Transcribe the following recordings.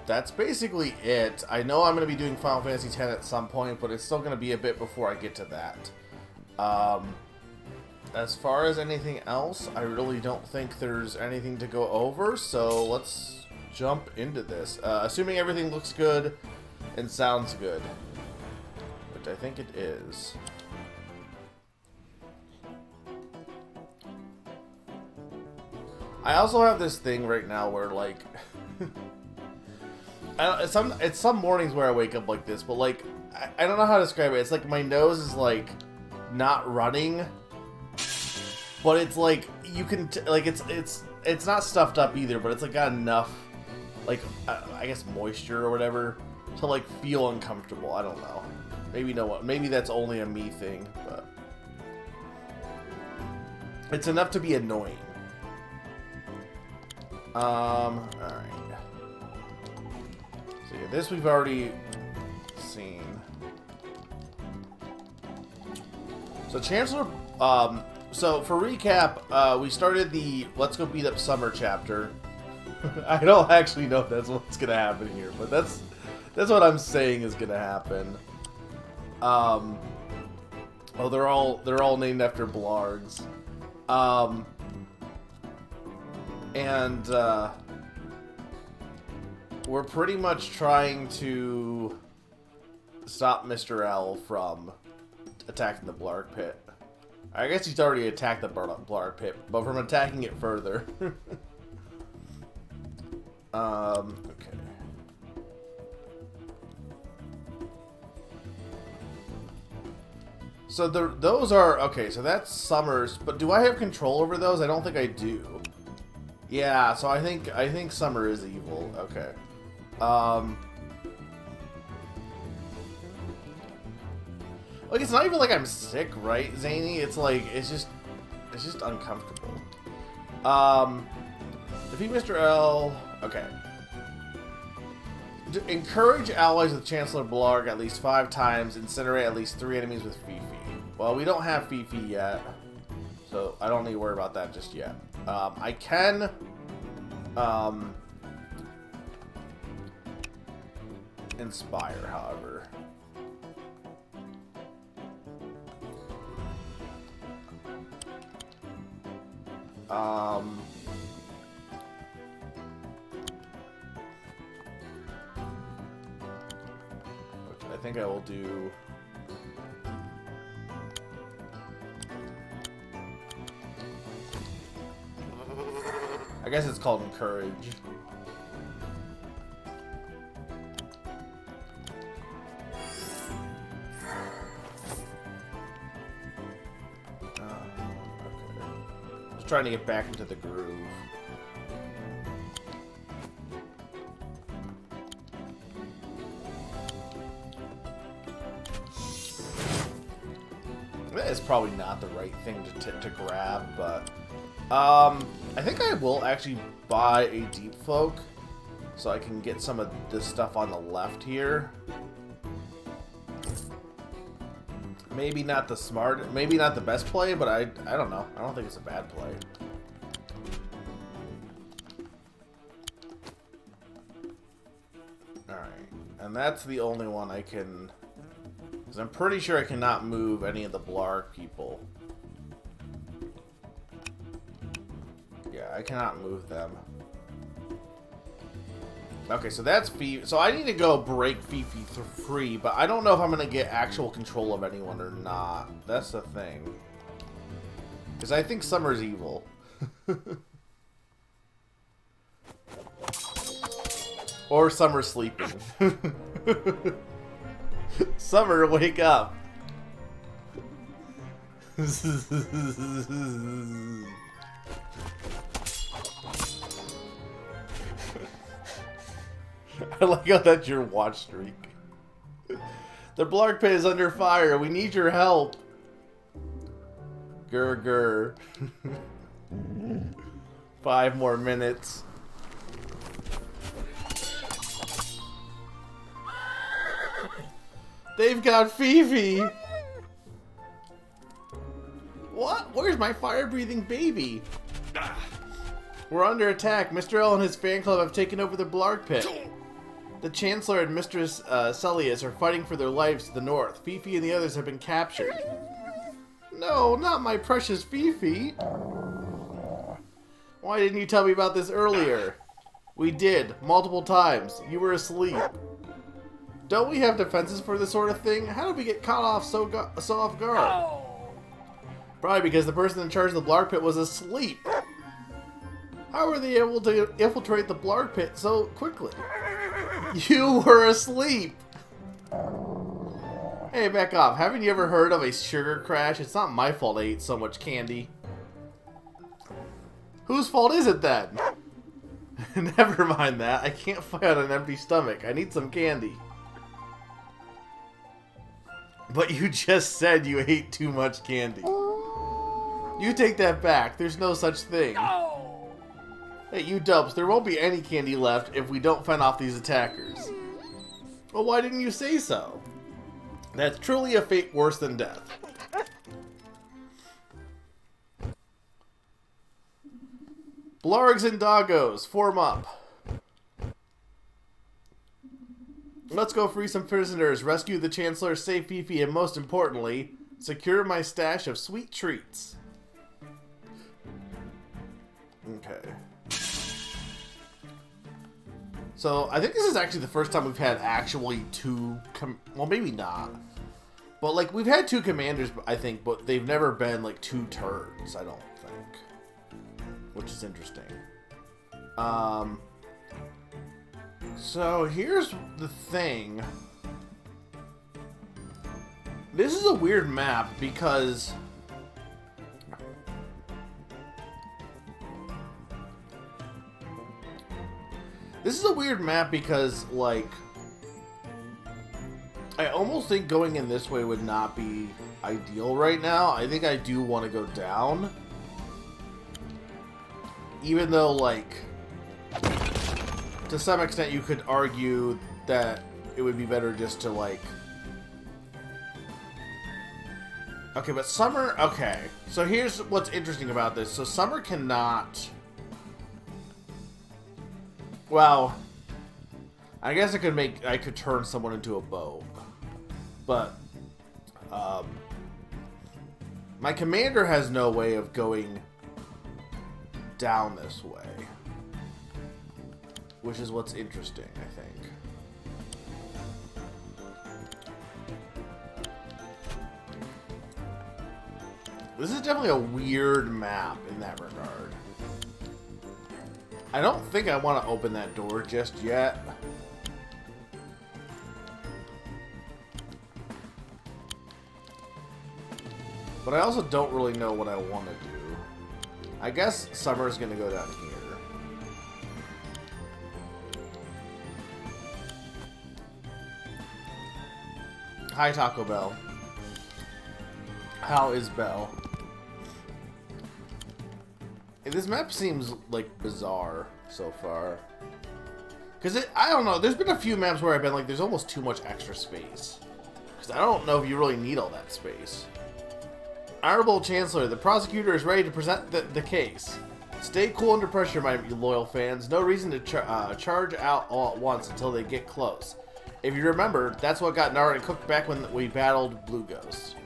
that's basically it. I know I'm going to be doing Final Fantasy X at some point, but it's still going to be a bit before I get to that. As far as anything else, I really don't think there's anything to go over, so let's jump into this. Assuming everything looks good and sounds good, which I think it is. I also have this thing right now where, like, it's some mornings where I wake up like this, but, like, I don't know how to describe it. It's like my nose is, like, not running, but it's like, you can, like, it's not stuffed up either, but it's, like, got enough, like, I guess moisture or whatever to, like, feel uncomfortable. I don't know. Maybe that's only a me thing, but it's enough to be annoying. Alright. So yeah, this we've already seen. So Chancellor, so for recap, we started the Let's Go Beat Up Summer chapter. I don't actually know if that's what's gonna happen here, but that's what I'm saying is gonna happen. Oh, they're all named after blargs. And we're pretty much trying to stop Mr. L from attacking the Blarg Pit. I guess he's already attacked the Blarg Pit, but from attacking it further. Okay. So those are, okay, so that's Summer's, but do I have control over those? I don't think I do. Yeah, so I think Summer is evil. Okay. Like, it's not even like I'm sick, right, Zany? It's like, it's just uncomfortable. Defeat Mr. L. Okay. Encourage allies with Chancellor Blarg at least 5 times. Incinerate at least 3 enemies with Fifi. Well, we don't have Fifi yet, so I don't need to worry about that just yet. I can, inspire, however. Which I think I will do. I guess it's called Encourage. Okay. Just trying to get back into the groove. That is probably not the right thing to grab, but I think I will actually buy a Deep Cloak so I can get some of this stuff on the left here. Maybe not the best play, but I don't know. I don't think it's a bad play. Alright, and that's the only one I can, because I'm pretty sure I cannot move any of the Blarg people. Yeah, I cannot move them. Okay, so that's Fifi. So I need to go break Fifi free, but I don't know if I'm going to get actual control of anyone or not. That's the thing. Because I think Summer's evil. Or Summer's sleeping. Summer, wake up. I like how that's your watch streak. The Blarg Pit is under fire. We need your help. Grr. 5 more minutes. They've got Fifi. What? Where's my fire-breathing baby? We're under attack. Mr. L and his fan club have taken over the Blarg Pit. The Chancellor and Mistress Cellius are fighting for their lives to the north. Fifi and the others have been captured. No, not my precious Fifi. Why didn't you tell me about this earlier? We did, multiple times. You were asleep. Don't we have defenses for this sort of thing? How did we get caught off so off guard? Probably because the person in charge of the Blarg Pit was asleep. How were they able to infiltrate the Blarg Pit so quickly? You were asleep! Hey, back off. Haven't you ever heard of a sugar crash? It's not my fault I ate so much candy. Whose fault is it then? Never mind that. I can't fight on an empty stomach. I need some candy. But you just said you ate too much candy. You take that back. There's no such thing. No. Hey, you dubs, there won't be any candy left if we don't fend off these attackers. Well, why didn't you say so? That's truly a fate worse than death. Blargs and doggos, form up. Let's go free some prisoners, rescue the Chancellor, save Fifi, and most importantly, secure my stash of sweet treats. Okay. So, I think this is actually the first time we've had actually two, well, maybe not. But, like, we've had two commanders, I think, but they've never been, like, two turns, I don't think. Which is interesting. So, here's the thing. This is a weird map because... This is a weird map because, like, I almost think going in this way would not be ideal right now. I think I do want to go down. Even though, like, to some extent you could argue that it would be better just to, like... Okay, but Summer... Okay, so here's what's interesting about this. So Summer cannot... Well, I guess I could turn someone into a bow, but my commander has no way of going down this way, which is what's interesting, I think. This is definitely a weird map in that regard. I don't think I want to open that door just yet. But I also don't really know what I want to do. I guess Summer's going to go down here. Hi, Taco Bell. How is Bell? This map seems, like, bizarre so far. Because, I don't know, there's been a few maps where I've been like, there's almost too much extra space. Because I don't know if you really need all that space. Honorable Chancellor, the prosecutor is ready to present the case. Stay cool under pressure, my loyal fans. No reason to charge out all at once until they get close. If you remember, that's what got Nara and Cook back when we battled Blue Ghost.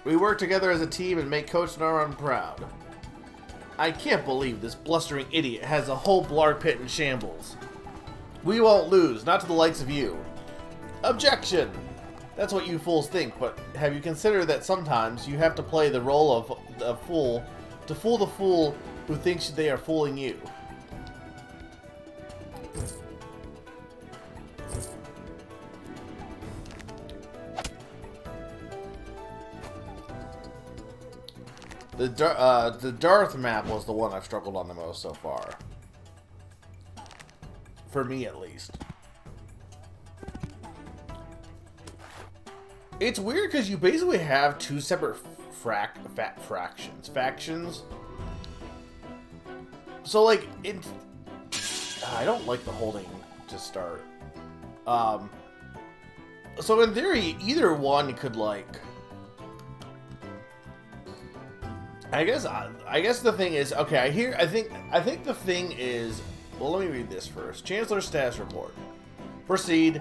We work together as a team and make Coach Naran proud. I can't believe this blustering idiot has a whole Blarg Pit in shambles. We won't lose, not to the likes of you. Objection! That's what you fools think, but have you considered that sometimes you have to play the role of a fool to fool the fool who thinks they are fooling you? The Darth map was the one I've struggled on the most so far. For me, at least. It's weird because you basically have two separate factions. So, like, I don't like the holding to start. So in theory, either one could, like... I guess the thing is, okay, I think the thing is, well, let me read this first. Chancellor status report. Proceed.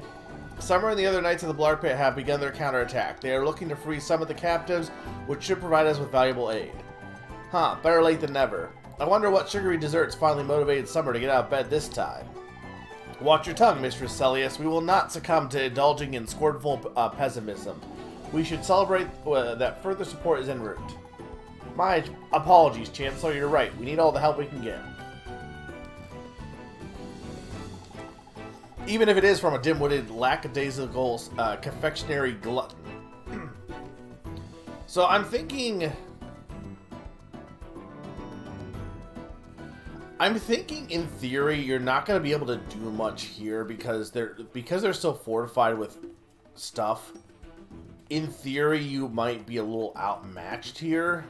Summer and the other Knights of the Blarg Pit have begun their counterattack. They are looking to free some of the captives, which should provide us with valuable aid. Huh, better late than never. I wonder what sugary desserts finally motivated Summer to get out of bed this time. Watch your tongue, Mistress Celius. We will not succumb to indulging in scornful pessimism. We should celebrate that further support is en route. My apologies, Chancellor. You're right. We need all the help we can get. Even if it is from a dim-witted, lackadaisical, confectionery glutton. So I'm thinking in theory you're not going to be able to do much here because they're so fortified with stuff. In theory, you might be a little outmatched here.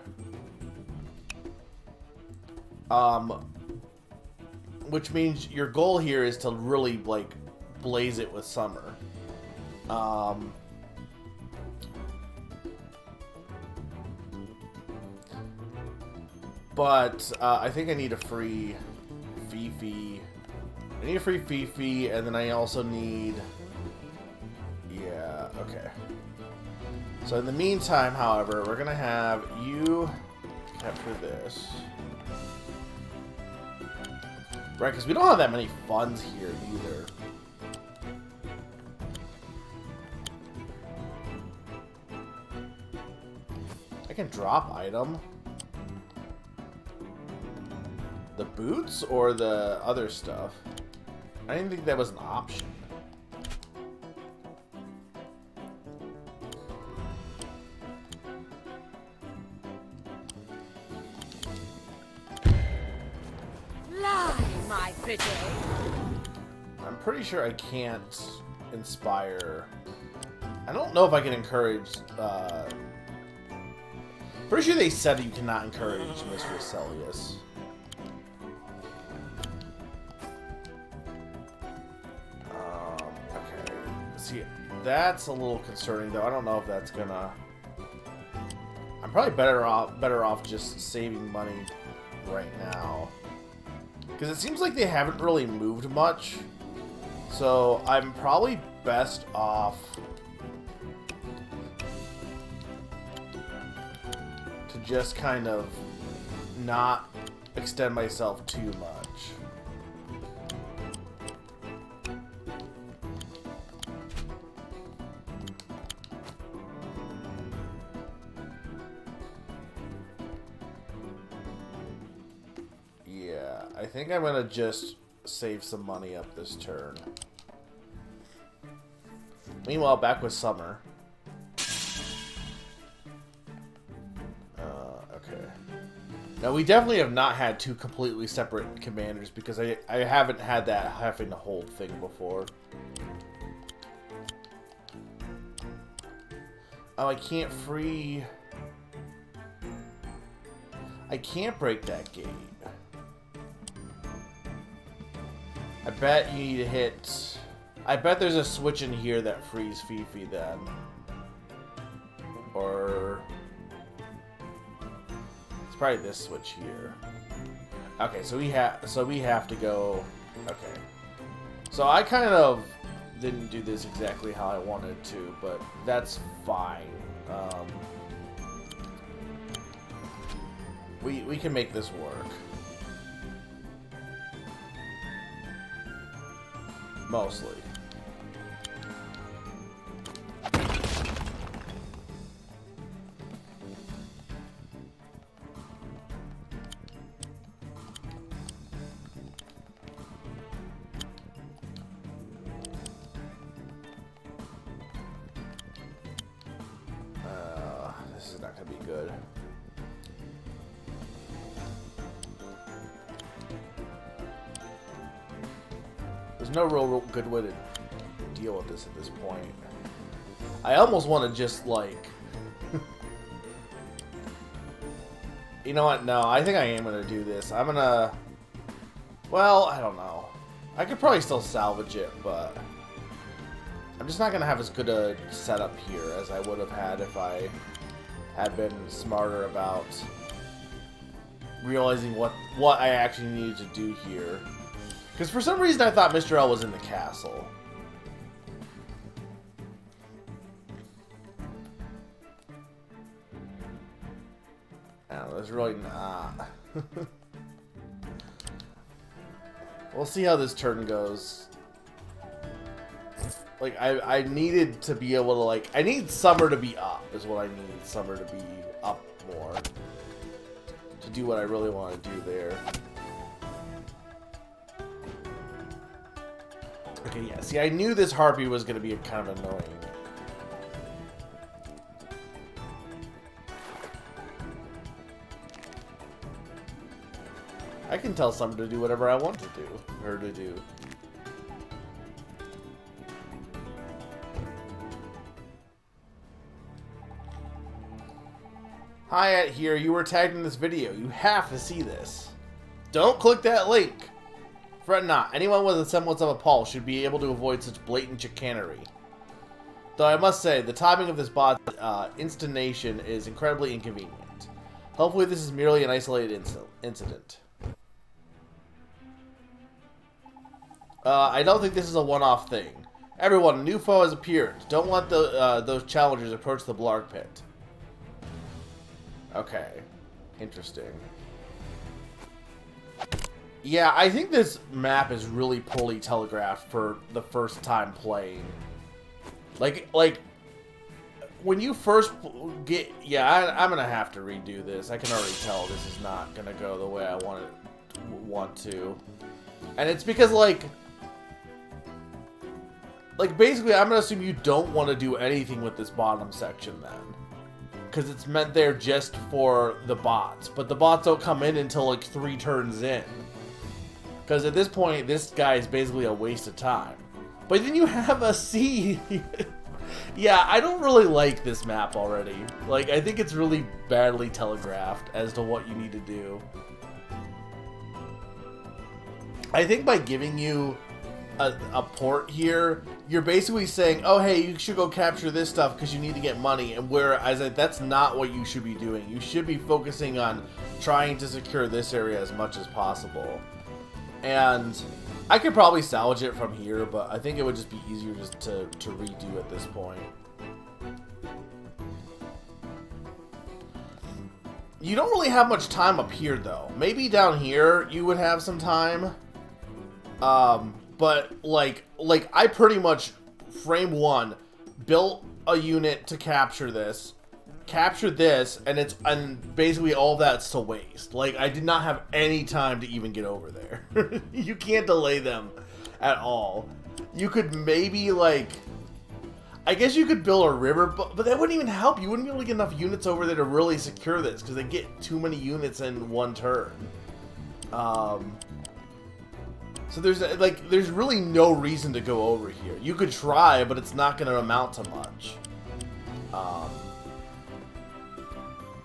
Which means your goal here is to really, like, blaze it with Summer. But I think I need a free Fifi. I need a free Fifi, and then I also need... Yeah, okay. So in the meantime, however, we're going to have you capture this. Right, because we don't have that many funds here either. I can drop item. The boots or the other stuff? I didn't think that was an option. My pretty. I'm pretty sure I can't inspire. I don't know if I can encourage. Pretty sure they said you cannot encourage Mistress Celius. Okay. See, that's a little concerning though. I don't know if that's gonna. I'm probably better off just saving money right now. Because it seems like they haven't really moved much. So I'm probably best off to just kind of not extend myself too much. I think I'm gonna just save some money up this turn. Meanwhile, back with Summer. Okay. Now, we definitely have not had two completely separate commanders because I haven't had that having to hold thing before. Oh, I can't free... I can't break that gate. I bet you need to hit... I bet there's a switch in here that frees Fifi then. Or... It's probably this switch here. Okay, so we have to go... Okay. So I kind of didn't do this exactly how I wanted to, but that's fine. We can make this work. Mostly. This is not going to be good. There's no real good way to deal with this at this point. I almost want to just, like... You know what? No, I think I am going to do this. I'm going to... Well, I don't know. I could probably still salvage it, but... I'm just not going to have as good a setup here as I would have had if I had been smarter about realizing what I actually needed to do here. Because for some reason I thought Mr. L was in the castle. Yeah, there's really not. We'll see how this turn goes. Like, I needed to be able to, like... I need Summer to be up, is what I need. Summer to be up more. To do what I really want to do there. Okay, yeah. See, I knew this Harpy was going to be kind of annoying. I can tell Summer to do whatever I want to do. Her to do. Hi, at here. You were tagged in this video. You have to see this. Don't click that link. Fret not. Anyone with a semblance of a pulse should be able to avoid such blatant chicanery. Though I must say, the timing of this bot's instination is incredibly inconvenient. Hopefully this is merely an isolated incident. I don't think this is a one-off thing. Everyone, a new foe has appeared. Don't let those challengers approach the Blarg Pit. Okay. Interesting. Yeah, I think this map is really poorly telegraphed for the first time playing. Like, when you first get... Yeah, I'm gonna have to redo this. I can already tell this is not gonna go the way I want to. And it's because, like, basically, I'm gonna assume you don't want to do anything with this bottom section, then. Because it's meant there just for the bots. But the bots don't come in until, like, 3 turns in. Because at this point, this guy is basically a waste of time. But then you have a C. Yeah, I don't really like this map already. Like, I think it's really badly telegraphed as to what you need to do. I think by giving you a port here, you're basically saying, oh, hey, you should go capture this stuff because you need to get money. And whereas that's not what you should be doing. You should be focusing on trying to secure this area as much as possible. And I could probably salvage it from here, but I think it would just be easier just to redo at this point. You don't really have much time up here, though. Maybe down here you would have some time. But, like I pretty much, frame 1, built a unit to capture this, captured this, and basically all that's to waste. Like, I did not have any time to even get over there. You can't delay them at all. You could maybe, like, I guess you could build a river, but that wouldn't even help. You wouldn't be able to get enough units over there to really secure this, because they get too many units in one turn. So there's really no reason to go over here. You could try, but it's not going to amount to much.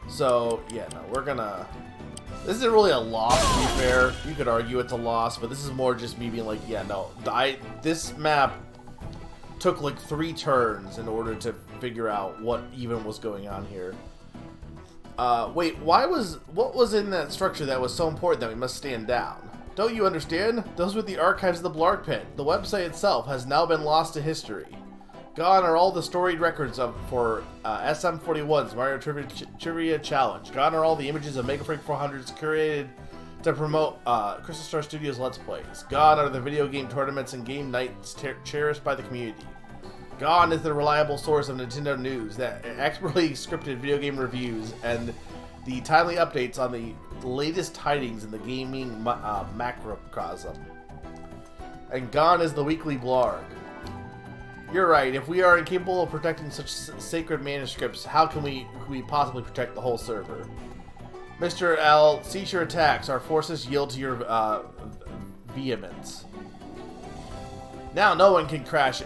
So, yeah, no, we're gonna... This isn't really a loss, to be fair. You could argue it's a loss, but this is more just me being like, yeah, no. This map took like 3 turns in order to figure out what even was going on here. Wait, what was in that structure that was so important that we must stand down? Don't you understand? Those were the archives of the Blarg Pit. The website itself has now been lost to history. Gone are all the storied records for SM41's Mario Trivia Challenge. Gone are all the images of Mega Freak 400's curated to promote Crystal Star Studios' Let's Plays. Gone are the video game tournaments and game nights cherished by the community. Gone is the reliable source of Nintendo news, that expertly scripted video game reviews, and the timely updates on the latest tidings in the gaming macrocosm. And gone is the weekly Blarg. You're right, if we are incapable of protecting such sacred manuscripts, how can we possibly protect the whole server? Mr. L, cease your attacks. Our forces yield to your vehemence. Now no one can cash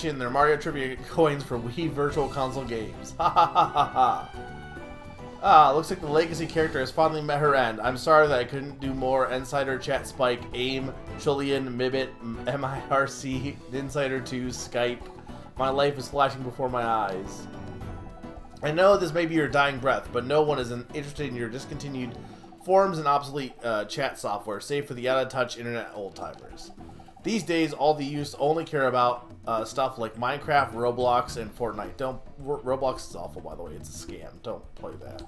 in their Mario Trivia coins for Wii Virtual Console games. Ha ha ha ha ha. Ah, looks like the legacy character has finally met her end. I'm sorry that I couldn't do more. Insider, Chat Spike, AIM, Trillion, Mibit, MIRC, Insider 2, Skype. My life is flashing before my eyes. I know this may be your dying breath, but no one is interested in your discontinued forums and obsolete chat software, save for the out-of-touch internet old-timers. These days, all the youths only care about stuff like Minecraft, Roblox, and Fortnite. Roblox is awful, by the way. It's a scam. Don't play that.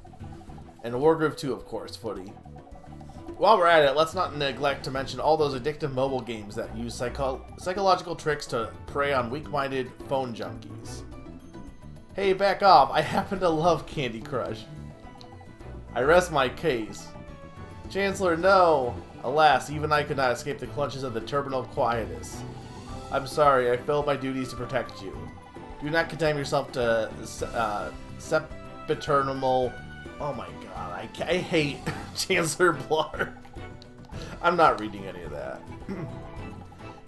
And Wargroove 2, of course, footy. While we're at it, let's not neglect to mention all those addictive mobile games that use psychological tricks to prey on weak-minded phone junkies. Hey, back off. I happen to love Candy Crush. I rest my case. Chancellor, no! Alas, even I could not escape the clutches of the Terminal Quietus. I'm sorry, I failed my duties to protect you. Do not condemn yourself to sempiternal... Oh my god, I hate Chancellor Blarg. I'm not reading any of that.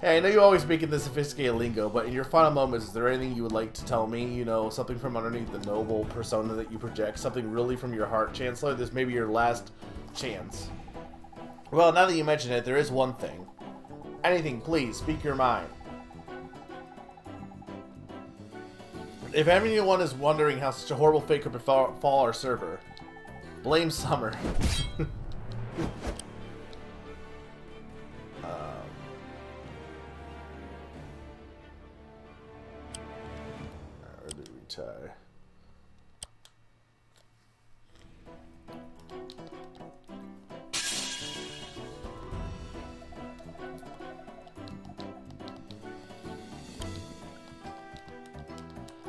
Hey, I know you always speak in this sophisticated lingo, but in your final moments, is there anything you would like to tell me? You know, something from underneath the noble persona that you project? Something really from your heart, Chancellor? This may be your last chance. Well, now that you mention it, there is one thing. Anything, please, speak your mind. If anyone is wondering how such a horrible fate could befall our server, blame Summer. Where did we tie?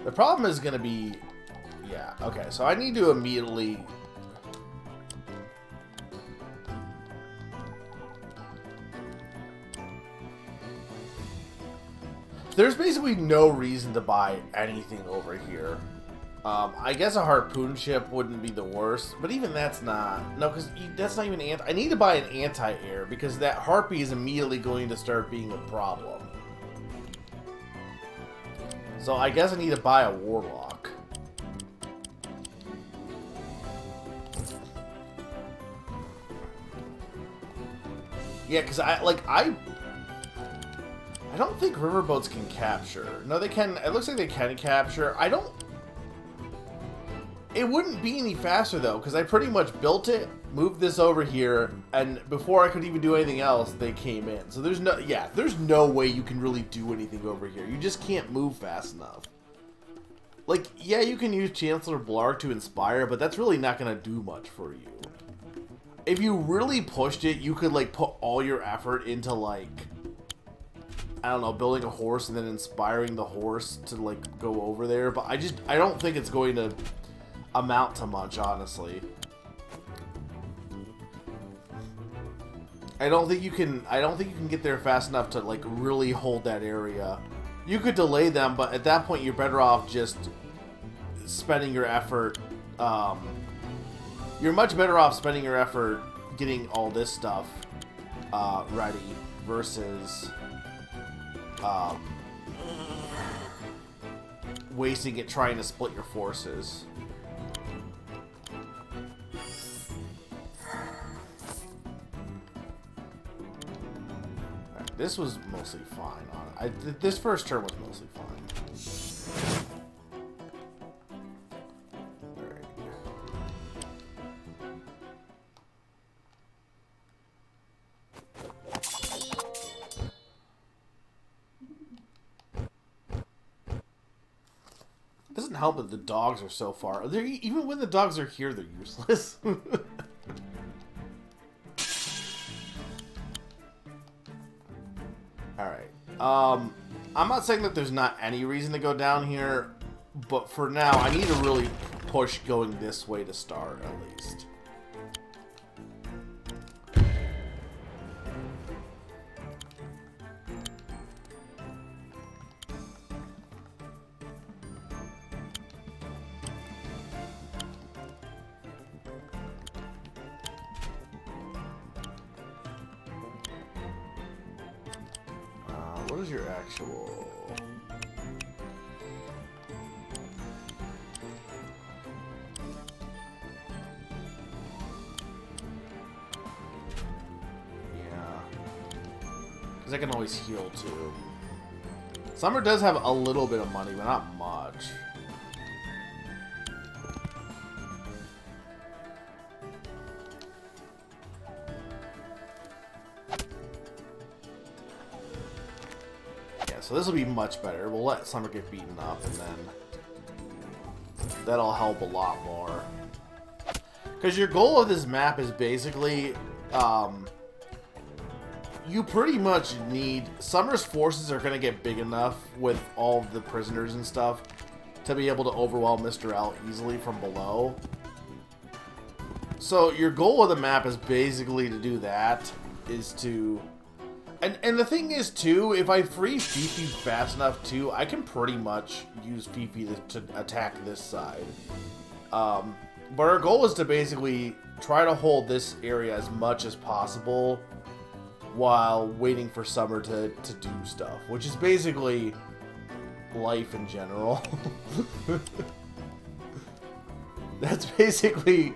The problem is going to be... Yeah, okay, so I need to immediately... There's basically no reason to buy anything over here. I guess a harpoon ship wouldn't be the worst, but even that's not... No, because that's not even... I need to buy an anti-air, because that harpy is immediately going to start being a problem. So I guess I need to buy a warlock. Yeah, because I don't think riverboats can capture. No, they can. It looks like they can capture. I don't... It wouldn't be any faster, though, because I pretty much built it, moved this over here, and before I could even do anything else, they came in. So there's no... Yeah, there's no way you can really do anything over here. You just can't move fast enough. Like, yeah, you can use Chancellor Blarg to inspire, but that's really not going to do much for you. If you really pushed it, you could, like, put all your effort into, like... I don't know, building a horse and then inspiring the horse to, like, go over there. But I don't think it's going to amount to much, honestly. I don't think you can get there fast enough to, like, really hold that area. You could delay them, but at that point you're better off just spending your effort. You're much better off spending your effort getting all this stuff ready versus wasting it trying to split your forces. This was mostly fine. This first turn was mostly fine. Alright. It doesn't help that the dogs are so far. Even when the dogs are here, they're useless. Alright. I'm not saying that there's not any reason to go down here, but for now, I need to really push going this way to start, at least. What is your actual... Yeah. Because I can always heal, too. Summer does have a little bit of money, but not much. So this will be much better. We'll let Summer get beaten up, and then that'll help a lot more. Because your goal of this map is basically, you pretty much need... Summer's forces are going to get big enough with all of the prisoners and stuff to be able to overwhelm Mr. L easily from below. So your goal of the map is basically to do that, is to... And the thing is, too, if I free Fifi fast enough, too, I can pretty much use Fifi to attack this side. But our goal is to basically try to hold this area as much as possible while waiting for Summer to do stuff, which is basically life in general. That's basically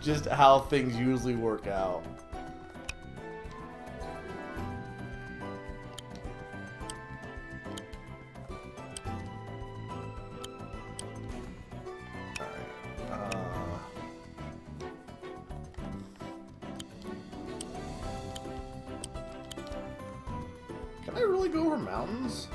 just how things usually work out. Can I really go over mountains?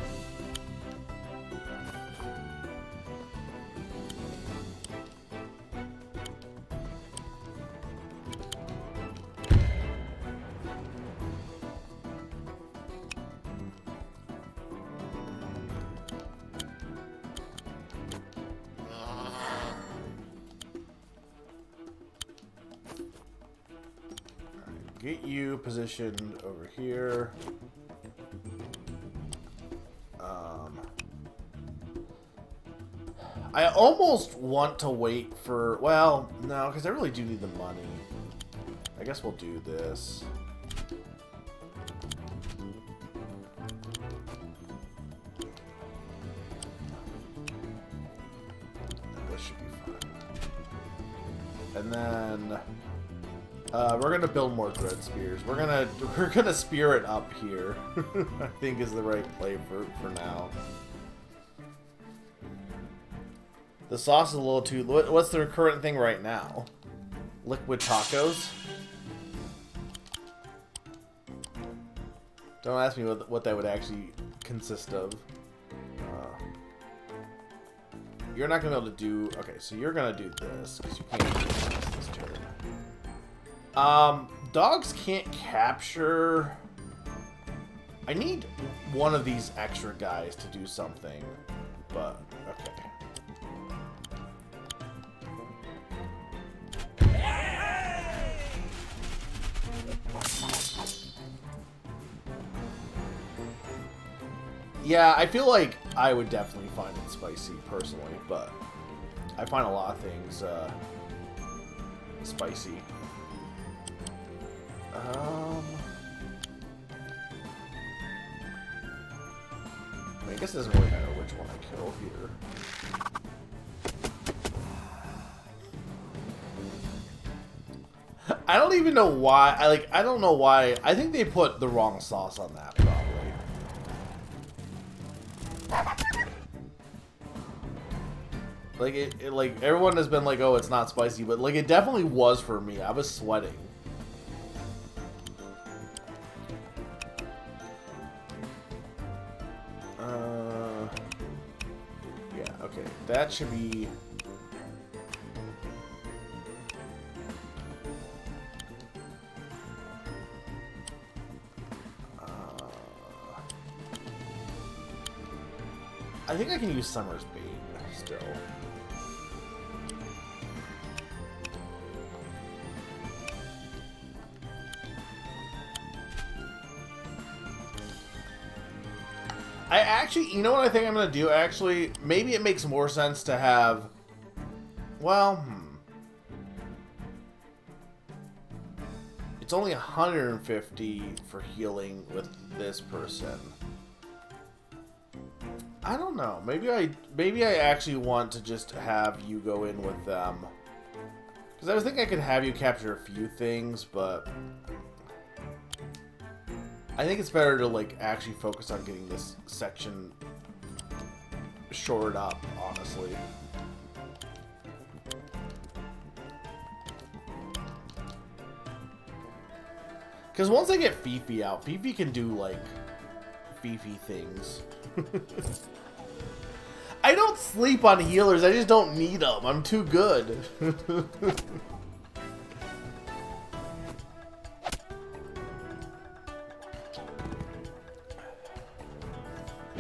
Get you positioned over here. I almost want to wait for... Well, no, because I really do need the money. I guess we'll do this. This should be fine. And then... we're gonna build more dread spears. We're gonna spear it up here. I think is the right play for now. The sauce is a little too... What's the current thing right now? Liquid tacos? Don't ask me what that would actually consist of. You're not gonna be able to do... Okay, so you're gonna do this because you can't do this turn. Dogs can't capture... I need one of these extra guys to do something, but okay. Yeah, I feel like I would definitely find it spicy personally, but I find a lot of things spicy. I guess it doesn't really matter which one I kill here. I don't even know why. I don't know why. I think they put the wrong sauce on that, probably. Like like everyone has been like, oh, it's not spicy, but like it definitely was for me. I was sweating. Yeah, okay. That should be... I think I can use Summer's bait still. I actually, you know what I think I'm going to do? Actually, maybe it makes more sense to have, well, It's only 150 for healing with this person. I don't know. Maybe I actually want to just have you go in with them. Because I was thinking I could have you capture a few things, but I think it's better to like actually focus on getting this section shored up, honestly. Because once I get Fifi out, Fifi can do like Fifi things. I don't sleep on healers, I just don't need them. I'm too good.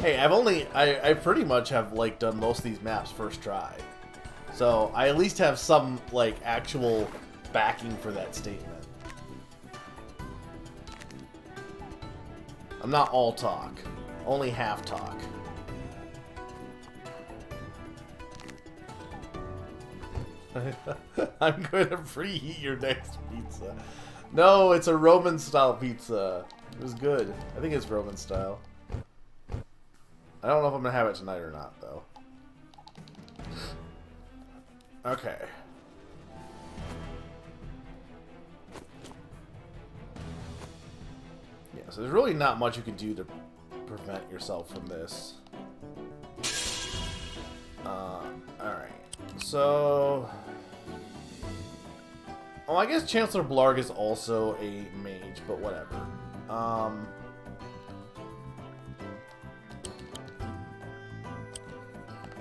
Hey, I pretty much have, like, done most of these maps first try. So, I at least have some, like, actual backing for that statement. I'm not all talk. Only half talk. I'm going to preheat your next pizza. No, it's a Roman-style pizza. It was good. I think it's Roman-style. I don't know if I'm going to have it tonight or not, though. Okay. Yeah, so there's really not much you can do to prevent yourself from this. Alright. So... well, I guess Chancellor Blarg is also a mage, but whatever.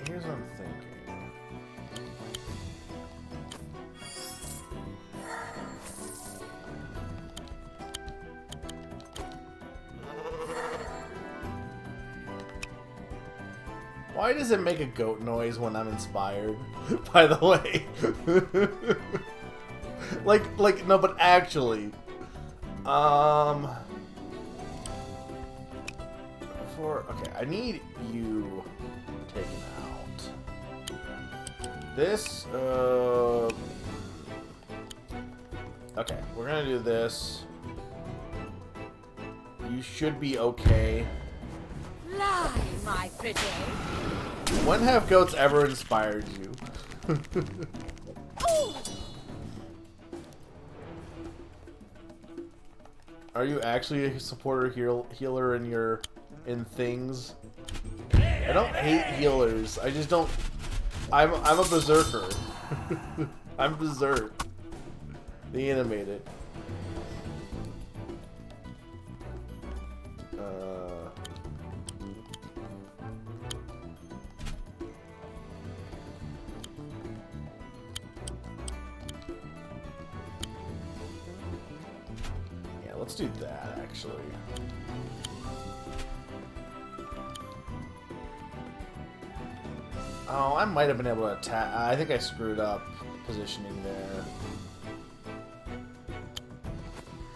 Here's what I'm thinking. Why does it make a goat noise when I'm inspired? By the way. like, no, but actually. Okay, I need you taken out. This, okay, we're gonna do this. You should be okay. Lie, my pretty. When have goats ever inspired you? Are you actually a supporter healer in things? I don't hate healers. I just don't. I'm a berserker. I'm berserk. The animated. Let's do that, actually. Oh, I might have been able to attack. I think I screwed up positioning there.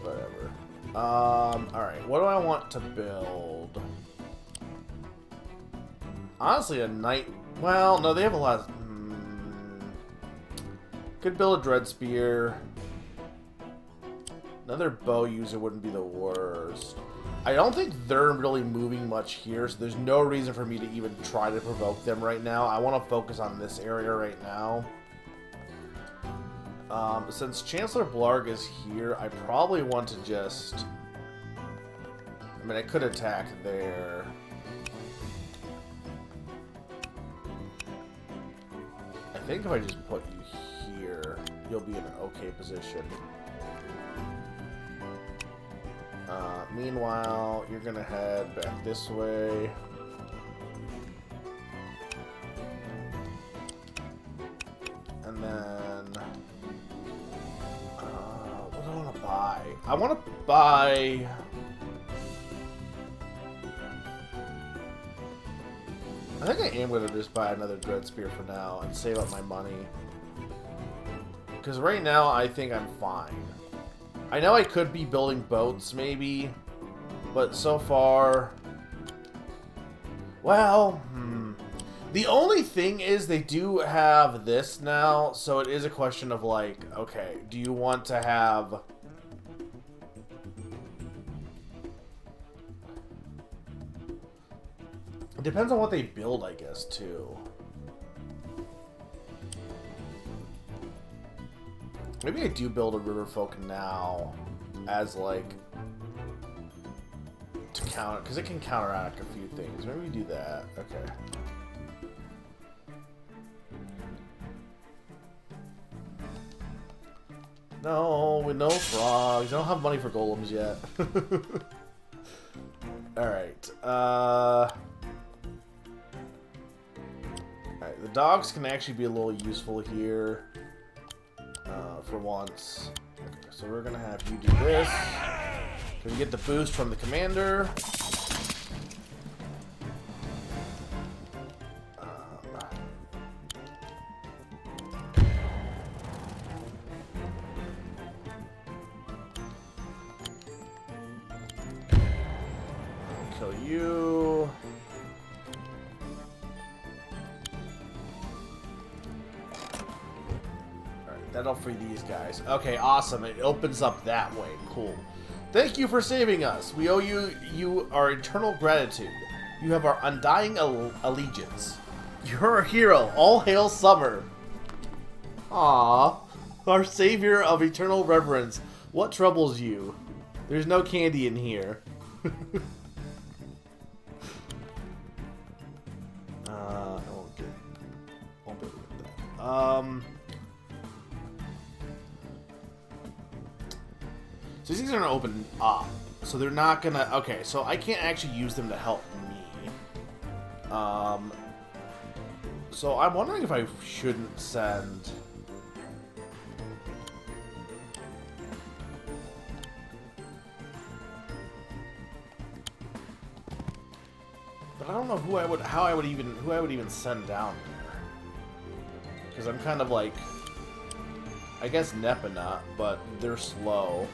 Whatever. Alright, what do I want to build? Honestly, a knight... well, no, they have a lot of... could build a dread spear. Another bow user wouldn't be the worst. I don't think they're really moving much here, so there's no reason for me to even try to provoke them right now. I want to focus on this area right now. Since Chancellor Blarg is here, I probably want to just... I mean, I could attack there. I think if I just put you here, you'll be in an okay position. Meanwhile, you're gonna head back this way. And then... what do I want to buy? I want to buy... I think I am going to just buy another Dread Spear for now and save up my money. Because right now, I think I'm fine. I know I could be building boats, maybe, but so far... well, the only thing is they do have this now, so it is a question of, like, okay, do you want to have... it depends on what they build, I guess, too. Maybe I do build a river folk now as, like, to counter, because it can counteract a few things. Maybe we do that. Okay. No, with no frogs. I don't have money for golems yet. Alright. Alright, the dogs can actually be a little useful here. For once. Okay, so we're gonna have you do this. Can we get the boost from the commander? you... Alright, that'll free these guys. Okay, awesome. It opens up that way. Cool. Thank you for saving us. We owe you our eternal gratitude. You have our undying allegiance. You're a hero. All hail Summer. Aww. Our savior of eternal reverence. What troubles you? There's no candy in here. I won't be able to get that. So these things are gonna open up. So they're not gonna... Okay, so I can't actually use them to help me. So I'm wondering if I shouldn't send... But I don't know who I would even send down there. Because I'm kind of like... I guess Nepina, but they're slow.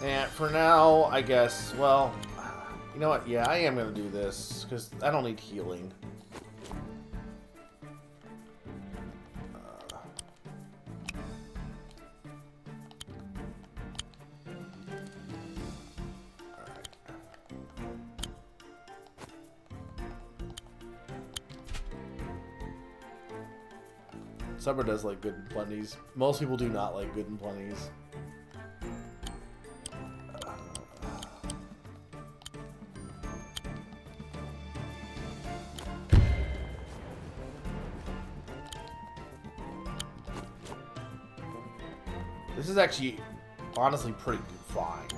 And for now, I guess, well, you know what? Yeah, I am going to do this, because I don't need healing. Alright. Summer does like good and plenties. Most people do not like good and plenties. This is actually, honestly, pretty fine.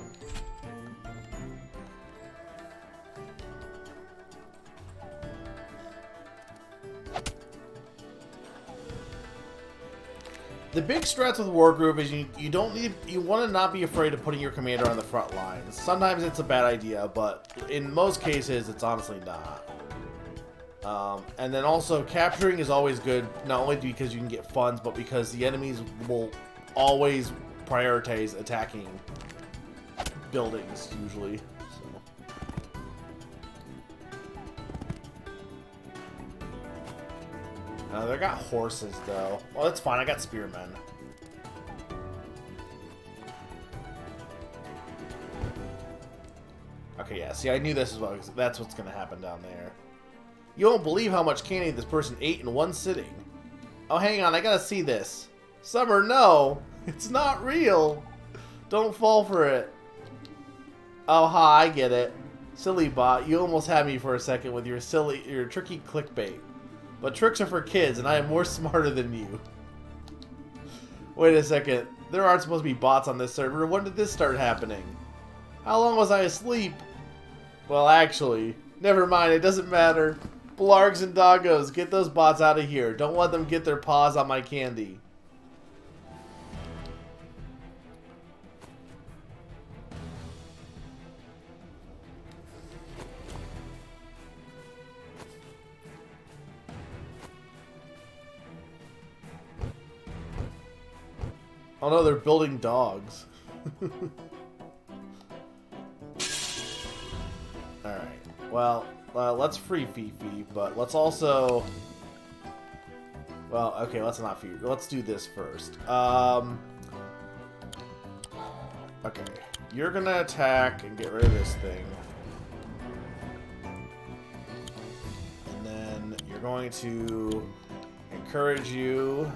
The big strats with Wargroove is you want to not be afraid of putting your commander on the front lines. Sometimes it's a bad idea, but in most cases, it's honestly not. And then also, capturing is always good, not only because you can get funds, but because the enemies will always prioritize attacking buildings, usually. So. They got horses, though. Well, that's fine. I got spearmen. Okay, yeah. See, I knew this as well, because that's what's going to happen down there. You won't believe how much candy this person ate in one sitting. Oh, hang on. I gotta see this. Summer, no! It's not real! Don't fall for it. Oh, ha, I get it. Silly bot, you almost had me for a second with your tricky clickbait. But tricks are for kids, and I am more smarter than you. Wait a second. There aren't supposed to be bots on this server. When did this start happening? How long was I asleep? Well, actually, never mind. It doesn't matter. Blargs and doggos, get those bots out of here. Don't let them get their paws on my candy. Oh no, they're building dogs. Alright, well, let's free Fifi, but let's also... Well, okay, let's not free. Let's do this first. Okay, you're gonna attack and get rid of this thing. And then you're going to encourage you...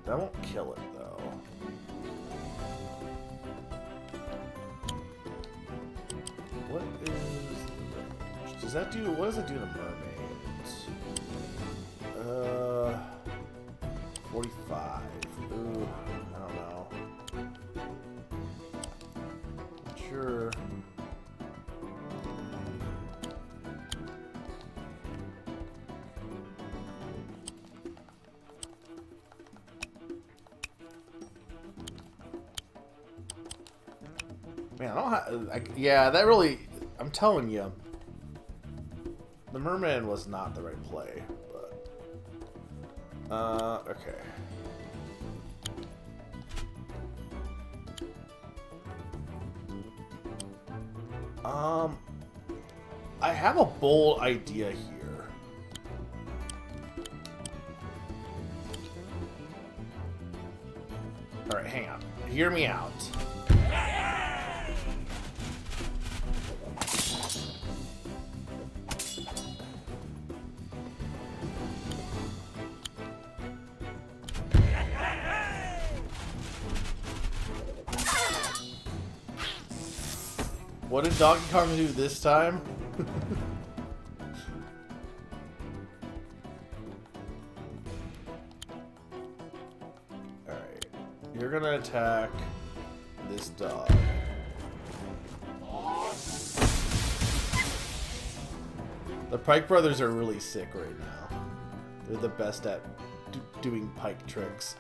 That won't kill it, though. What is the range? Does that do... What does it do to mermaids? 45. Ooh, I don't know. Not sure. Man, I don't yeah, that really... I'm telling you. The merman was not the right play, but... okay. I have a bold idea here. Alright, hang on. Hear me out. What did Donkey Kong do this time? Alright. You're gonna attack this dog. The Pike brothers are really sick right now. They're the best at doing pike tricks.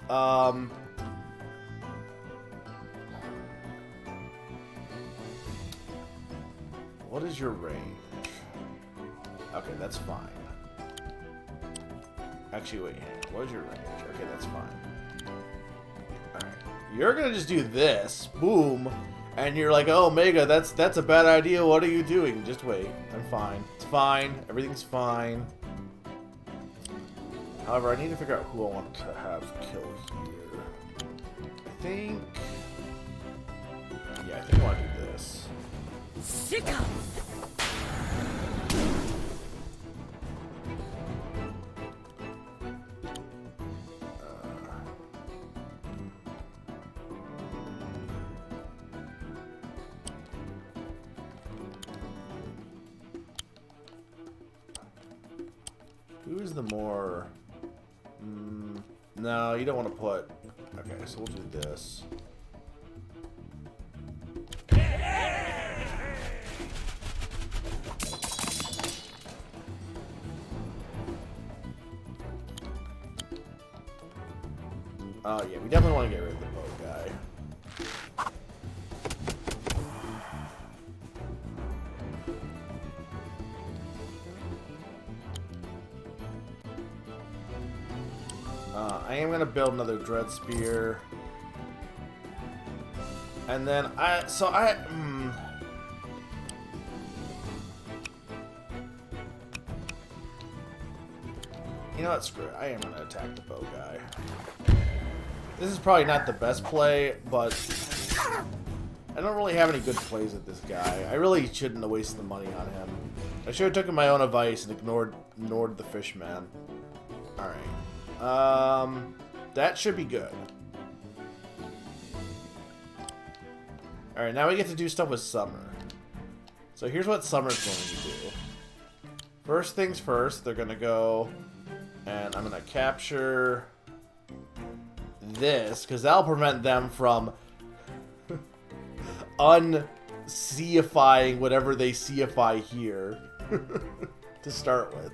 What is your range? Okay, that's fine. Actually, wait. What is your range? Okay, that's fine. Alright. You're gonna just do this. Boom. And you're like, oh, Omega, that's a bad idea. What are you doing? Just wait. I'm fine. It's fine. Everything's fine. However, I need to figure out who I want to have kill here. I think... yeah, I think I want to do this. Sicko! Who's the more... no, you don't want to put... okay, so we'll do this. Yeah, we definitely want to get rid of the boat guy. I am going to build another Dread Spear. And then you know what, screw it. I am going to attack the bow guy. This is probably not the best play, but I don't really have any good plays with this guy. I really shouldn't have wasted the money on him. I should have taken my own advice and ignored the fishman. Alright. That should be good. Alright, now we get to do stuff with Summer. So here's what Summer's going to do. First things first, they're going to go... and I'm going to capture... this, because that'll prevent them from... unseeifying whatever they seify here. To start with.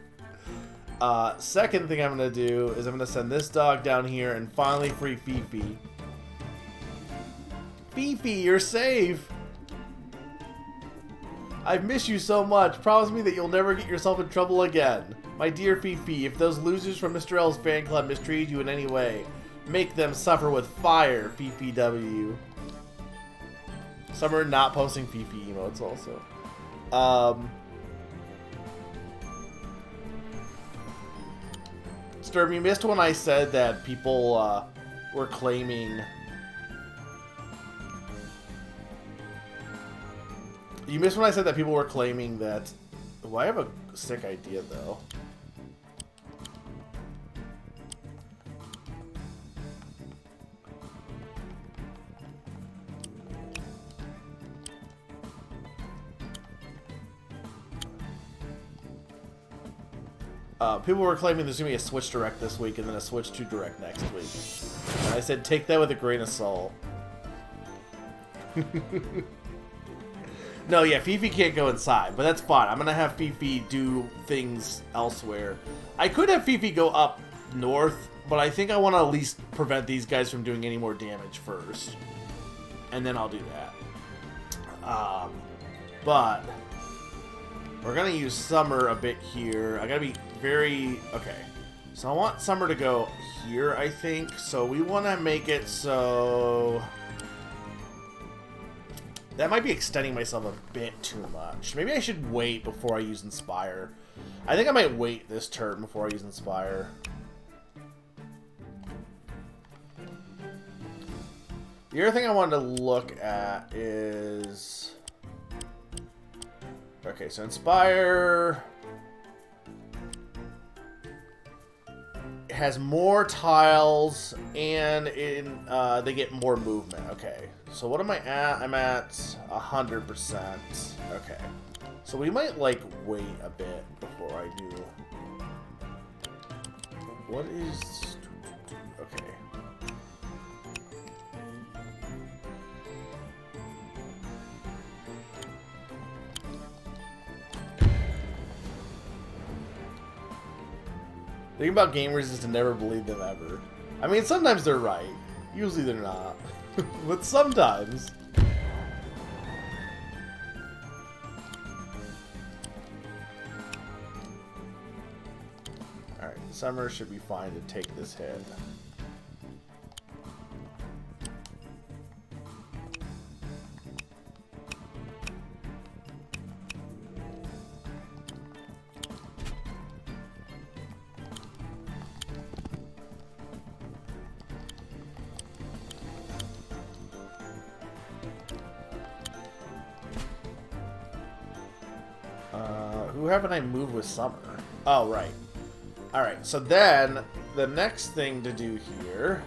Second thing I'm going to do is I'm going to send this dog down here and finally free Fifi. Fifi, you're safe! I've missed you so much. Promise me that you'll never get yourself in trouble again. My dear Fifi, if those losers from Mr. L's fan club mistreated you in any way, make them suffer with fire, Fifi W. Summer not posting Fifi emotes also. Sturm, you missed when I said that people were claiming... You missed when I said that people were claiming that... Ooh, I have a sick idea, though. People were claiming there's going to be a Switch Direct this week and then a Switch 2 Direct next week. And I said, take that with a grain of salt. No, yeah, Fifi can't go inside, but that's fine. I'm going to have Fifi do things elsewhere. I could have Fifi go up north, but I think I want to at least prevent these guys from doing any more damage first. And then I'll do that. But we're gonna use summer a bit here. I gotta be very okay. So I want summer to go here, I think. So we want to make it so that might be extending myself a bit too much. Maybe I should wait before I use Inspire. I think I might wait this turn before I use Inspire. The other thing I wanted to look at is... Okay, so Inspire has more tiles and they get more movement. Okay, so what am I at? I'm at 100%. Okay, so we might like wait a bit before I do. What is... Okay. The thing about gamers is to never believe them ever. I mean, sometimes they're right. Usually they're not. But sometimes. Alright, summer should be fine to take this hit. Who haven't I moved with summer? Oh, right. Alright, so then the next thing to do here...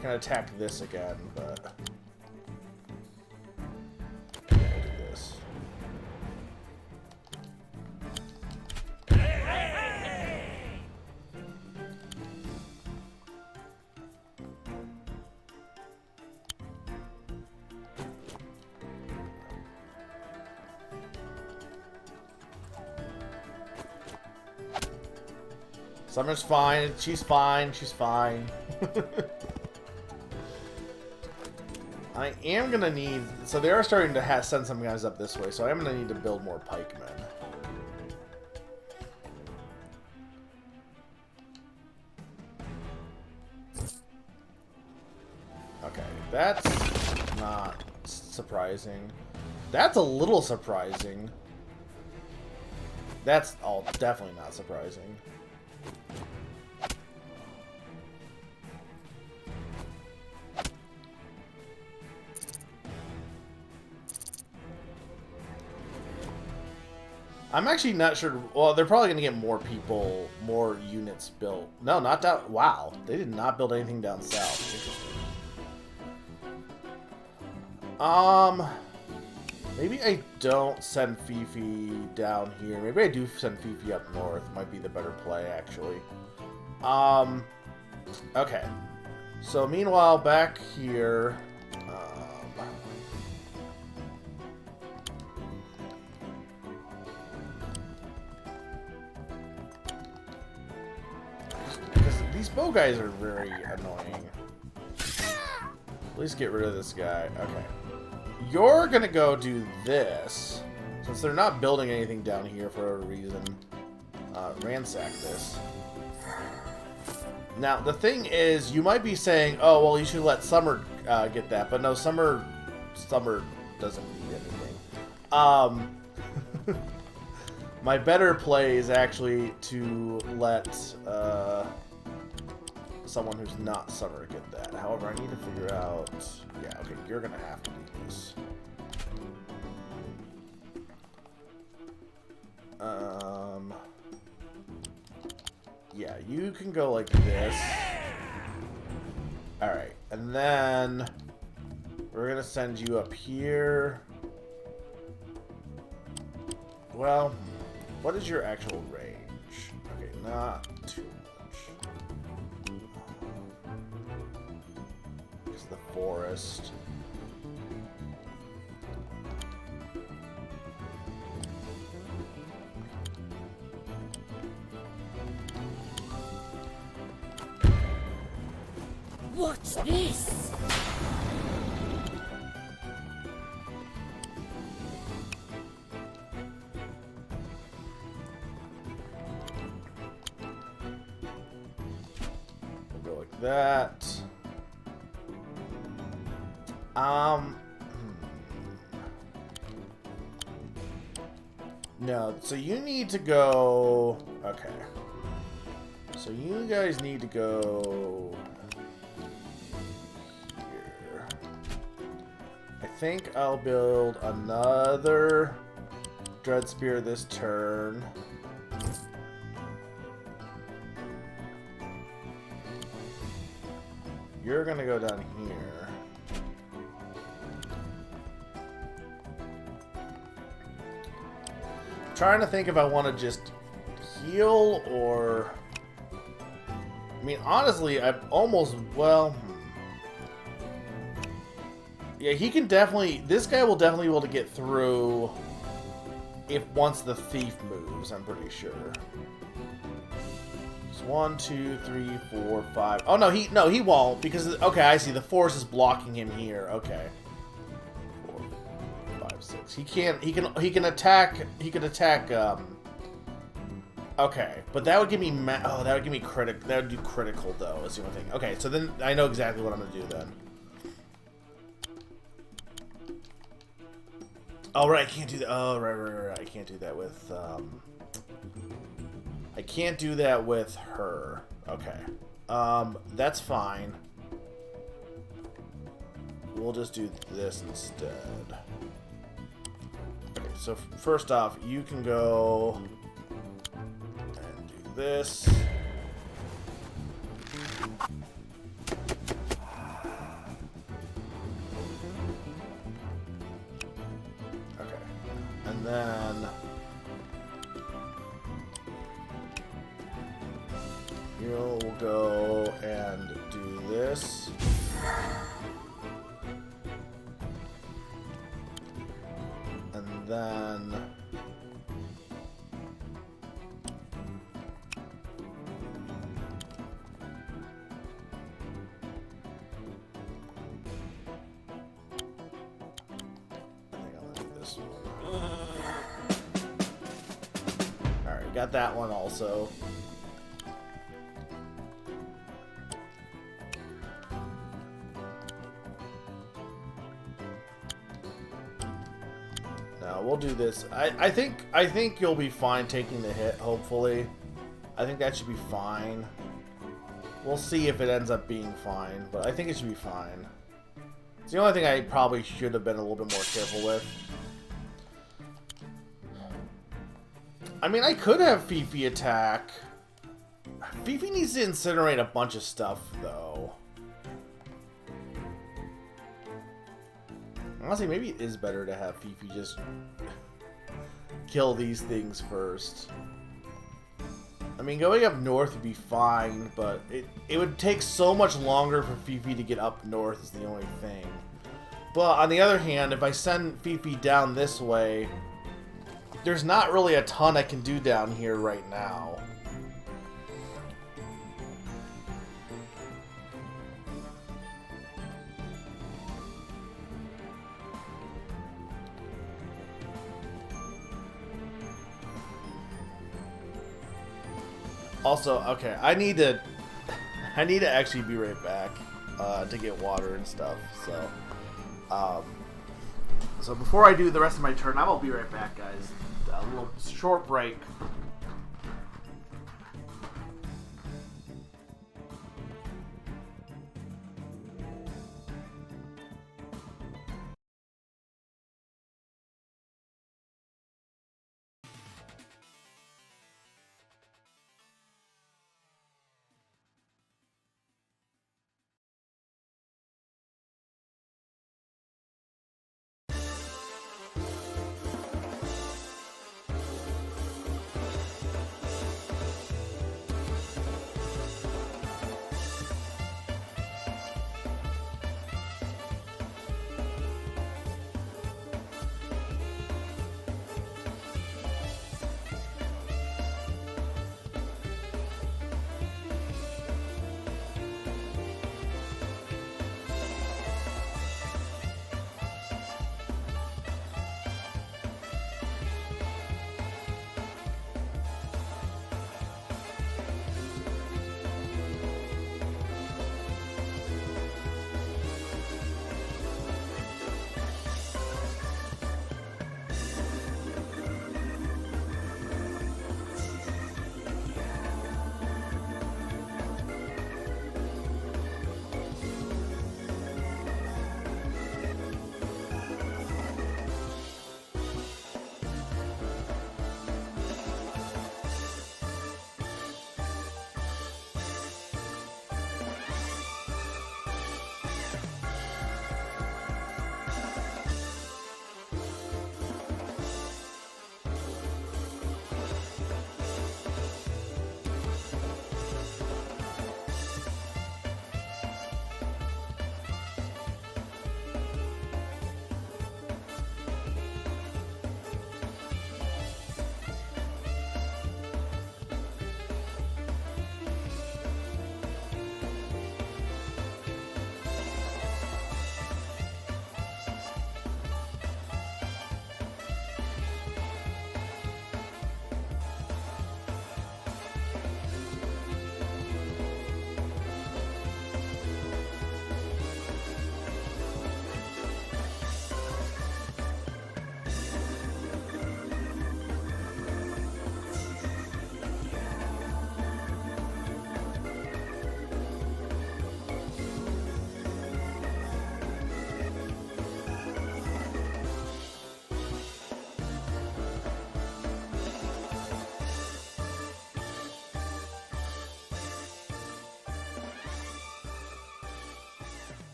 Can attack this again, but yeah, we'll do this. Summer's fine. She's fine. She's fine. I am gonna need... So they are starting to send some guys up this way, so I am gonna need to build more pikemen. Okay, that's not surprising. That's a little surprising. That's all definitely not surprising. I'm actually not sure. Well, they're probably going to get more people, more units built. No, not down. Wow. They did not build anything down south. Interesting. Maybe I don't send Fifi down here. Maybe I do send Fifi up north. Might be the better play, actually. Okay. So, meanwhile, back here... These bow guys are very annoying. At least get rid of this guy. Okay. You're gonna go do this. Since they're not building anything down here for a reason. Ransack this. Now, the thing is, you might be saying, oh, well, you should let Summer get that. But no, Summer doesn't need anything. My better play is actually to let... someone who's not Summer get that. However, I need to figure out... Yeah, okay, you're gonna have to do this. Yeah, you can go like this. Alright, and then... We're gonna send you up here. Well, what is your actual range? Okay, not too much. the forest. What's this? We'll go like that. No, so you need to go... Okay. So you guys need to go... here. I think I'll build another Dread Spear this turn. You're gonna go down here. Trying to think if I want to just heal or... I mean, honestly, I'm almost... Well... Yeah, he can definitely... This guy will definitely be able to get through if once the thief moves, I'm pretty sure. It's 1, 2, 3, 4, 5... Oh, no, he won't, because... Okay, I see. The force is blocking him here. Okay. 6. He can attack. He can attack. Okay, but that would give me. That would give me critic. That would do critical though. Is the only thing. Okay, so then I know exactly what I'm gonna do then. Oh right, I can't do that. Oh right. I can't do that with. I can't do that with her. Okay. That's fine. We'll just do this instead. Okay, so first off, you can go and do this. Okay, and then you'll go and do this. And then I think I'll do this one. Alright, got that one also. We'll do this. I think you'll be fine taking the hit, hopefully. I think that should be fine. We'll see if it ends up being fine, but I think it should be fine. It's the only thing I probably should have been a little bit more careful with. I mean, I could have Fifi attack. Fifi needs to incinerate a bunch of stuff, though. Honestly, maybe it is better to have Fifi just kill these things first. I mean, going up north would be fine, but it would take so much longer for Fifi to get up north is the only thing. But on the other hand, if I send Fifi down this way, there's not really a ton I can do down here right now. Also, okay, I need to actually be right back to get water and stuff. So before I do the rest of my turn, I will be right back, guys. A little short break.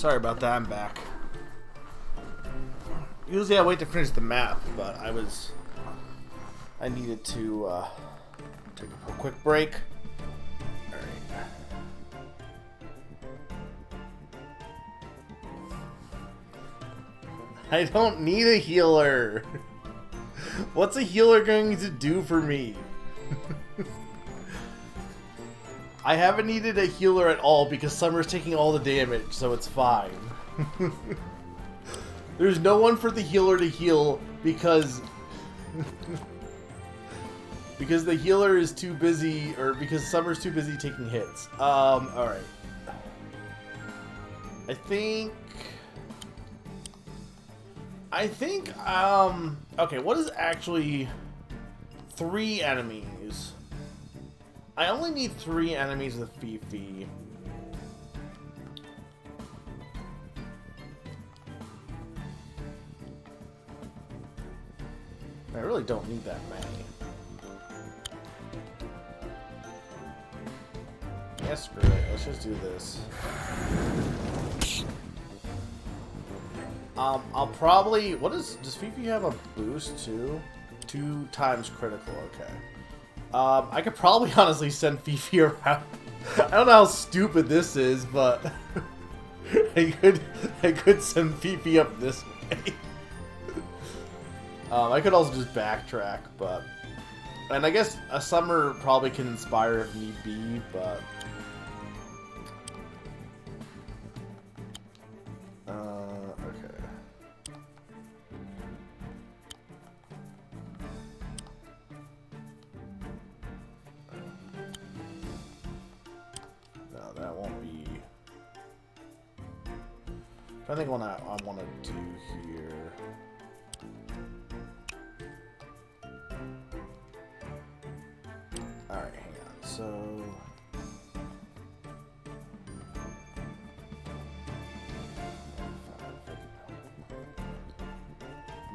Sorry about that, I'm back. Usually I wait to finish the map, but I needed to take a quick break. Alright. I don't need a healer. What's a healer going to do for me? I haven't needed a healer at all because Summer's taking all the damage, so it's fine. There's no one for the healer to heal because because the healer is too busy, or because Summer's too busy taking hits. Alright. I think, okay, what is actually 3 enemies? I only need 3 enemies with Fifi. I really don't need that many. Yeah, screw it. Let's just do this. I'll probably... Does Fifi have a boost too? 2 times critical, okay. I could probably honestly send Fifi around. I don't know how stupid this is, but I could send Fifi up this way. I could also just backtrack, but... And I guess a Summer probably can inspire if need be, but... okay. No, that won't be... I think what I want to do here... Alright, hang on. So...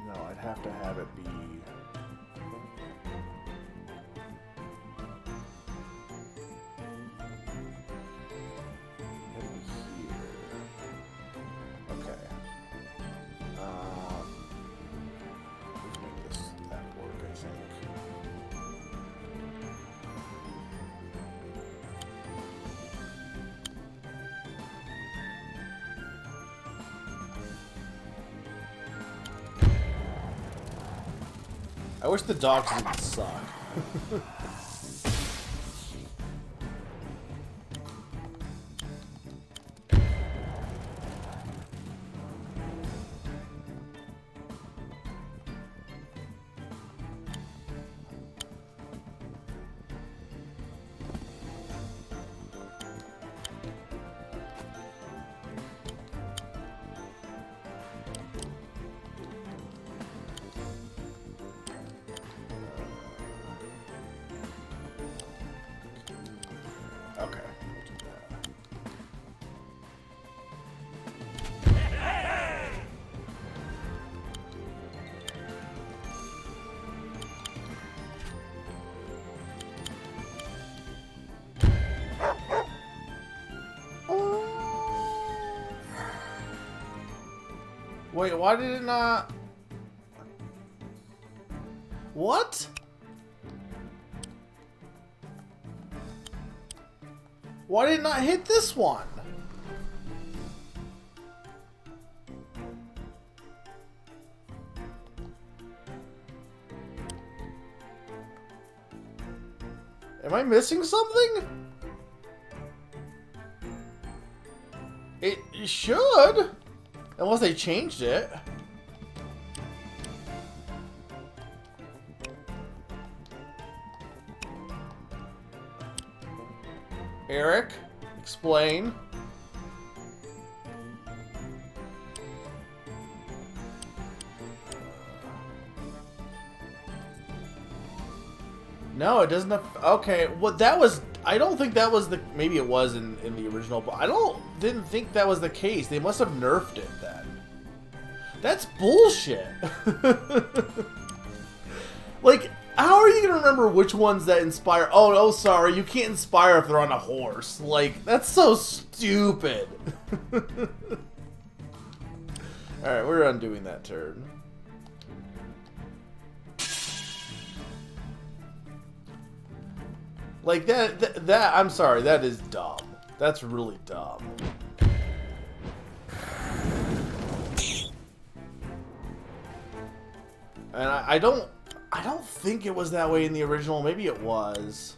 No, I'd have to have it be... here. Okay. Let's make that work, I think. I wish the dogs didn't suck. Okay. Wait, why did it not... What? Why did it not hit this one? Am I missing something? It should. Unless they changed it. Eric, explain. No, it doesn't have... Okay, well, that was... I don't think that was the... Maybe it was in the original, but I didn't think that was the case. They must have nerfed it then. That's bullshit. Like, how are you going to remember which ones that inspire... Oh, sorry, you can't inspire if they're on a horse. Like, that's so stupid. Alright, we're undoing that turn. Like, that, I'm sorry, that is dumb. That's really dumb. And I don't think it was that way in the original. Maybe it was.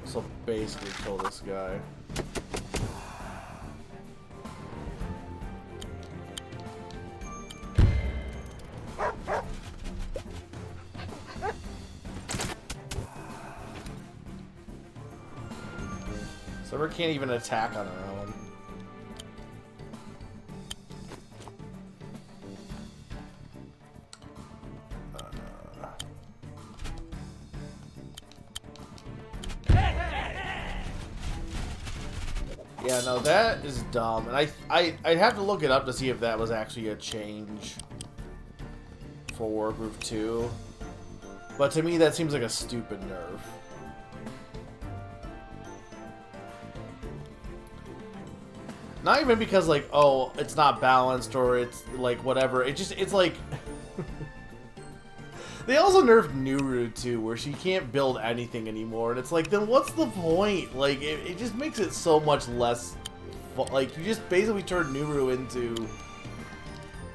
So basically kill this guy. Summer can't even attack on her own. Yeah, no, that is dumb, and I'd have to look it up to see if that was actually a change for Wargroove 2. But to me, that seems like a stupid nerf. Not even because, like, oh, it's not balanced or it's, like, whatever. It's like... They also nerfed Nuru, too, where she can't build anything anymore. And it's like, then what's the point? Like, it just makes it so much less... Like, you just basically turned Nuru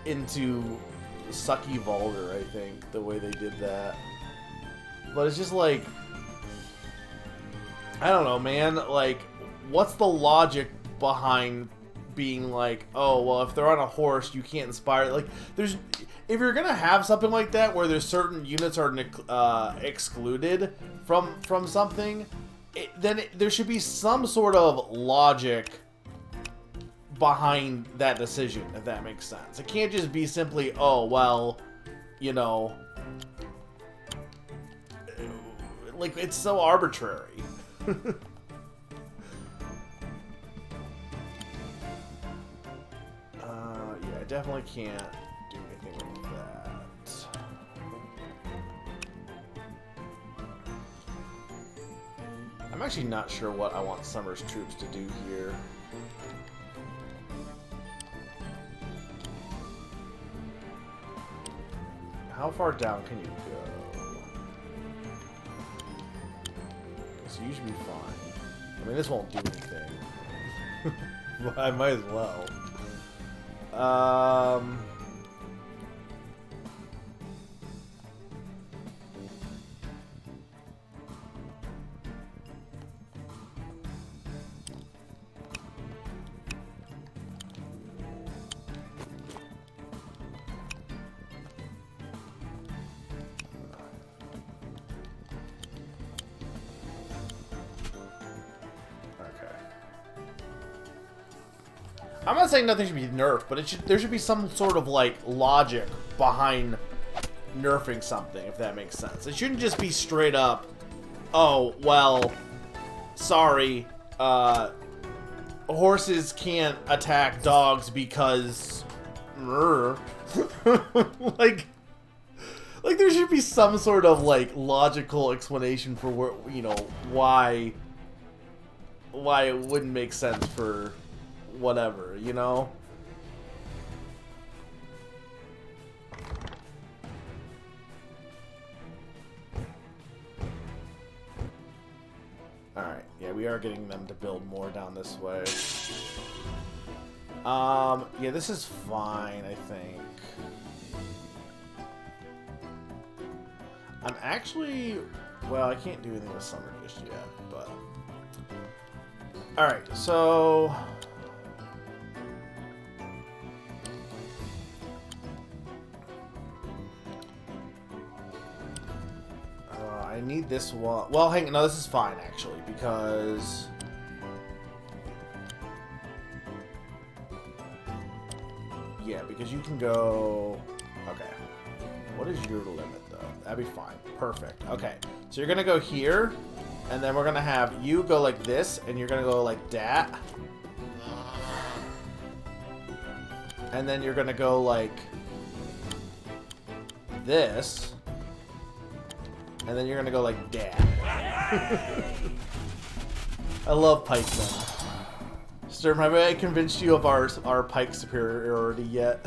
into Sucky Vulgar, I think, the way they did that. But it's just like... I don't know, man. Like, what's the logic behind being like, oh, well, if they're on a horse, you can't inspire... Like, there's... If you're gonna have something like that, where there's certain units are excluded from something, then there should be some sort of logic behind that decision, if that makes sense. It can't just be simply, oh, well, you know... Like, it's so arbitrary. Yeah, I definitely can't do anything with that. I'm actually not sure what I want Summer's troops to do here. How far down can you go? So you should be fine. I mean, this won't do anything. But I might as well. I'm not saying nothing should be nerfed, but there should be some sort of, like, logic behind nerfing something, if that makes sense. It shouldn't just be straight up, oh, well, sorry, horses can't attack dogs because... like, there should be some sort of, like, logical explanation for, where, you know, why it wouldn't make sense for... whatever, you know? Alright, yeah, we are getting them to build more down this way. Yeah, this is fine, I think. I'm actually... Well, I can't do anything with Summer just yet, but... Alright, so... I need this one. Well, hang on. No, this is fine, actually, because... Yeah, because you can go... Okay. What is your limit, though? That'd be fine. Perfect. Okay. So you're going to go here. And then we're gonna have you go like this, and you're gonna go like that. And then you're gonna go like this. And then you're gonna go like that. I love pikemen. Sturm, have I convinced you of our pike superiority yet?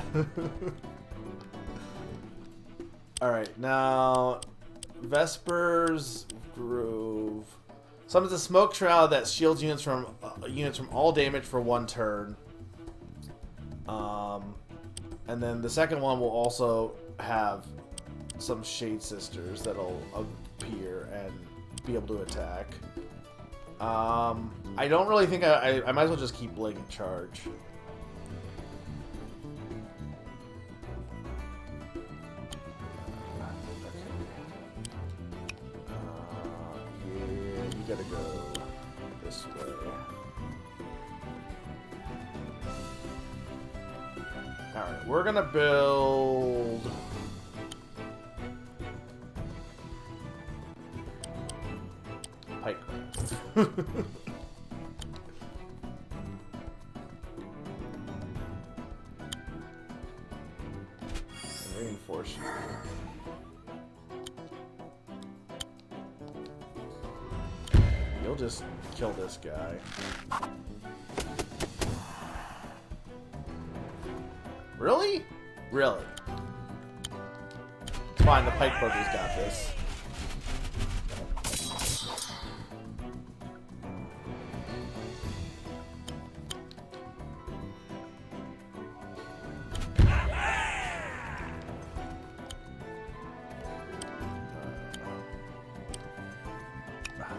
Alright, now Vesper's Groove. Summons a smoke shroud that shields units from all damage for 1 turn. And then the second one will also have some Shade Sisters that'll appear and be able to attack. I don't really think I might as well just keep Blade in charge. Yeah, you gotta go this way. Alright, we're gonna build... Pike. Reinforce you. You'll just kill this guy. Really? Really? It's fine, the pike burger's got this.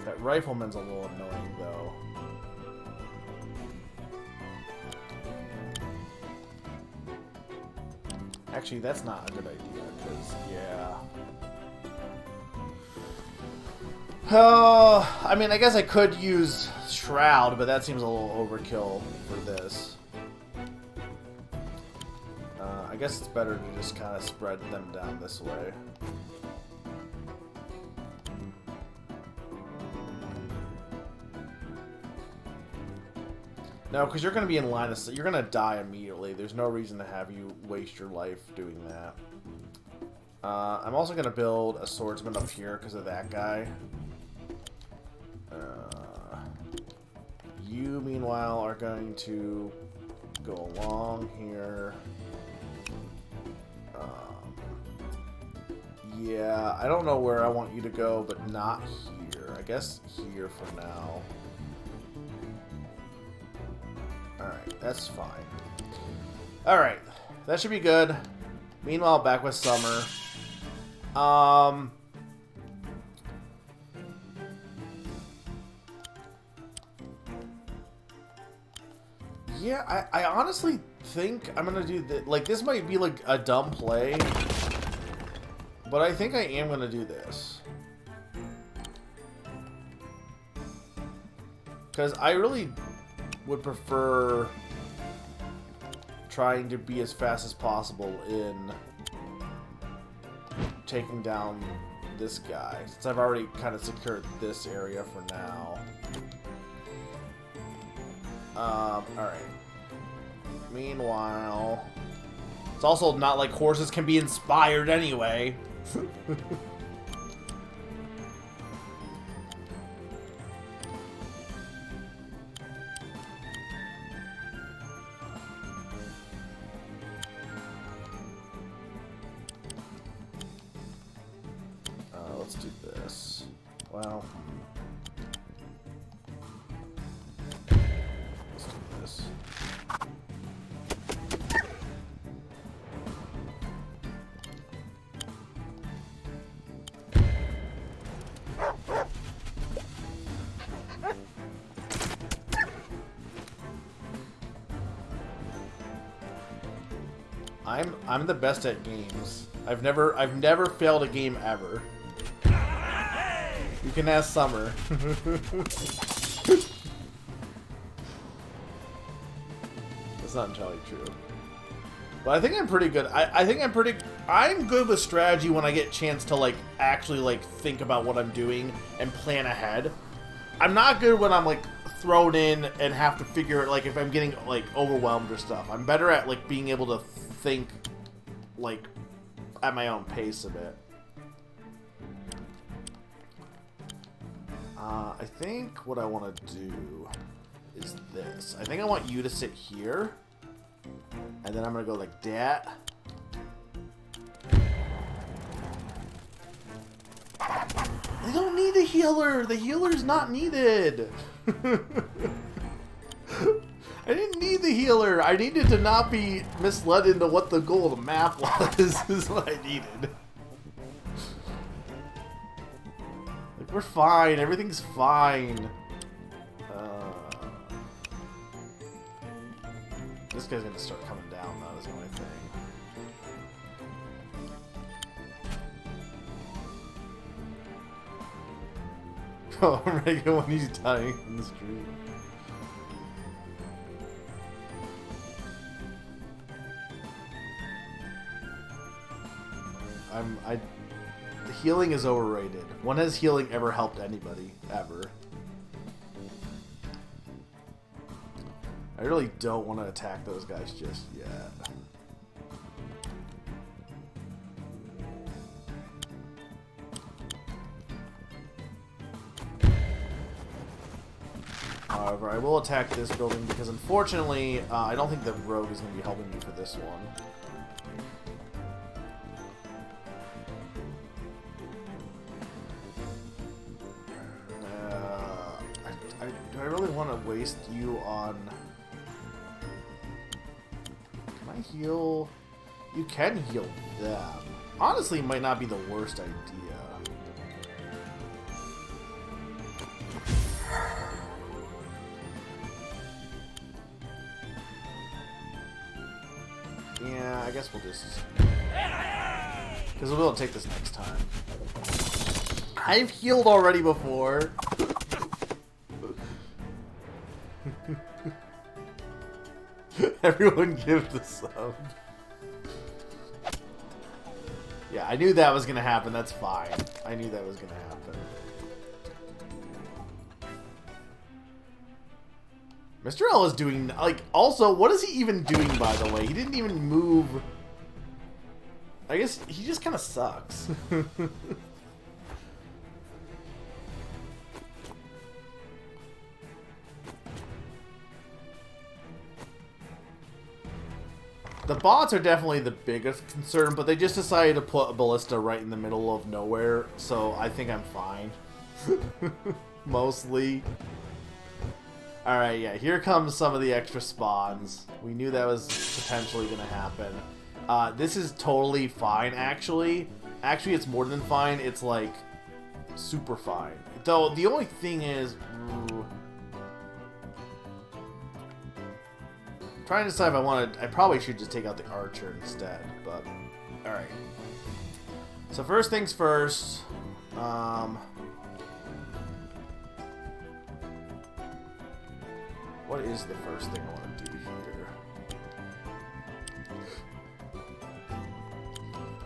That rifleman's a little annoying, though. Actually, that's not a good idea, because, yeah. I mean, I guess I could use Shroud, but that seems a little overkill for this. I guess it's better to just kind of spread them down this way. No, because you're going to be in line of sight. You're going to die immediately. There's no reason to have you waste your life doing that. I'm also going to build a swordsman up here because of that guy. You, meanwhile, are going to go along here. Yeah, I don't know where I want you to go, but not here. I guess here for now. Alright, that's fine. Alright, that should be good. Meanwhile, back with Summer. Yeah, I honestly think I'm gonna do this. Like, this might be like a dumb play, but I think I am gonna do this. Because I really would prefer trying to be as fast as possible in taking down this guy, since I've already kind of secured this area for now. Alright. Meanwhile, it's also not like horses can be inspired anyway. Let's do this. Well, let's do this. I'm the best at games. I've never failed a game ever. You can ask Summer. That's not entirely true. But I think I'm pretty good. I'm good with strategy when I get a chance to, like, actually, like, think about what I'm doing and plan ahead. I'm not good when I'm, like, thrown in and have to figure, like, if I'm getting, like, overwhelmed or stuff. I'm better at, like, being able to think, like, at my own pace a bit. I think what I want to do is this. I think I want you to sit here. And then I'm going to go like that. They don't need a healer. The healer's not needed. I didn't need the healer. I needed to not be misled into what the goal of the map was. Is what I needed. Like, we're fine. Everything's fine. This guy's gonna start coming down, though, is the only thing. Oh, Reagan, when he's dying in the street. The healing is overrated. When has healing ever helped anybody? Ever. I really don't want to attack those guys just yet. However, I will attack this building because unfortunately, I don't think the rogue is going to be helping me for this one. Do I really want to waste you on... Can I heal? You can heal them. Honestly, it might not be the worst idea. Yeah, I guess we'll just... Because we'll be able to take this next time. I've healed already before. Everyone give the sub. Yeah, I knew that was gonna happen. That's fine. I knew that was gonna happen. Mr. L is doing, like, also, what is he even doing, by the way? He didn't even move. I guess he just kind of sucks. The bots are definitely the biggest concern, but they just decided to put a ballista right in the middle of nowhere, so I think I'm fine. Mostly. Alright, yeah, here comes some of the extra spawns. We knew that was potentially going to happen. This is totally fine, actually. Actually, it's more than fine. It's, like, super fine. Though, the only thing is... I'm trying to decide if I want to... I probably should just take out the archer instead, but... Alright. So, first things first. What is the first thing I want to do here?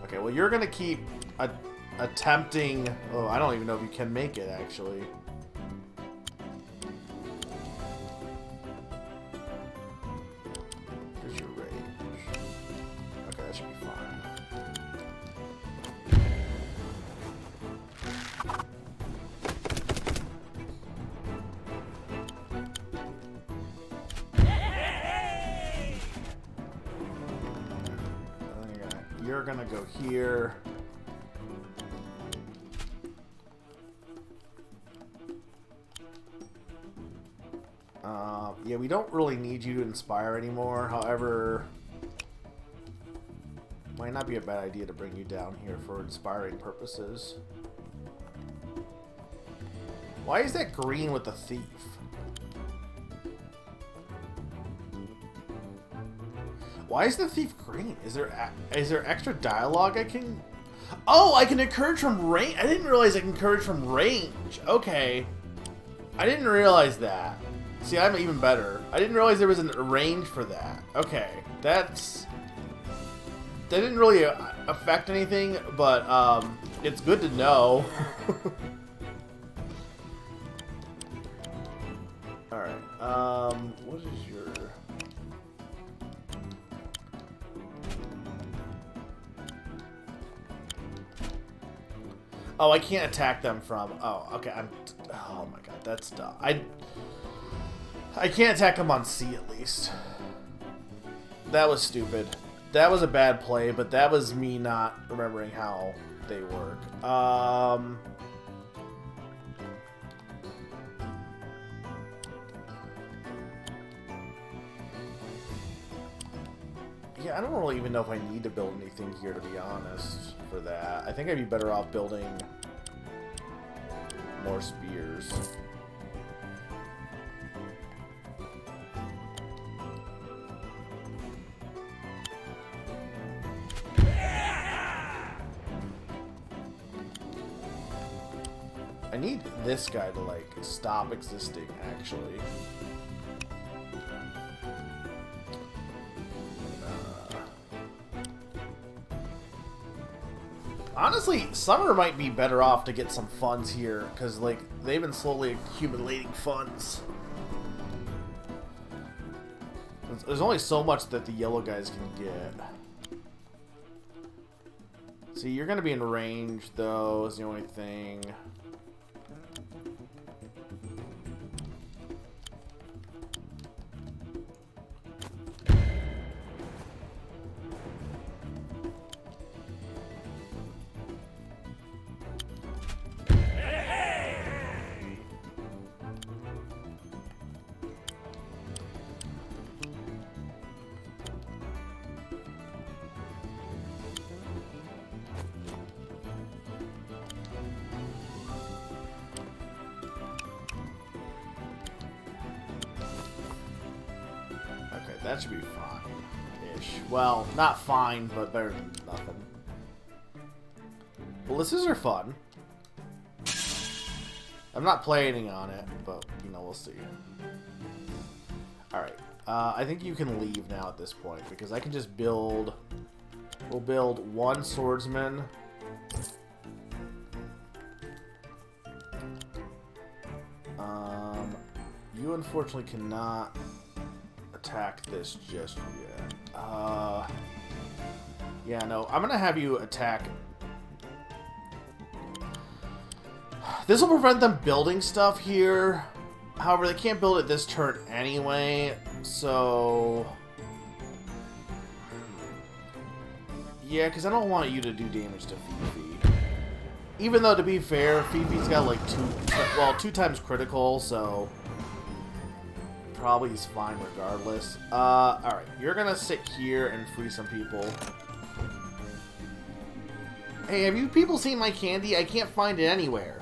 Okay, well, you're going to keep attempting... Oh, I don't even know if you can make it, actually. Here's your range. Okay, that should be fine. You're gonna go here. Yeah, we don't really need you to inspire anymore. However, might not be a bad idea to bring you down here for inspiring purposes. Why is that green with the thief? Why is the thief green? Is there extra dialogue I can... Oh, I can encourage from range. I didn't realize I can encourage from range. Okay. I didn't realize that. See, I'm even better. I didn't realize there was a range for that. Okay. That didn't really affect anything, but it's good to know. What is your... Oh, I can't attack them from... Oh, okay, Oh my god, that's dumb. I can't attack them on C, at least. That was stupid. That was a bad play, but that was me not remembering how they work. Yeah, I don't really even know if I need to build anything here, to be honest, for that. I think I'd be better off building more spears. I need this guy to, like, stop existing, actually. Honestly, Summer might be better off to get some funds here, because, like, they've been slowly accumulating funds. There's only so much that the yellow guys can get. See, you're going to be in range, though, is the only thing. That should be fine-ish. Well, not fine, but better than nothing. Ballistas are fun. I'm not planning on it, but, you know, we'll see. Alright. I think you can leave now at this point, because I can just build... We'll build one swordsman. You unfortunately cannot... attack this just yet. Yeah, no, I'm gonna have you attack. This will prevent them building stuff here. However, they can't build it this turn anyway, so... Yeah, because I don't want you to do damage to Fifi. Even though, to be fair, Fifi's got like two times critical, so... Probably is fine regardless. Alright, you're gonna sit here and free some people. Hey, have you people seen my candy? I can't find it anywhere.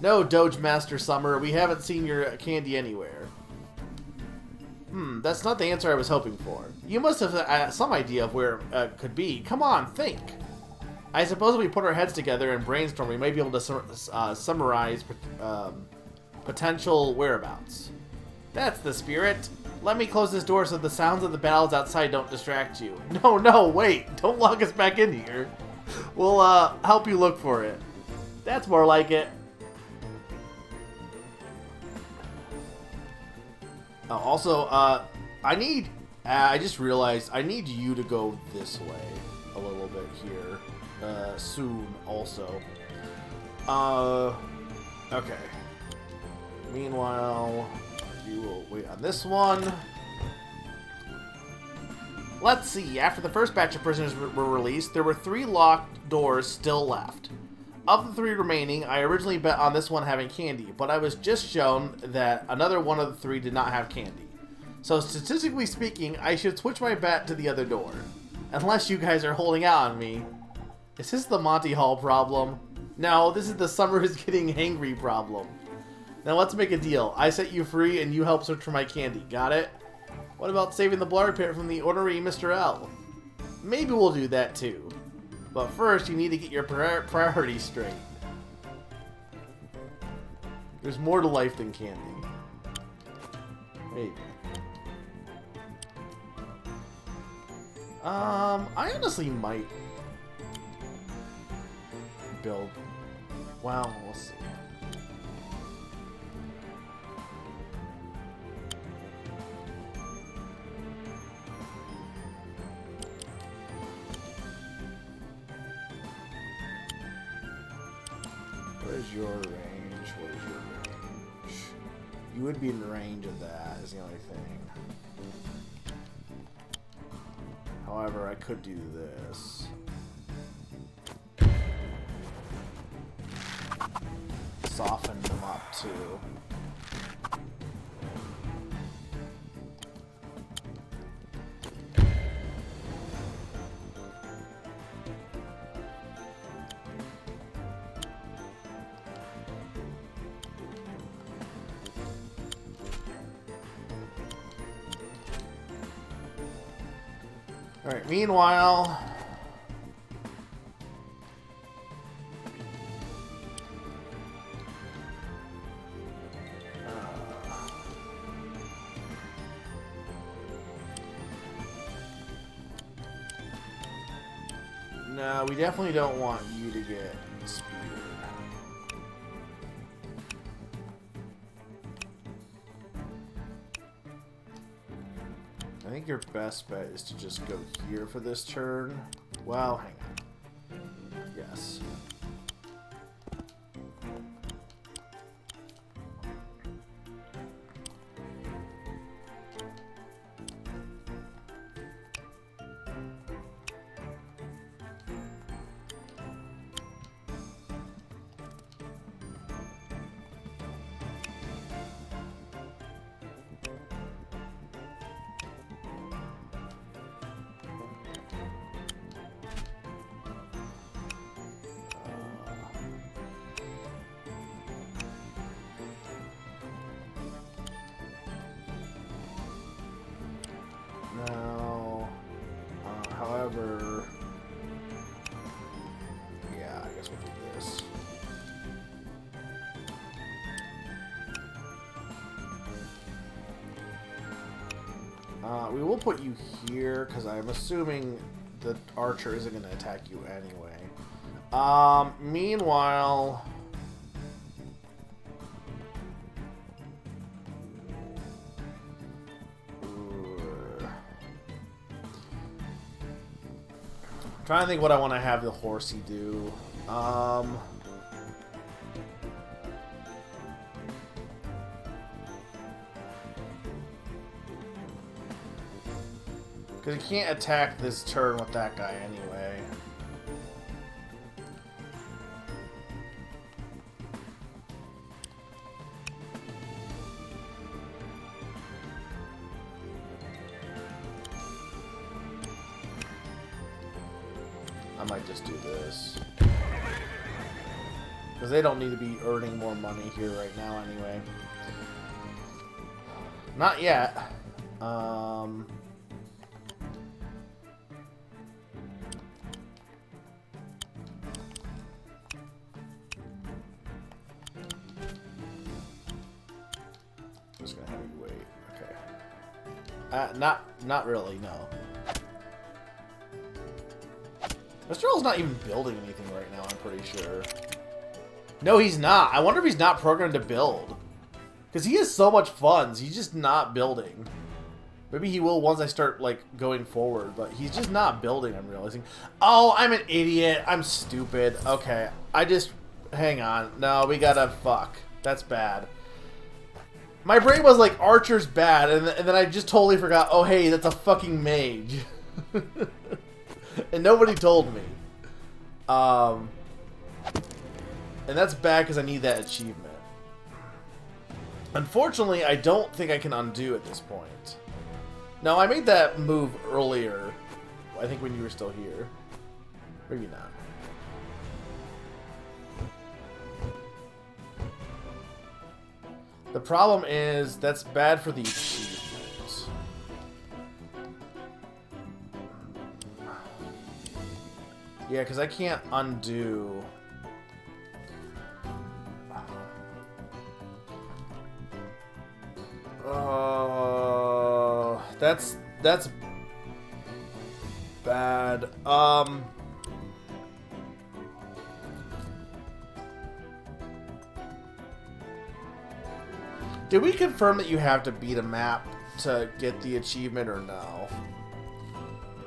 No, Doge Master Summer, we haven't seen your candy anywhere. That's not the answer I was hoping for. You must have some idea of where it could be. Come on, think. I suppose if we put our heads together and brainstorm, we might be able to summarize potential whereabouts. That's the spirit. Let me close this door so the sounds of the battles outside don't distract you. No, wait. Don't lock us back in here. We'll, help you look for it. That's more like it. Also, I just realized I need you to go this way a little bit here. Soon, also. Okay. Meanwhile... You will wait on this one. Let's see. After the first batch of prisoners were released, there were 3 locked doors still left. Of the 3 remaining, I originally bet on this one having candy, but I was just shown that another one of the 3 did not have candy. So statistically speaking, I should switch my bet to the other door. Unless you guys are holding out on me. Is this the Monty Hall problem? No, this is the Summer is getting hangry problem. Now let's make a deal. I set you free and you help search for my candy. Got it? What about saving the Blar Pit from the ornery Mr. L? Maybe we'll do that too. But first, you need to get your priorities straight. There's more to life than candy. Maybe. I honestly might build... Well, we'll see. your range? What is your range? You would be in range of that, is the only thing. However, I could do this. Soften them up, too. Alright, meanwhile... no, we definitely don't want you to get speared. I think your best bet is to just go here for this turn. Well, hang on. Yes. Now, however, yeah, I guess we'll do this. We will put you here because I'm assuming the archer isn't going to attack you anyway. Meanwhile. Trying to think what I want to have the horsey do. Because he can't attack this turn with that guy anyway. I might just do this. Because they don't need to be earning more money here right now anyway. Not yet. Just gonna have you wait. Okay. Not really, no. Mr. Earl's not even building anything right now, I'm pretty sure. No, he's not. I wonder if he's not programmed to build. Because he has so much funds, he's just not building. Maybe he will once I start, like, going forward, but he's just not building, I'm realizing. Oh, I'm an idiot. I'm stupid. Okay, hang on. No, we gotta, fuck. That's bad. My brain was like, Archer's bad, and then I just totally forgot, oh, hey, that's a fucking mage. And nobody told me. And that's bad because I need that achievement. Unfortunately, I don't think I can undo at this point. No, I made that move earlier. I think when you were still here. Maybe not. The problem is, that's bad for the achievements. Yeah, because I can't undo. That's bad. Did we confirm that you have to beat a map to get the achievement or no?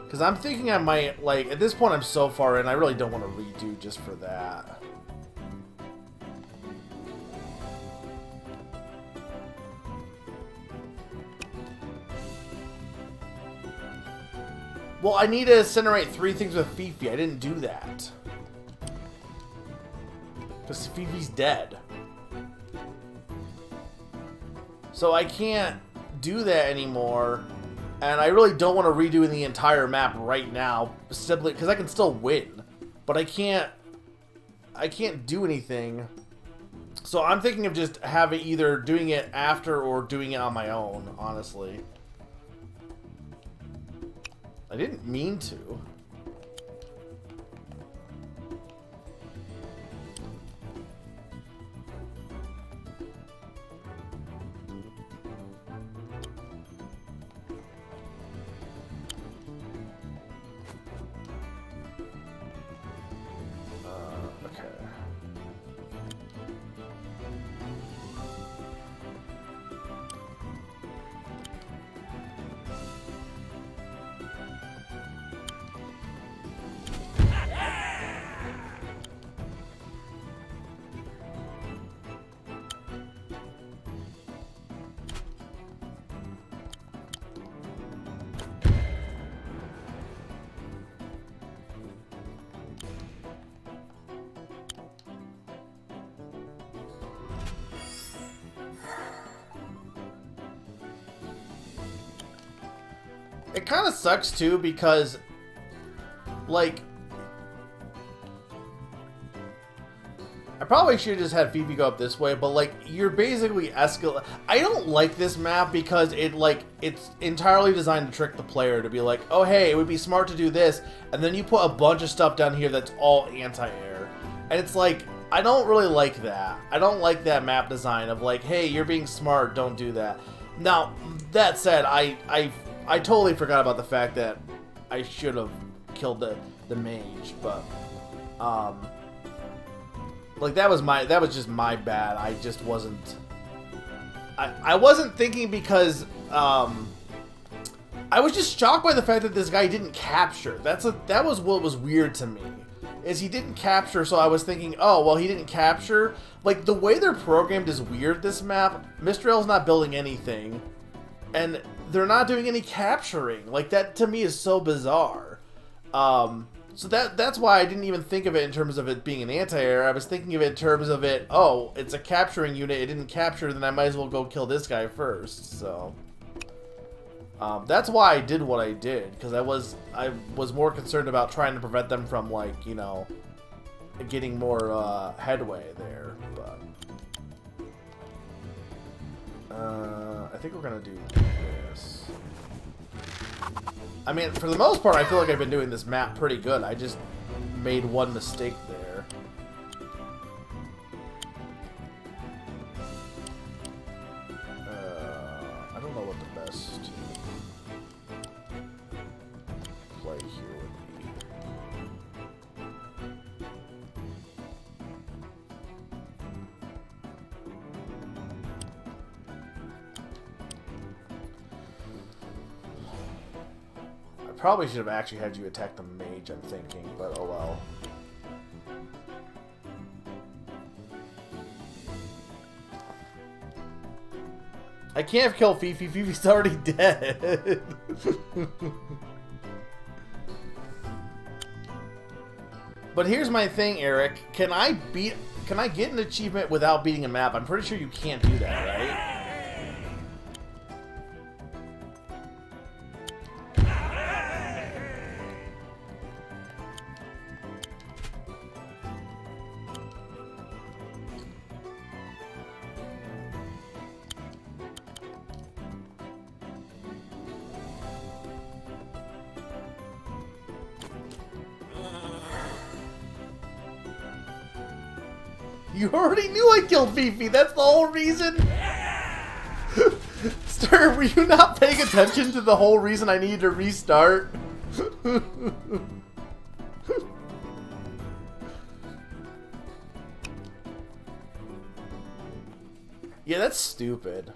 Because I'm thinking I might, like, at this point I'm so far in, I really don't want to redo just for that. Well, I need to incinerate 3 things with Fifi. I didn't do that. Because Fifi's dead. So I can't do that anymore. And I really don't want to redo the entire map right now. Simply because I can still win. But I can't do anything. So I'm thinking of just having either doing it after or doing it on my own, honestly. I didn't mean to. Okay. It kind of sucks too because, like, I probably should have just had Fifi go up this way, but like, you're basically I don't like this map because it's entirely designed to trick the player to be like, oh hey, it would be smart to do this, and then you put a bunch of stuff down here that's all anti-air, and it's like, I don't really like that. I don't like that map design of like, hey, you're being smart, don't do that. Now, that said, I totally forgot about the fact that I should have killed the mage, but like that was just my bad. I just wasn't I wasn't thinking because I was just shocked by the fact that this guy didn't capture. That was what was weird to me. Is he didn't capture, so I was thinking, oh, well, he didn't capture. Like, the way they're programmed is weird, this map. Mistral not building anything, and they're not doing any capturing. Like, that to me is so bizarre. So that's why I didn't even think of it in terms of it being an anti-air. I was thinking of it in terms of it, oh, it's a capturing unit, it didn't capture, then I might as well go kill this guy first, so. That's why I did what I did, because I was more concerned about trying to prevent them from, like, you know, getting more headway there, but I think we're gonna do this. I mean, for the most part, I feel like I've been doing this map pretty good. I just made one mistake there. I don't know what the best play here would be. I probably should have actually had you attack the mage, I'm thinking, but oh well. I can't kill Fifi. Fifi's already dead. But here's my thing, Eric. Can I get an achievement without beating a map? I'm pretty sure you can't do that, right? You already knew I killed Fifi. That's the whole reason. Sir, were you not paying attention to the whole reason I needed to restart? Yeah, that's stupid.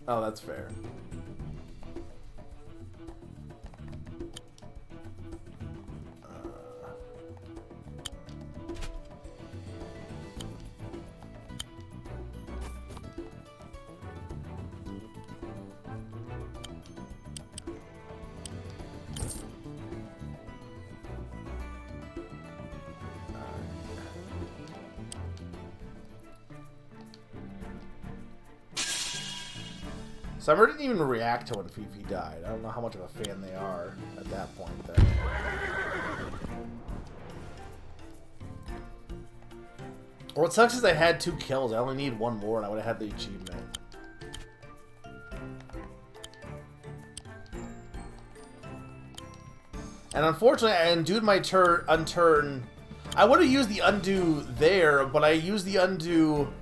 Oh, that's fair. Summer didn't even react to when Fifi died. I don't know how much of a fan they are at that point then. What sucks is I had 2 kills. I only need 1 more and I would have had the achievement. And unfortunately, I undoed my unturn. I would have used the undo there, but I used the undo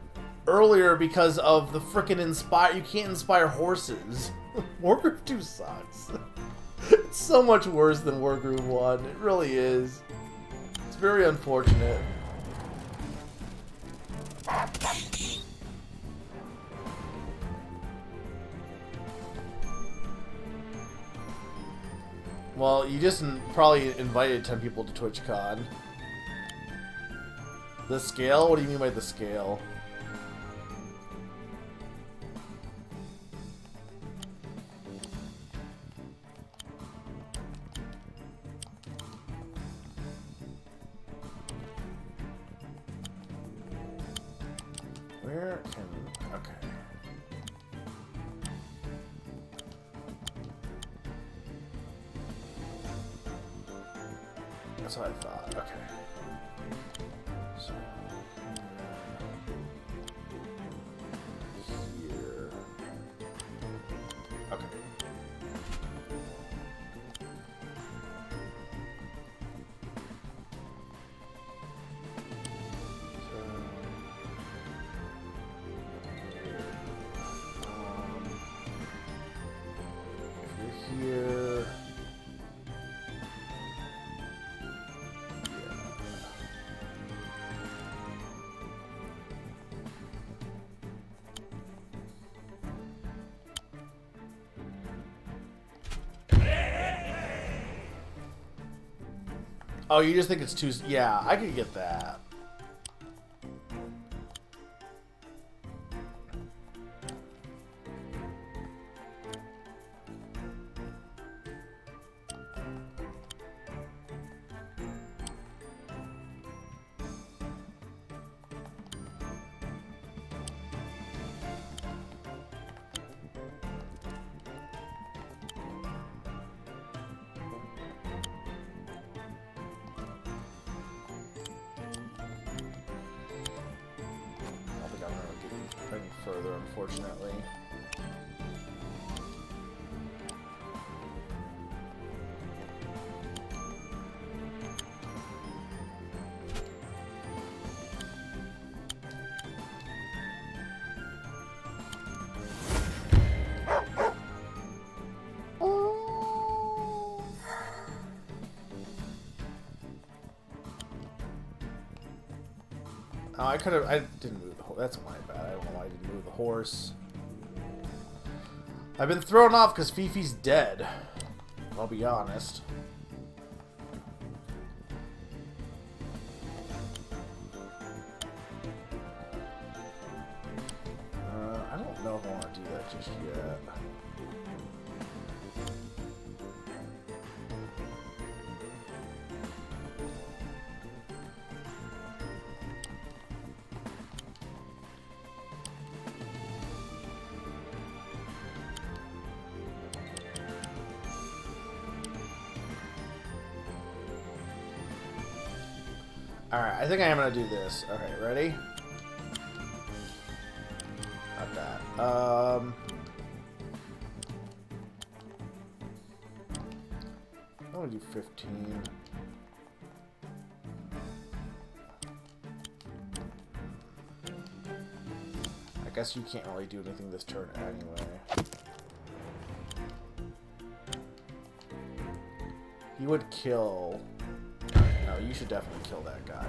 earlier because of the frickin' inspire. You can't inspire horses. Wargroove 2 sucks. It's so much worse than Wargroove 1. It really is. It's very unfortunate. Well, you just probably invited 10 people to TwitchCon. The scale? What do you mean by the scale? Where can... Okay. That's what I thought. Okay. So here. Okay. If you're here. Oh, you just think it's too... Yeah, I could get that. Further, unfortunately. Oh, I could have. I didn't move the horse. That's my bad. I don't know why I didn't move the horse. I've been thrown off because Fifi's dead. I'll be honest. I don't know if I want to do that just yet. Alright, I think I am going to do this. Okay, ready? Not that. I'm going to do 15. I guess you can't really do anything this turn anyway. He would kill... No, you should definitely kill that guy.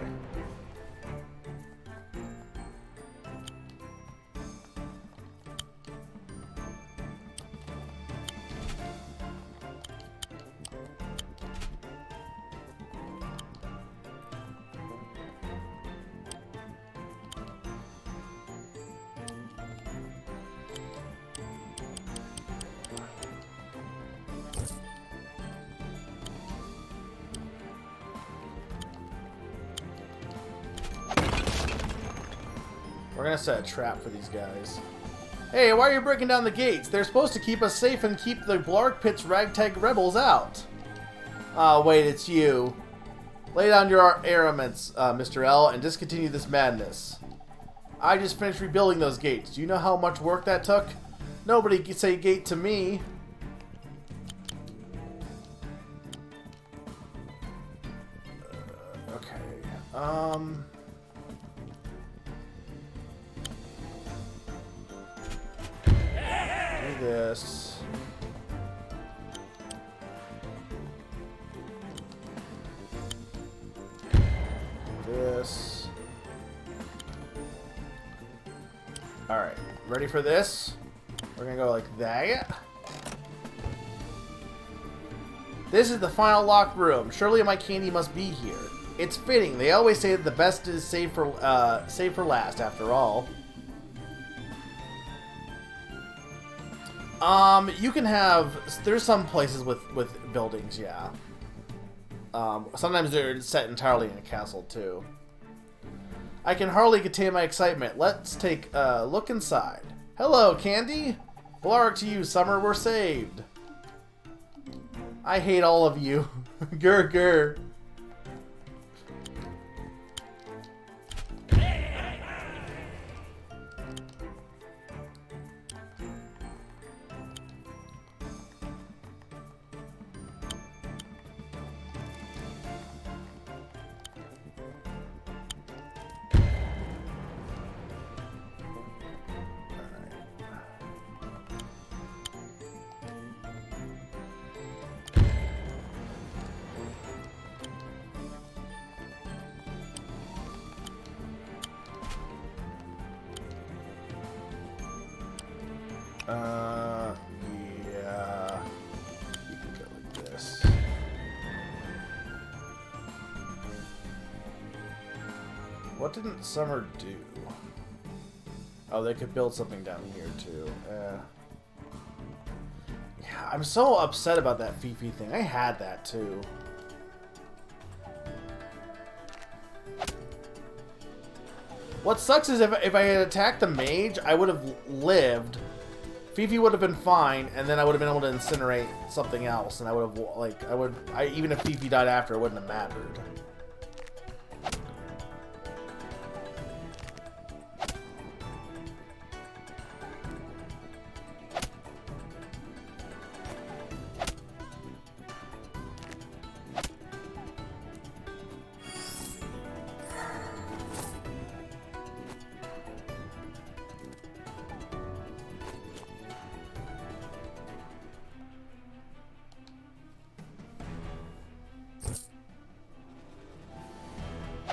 We're gonna set a trap for these guys. Hey, why are you breaking down the gates? They're supposed to keep us safe and keep the Blarg Pit's ragtag rebels out. Wait, it's you. Lay down your armaments, Mr. L, and discontinue this madness. I just finished rebuilding those gates. Do you know how much work that took? Nobody can say gate to me. Okay. Do this. This. Alright, ready for this? We're gonna go like that. This is the final locked room. Surely my candy must be here. It's fitting. They always say that the best is saved for last, after all. You can have... There's some places with buildings, yeah. Sometimes they're set entirely in a castle, too. I can hardly contain my excitement. Let's take a look inside. Hello, Candy! Blarg to you, Summer, we're saved. I hate all of you. Grr, grr. Yeah. You can go like this. What didn't Summer do? Oh, they could build something down here, too. Yeah, I'm so upset about that Fifi thing. I had that, too. What sucks is if I had attacked the mage, I would have lived. Fifi would have been fine, and then I would have been able to incinerate something else, and I would have, like, even if Fifi died after, it wouldn't have mattered.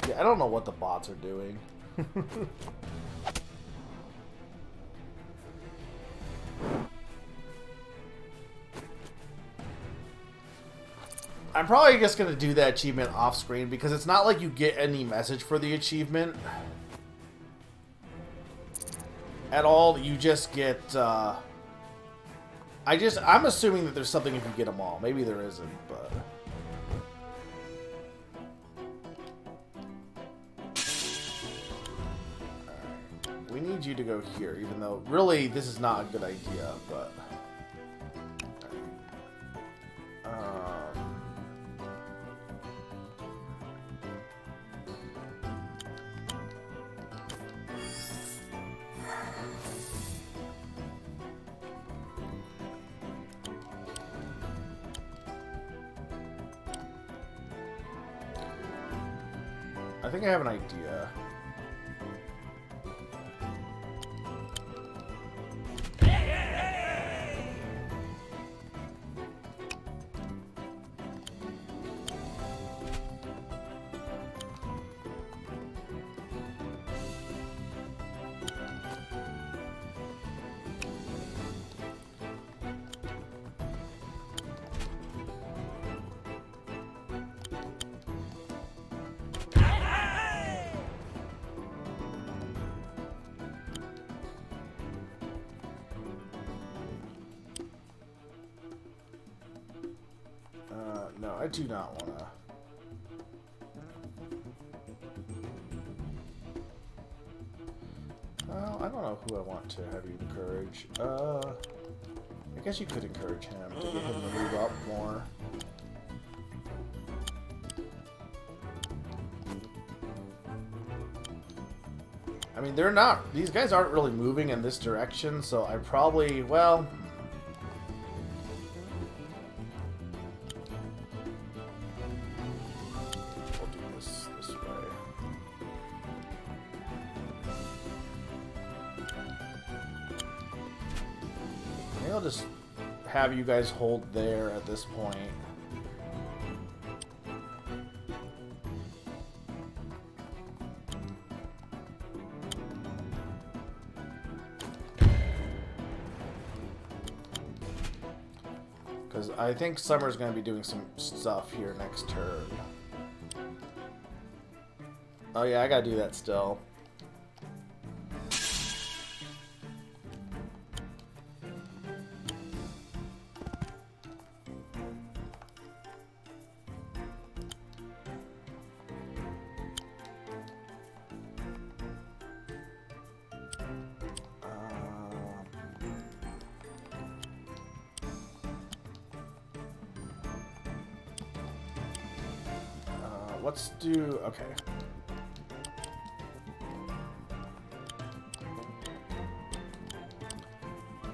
Yeah, I don't know what the bots are doing. I'm probably just going to do that achievement off screen because it's not like you get any message for the achievement at all. You just get, I'm assuming that there's something if you get them all. Maybe there isn't, but... We need you to go here, even though really this is not a good idea, but... I think I have an idea. No, I do not want to. Well, I don't know who I want to have you encourage? I guess you could encourage him to get him to move up more. I mean, they're not... These guys aren't really moving in this direction, so I probably... Well... We'll do this way. Maybe I'll just have you guys hold there at this point. Because I think Summer's going to be doing some stuff here next turn. Oh yeah, I got to do that still. Let's do... Okay.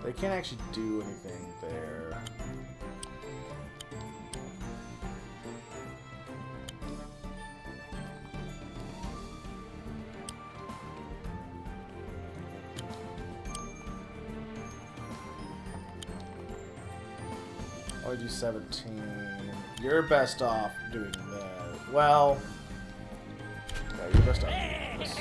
They can't actually do anything there. I'll do 17. You're best off doing that. Well, yeah, you're best off doing this.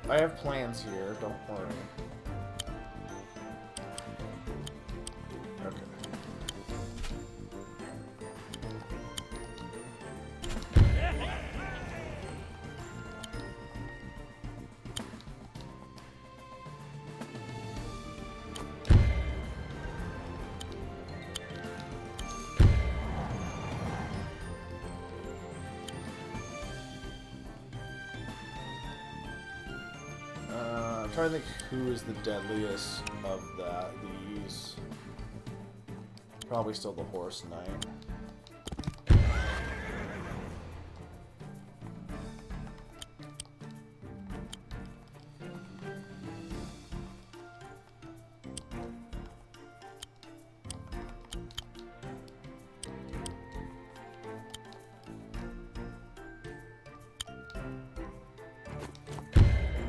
I have plans here, don't worry. Okay. I'm trying to think who is the deadliest of these. Probably still the Horse Knight.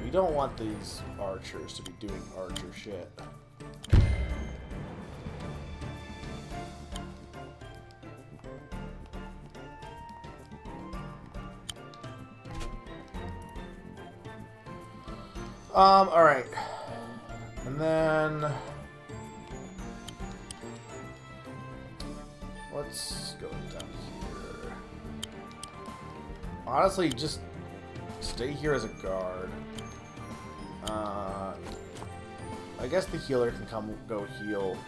You don't want these archers to be doing archer shit. Alright. And then... let's go down here. Honestly, just stay here as a guard. I guess the healer can go heal.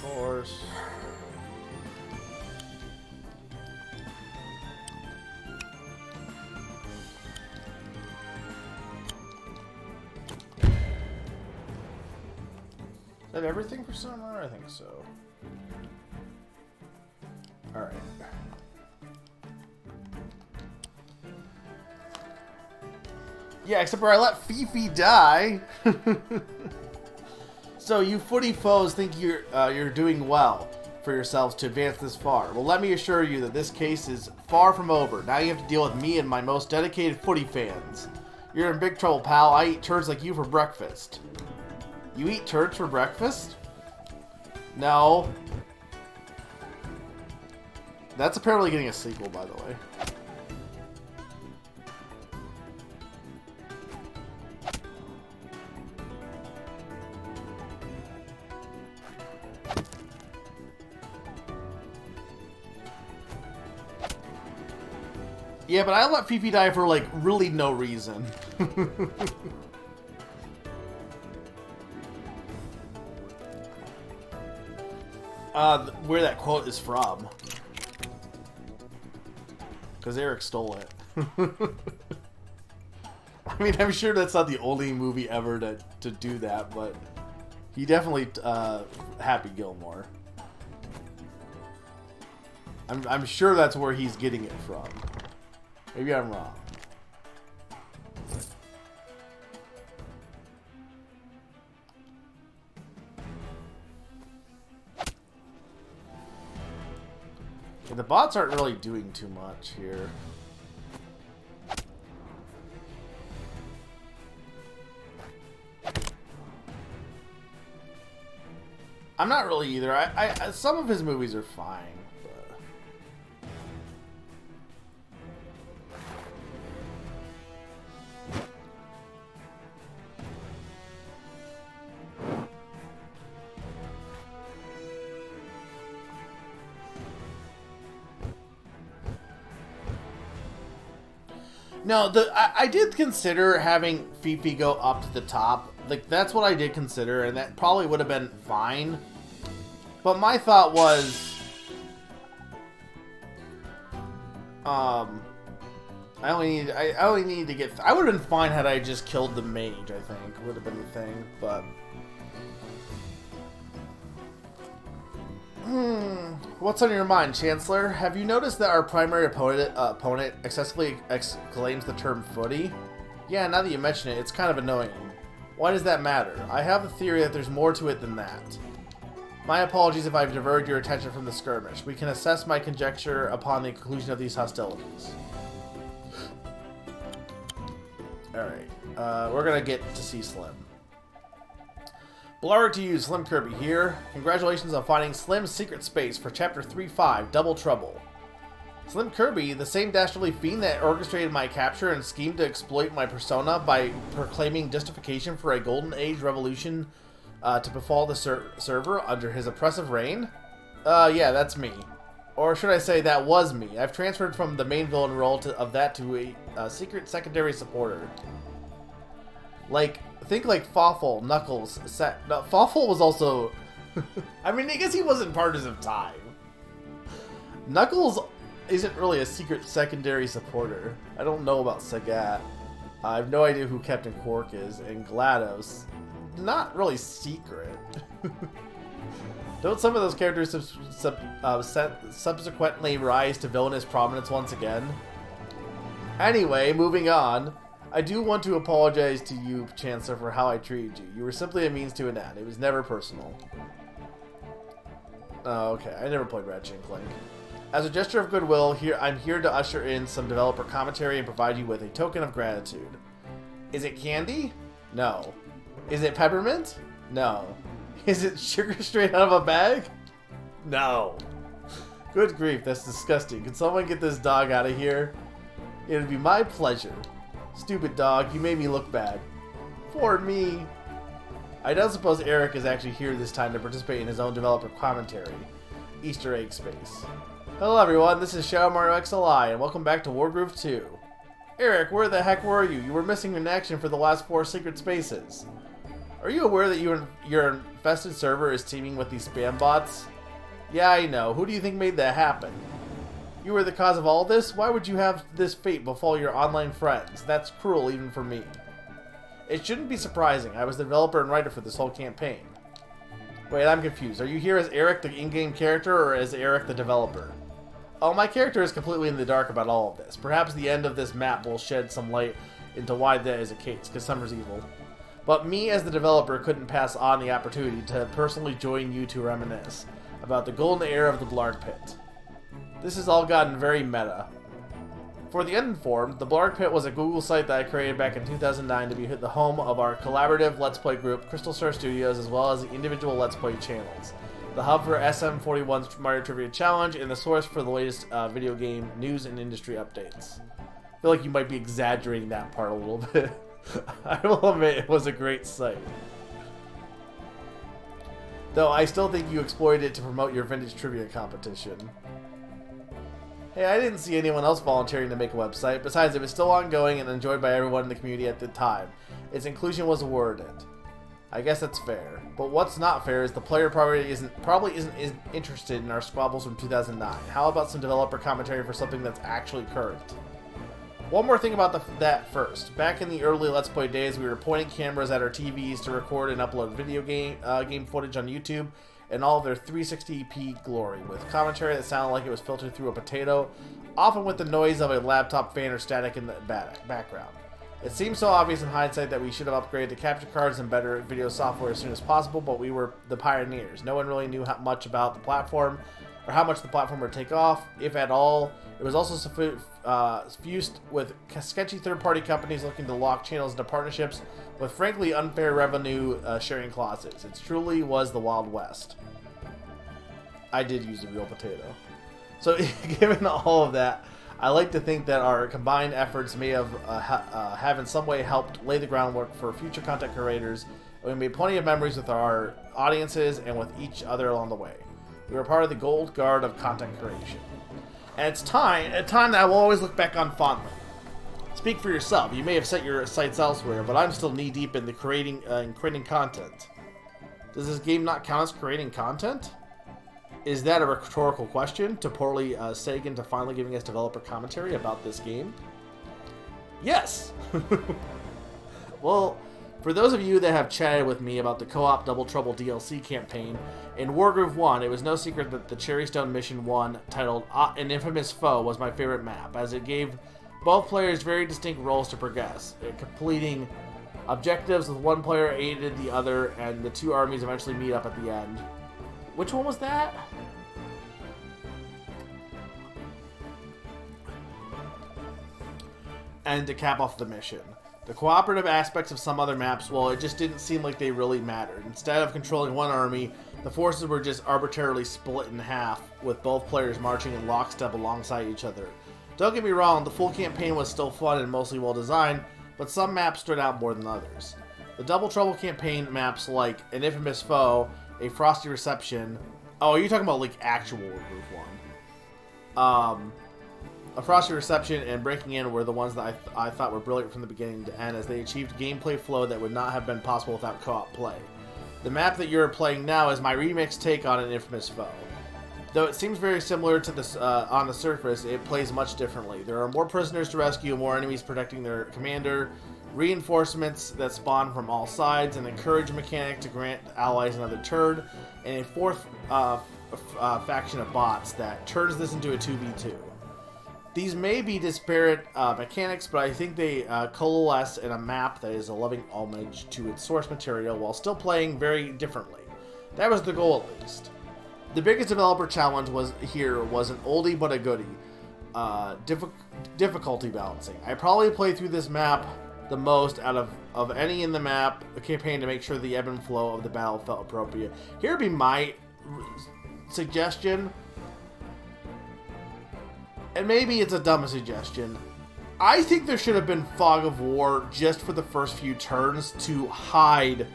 Horse. Is that everything for summer? I think so. Alright. Yeah, except where I let Fifi die. So you footy foes think you're doing well for yourselves to advance this far. Well, let me assure you that this case is far from over. Now you have to deal with me and my most dedicated footy fans. You're in big trouble, pal. I eat turds like you for breakfast. You eat turds for breakfast? No. That's apparently getting a sequel, by the way. Yeah, but I let Fifi die for, like, really no reason. Where that quote is from. Because Eric stole it. I mean, I'm sure that's not the only movie ever to do that, but he definitely, Happy Gilmore. I'm sure that's where he's getting it from. Maybe I'm wrong. Yeah, the bots aren't really doing too much here. I'm not really either. I some of his movies are fine. No, I did consider having Fifi go up to the top. Like, that's what I did consider, and that probably would have been fine. But my thought was... I only need to get... I would have been fine had I just killed the mage, I think. Would have been the thing, but... What's on your mind, Chancellor? Have you noticed that our primary opponent excessively exclaims the term footy? Yeah, now that you mention it, it's kind of annoying. Why does that matter? I have a theory that there's more to it than that. My apologies if I've diverted your attention from the skirmish. We can assess my conjecture upon the conclusion of these hostilities. Alright, we're gonna get to see Slim. Blur to you, Slim Kirby here. Congratulations on finding Slim's secret space for Chapter 3-5, Double Trouble. Slim Kirby, the same dastardly fiend that orchestrated my capture and schemed to exploit my persona by proclaiming justification for a Golden Age revolution to befall the server under his oppressive reign? Yeah, that's me. Or should I say, that was me. I've transferred from the main villain role of that to a secret secondary supporter. Think like Fawful, Knuckles, no, Fawful was also... I mean, I guess he wasn't part of his time. Knuckles isn't really a secret secondary supporter. I don't know about Sagat. I have no idea who Captain Quark is. And GLaDOS, not really secret. Don't some of those characters subsequently rise to villainous prominence once again? Anyway, moving on. I do want to apologize to you, Chancellor, for how I treated you. You were simply a means to an end. It was never personal. Oh, okay. I never played Ratchet & Clank. As a gesture of goodwill, I'm here to usher in some developer commentary and provide you with a token of gratitude. Is it candy? No. Is it peppermint? No. Is it sugar straight out of a bag? No. Good grief, that's disgusting. Can someone get this dog out of here? It would be my pleasure. Stupid dog, you made me look bad. For me. I don't suppose Eric is actually here this time to participate in his own developer commentary. Easter egg space. Hello everyone, this is Shadow Mario XLI, and welcome back to Wargroove 2. Eric, where the heck were you? You were missing in action for the last 4 secret spaces. Are you aware that your infested server is teaming with these spam bots? Yeah, I know. Who do you think made that happen? You were the cause of all this? Why would you have this fate befall your online friends? That's cruel even for me. It shouldn't be surprising. I was the developer and writer for this whole campaign. Wait, I'm confused. Are you here as Eric, the in-game character, or as Eric, the developer? Oh, my character is completely in the dark about all of this. Perhaps the end of this map will shed some light into why that is the case, because Summer's evil. But me, as the developer, couldn't pass on the opportunity to personally join you to reminisce about the golden era of the Blarg Pit. This has all gotten very meta. For the uninformed, the Blarg Pit was a Google site that I created back in 2009 to be the home of our collaborative Let's Play group, Crystal Star Studios, as well as the individual Let's Play channels. The hub for SM41's Mario Trivia Challenge, and the source for the latest video game news and industry updates. I feel like you might be exaggerating that part a little bit. I will admit it was a great site. Though I still think you exploited it to promote your vintage trivia competition. Hey, I didn't see anyone else volunteering to make a website. Besides, it was still ongoing and enjoyed by everyone in the community at the time. Its inclusion was awarded. I guess that's fair. But what's not fair is the player probably isn't interested in our squabbles from 2009. How about some developer commentary for something that's actually current? One more thing about that first. Back in the early Let's Play days, we were pointing cameras at our TVs to record and upload video game footage on YouTube in all of their 360p glory, with commentary that sounded like it was filtered through a potato, often with the noise of a laptop fan or static in the background. It seems so obvious in hindsight that we should have upgraded to capture cards and better video software as soon as possible, but we were the pioneers. No one really knew much about the platform, or how much the platform would take off, if at all. It was also suffused with sketchy third-party companies looking to lock channels into partnerships with frankly unfair revenue sharing clauses. It truly was the Wild West. I did use a real potato. So given all of that, I like to think that our combined efforts may have in some way helped lay the groundwork for future content creators, and we made plenty of memories with our audiences and with each other along the way. We were part of the gold guard of content creation. And it's a time that I will always look back on fondly. Speak for yourself. You may have set your sights elsewhere, but I'm still knee-deep in the creating content. Does this game not count as creating content? Is that a rhetorical question to poorly seg into finally giving us developer commentary about this game? Yes! Well, for those of you that have chatted with me about the co-op Double Trouble DLC campaign, in Wargroove 1, it was no secret that the Cherrystone Mission 1, titled An Infamous Foe, was my favorite map, as it gave both players very distinct roles to progress, completing objectives with one player aided the other, and the two armies eventually meet up at the end. Which one was that? And to cap off the mission. The cooperative aspects of some other maps, well, it just didn't seem like they really mattered. Instead of controlling one army, the forces were just arbitrarily split in half, with both players marching in lockstep alongside each other. Don't get me wrong, the full campaign was still fun and mostly well designed, but some maps stood out more than others. The Double Trouble campaign maps like An Infamous Foe, A Frosty Reception... Oh, are you talking about like actual Wargroove 1? A Frosty Reception and Breaking In were the ones that I thought were brilliant from the beginning to end, as they achieved gameplay flow that would not have been possible without co-op play. The map that you're playing now is my remix take on An Infamous Foe. Though it seems very similar to this on the surface, it plays much differently. There are more prisoners to rescue, more enemies protecting their commander, reinforcements that spawn from all sides, an encourage mechanic to grant allies another turn, and a fourth faction of bots that turns this into a 2v2. These may be disparate mechanics, but I think they coalesce in a map that is a loving homage to its source material while still playing very differently. That was the goal, at least. The biggest developer challenge was an oldie but a goodie. Difficulty balancing. I probably played through this map the most out of any in the map campaign to make sure the ebb and flow of the battle felt appropriate. Here would be my suggestion. And maybe it's a dumb suggestion. I think there should have been Fog of War just for the first few turns to hide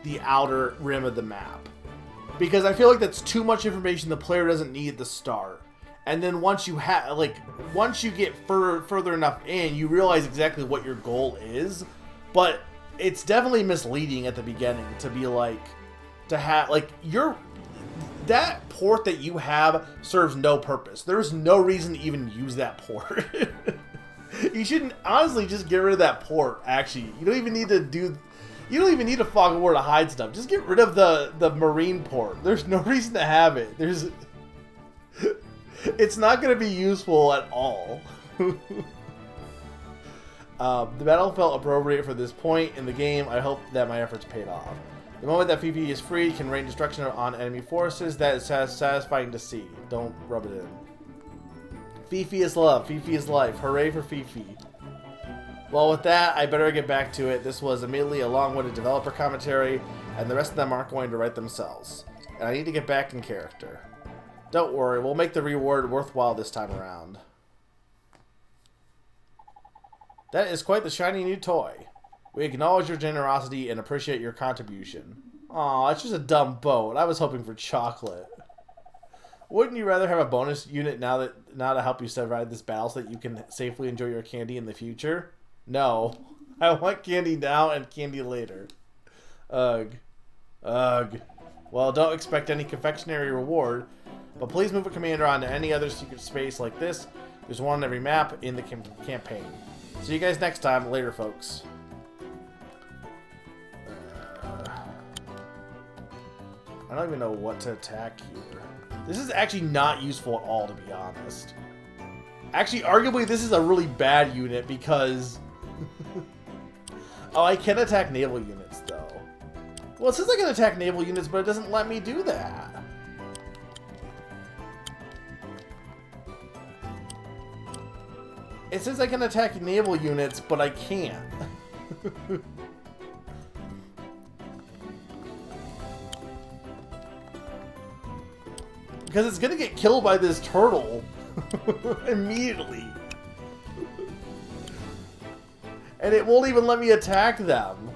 the outer rim of the map. Because I feel like that's too much information the player doesn't need at the start. And then once you get further enough in, you realize exactly what your goal is. But it's definitely misleading at the beginning to be like, that port that you have serves no purpose. There's no reason to even use that port. You shouldn't, honestly, just get rid of that port, actually. You don't even need to do... You don't even need a fog of war to hide stuff. Just get rid of the marine port. There's no reason to have it. It's not going to be useful at all. The battle felt appropriate for this point in the game. I hope that my efforts paid off. The moment that Fifi is free, can rain destruction on enemy forces. That is satisfying to see. Don't rub it in. Fifi is love. Fifi is life. Hooray for Fifi. Well, with that, I better get back to it. This was admittedly a long-winded developer commentary, and the rest of them aren't going to write themselves. And I need to get back in character. Don't worry, we'll make the reward worthwhile this time around. That is quite the shiny new toy. We acknowledge your generosity and appreciate your contribution. Aw, it's just a dumb boat. I was hoping for chocolate. Wouldn't you rather have a bonus unit now to help you survive this battle so that you can safely enjoy your candy in the future? No. I want candy now and candy later. Ugh. Ugh. Well, don't expect any confectionery reward, but please move a commander on to any other secret space like this. There's one on every map in the campaign. See you guys next time. Later, folks. I don't even know what to attack here. This is actually not useful at all, to be honest. Actually, arguably, this is a really bad unit because... Oh, I can attack naval units, though. Well, it says I can attack naval units, but it doesn't let me do that. It says I can attack naval units, but I can't. Because it's gonna get killed by this turtle immediately. And it won't even let me attack them.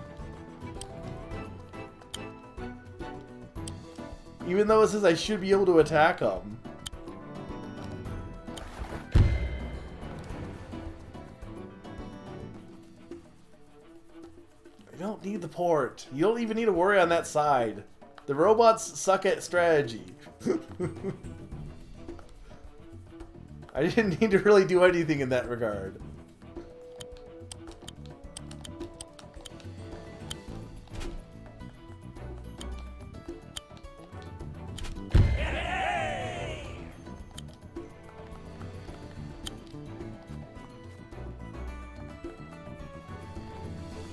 Even though it says I should be able to attack them. I don't need the port. You don't even need to worry on that side. The robots suck at strategy. I didn't need to really do anything in that regard.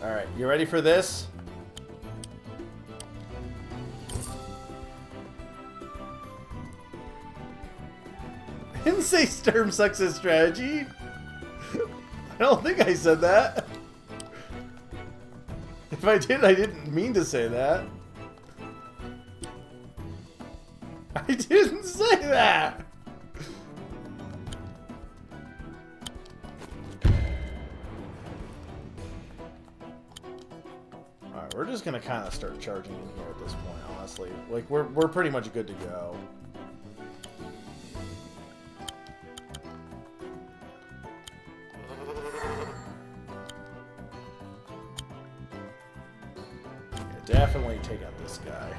Alright, you ready for this? I didn't say Sturm sucks at strategy. I don't think I said that. If I did, I didn't mean to say that. I didn't say that. Alright, we're just gonna kind of start charging in here at this point, honestly. Like, we're pretty much good to go. Definitely take out this guy.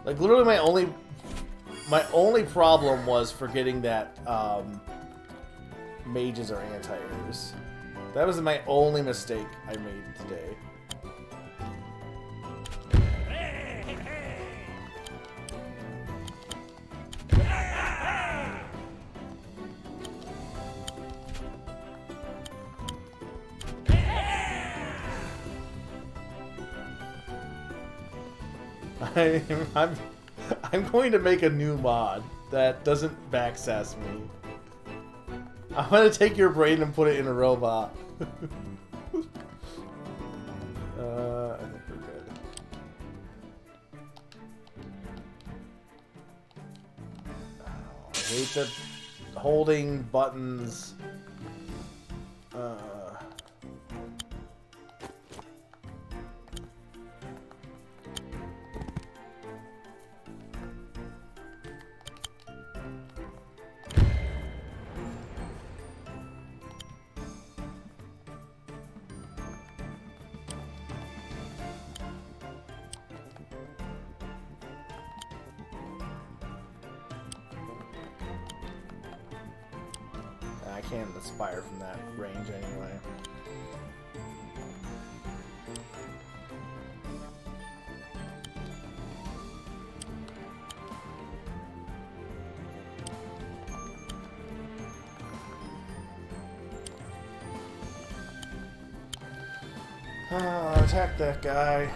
Like, literally my only problem was forgetting that mages are anti-airs. That was my only mistake I made today. I'm going to make a new mod that doesn't backsass me. I'm going to take your brain and put it in a robot. I think we're good. Oh, I hate the holding buttons. I can't aspire from that range anyway. Attack that guy. Okay.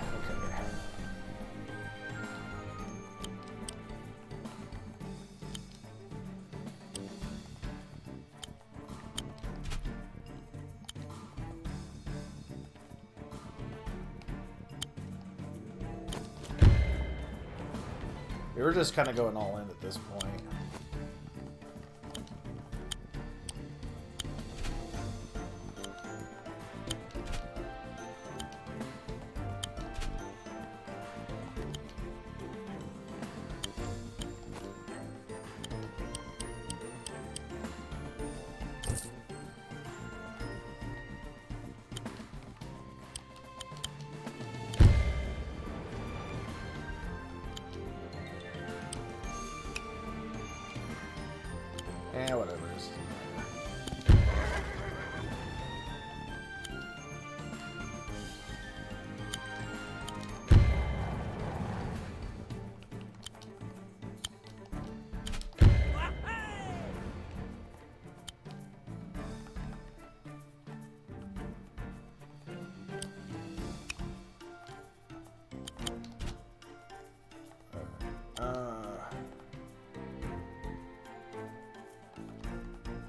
We were just kind of going all in at this point. Eh, whatever.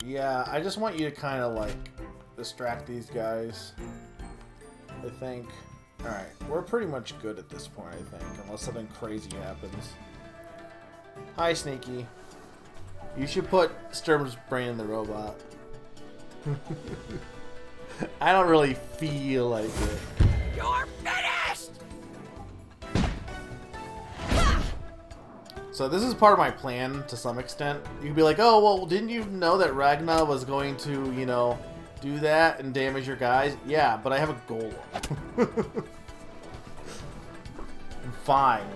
Yeah, I just want you to kind of like distract these guys. I think. Alright, we're pretty much good at this point, I think, unless something crazy happens. Hi, Sneaky. You should put Sturm's brain in the robot. I don't really feel like it. You're finished! So this is part of my plan to some extent. You could be like, oh, well, didn't you know that Ragna was going to, you know, do that and damage your guys? Yeah, but I have a golem. I'm fine.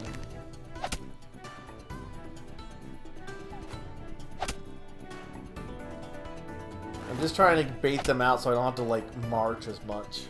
I'm just trying to bait them out so I don't have to, like, march as much.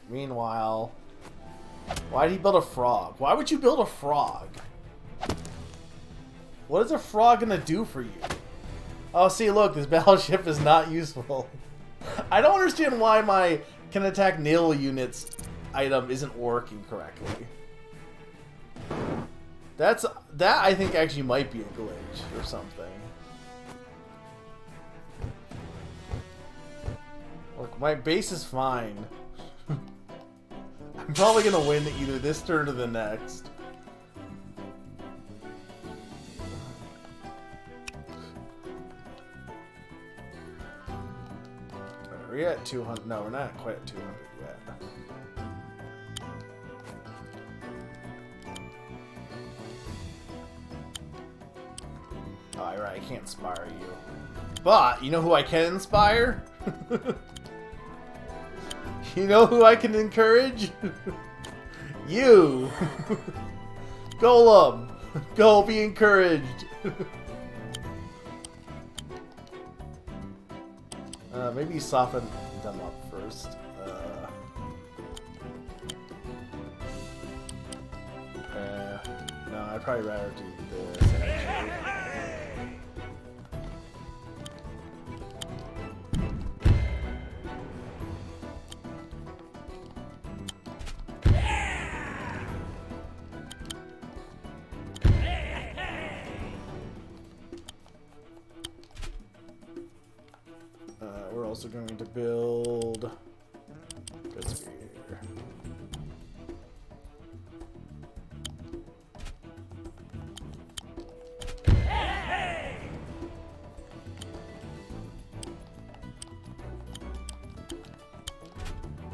Meanwhile, why did he build a frog? Why would you build a frog? What is a frog gonna do for you? Oh, see, look, this battleship is not useful. I don't understand why my can attack nail units item isn't working correctly. That I think actually might be a glitch or something. Look, my base is fine. I'm probably gonna win either this turn or the next. Are we at 200? No, we're not quite at 200 yet. Oh, you're right, I can't inspire you. But, you know who I can inspire? You know who I can encourage? You! Golem! Go be encouraged! Maybe soften them up first. No, I'd probably rather do this, actually. We're also going to build good spear.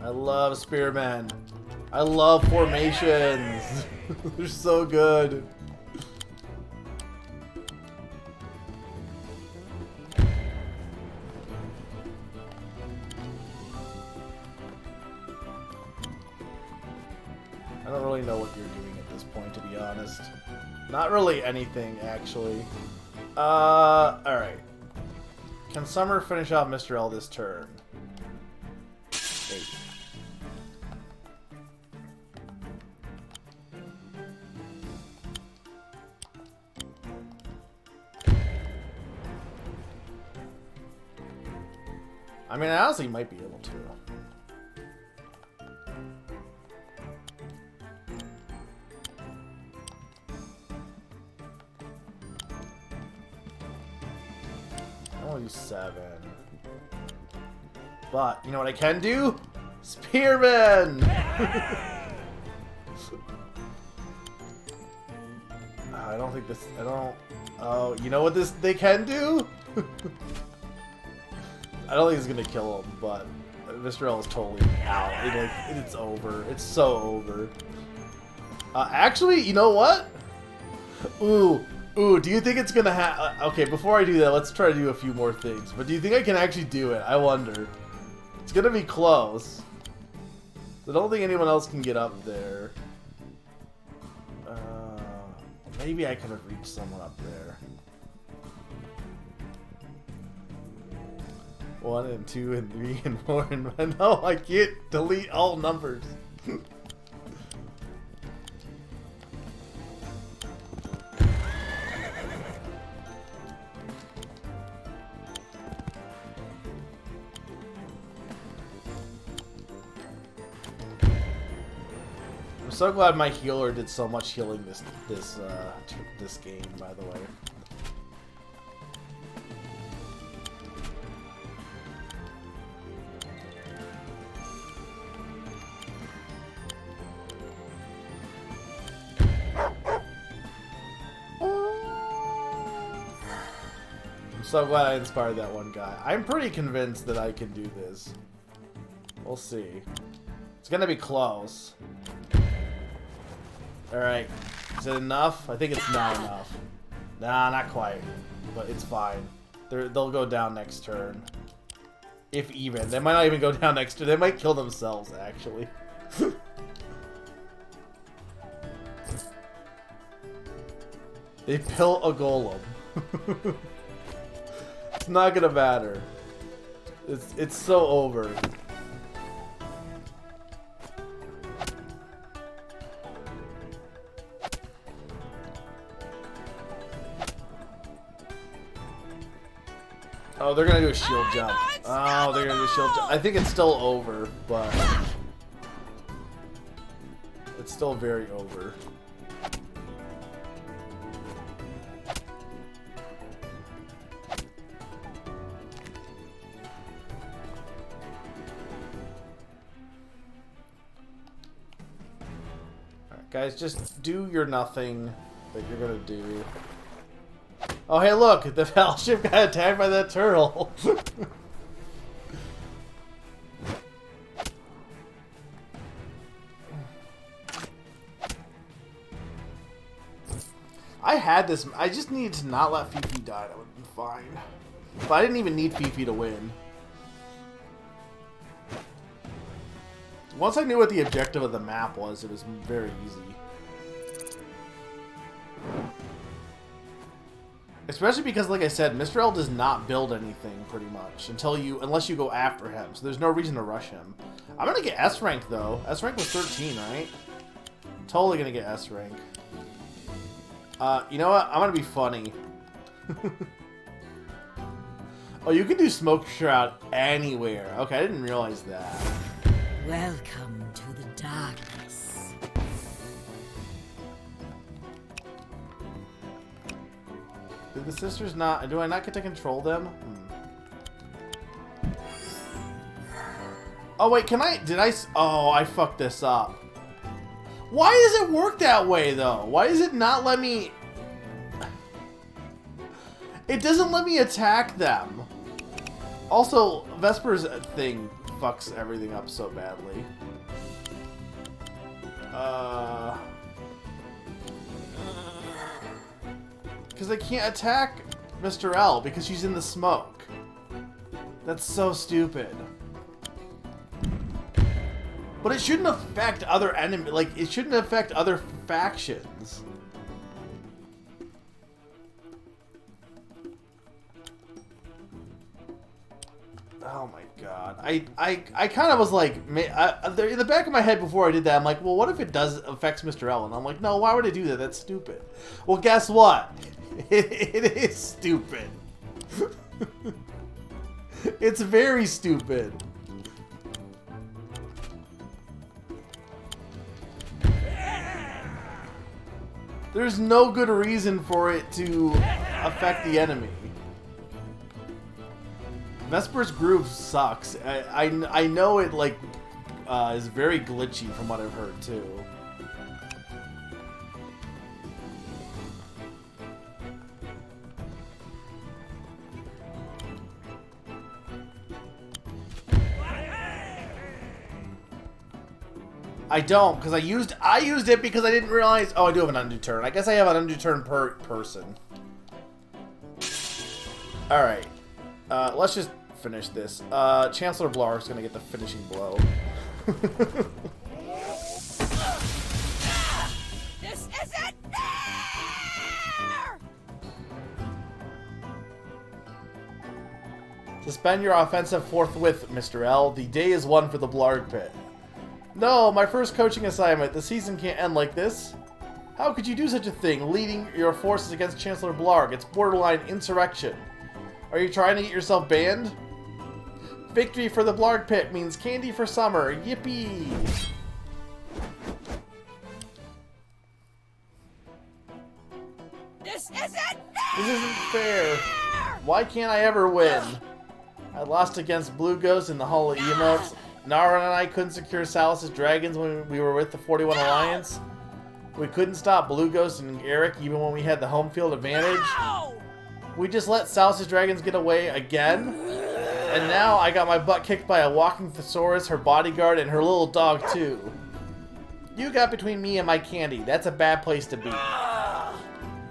I love spearmen. I love formations. They're so good. I don't really know what you're doing at this point, to be honest. Not really anything, actually. Alright. Can Summer finish off Mr. L this turn? 8. I mean, I honestly might be able to. I'll do 7. But, you know what I can do? Spearman! I don't think this... I don't... Oh, you know what they can do? I don't think it's gonna kill him, but Mr. L is totally out. It's over. It's so over. Actually, you know what? Ooh, do you think it's gonna okay, before I do that, let's try to do a few more things. But do you think I can actually do it? I wonder. It's gonna be close. I don't think anyone else can get up there. Maybe I could have reached someone up there. 1 and 2 and 3 and 4 and 1. No, I can't delete all numbers. I'm so glad my healer did so much healing this game, by the way. So glad I inspired that one guy. I'm pretty convinced that I can do this. We'll see. It's gonna be close. Alright. Is it enough? I think it's not enough. Nah, not quite. But it's fine. They'll go down next turn. If even. They might not even go down next turn. They might kill themselves, actually. They built a golem. It's not gonna matter. It's so over. Oh, they're gonna do a shield jump. Oh, they're gonna do a shield jump. I think it's still over, but it's still very over. Guys, just do your nothing that you're gonna do. Oh, hey, look! The battleship got attacked by that turtle! I had this. I just needed to not let Fifi die. That would have been fine. But I didn't even need Fifi to win. Once I knew what the objective of the map was, it was very easy. Especially because, like I said, Mr. L does not build anything, pretty much, unless you go after him. So there's no reason to rush him. I'm gonna get S rank, though. S rank was 13, right? Totally gonna get S rank. You know what? I'm gonna be funny. Oh, you can do Smoke Shroud anywhere. Okay, I didn't realize that. Welcome to the darkness. Did the sisters not... Do I not get to control them? Oh, wait, can I... Did I... Oh, I fucked this up. Why does it work that way, though? Why does it not let me... It doesn't let me attack them. Also, Vesper's thing fucks everything up so badly. Because I can't attack Mr. L because she's in the smoke. That's so stupid. But it shouldn't affect other enemies. Like, it shouldn't affect other factions. Oh my god. I kind of was like, in the back of my head before I did that, I'm like, well, what if it does affects Mr. L? And I'm like, no, why would I do that? That's stupid. Well, guess what? It is stupid. It's very stupid. There's no good reason for it to affect the enemy. Vesper's groove sucks. I know it like is very glitchy from what I've heard too. I don't, because I used it because I didn't realize. Oh, I do have an undo turn. I guess I have an undo turn per person. All right, let's just finish this. Chancellor Blark's gonna get the finishing blow. This isn't fair! Suspend your offensive forthwith, Mr. L. The day is won for the Blarg Pit. No, my first coaching assignment. The season can't end like this. How could you do such a thing, leading your forces against Chancellor Blarg? It's borderline insurrection. Are you trying to get yourself banned? Victory for the Blarg Pit means candy for summer. Yippee! This isn't fair! This isn't fair. Why can't I ever win? I lost against Blue Ghost in the Hall of Emotes. Nara and I couldn't secure Salus's dragons when we were with the 41 Alliance. We couldn't stop Blue Ghost and Eric even when we had the home field advantage. We just let Salus's dragons get away again. And now I got my butt kicked by a walking thesaurus, her bodyguard, and her little dog too. You got between me and my candy. That's a bad place to be.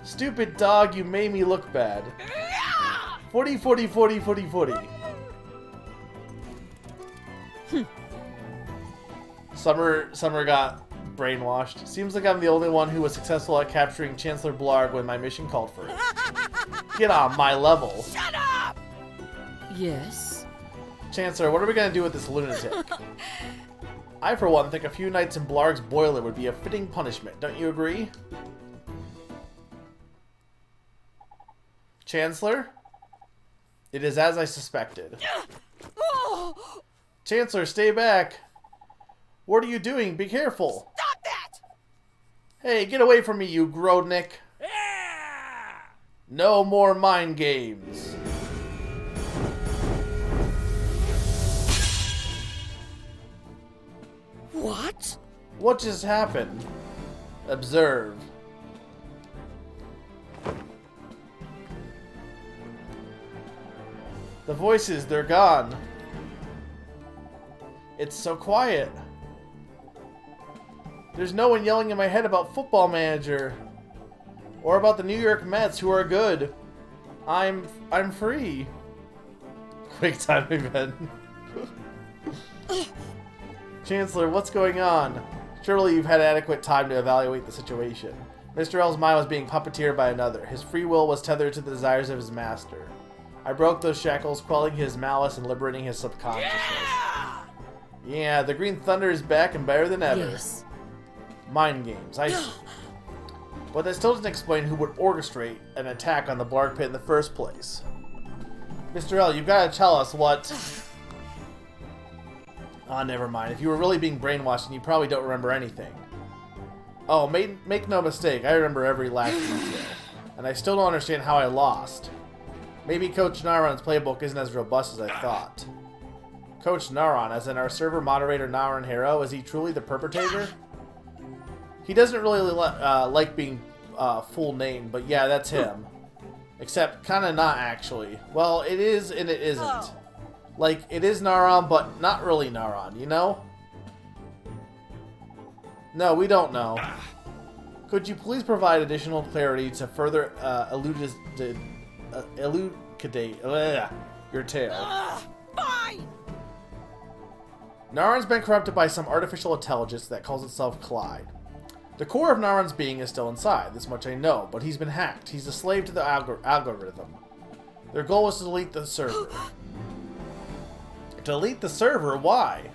Stupid dog, you made me look bad. Footy, footy, footy, footy, footy. Summer got brainwashed. Seems like I'm the only one who was successful at capturing Chancellor Blarg when my mission called for it. Get on my level. Shut up! Yes? Chancellor, what are we gonna do with this lunatic? I, for one, think a few nights in Blarg's boiler would be a fitting punishment. Don't you agree? Chancellor? It is as I suspected. Chancellor, stay back. What are you doing? Be careful. Stop that! Hey, get away from me, you Grodnik. No more mind games. What? What just happened? Observe. The voices, they're gone. It's so quiet. There's no one yelling in my head about Football Manager. Or about the New York Mets, who are good. I'm free. Quick time event. Chancellor, what's going on? Surely you've had adequate time to evaluate the situation. Mr. L's mind was being puppeteered by another. His free will was tethered to the desires of his master. I broke those shackles, quelling his malice and liberating his subconsciousness. Yeah, the Green Thunder is back and better than ever. Yes. Mind games, I see. But that still doesn't explain who would orchestrate an attack on the Blarg Pit in the first place. Mr. L, you've got to tell us what... Ah, never mind. If you were really being brainwashed, then you probably don't remember anything. Oh, make no mistake, I remember every last detail. And I still don't understand how I lost. Maybe Coach Naron's playbook isn't as robust as I thought. Coach Naron, as in our server moderator Naron Hero, is he truly the perpetrator? He doesn't really like being full name, but yeah, that's him. Except kind of not actually. Well, it is and it isn't. Oh. Like, it is Naron, but not really Naron, you know? No, we don't know. Could you please provide additional clarity to further elucidate your tale? Fine! Naran's been corrupted by some artificial intelligence that calls itself Clyde. The core of Naran's being is still inside, this much I know, but he's been hacked. He's a slave to the algorithm. Their goal was to delete the server. Delete the server? Why?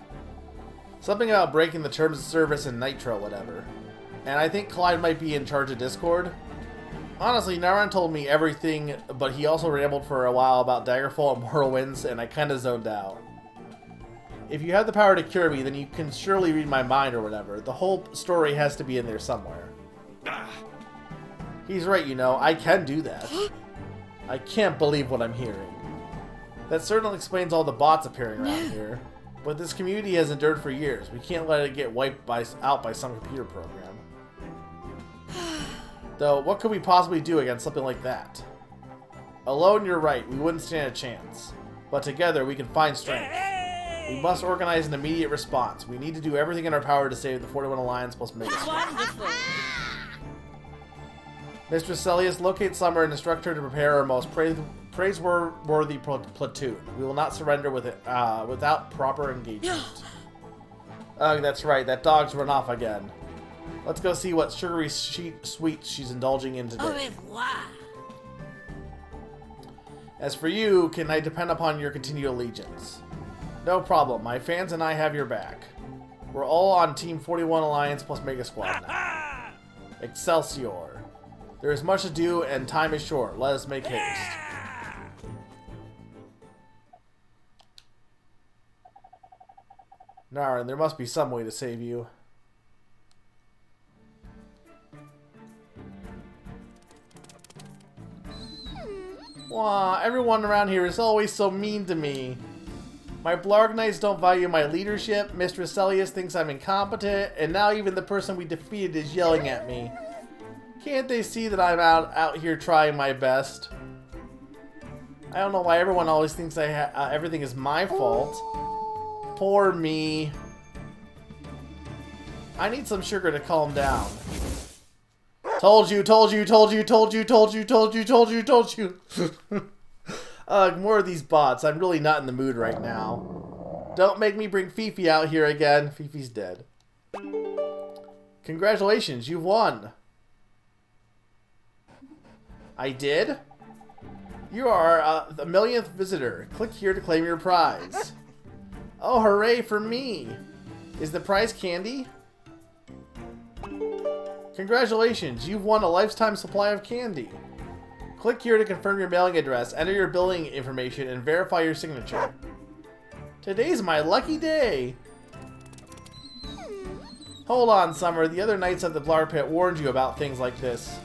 Something about breaking the terms of service in Nitro, whatever. And I think Clyde might be in charge of Discord. Honestly, Naran told me everything, but he also rambled for a while about Daggerfall and Morrowinds, and I kinda zoned out. If you have the power to cure me, then you can surely read my mind or whatever. The whole story has to be in there somewhere. He's right, you know, I can do that. I can't believe what I'm hearing. That certainly explains all the bots appearing around here. But this community has endured for years. We can't let it get wiped out by some computer program. Though, what could we possibly do against something like that? Alone, you're right, we wouldn't stand a chance. But together, we can find strength. We must organize an immediate response. We need to do everything in our power to save the 41 Alliance plus Mega Squad. Wonderful! Mistress Celius, locate Summer and instruct her to prepare our most praiseworthy platoon. We will not surrender with it, without proper engagement. Ugh, that's right. That dog's run off again. Let's go see what sugary sweets she's indulging in today. Au revoir! As for you, can I depend upon your continued allegiance? No problem. My fans and I have your back. We're all on Team 41 Alliance plus Mega Squad now. Excelsior. There is much to do and time is short. Let us make haste. Naran, there must be some way to save you. Wah, everyone around here is always so mean to me. My Blarg Knights don't value my leadership, Mistress Celius thinks I'm incompetent, and now even the person we defeated is yelling at me. Can't they see that I'm out here trying my best? I don't know why everyone always thinks everything is my fault. Poor me. I need some sugar to calm down. Told you, told you, told you, told you, told you, told you, told you, told you. More of these bots. I'm really not in the mood right now. Don't make me bring Fifi out here again. Fifi's dead. Congratulations, you've won. I did? You are the millionth visitor. Click here to claim your prize. Oh, hooray for me. Is the prize candy? Congratulations, you've won a lifetime supply of candy. Click here to confirm your mailing address, enter your billing information, and verify your signature. Today's my lucky day! Hold on, Summer. The other knights of the Blar Pit warned you about things like this.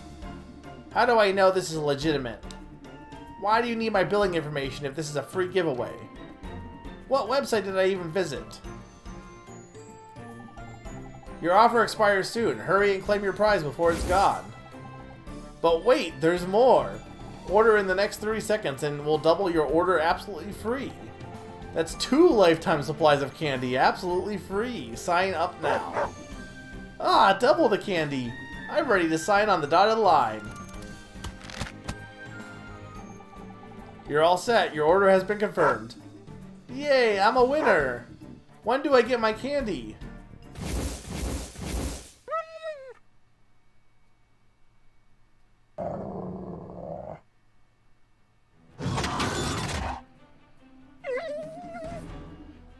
How do I know this is legitimate? Why do you need my billing information if this is a free giveaway? What website did I even visit? Your offer expires soon. Hurry and claim your prize before it's gone. But wait, there's more. Order in the next 30 seconds and we'll double your order absolutely free. That's 2 lifetime supplies of candy absolutely free. Sign up now. Ah, double the candy. I'm ready to sign on the dotted line. You're all set. Your order has been confirmed. Yay, I'm a winner. When do I get my candy?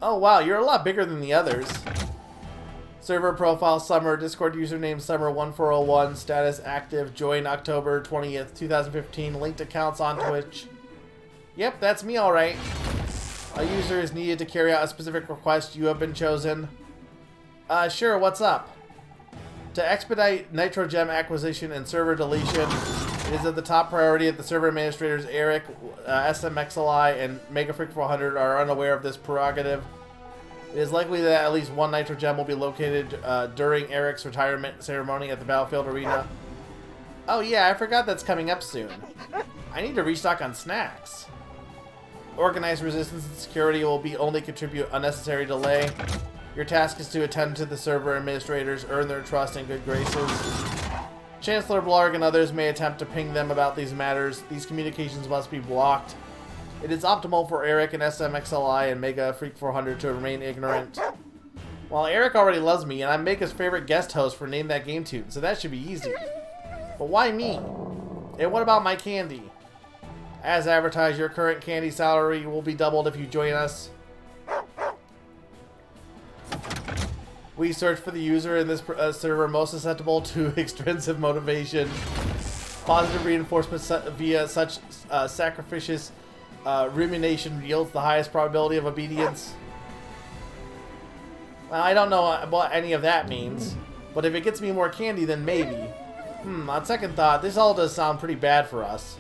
Oh wow, you're a lot bigger than the others. Server profile Summer, Discord username Summer1401, status active, join October 20th, 2015, linked accounts on Twitch. Yep, that's me alright. A user is needed to carry out a specific request. You have been chosen. Sure, what's up? To expedite Nitro Gem acquisition and server deletion, it is of the top priority that the server administrators Eric, SMXLI, and MegaFreak400 are unaware of this prerogative. It is likely that at least one Nitro Gem will be located during Eric's retirement ceremony at the Battlefield Arena. Oh yeah, I forgot that's coming up soon. I need to restock on snacks. Organized resistance and security will be only contribute unnecessary delay. Your task is to attend to the server administrators, earn their trust and good graces. Chancellor Blarg and others may attempt to ping them about these matters. These communications must be blocked. It is optimal for Eric and SMXLI and Mega Freak 400 to remain ignorant. Well, Eric already loves me, and I'm Mega's favorite guest host for Name That Game Tune, so that should be easy. But why me? And what about my candy? As advertised, your current candy salary will be doubled if you join us. We search for the user in this server most susceptible to extrinsic motivation. Positive reinforcement via such sacrificious rumination yields the highest probability of obedience. Well, I don't know what any of that means, but if it gets me more candy, then maybe. On second thought, this all does sound pretty bad for us.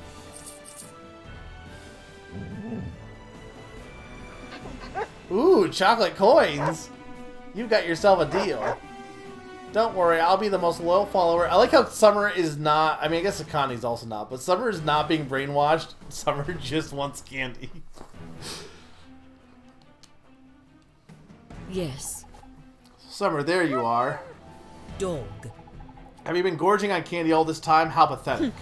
Ooh, chocolate coins! You got yourself a deal. Don't worry, I'll be the most loyal follower. I like how Summer is not... I mean, I guess Akani's also not, but Summer is not being brainwashed. Summer just wants candy. Yes. Summer, there you are. Dog. Have you been gorging on candy all this time? How pathetic.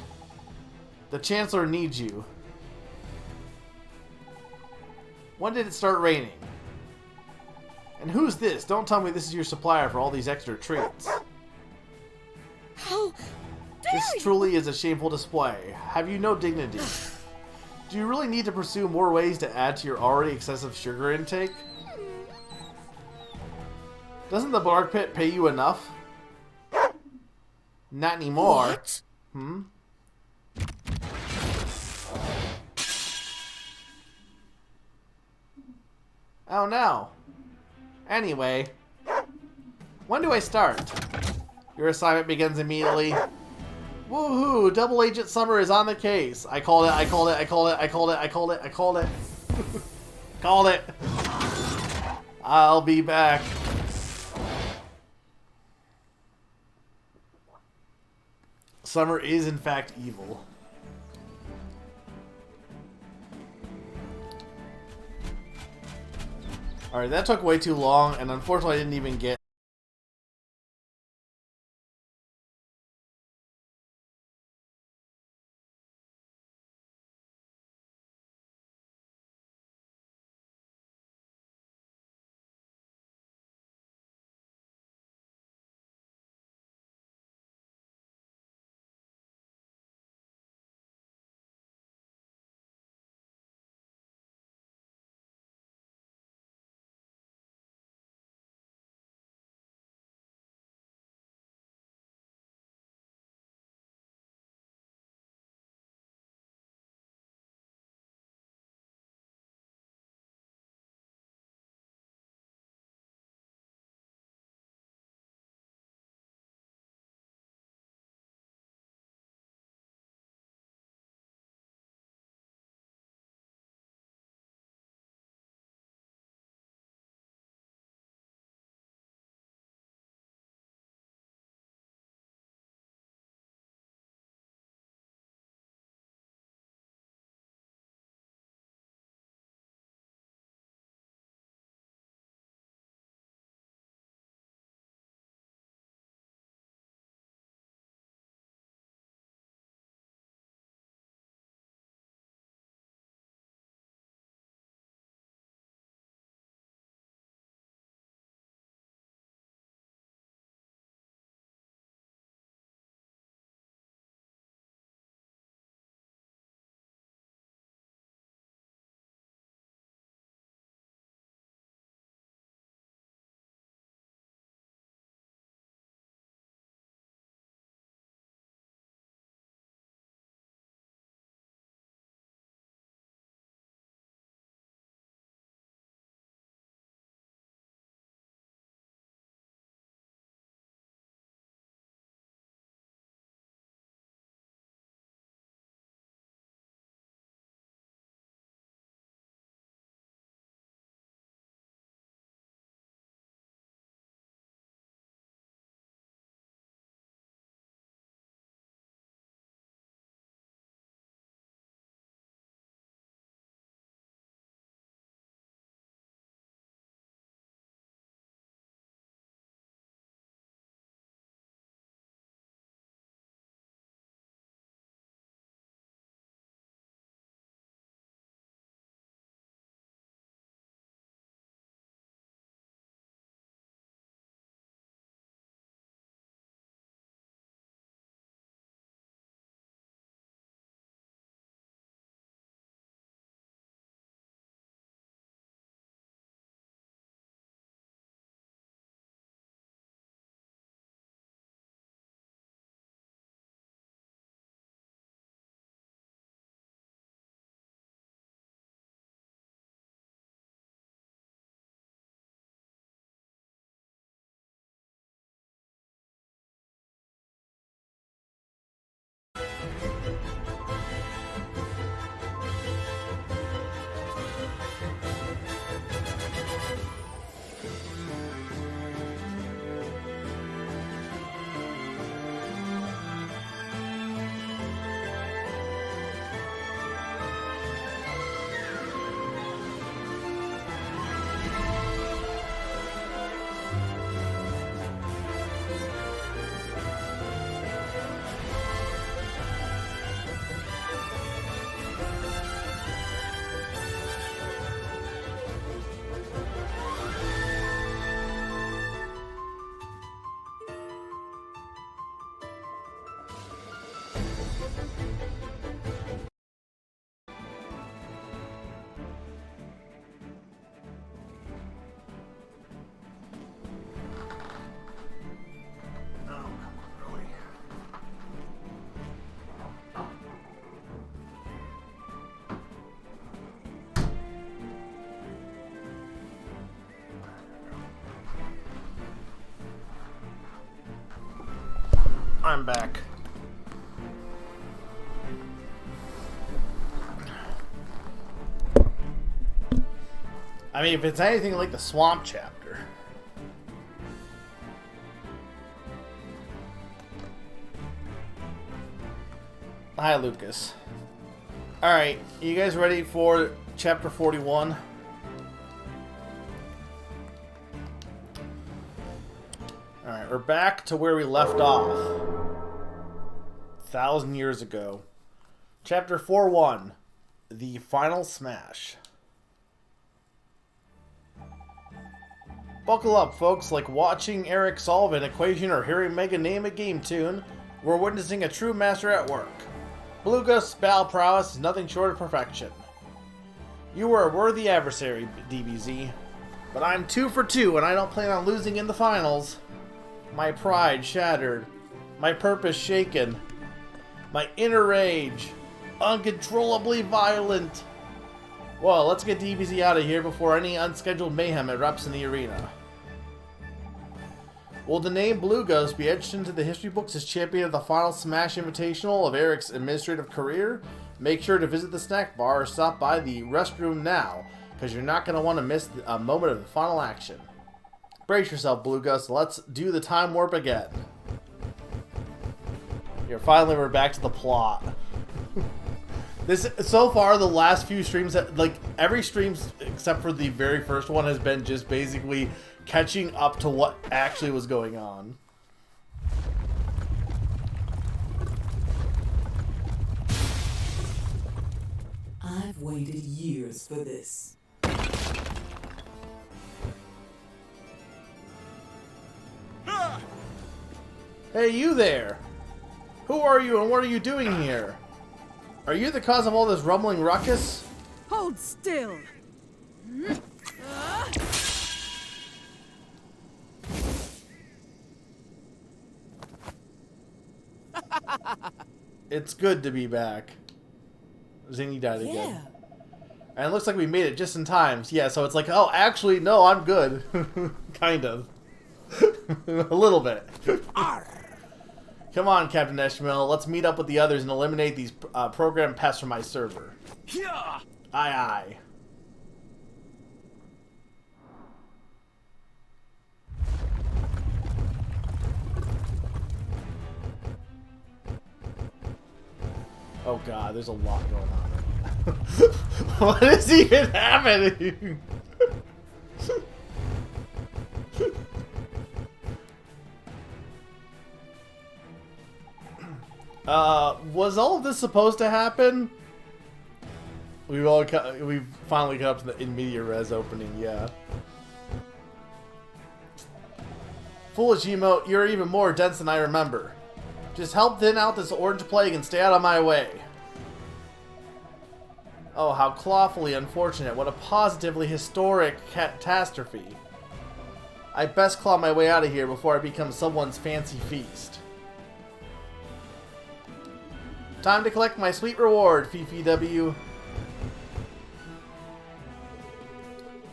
The Chancellor needs you. When did it start raining? And who's this? Don't tell me this is your supplier for all these extra treats. How dare This you? truly is a shameful display. Have you no dignity? Do you really need to pursue more ways to add to your already excessive sugar intake? Doesn't the Bark Pit pay you enough? Not anymore. What? Oh no. Anyway, when do I start? Your assignment begins immediately. Woohoo! Double Agent Summer is on the case. I called it, I called it, I called it, I called it, I called it, I called it. Called it. I'll be back. Summer is in fact evil. Alright, that took way too long, and unfortunately I didn't even get I'm back. I mean, if it's anything like the swamp chapter. Hi, Lucas. Alright, you guys ready for chapter 41? Alright, we're back to where we left off. 1,000 years ago. Chapter 4-1. The Final Smash. Buckle up, folks. Like watching Eric solve an equation or hearing Mega name a game tune, we're witnessing a true master at work. Blue Ghost's battle prowess is nothing short of perfection. You were a worthy adversary, DBZ. But I'm 2 for 2, and I don't plan on losing in the finals. My pride shattered. My purpose shaken. My inner rage uncontrollably violent. Well, let's get DBZ out of here before any unscheduled mayhem erupts in the arena. Will the name Blue Ghost be etched into the history books as champion of the Final Smash Invitational of Eric's administrative career? Make sure to visit the snack bar or stop by the restroom now, because you're not going to want to miss a moment of the final action. Brace yourself, Blue Ghost. Let's do the time warp again. Here, finally we're back to the plot. So far, the last few streams, like every stream except for the very first one, has been just basically catching up to what actually was going on. I've waited years for this. Hey, you there! Who are you and what are you doing here? Are you the cause of all this rumbling ruckus? Hold still. It's good to be back. Zingy died again. Yeah. And it looks like we made it just in time. Yeah, so it's like, oh, actually, no, I'm good. Kind of. A little bit. Come on, Captain Eshmil. Let's meet up with the others and eliminate these program pests from my server. Yeah. Aye, aye. Oh god, there's a lot going on. What is even happening? Was all of this supposed to happen? We've finally got up to the in media res opening, yeah. Foolish emote, you're even more dense than I remember. Just help thin out this orange plague and stay out of my way. Oh, how clawfully unfortunate. What a positively historic catastrophe. I best claw my way out of here before I become someone's fancy feast. Time to collect my sweet reward, Fifi W.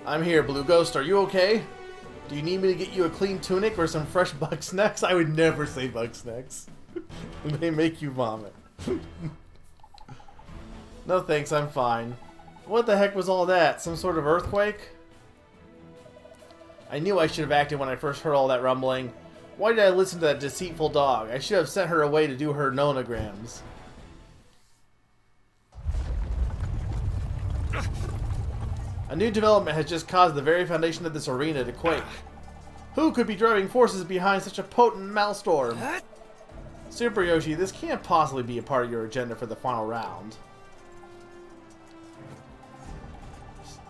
I'm here, Blue Ghost. Are you okay? Do you need me to get you a clean tunic or some fresh bug snacks? I would never say bug snacks. They make you vomit. No thanks, I'm fine. What the heck was all that? Some sort of earthquake? I knew I should have acted when I first heard all that rumbling. Why did I listen to that deceitful dog? I should have sent her away to do her nonograms. A new development has just caused the very foundation of this arena to quake. Who could be driving forces behind such a potent maelstrom? Super Yoshi, this can't possibly be a part of your agenda for the final round.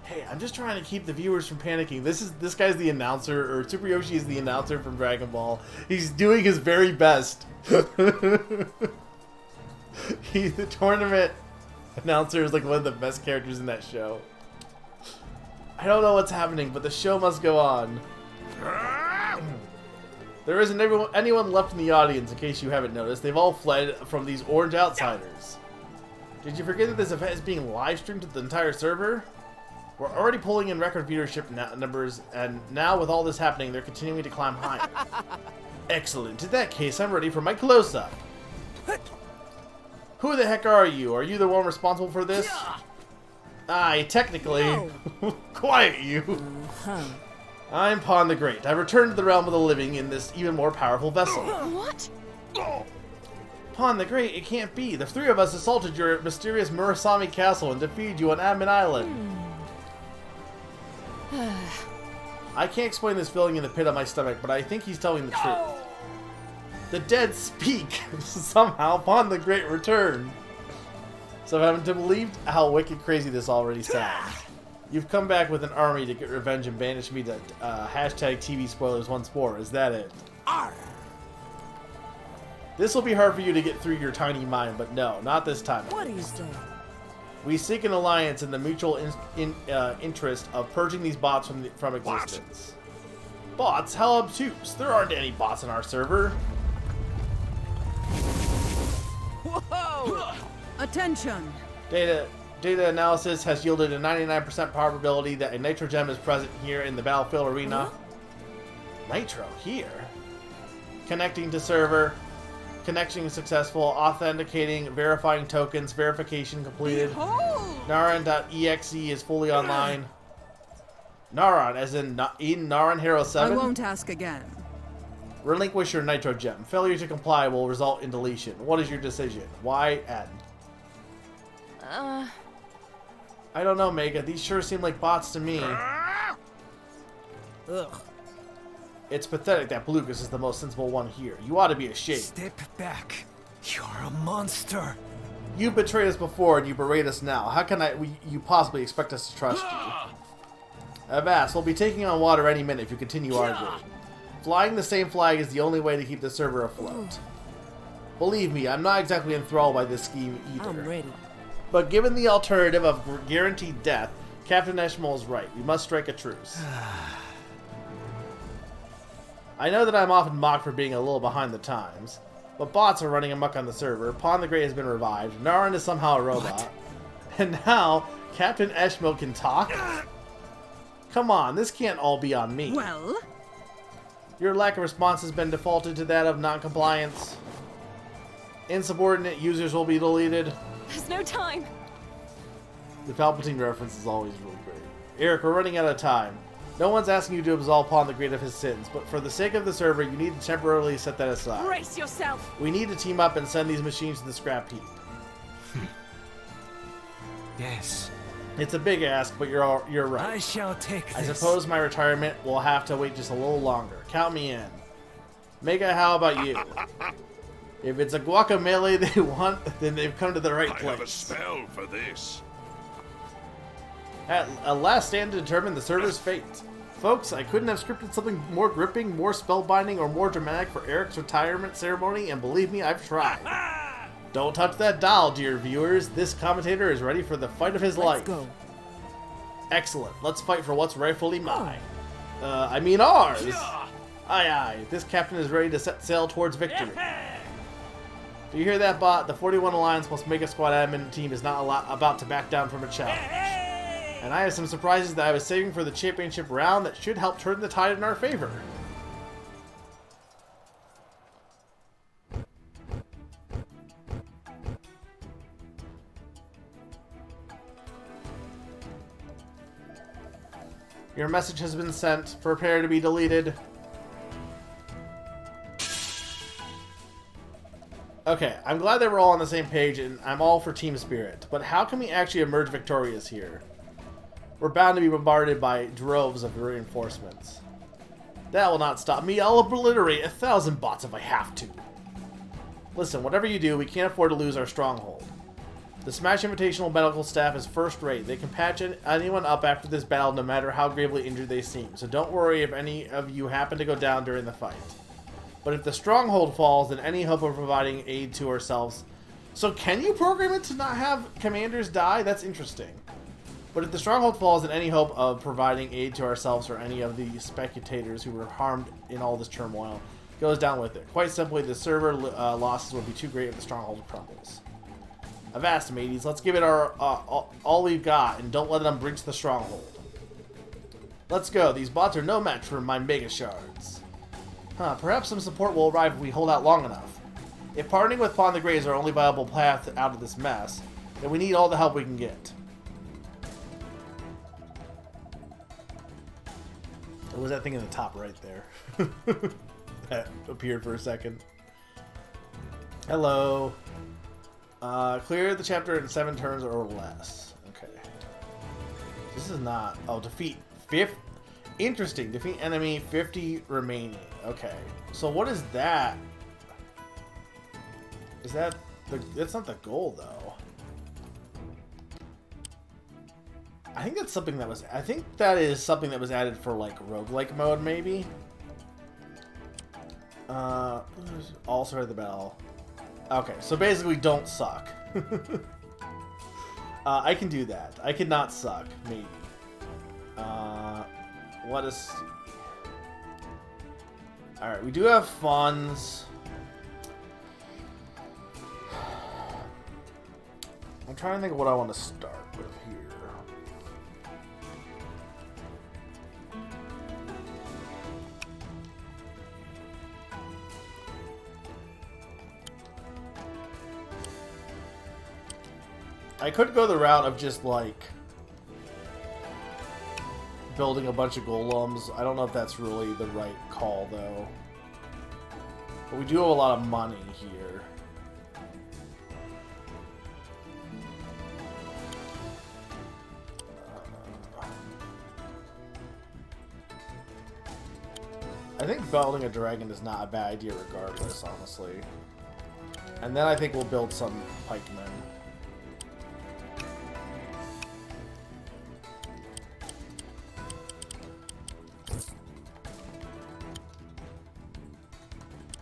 Hey, I'm just trying to keep the viewers from panicking. This guy's the announcer, or Super Yoshi is the announcer from Dragon Ball. He's doing his very best. He's the tournament announcer is like one of the best characters in that show. I don't know what's happening, but the show must go on. There isn't anyone left in the audience, in case you haven't noticed. They've all fled from these orange outsiders. Did you forget that this event is being live streamed to the entire server? We're already pulling in record viewership numbers, and now with all this happening, they're continuing to climb higher. Excellent. In that case, I'm ready for my close-up. Who the heck are you? Are you the one responsible for this? Aye, technically. No. Quiet you. I'm Pawn the Great. I've returned to the realm of the living in this even more powerful vessel. What? Pawn the Great, it can't be. The three of us assaulted your mysterious Murasami castle and defeated you on Admin Island. I can't explain this feeling in the pit of my stomach, but I think he's telling the truth. The dead speak! Somehow, Pawn the Great returned. So I haven't believed how wicked crazy this already sounds. You've come back with an army to get revenge and banish me to hashtag TV spoilers once more. Is that it? This will be hard for you to get through your tiny mind, but no, not this time. What is that? We seek an alliance in the mutual interest of purging these bots from existence. Bots? How obtuse. There aren't any bots in our server. Whoa! Attention! Data analysis has yielded a 99% probability that a Nitro Gem is present here in the battlefield arena. Huh? Nitro here? Connecting to server. Connection successful. Authenticating. Verifying tokens. Verification completed. Behold! Naran.exe is fully online. Naran, as in Naran Hero 7? I won't ask again. Relinquish your Nitro Gem. Failure to comply will result in deletion. What is your decision? Why end? I don't know, Mega. These sure seem like bots to me. Ugh. It's pathetic that Blucas is the most sensible one here. You ought to be ashamed. Step back. You're a monster. You betrayed us before and you berate us now. How can you possibly expect us to trust you? Avast, we'll be taking on water any minute if you continue arguing. Flying the same flag is the only way to keep the server afloat. Believe me, I'm not exactly enthralled by this scheme either. I'm ready. But given the alternative of guaranteed death, Captain Eshmol is right. We must strike a truce. I know that I'm often mocked for being a little behind the times, but bots are running amok on the server, Pawn the Great has been revived, Naran is somehow a robot, and now Captain Eshmol can talk? Come on, this can't all be on me. Well? Your lack of response has been defaulted to that of non-compliance. Insubordinate users will be deleted. There's no time. The Palpatine reference is always really great. Eric, we're running out of time. No one's asking you to absolve Pawn the Great of his sins, but for the sake of the server, you need to temporarily set that aside. Brace yourself. We need to team up and send these machines to the scrap heap. Yes. It's a big ask, but you're right. I shall take I this. suppose my retirement will have to wait just a little longer. Count me in. Mega, how about you? If it's a guacamole they want, then they've come to the right I have a place. spell for this. At a last stand to determine the server's fate. Folks, I couldn't have scripted something more gripping, more spellbinding, or more dramatic for Eric's retirement ceremony, and believe me, I've tried. Don't touch that dial, dear viewers. This commentator is ready for the fight of his life. Let's go. Excellent. Let's fight for what's rightfully mine. I mean ours. Aye, aye. This captain is ready to set sail towards victory. Do you hear that, bot? The 41 Alliance plus Mega Squad admin team is not about to back down from a challenge. And I have some surprises that I was saving for the championship round that should help turn the tide in our favor. Your message has been sent. Prepare to be deleted. Okay, I'm glad that we're all on the same page, and I'm all for team spirit. But how can we actually emerge victorious here? We're bound to be bombarded by droves of reinforcements. That will not stop me. I'll obliterate 1,000 bots if I have to. Listen, whatever you do, we can't afford to lose our stronghold. The Smash Invitational medical staff is first rate. They can patch anyone up after this battle no matter how gravely injured they seem, so don't worry if any of you happen to go down during the fight. But if the stronghold falls, then any hope of providing aid to ourselves... So can you program it to not have commanders die? That's interesting. But if the stronghold falls, then any hope of providing aid to ourselves or any of the spectators who were harmed in all this turmoil goes down with it. Quite simply, the server losses would be too great if the stronghold crumbles. Avast, mateys. Let's give it our all we've got, and don't let them breach the stronghold. Let's go. These bots are no match for my Mega Shards. Huh, perhaps some support will arrive if we hold out long enough. If partnering with Pawn the Grey is our only viable path out of this mess, then we need all the help we can get. What was that thing in the top right there? That appeared for a second. Hello. Clear the chapter in 7 turns or less. Okay. This is not... Oh, defeat 50... Interesting. Defeat enemy 50 remaining. Okay. So what is that? Is that... That's not the goal, though. I think that's something that was... I think that is something that was added for, like, roguelike mode, maybe? All survive the battle. Okay, so basically don't suck. I can do that. I can not suck, maybe. Let us see. Alright, we do have funds. I'm trying to think of what I want to start with here. I could go the route of just, like, building a bunch of golems. I don't know if that's really the right call, though. But we do have a lot of money here. I think building a dragon is not a bad idea regardless, honestly. And then I think we'll build some pikemen.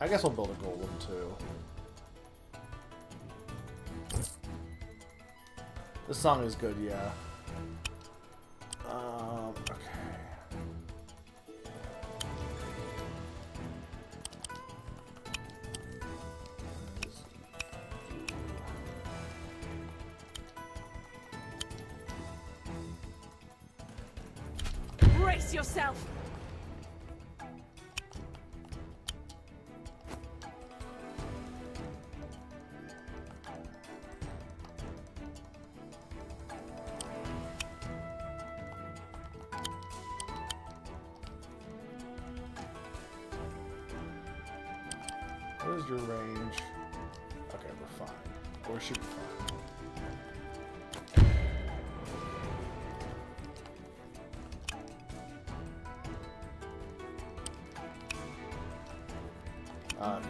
I guess we'll build a golem too. This song is good, yeah. Okay. Brace yourself. What is your range? Okay, we're fine. Or should be fine.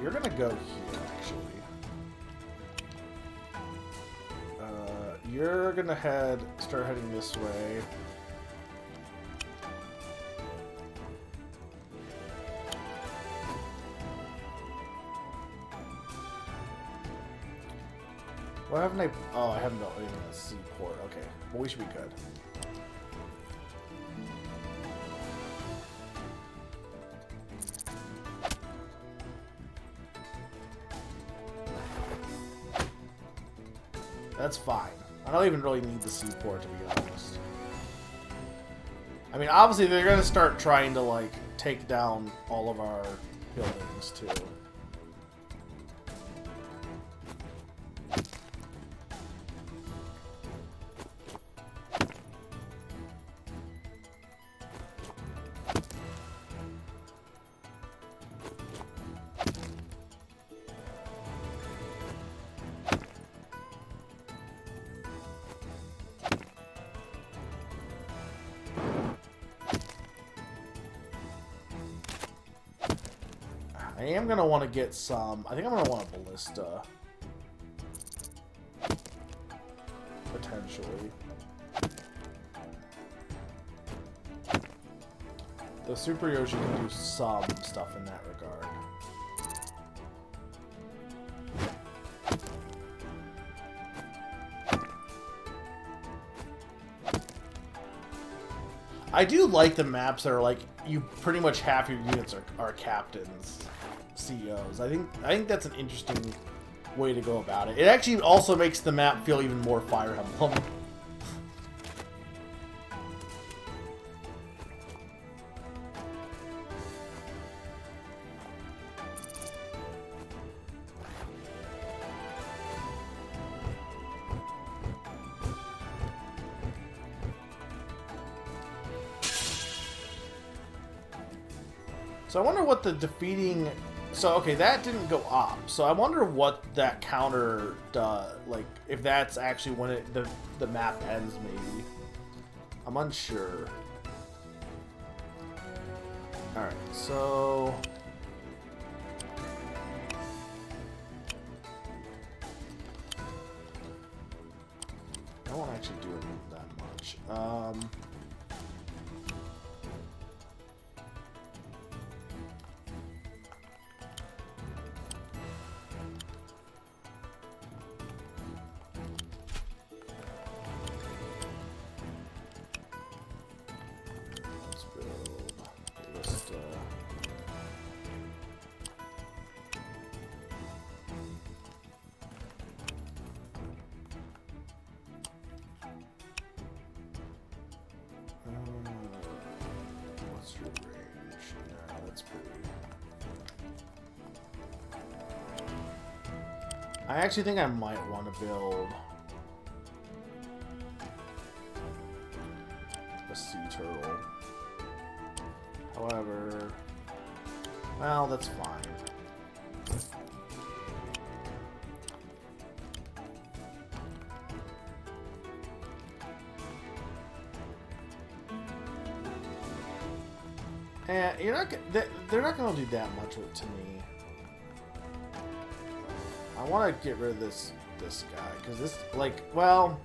You're gonna go here, actually. You're gonna start heading this way. Why haven't I... Oh, I haven't built even a seaport. Okay, well, we should be good. That's fine. I don't even really need the seaport, to be honest. I mean, obviously, they're going to start trying to, like, take down all of our buildings, too. I am going to want to get some... I think I'm going to want a ballista. Potentially. The Super Yoshi can do some stuff in that regard. I do like the maps that are like, you pretty much half your units are captains. CEOs. I think that's an interesting way to go about it. It actually also makes the map feel even more Fire Emblem. So I wonder what the defeating... So, okay, that didn't go up. So I wonder what that counter does. Like, if that's actually when the map ends, maybe. I'm unsure. Alright, so... I won't actually do it that much. Let's build this. What's your range? No, that's pretty. I actually think I might want to build a sea turtle. However, well, that's fine. And you're not. They're not going to do that much with it to me. I want to get rid of this guy because this, like, well,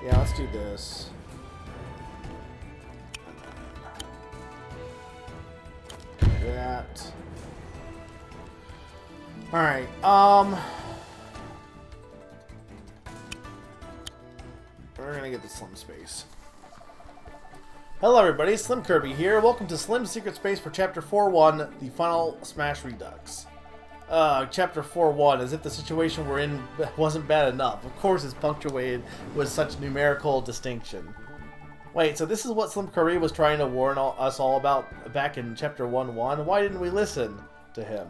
yeah. Let's do this. That. All right. We're gonna get the Slim Space. Hello everybody, Slim Kirby here. Welcome to Slim's Secret Space for Chapter 4.1, the Final Smash Redux. Chapter 4.1, as if the situation we're in wasn't bad enough. Of course it's punctuated with such numerical distinction. Wait, so this is what Slim Kirby was trying to warn us all about back in Chapter 1.1? Why didn't we listen to him?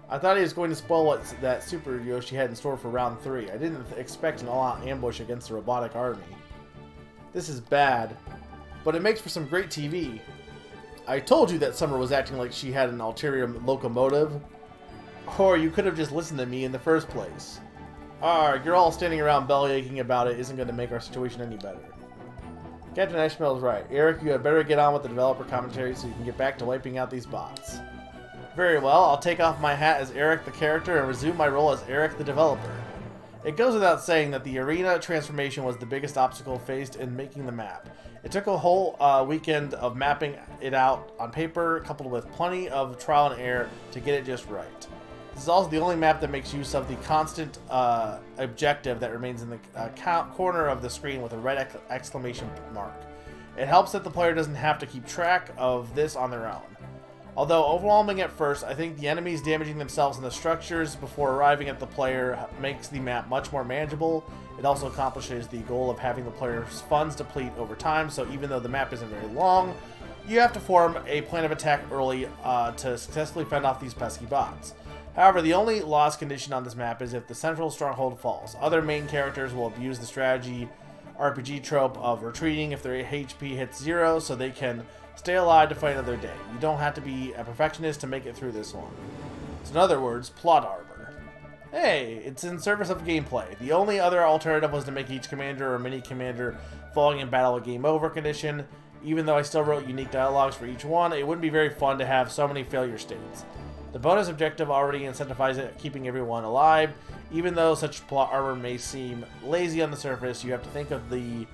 I thought he was going to spoil what that Super Yoshi had in store for Round 3. I didn't expect an all-out ambush against the robotic army. This is bad. But it makes for some great TV. I told you that Summer was acting like she had an ulterior locomotive. Or you could have just listened to me in the first place. You're all standing around bellyaching about it isn't going to make our situation any better. Captain Ashmel's right. Eric, you had better get on with the developer commentary so you can get back to wiping out these bots. Very well, I'll take off my hat as Eric the character and resume my role as Eric the developer. It goes without saying that the arena transformation was the biggest obstacle faced in making the map. It took a whole weekend of mapping it out on paper, coupled with plenty of trial and error to get it just right. This is also the only map that makes use of the constant objective that remains in the corner of the screen with a red exclamation mark. It helps that the player doesn't have to keep track of this on their own. Although overwhelming at first, I think the enemies damaging themselves in the structures before arriving at the player makes the map much more manageable. It also accomplishes the goal of having the player's funds deplete over time, so even though the map isn't very long, you have to form a plan of attack early to successfully fend off these pesky bots. However, the only loss condition on this map is if the central stronghold falls. Other main characters will abuse the strategy RPG trope of retreating if their HP hits 0 so they can stay alive to fight another day. You don't have to be a perfectionist to make it through this one. So in other words, plot armor. Hey, it's in service of gameplay. The only other alternative was to make each commander or mini-commander falling in battle a game over condition. Even though I still wrote unique dialogues for each one, it wouldn't be very fun to have so many failure states. The bonus objective already incentivizes keeping everyone alive. Even though such plot armor may seem lazy on the surface, you have to think of the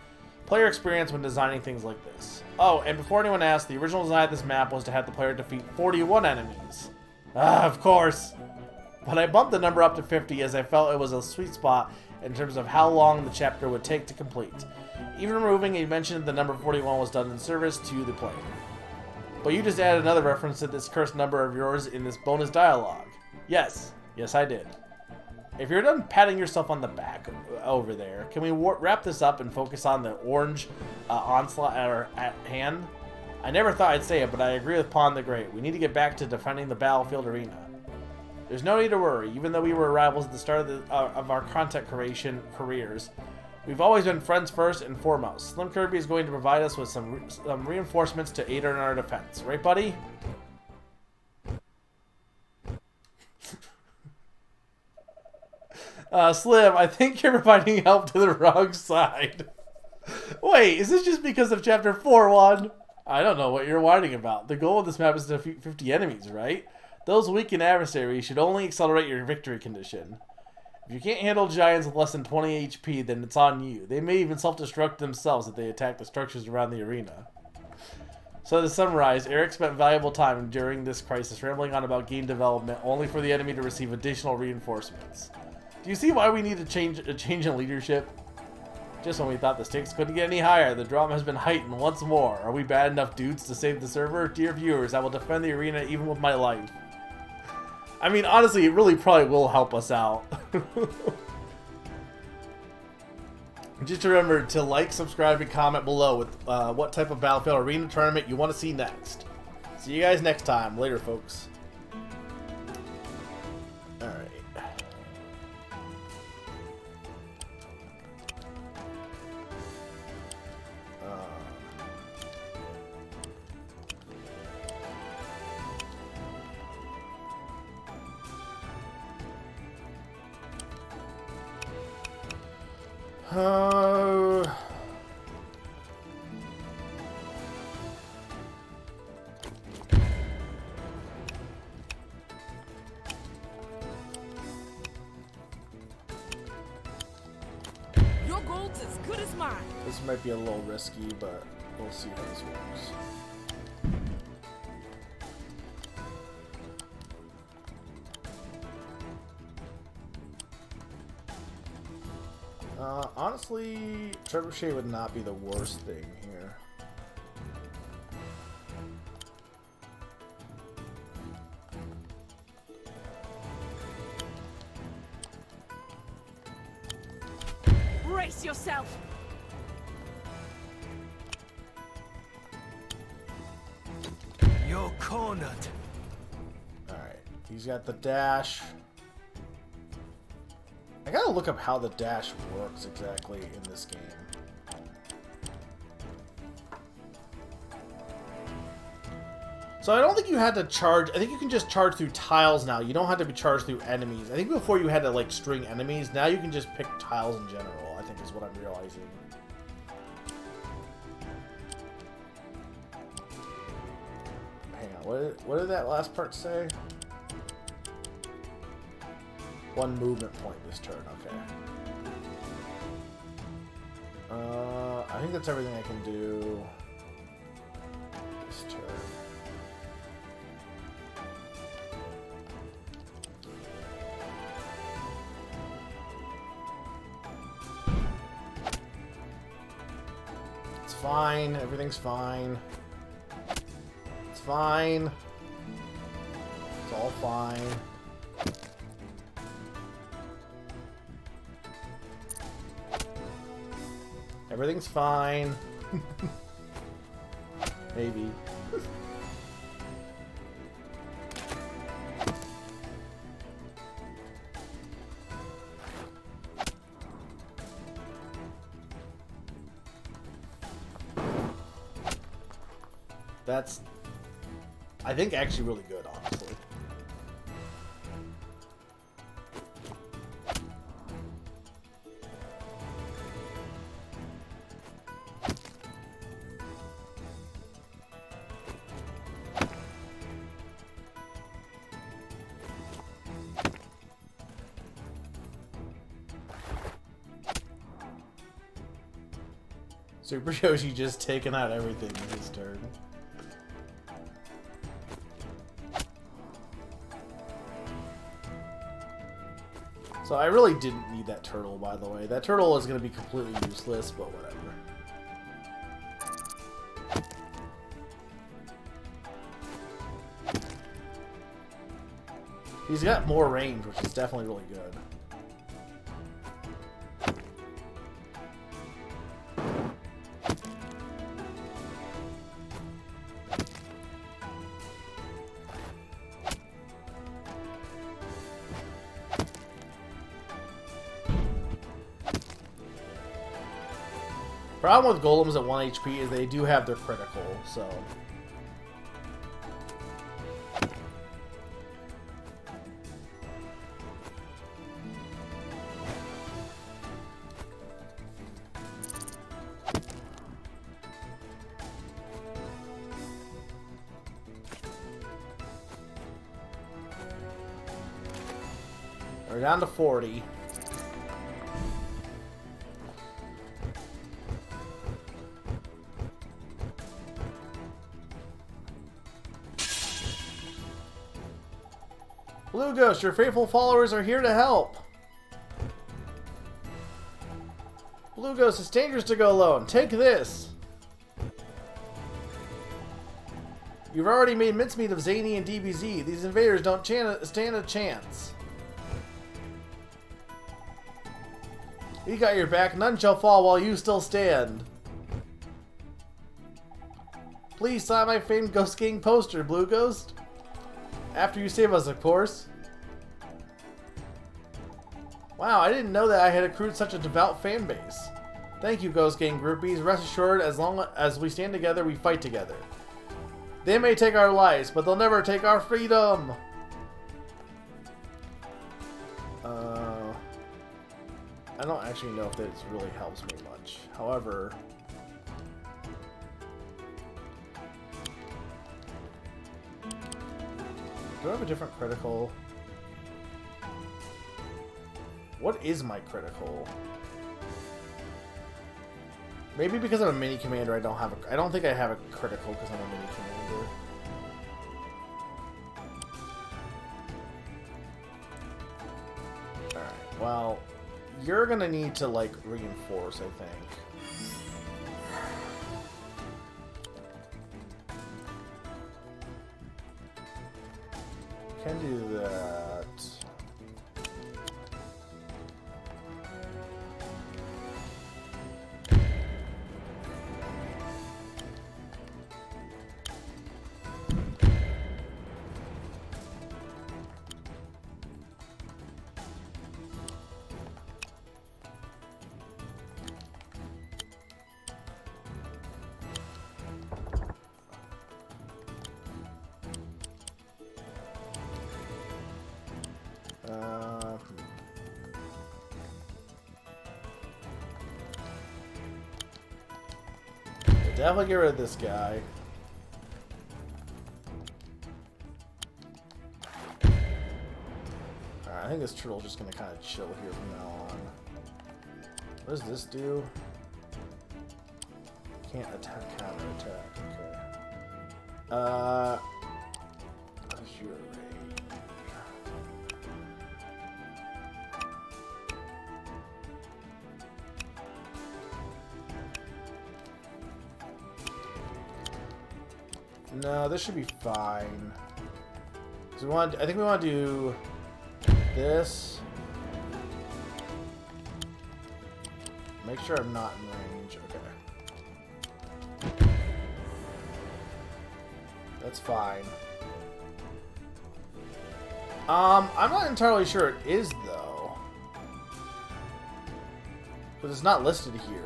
player experience when designing things like this. Oh, and before anyone asks, the original design of this map was to have the player defeat 41 enemies. Of course. But I bumped the number up to 50 as I felt it was a sweet spot in terms of how long the chapter would take to complete. Even removing a mention the number 41 was done in service to the player. But you just added another reference to this cursed number of yours in this bonus dialogue. Yes, I did. If you're done patting yourself on the back over there, can we wrap this up and focus on the orange onslaught at hand? I never thought I'd say it, but I agree with Pond the Great. We need to get back to defending the battlefield arena. There's no need to worry. Even though we were rivals at the start of our content creation careers, We've always been friends first and foremost. Slim Kirby is going to provide us with some reinforcements to aid in our defense. Right, buddy? Slim, I think you're providing help to the wrong side. Wait, is this just because of Chapter 4-1? I don't know what you're whining about. The goal of this map is to defeat 50 enemies, right? Those weakened adversaries should only accelerate your victory condition. If you can't handle giants with less than 20 HP, then it's on you. They may even self-destruct themselves if they attack the structures around the arena. So to summarize, Eric spent valuable time during this crisis rambling on about game development, only for the enemy to receive additional reinforcements. Do you see why we need a change in leadership? Just when we thought the stakes couldn't get any higher, the drama has been heightened once more. Are we bad enough dudes to save the server? Dear viewers, I will defend the arena even with my life. I mean, honestly, it really probably will help us out. Just remember to like, subscribe, and comment below with what type of Battlefield Arena tournament you want to see next. See you guys next time. Later, folks. Alright. Your gold's as good as mine. This might be a little risky, but we'll see how this works. Honestly, trebuchet would not be the worst thing here. Brace yourself. You're cornered. Alright, he's got the dash. I gotta look up how the dash works exactly in this game. So I don't think you had to charge. I think you can just charge through tiles now. You don't have to be charged through enemies. I think before you had to like string enemies. Now you can just pick tiles in general, I think is what I'm realizing. Hang on, what did that last part say? One movement point this turn, okay. I think that's everything I can do this turn. It's fine, everything's fine. It's fine. It's all fine. Everything's fine. Maybe. That's, I think, actually really good, honestly. Super Yoshi just taking out everything in his turn. So I really didn't need that turtle, by the way. That turtle is going to be completely useless, but whatever. He's got more range, which is definitely really good. Problem with golems at 1 HP is they do have their critical, so... We're down to 40. Blue Ghost, your faithful followers are here to help. Blue Ghost, it's dangerous to go alone. Take this. You've already made mincemeat of Zany and DBZ. These invaders don't stand a chance. We got your back. None shall fall while you still stand. Please sign my famed Ghost King poster, Blue Ghost. After you save us, of course. Wow, I didn't know that I had accrued such a devout fan base. Thank you, Ghost Gang groupies. Rest assured, as long as we stand together, we fight together. They may take our lives, but they'll never take our freedom. I don't actually know if this really helps me much. However... do I have a different critical? What is my critical? Maybe because I'm a mini commander, I don't have a. I don't think I have a critical because I'm a mini commander. All right. Well, you're gonna need to like reinforce, I think. Can do that. Definitely get rid of this guy. Alright, I think this turtle's just gonna kind of chill here from now on. What does this do? Can't attack, counter attack. Okay. What's your range? No, this should be fine. So we want. I think we want to do this. Make sure I'm not in range. Okay. That's fine. I'm not entirely sure it is though, because it's not listed here.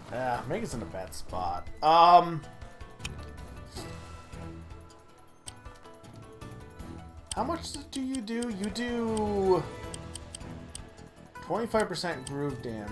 Yeah, Megan's in a bad spot. How much do? You do 25% groove damage.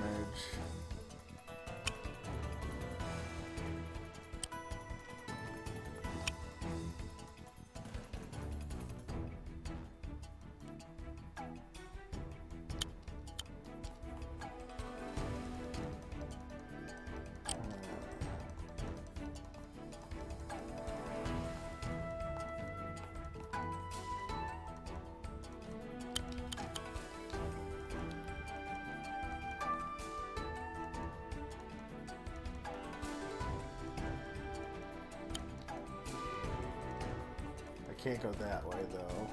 can't go that way, though.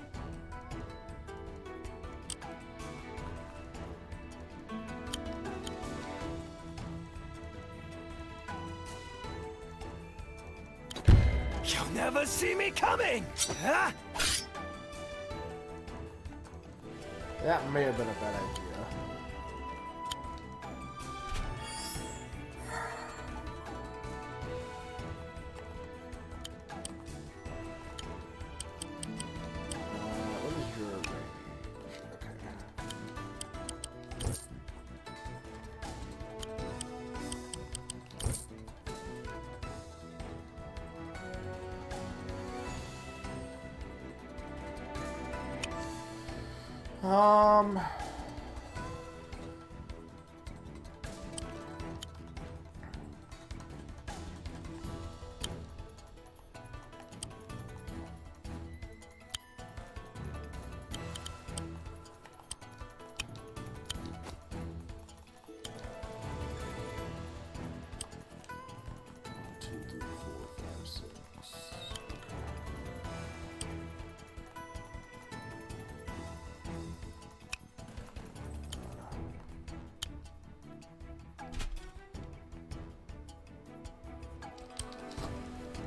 You'll never see me coming! Huh? That may have been a bad idea. What is your range? Okay. 2, 3, 4, 5, 6.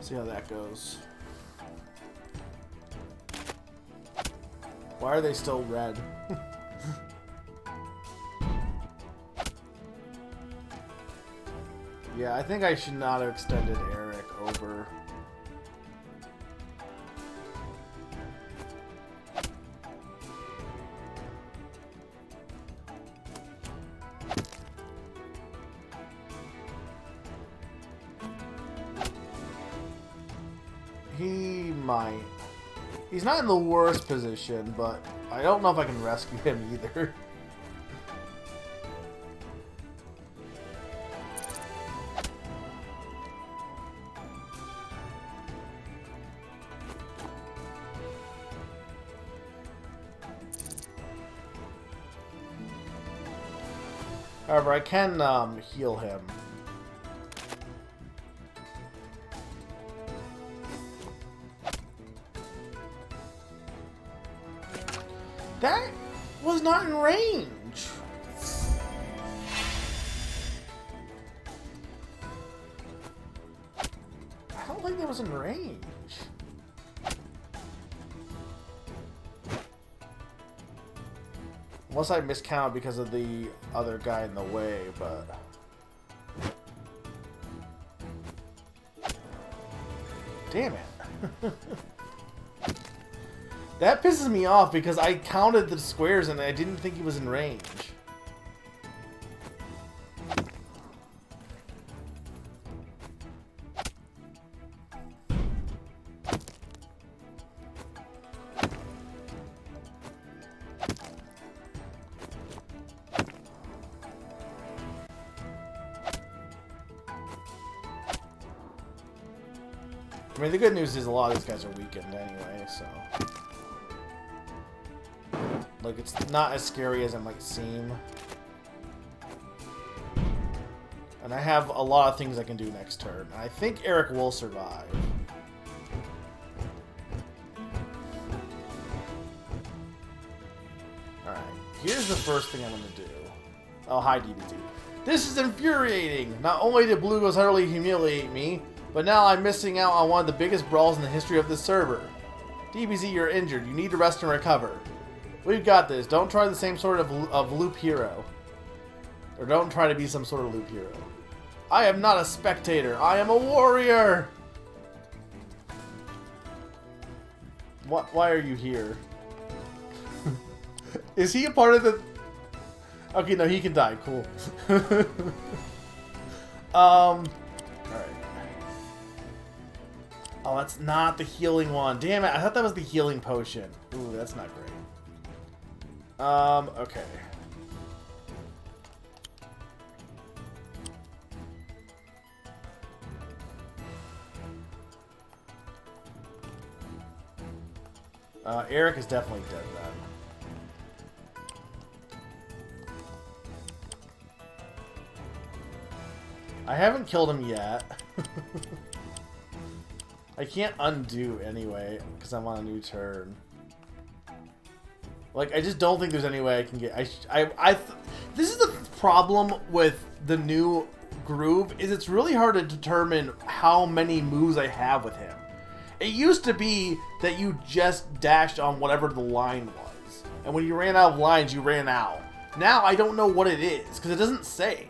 See how that goes. Why are they still red? Yeah, I think I should not have extended Eric over. He might. He's not in the worst position, but I don't know if I can rescue him either. However, I can heal him. That was not in range. I don't think that was in range. Unless I miscount because of the other guy in the way, but... Damn it. That pisses me off because I counted the squares and I didn't think he was in range. I mean, the good news is a lot of these guys are weakened anyway, so... Like, it's not as scary as it might seem. And I have a lot of things I can do next turn. I think Eric will survive. Alright, here's the first thing I'm going to do. Oh, hi, DBT. This is infuriating! Not only did Blue Ghost utterly humiliate me, but now I'm missing out on one of the biggest brawls in the history of this server. DBZ, you're injured. You need to rest and recover. We've got this. Don't try the same sort of loop hero. Or don't try to be some sort of loop hero. I am not a spectator. I am a warrior! What? Why are you here? Is he a part of the... Okay, no, he can die. Cool. Alright. Oh, that's not the healing one. Damn it, I thought that was the healing potion. Ooh, that's not great. Okay. Eric is definitely dead then. I haven't killed him yet. I can't undo anyway, because I'm on a new turn. Like, I just don't think there's any way I can get... this is the problem with the new Groove, is it's really hard to determine how many moves I have with him. It used to be that you just dashed on whatever the line was. And when you ran out of lines, you ran out. Now I don't know what it is, because it doesn't say.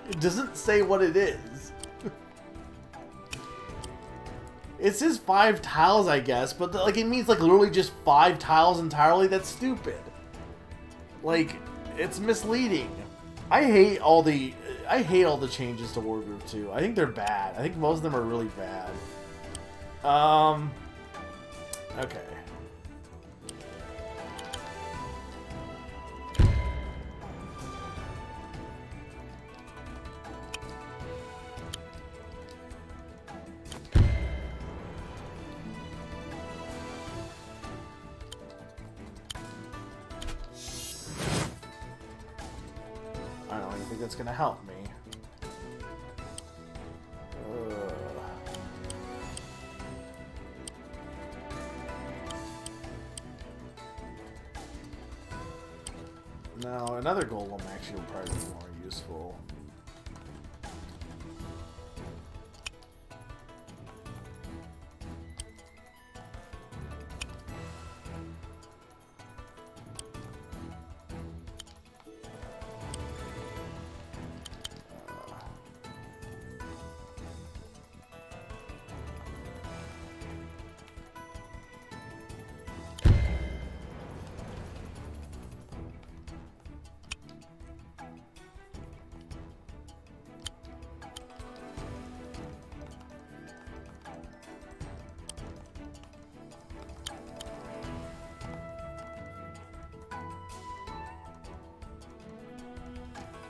It doesn't say what it is. It says 5 tiles, I guess, but like it means like literally just 5 tiles entirely. That's stupid. Like, it's misleading. I hate all the changes to Wargroove 2. I think they're bad. I think most of them are really bad. Okay. I don't even think that's gonna help me. No, another golem actually will probably be more useful.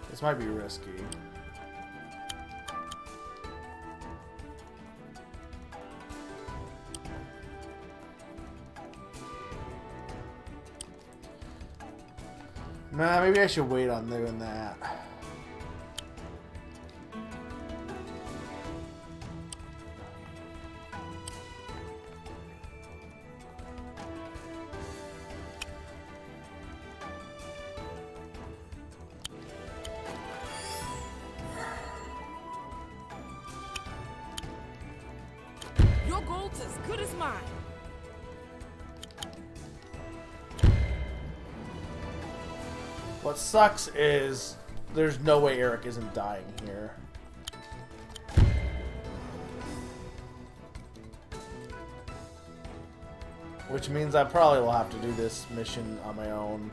This might be risky. Nah, maybe I should wait on doing that. Your gold's as good as mine. What sucks is there's no way Eric isn't dying here. Which means I probably will have to do this mission on my own.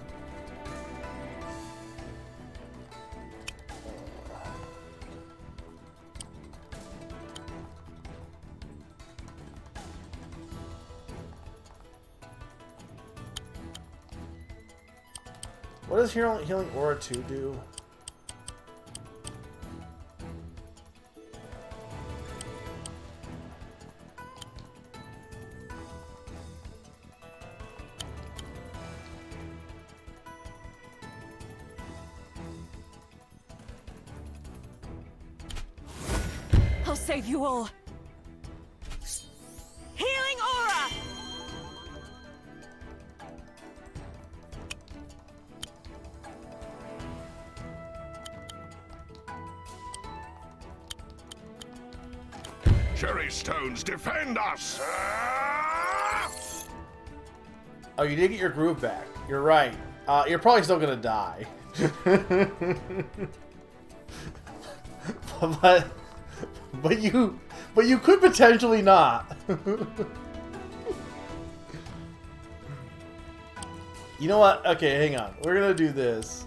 What does Healing Aura 2 do? I'll save you all. Healing aura! Cherry stones, defend us! Oh, you did get your groove back. You're right. You're probably still gonna die. but you could potentially not. You know what? Okay, hang on. We're gonna do this.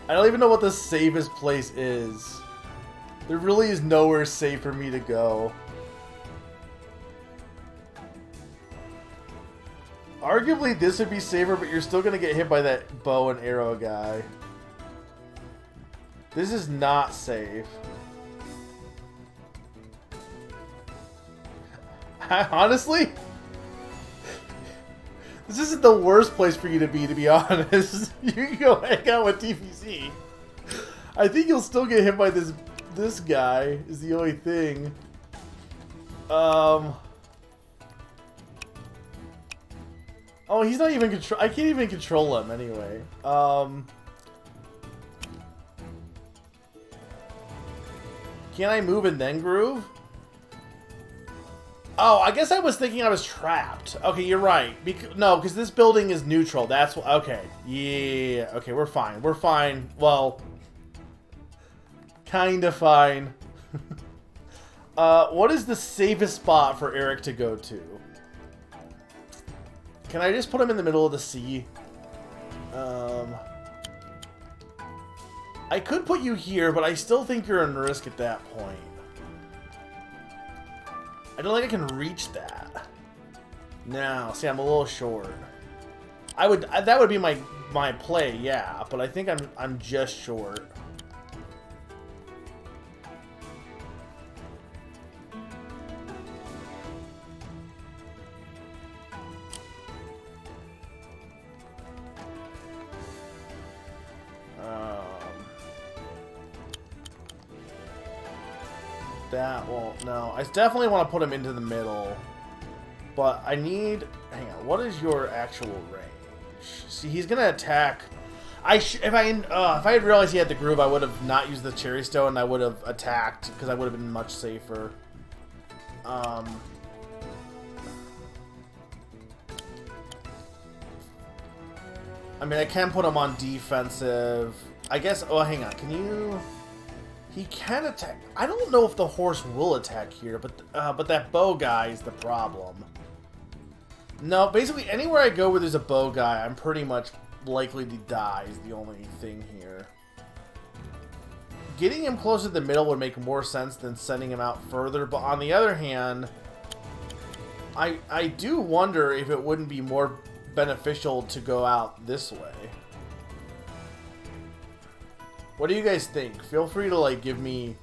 I don't even know what the safest place is. There really is nowhere safe for me to go. Arguably, this would be safer, but you're still gonna get hit by that bow and arrow guy. This is not safe. Honestly, this isn't the worst place for you to be honest. You can go hang out with TPC. I think you'll still get hit by this guy is the only thing. Oh, he's not even control. I can't even control him anyway. Can I move and then groove? Oh, I guess I was thinking I was trapped. Okay, you're right. No, because this building is neutral. That's what. Okay. Yeah. Okay, we're fine. We're fine. Well, kind of fine. What is the safest spot for Eric to go to? Can I just put him in the middle of the sea? I could put you here, but I still think you're in risk at that point. I don't think I can reach that. No, see, I'm a little short. That would be my play, yeah, but I think I'm just short. That won't, no. I definitely want to put him into the middle. But I need, hang on, what is your actual range? See, he's going to attack. If I had realized he had the groove, I would have not used the cherry stone and I would have attacked because I would have been much safer. I mean, I can put him on defensive. I guess, oh, hang on, can you... He can attack. I don't know if the horse will attack here, but that bow guy is the problem. No, basically anywhere I go where there's a bow guy, I'm pretty much likely to die is the only thing here. Getting him closer to the middle would make more sense than sending him out further, but on the other hand, I do wonder if it wouldn't be more beneficial to go out this way. What do you guys think? Feel free to like give me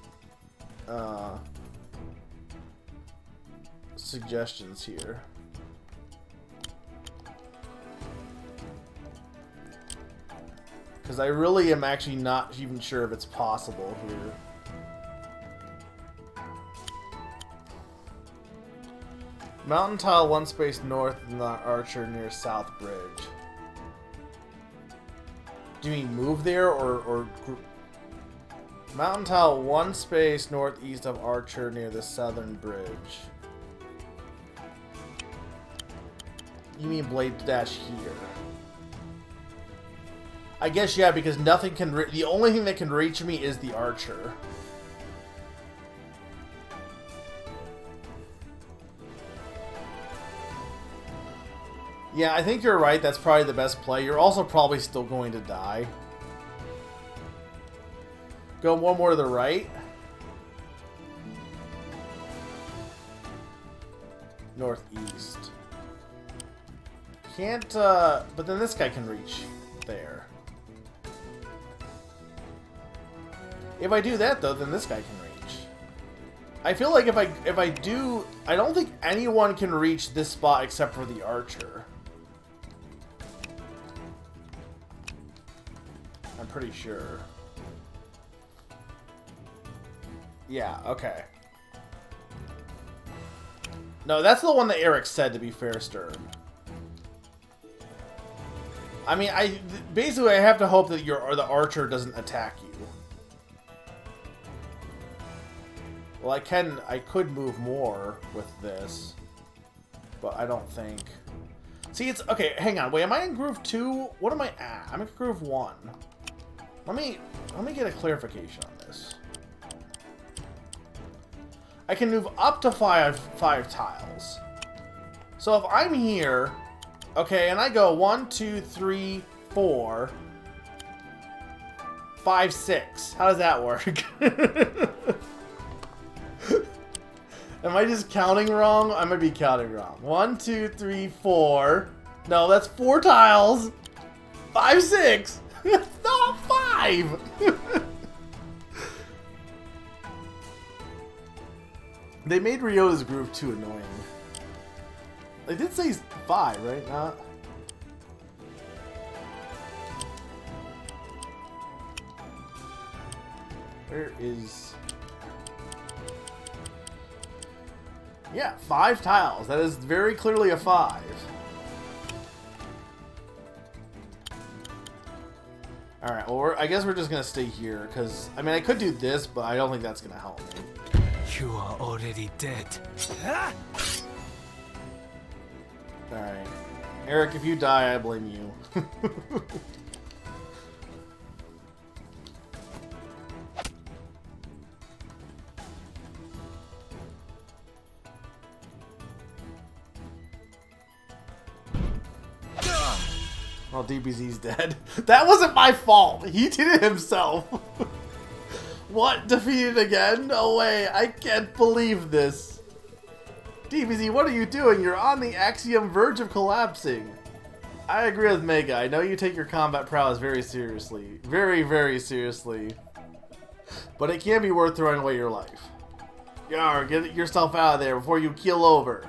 suggestions here. Because I really am actually not even sure if it's possible here. Mountain tile 1 space north in the archer near South Bridge. Do you mean move there or Mountain tile 1 space northeast of Archer near the southern bridge? You mean blade dash here? I guess, yeah, because nothing can the only thing that can reach me is the archer. Yeah, I think you're right. That's probably the best play. You're also probably still going to die. Go one more to the right. Northeast. Can't, but then this guy can reach there. If I do that, though, then this guy can reach. I feel like if I do... I don't think anyone can reach this spot except for the archer. I'm pretty sure. Yeah, okay. No, that's the one that Eric said, to be fair, Stern. I mean, basically I have to hope that the archer doesn't attack you. Well, I could move more with this, but I don't think. See, it's okay. Hang on, wait. Am I in groove 2? What am I at? I'm in groove 1. Let me get a clarification on this. I can move up to five tiles. So if I'm here, okay, and I go 1, 2, 3, 4, 5, 6. How does that work? Am I just counting wrong? I might be counting wrong. 1, 2, 3, 4. No, that's 4 tiles. 5, 6. Not 5. They made Ryota's groove too annoying. They did say 5, right? Not. Where is... Yeah, 5 tiles. That is very clearly a 5. Alright, well, I guess we're just going to stay here, because, I mean, I could do this, but I don't think that's going to help me. You are already dead. Alright. Eric, if you die, I blame you. Oh, DBZ's dead. That wasn't my fault. He did it himself. What? Defeated again? No way. I can't believe this. DBZ, what are you doing? You're on the axiom verge of collapsing. I agree with Mega. I know you take your combat prowess very seriously. Very, very seriously. But it can be worth throwing away your life. Yar, get yourself out of there before you keel over.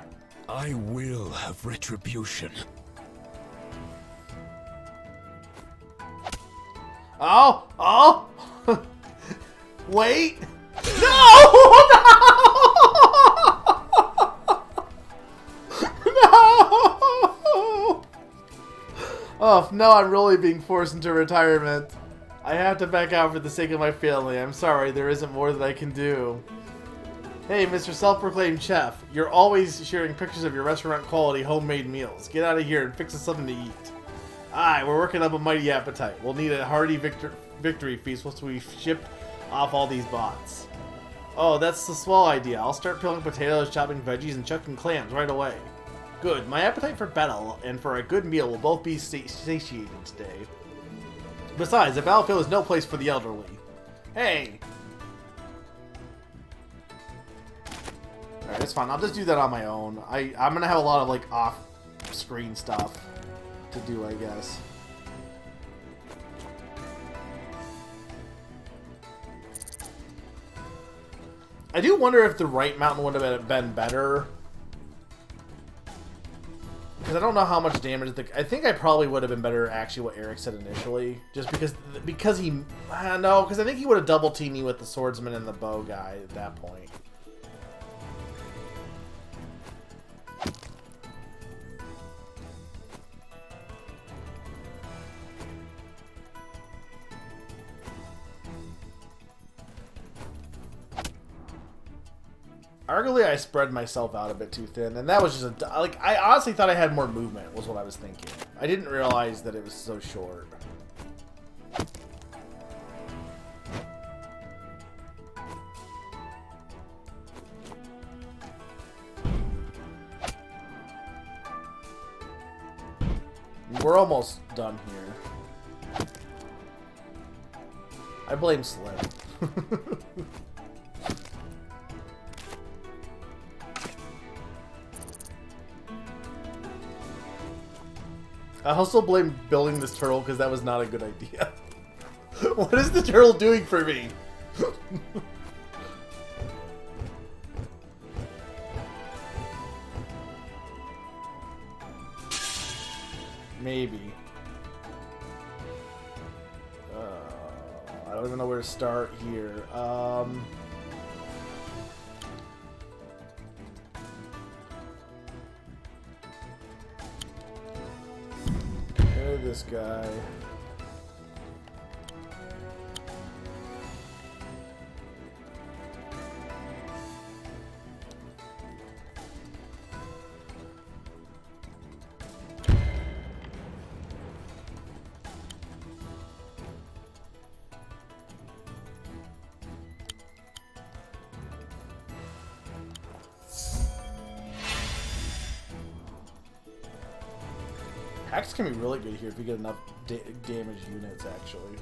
I will have retribution. Oh! Oh! Wait! No! No! Oh, no, I'm really being forced into retirement. I have to back out for the sake of my family. I'm sorry, there isn't more that I can do. Hey, Mr. Self-Proclaimed Chef. You're always sharing pictures of your restaurant-quality homemade meals. Get out of here and fix us something to eat. Aye, we're working up a mighty appetite. We'll need a hearty victory feast once we've shipped off all these bots. Oh, that's the swell idea. I'll start peeling potatoes, chopping veggies, and chucking clams right away. Good. My appetite for battle and for a good meal will both be satiated today. Besides, the battlefield is no place for the elderly. Hey! Alright, that's fine. I'll just do that on my own. I'm gonna have a lot of, like, off-screen stuff to do, I guess. I do wonder if the right mountain would have been better. Because I don't know how much damage... I think I probably would have been better, actually, what Eric said initially. Just because he... no, because I think he would have double-teamed me with the swordsman and the bow guy at that point. Arguably, I spread myself out a bit too thin, and that was just a... Like, I honestly thought I had more movement, was what I was thinking. I didn't realize that it was so short. We're almost done here. I blame Slim. I also blame building this turtle because that was not a good idea. What is the turtle doing for me? Maybe. I don't even know where to start here. This guy. Hacks can be really good here if you get enough damage units, actually.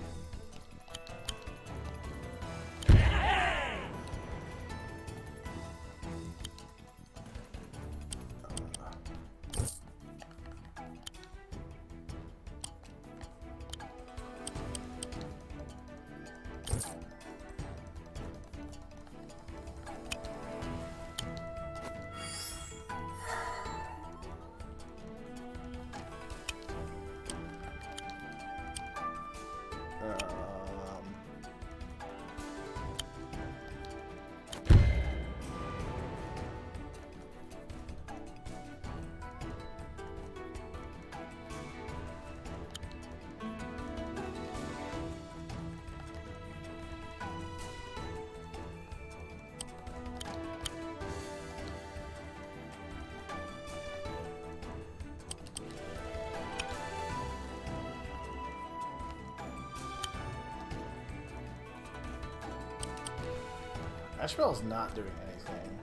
Ashbell's not doing anything.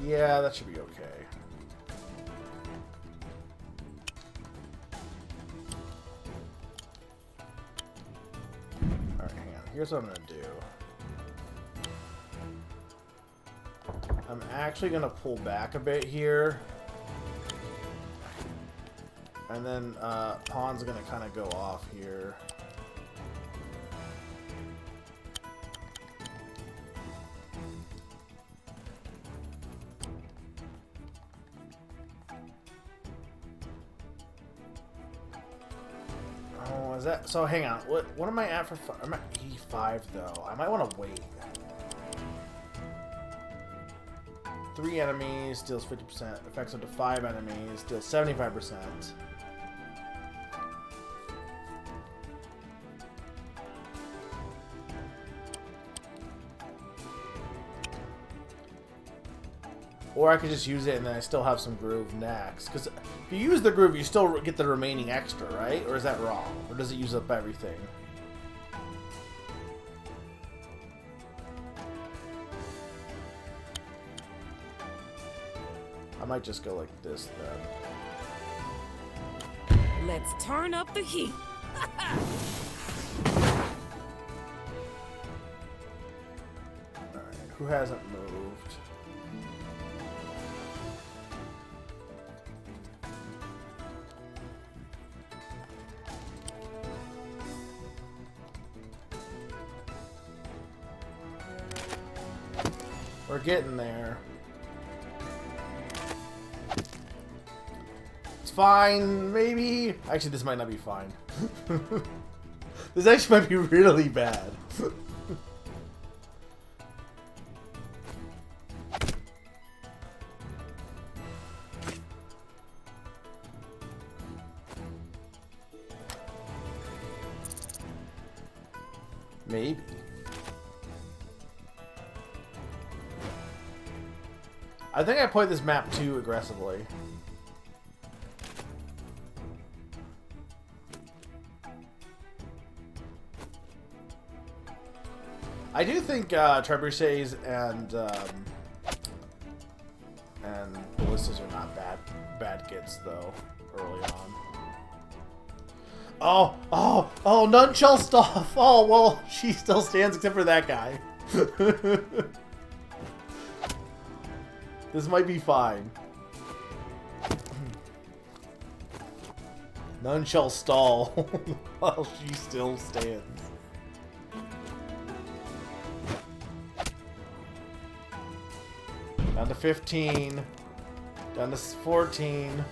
Yeah, that should be okay. Alright, hang on. Here's what I'm going to do. I'm actually going to pull back a bit here. And then pawn's going to kind of go off here. Oh, is that... So, hang on. What am I at for... I'm at E5, though. I might want to wait. 3 enemies, deals 50%. Effects up to 5 enemies, deals 75%. Or I could just use it and then I still have some groove next. Because if you use the groove, you still get the remaining extra, right? Or is that wrong? Or does it use up everything? I might just go like this then. Let's turn up the heat. Alright, who hasn't moved? We're getting there. It's fine, maybe. Actually, this might not be fine. This actually might be really bad. Maybe. I think I played this map too aggressively. I do think trebuchets and ballistas are not bad kits though. Early on. Oh! None shall stop. Oh well, she still stands except for that guy. This might be fine. None shall stall while she still stands. Down to 15. Down to 14.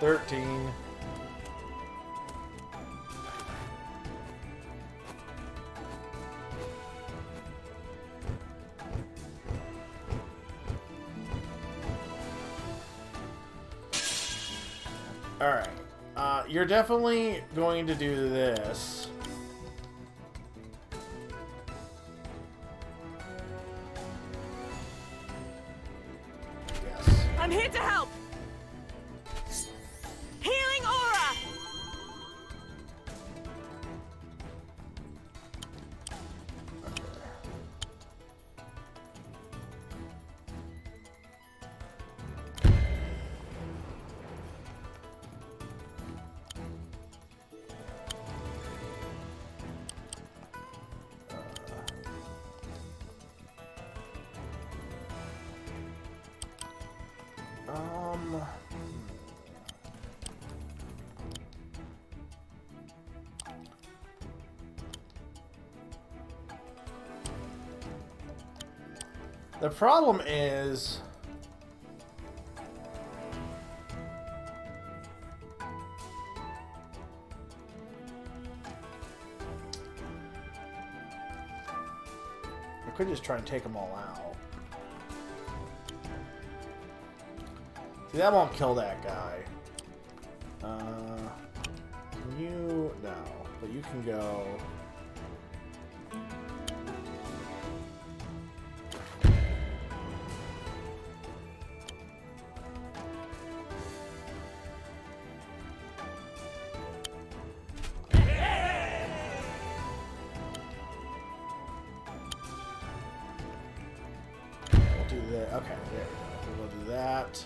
13. Alright. You're definitely going to do this. Yes. I'm here to help. Healing aura. The problem is I could just try and take them all out. See, that won't kill that guy. Can you... No. But you can go... We'll do that. Okay, there we go. We'll do that.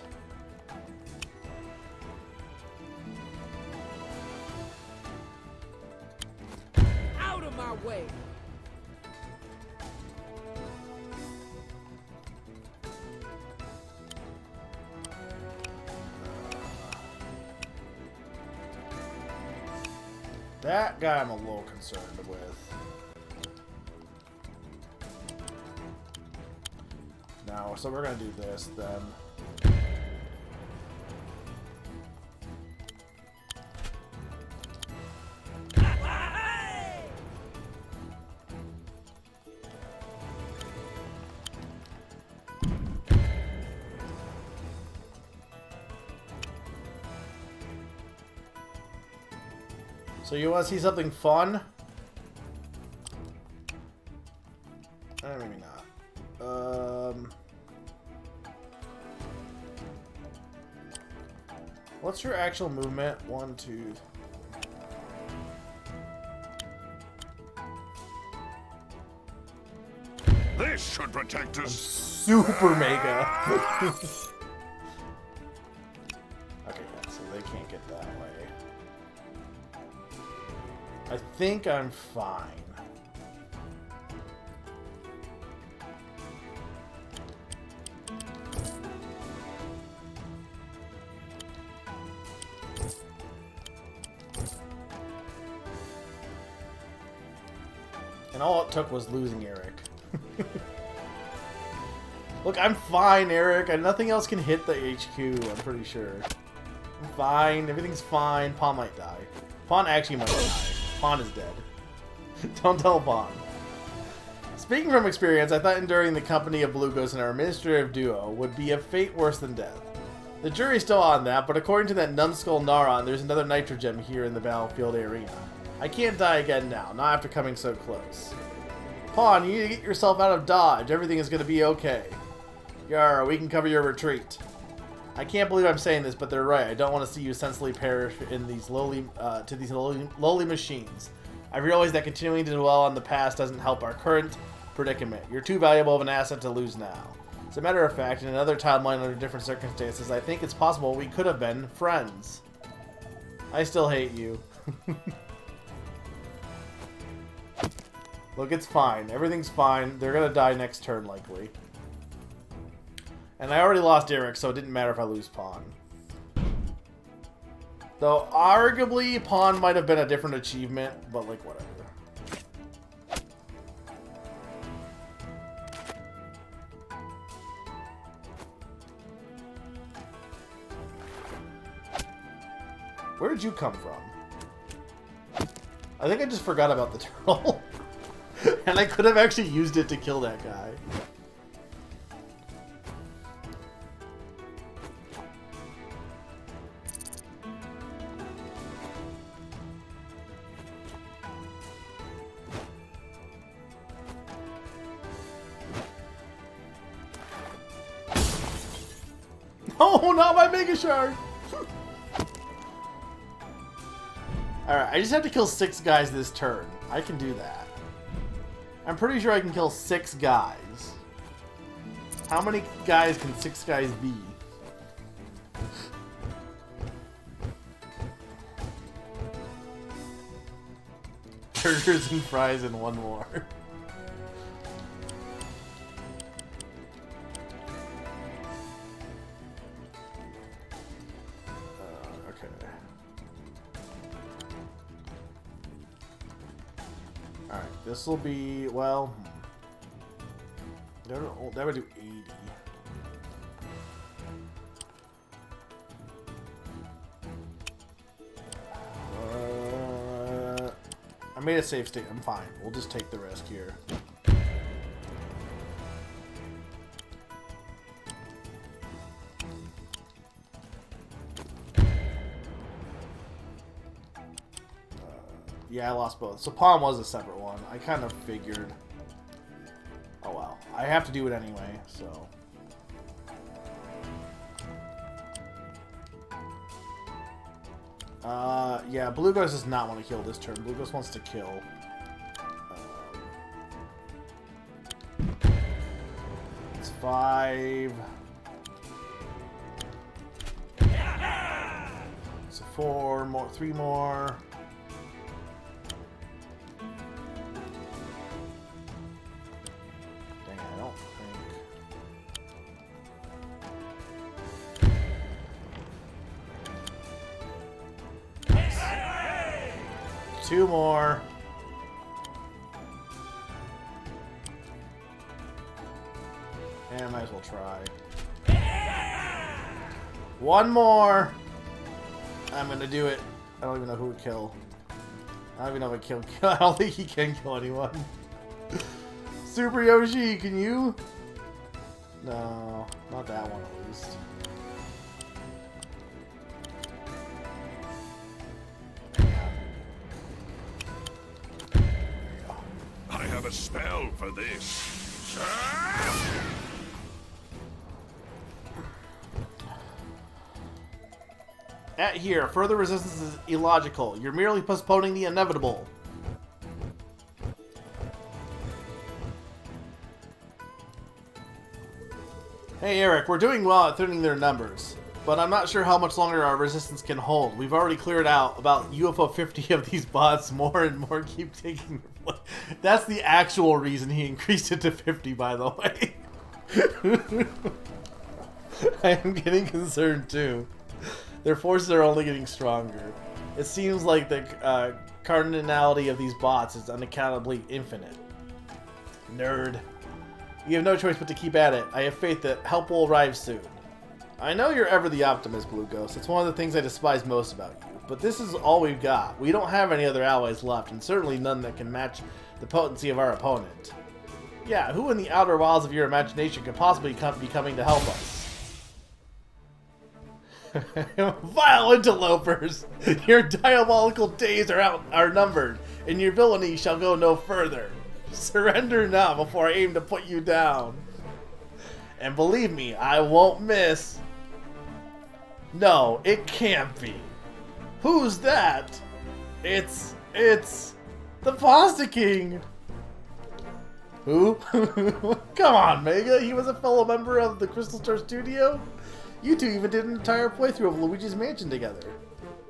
Out of my way. That guy I'm a little concerned with. No, so we're gonna do this then. So you want to see something fun? Maybe not. What's your actual movement? 1, 2. This should protect us. Super mega. Okay, yeah, so they can't get that way. I think I'm fine. And all it took was losing Eric. Look, I'm fine, Eric. And nothing else can hit the HQ, I'm pretty sure. I'm fine. Everything's fine. Pawn might die. Pawn actually might die. Pawn is dead. Don't tell Pawn. Speaking from experience, I thought enduring the company of Blue Ghost and our administrative duo would be a fate worse than death. The jury's still on that, but according to that numbskull Naron, there's another Nitrogem here in the battlefield arena. I can't die again now, not after coming so close. Pawn, you need to get yourself out of Dodge. Everything is going to be okay. Yar, we can cover your retreat. I can't believe I'm saying this, but they're right. I don't want to see you senselessly perish in these lowly machines. I've realized that continuing to dwell on the past doesn't help our current predicament. You're too valuable of an asset to lose now. As a matter of fact, in another timeline under different circumstances, I think it's possible we could have been friends. I still hate you. Look, it's fine. Everything's fine. They're gonna die next turn, likely. And I already lost Eric, so it didn't matter if I lose Pawn. Though, arguably, Pawn might have been a different achievement, but, like, whatever. Where did you come from? I think I just forgot about the turtle. And I could have actually used it to kill that guy. No, not my Mega Shark! Alright, I just have to kill 6 guys this turn. I can do that. I'm pretty sure I can kill 6 guys. How many guys can 6 guys be? Burgers and fries and one more. Okay. Alright, this will be, well, that would do 80. I made a safe state. I'm fine. We'll just take the risk here. Yeah, I lost both. So Palm was a separate one. I kind of figured. Oh well. I have to do it anyway, so. Yeah, Blue Ghost does not want to kill this turn. Blue Ghost wants to kill. It's 5. So 4 more, 3 more. Dang, I don't think. 2 more. And I might as well try. 1 more. I'm gonna do it. I don't even know who would kill. I don't even know if I kill. I don't think he can kill anyone. Super Yoshi, can you? No, not that one at least. I have a spell for this. At here, further resistance is illogical. You're merely postponing the inevitable. Hey Eric, we're doing well at thinning their numbers, but I'm not sure how much longer our resistance can hold. We've already cleared out about UFO 50 of these bots. More and more keep taking their place. That's the actual reason he increased it to 50, by the way. I am getting concerned too. Their forces are only getting stronger. It seems like the cardinality of these bots is unaccountably infinite. Nerd. You have no choice but to keep at it. I have faith that help will arrive soon. I know you're ever the optimist, Blue Ghost. It's one of the things I despise most about you. But this is all we've got. We don't have any other allies left, and certainly none that can match the potency of our opponent. Yeah, who in the outer wilds of your imagination could possibly be coming to help us? Vile interlopers! Your diabolical days are numbered, and your villainy shall go no further. Surrender now before I aim to put you down. And believe me, I won't miss. No, it can't be. Who's that? It's the Pasta King. Who? Come on, Mega. He was a fellow member of the Crystal Star Studio. You two even did an entire playthrough of Luigi's Mansion together.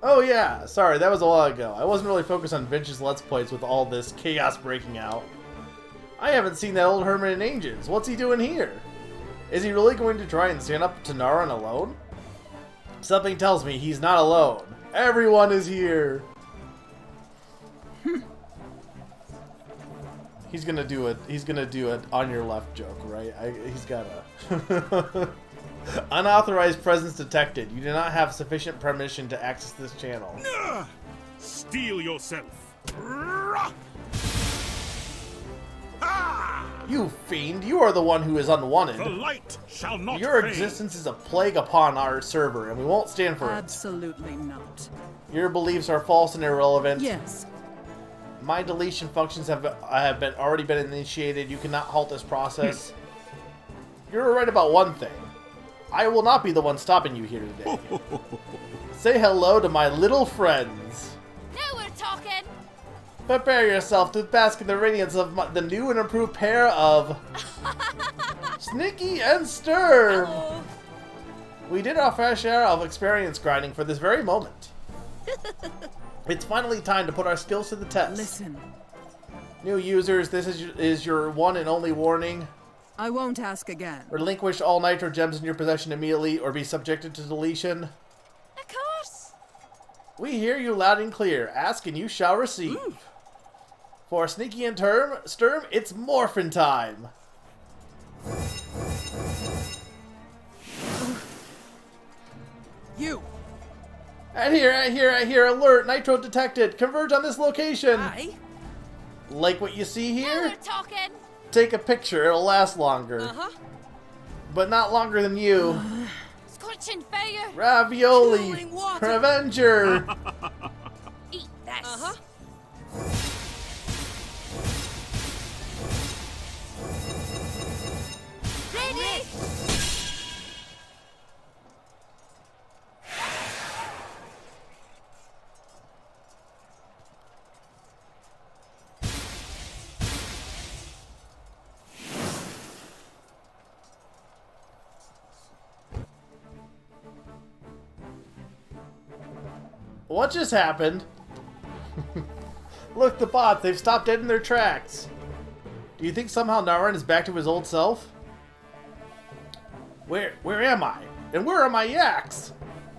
Oh yeah, sorry, that was a while ago. I wasn't really focused on Vince's Let's Plays with all this chaos breaking out. I haven't seen that old hermit in ages. What's he doing here? Is he really going to try and stand up to Naran alone? Something tells me he's not alone. Everyone is here. He's gonna do it on your left joke, right? He's gotta. Unauthorized presence detected. You do not have sufficient permission to access this channel. Steel yourself. You fiend, you are the one who is unwanted. The light shall not Your fade. existence is a plague upon our server, and we won't stand for it. Absolutely not. Your beliefs are false and irrelevant. Yes. My deletion functions have already been initiated. You cannot halt this process. You're right about one thing. I will not be the one stopping you here today. Say hello to my little friends. Now we're talking. Prepare yourself to bask in the radiance of the new and improved pair of Snicky and Sturm. Hello. We did our fair share of experience grinding for this very moment. It's finally time to put our skills to the test. Listen, New users, this is your one and only warning. I won't ask again. Relinquish all Nitro Gems in your possession immediately or be subjected to deletion. Of course. We hear you loud and clear. Ask and you shall receive. For Sneaky and Sturm, it's morphin' time. You! At here, alert, Nitro detected. Converge on this location. I? Like what you see Now here? we're talking. Take a picture, it'll last longer. Uh-huh. But not longer than you. Scorching fire. Ravioli. Cooling water. Revenger. Eat this. Uh-huh. Ready? What just happened? Look, the bots, they've stopped dead in their tracks. Do you think somehow Naran is back to his old self? Where am I? And where are my yaks?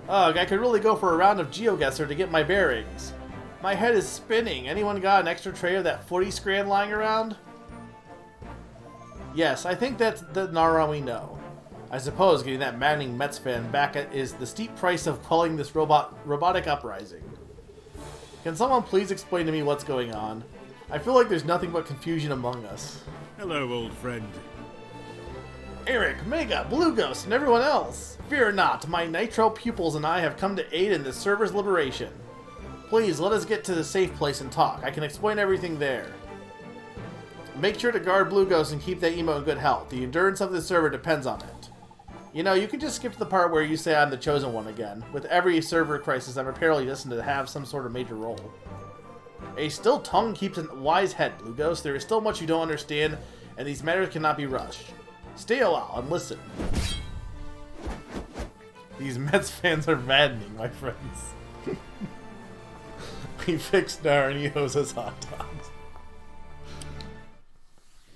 Ugh, I could really go for a round of GeoGuessr to get my bearings. My head is spinning. Anyone got an extra tray of that footy scran lying around? Yes, I think that's the Naran we know. I suppose getting that maddening Mets fan back is the steep price of quelling this robotic uprising. Can someone please explain to me what's going on? I feel like there's nothing but confusion among us. Hello, old friend. Eric, Mega, Blue Ghost, and everyone else! Fear not, my Nitro pupils and I have come to aid in this server's liberation. Please, let us get to the safe place and talk. I can explain everything there. Make sure to guard Blue Ghost and keep that emo in good health. The endurance of this server depends on it. You know, you can just skip to the part where you say I'm the chosen one again. With every server crisis, I'm apparently destined to have some sort of major role. A still tongue keeps a wise head, Blue Ghost. There is still much you don't understand, and these matters cannot be rushed. Stay a while and listen. These Mets fans are maddening, my friends. We fixed Nar and he owes us hot dogs.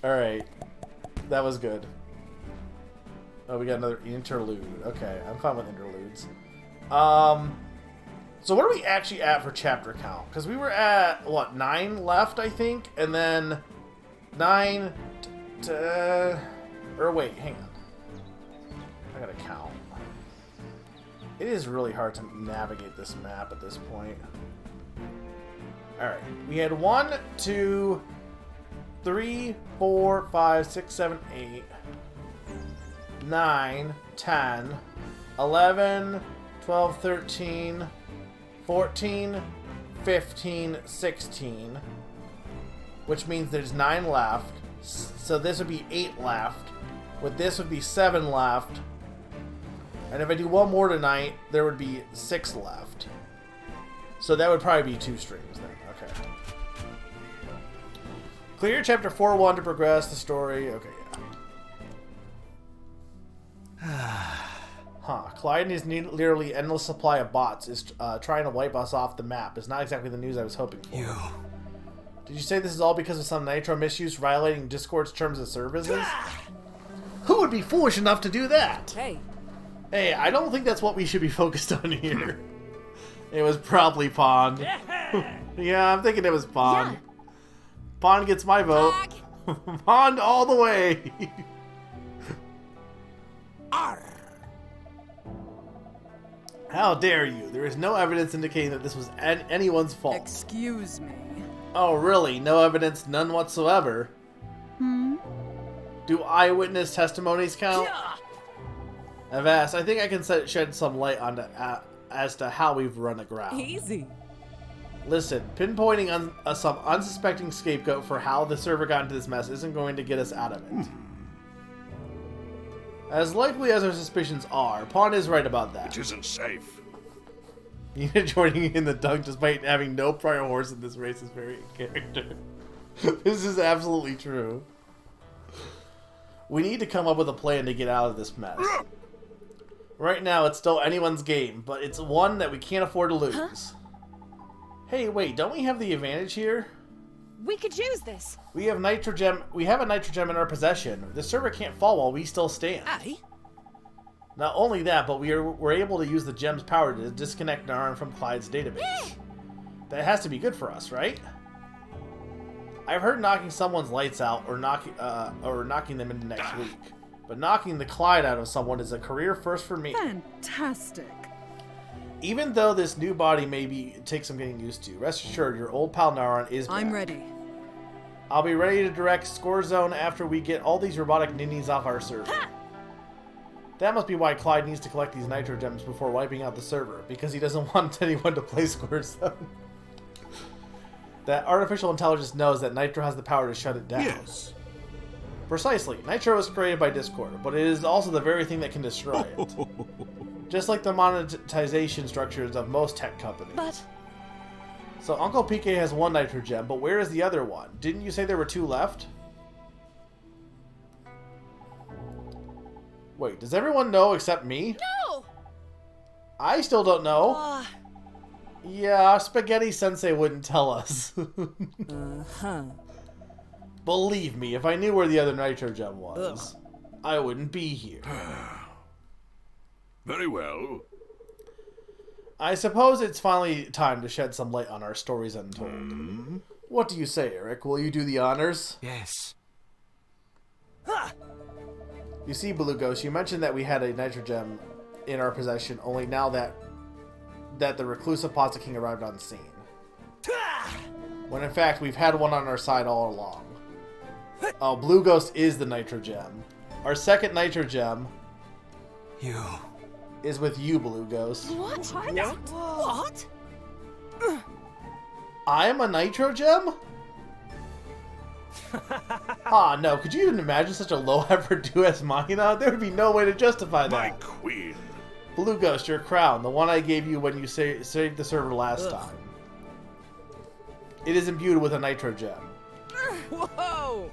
Alright. That was good. Oh, we got another interlude. Okay, I'm fine with interludes. So what are we actually at for chapter count? Because we were at, what, 9 left, I think? And then 9... or wait, hang on. I gotta count. It is really hard to navigate this map at this point. Alright, we had 1, 2, 3, 4, 5, 6, 7, 8, 9, 10, 11, 12, 13, 14, 15, 16, which means there's 9 left. So this would be 8 left. With this would be 7 left. And if I do one more tonight, there would be 6 left. So that would probably be 2 streams then. Okay. Clear chapter 4.1 to progress the story. Okay, yeah. Huh. Clyde and his nearly endless supply of bots is trying to wipe us off the map. Is not exactly the news I was hoping for. Did you say this is all because of some Nitro misuse violating Discord's terms of services? Who would be foolish enough to do that? Hey, I don't think that's what we should be focused on here. It was probably Pond. Yeah, I'm thinking it was Pond. Pond gets my vote. Pond all the way. How dare you? There is no evidence indicating that this was anyone's fault. Excuse me. Oh, really? No evidence? None whatsoever? Do eyewitness testimonies count? I've asked. I think I can shed some light on as to how we've run aground. Easy. Listen, pinpointing on some unsuspecting scapegoat for how the server got into this mess isn't going to get us out of it. As likely as our suspicions are, Pawn is right about that. It isn't safe. Nina joining in the dunk despite having no prior horse in this race is very in character. This is absolutely true. We need to come up with a plan to get out of this mess. Right now, it's still anyone's game, but it's one that we can't afford to lose. Hey, wait, don't we have the advantage here? We could use this. We have nitrogem. We have a nitrogem in our possession. The server can't fall while we still stand. Aye. Not only that, but we're able to use the gem's power to disconnect Naran from Clyde's database. That has to be good for us, right? I've heard knocking someone's lights out or knocking them into next week. But knocking the Clyde out of someone is a career first for me. Fantastic. Even though this new body may take some getting used to, rest assured your old pal Naran is back. I'm ready. I'll be ready to direct Score Zone after we get all these robotic ninnies off our server. That must be why Clyde needs to collect these nitro gems before wiping out the server, because he doesn't want anyone to play Score Zone. That artificial intelligence knows that Nitro has the power to shut it down. Yes. Precisely. Nitro was created by Discord, but it is also the very thing that can destroy it. Just like the monetization structures of most tech companies. But So Uncle PK has one Nitro Gem, but where is the other one? Didn't you say there were 2 left? Wait, does everyone know except me? no. I still don't know. Yeah, Spaghetti Sensei wouldn't tell us. Uh-huh. Believe me, if I knew where the other Nitro Gem was, I wouldn't be here. Very well. I suppose it's finally time to shed some light on our stories untold. What do you say, Eric? Will you do the honors? Yes. You see, Blue Ghost, you mentioned that we had a Nitro Gem in our possession only now that the reclusive Pasta King arrived on scene. When in fact, we've had one on our side all along. Oh, Blue Ghost is the Nitro Gem. Our second Nitro Gem You. is with you, Blue Ghost. What? What? I am a Nitro Gem? Ah, no. Could you even imagine such a low-effort duas machina? There would be no way to justify My that. queen. Blue Ghost, your crown, the one I gave you when you saved the server last time. It is imbued with a Nitro Gem. Whoa!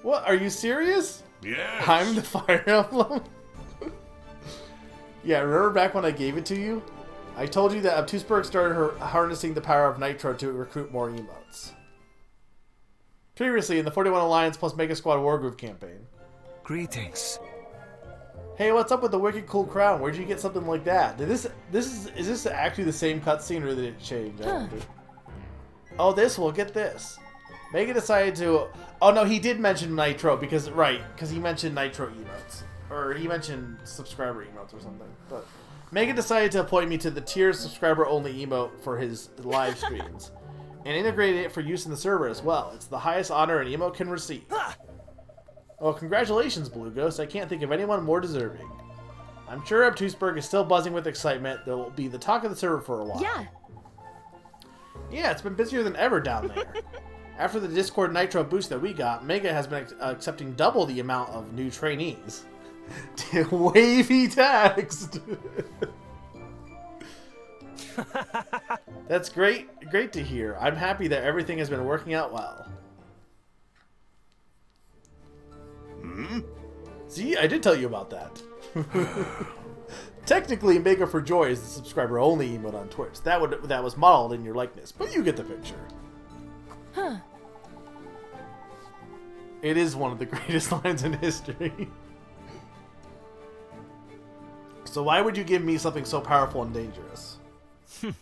What? Are you serious? Yes. I'm the Fire Emblem? Yeah, remember back when I gave it to you? I told you that Obtuseberg started harnessing the power of Nitro to recruit more emotes. Previously in the 41 Alliance plus Mega Squad Wargroove campaign. Greetings. Hey, what's up with the wicked cool crown? Where'd you get something like that? Is this actually the same cutscene or did it change? I wonder. Oh, this will get this. Mega decided to. Oh no, he did mention Nitro because he mentioned Nitro emotes, or he mentioned subscriber emotes or something. But Mega decided to appoint me to the tier subscriber only emote for his live streams, and integrated it for use in the server as well. It's the highest honor an emote can receive. Well, congratulations, Blue Ghost. I can't think of anyone more deserving. I'm sure Obtuseberg is still buzzing with excitement. There will be the talk of the server for a while. Yeah. Yeah, it's been busier than ever down there. After the Discord Nitro boost that we got, Mega has been accepting double the amount of new trainees. Wavy text! That's great to hear. I'm happy that everything has been working out well. See, I did tell you about that. Technically, Mega for Joy is the subscriber-only emote on Twitch. That was modeled in your likeness, but you get the picture. Huh. It is one of the greatest lines in history. So why would you give me something so powerful and dangerous? Who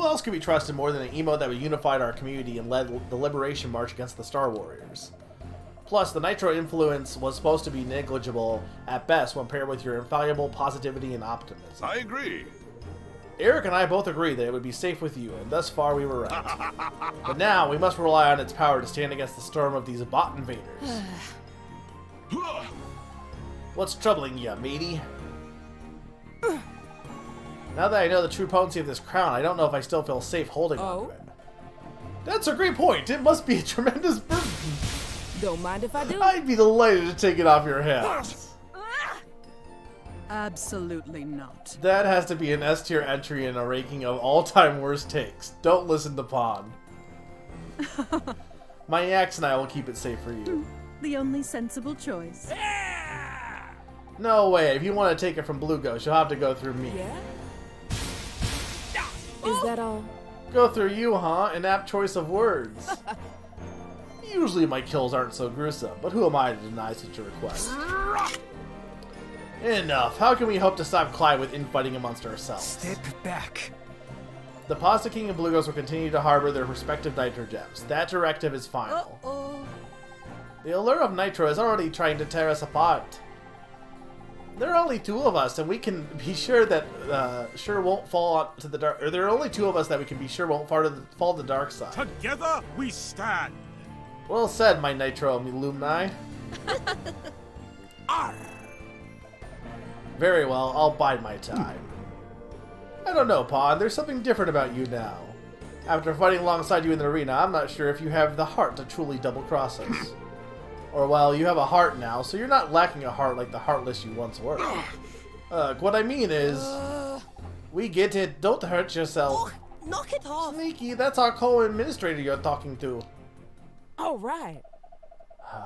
else could be trusted more than an emote that unified our community and led the liberation march against the Star Warriors? Plus, the Nitro influence was supposed to be negligible at best when paired with your infallible positivity and optimism. I agree. Eric and I both agree that it would be safe with you, and thus far we were right. But now, we must rely on its power to stand against the storm of these bot invaders. What's troubling you, matey? Now that I know the true potency of this crown, I don't know if I still feel safe holding onto it. That's a great point. It must be a tremendous burden. Don't mind if I do. I'd be delighted to take it off your hands. Absolutely not. That has to be an S tier entry in a ranking of all-time worst takes. Don't listen to Pawn. My ex and I will keep it safe for you. The only sensible choice. No way. If you want to take it from Blue Ghost, you'll have to go through me. Yeah? Is that all? Go through you, huh? An apt choice of words. Usually my kills aren't so gruesome, but who am I to deny such a request? Enough. How can we hope to stop Clyde with infighting amongst ourselves? Step back. The Pasta King and Blue Ghost will continue to harbor their respective Nitro Gems. That directive is final. Uh-oh. The allure of Nitro is already trying to tear us apart. There are only 2 of us, and we can be sure that won't fall to the dark. Or there are only 2 of us that we can be sure won't fall to the dark side. Together we stand. Well said, my Nitro alumni. Very well, I'll bide my time. I don't know, Pawn. There's something different about you now. After fighting alongside you in the arena, I'm not sure if you have the heart to truly double-cross us. Or, well, you have a heart now, so you're not lacking a heart like the heartless you once were. What I mean is... We get it, don't hurt yourself. Oh, knock it off. Sneaky, that's our co-administrator you're talking to. All right.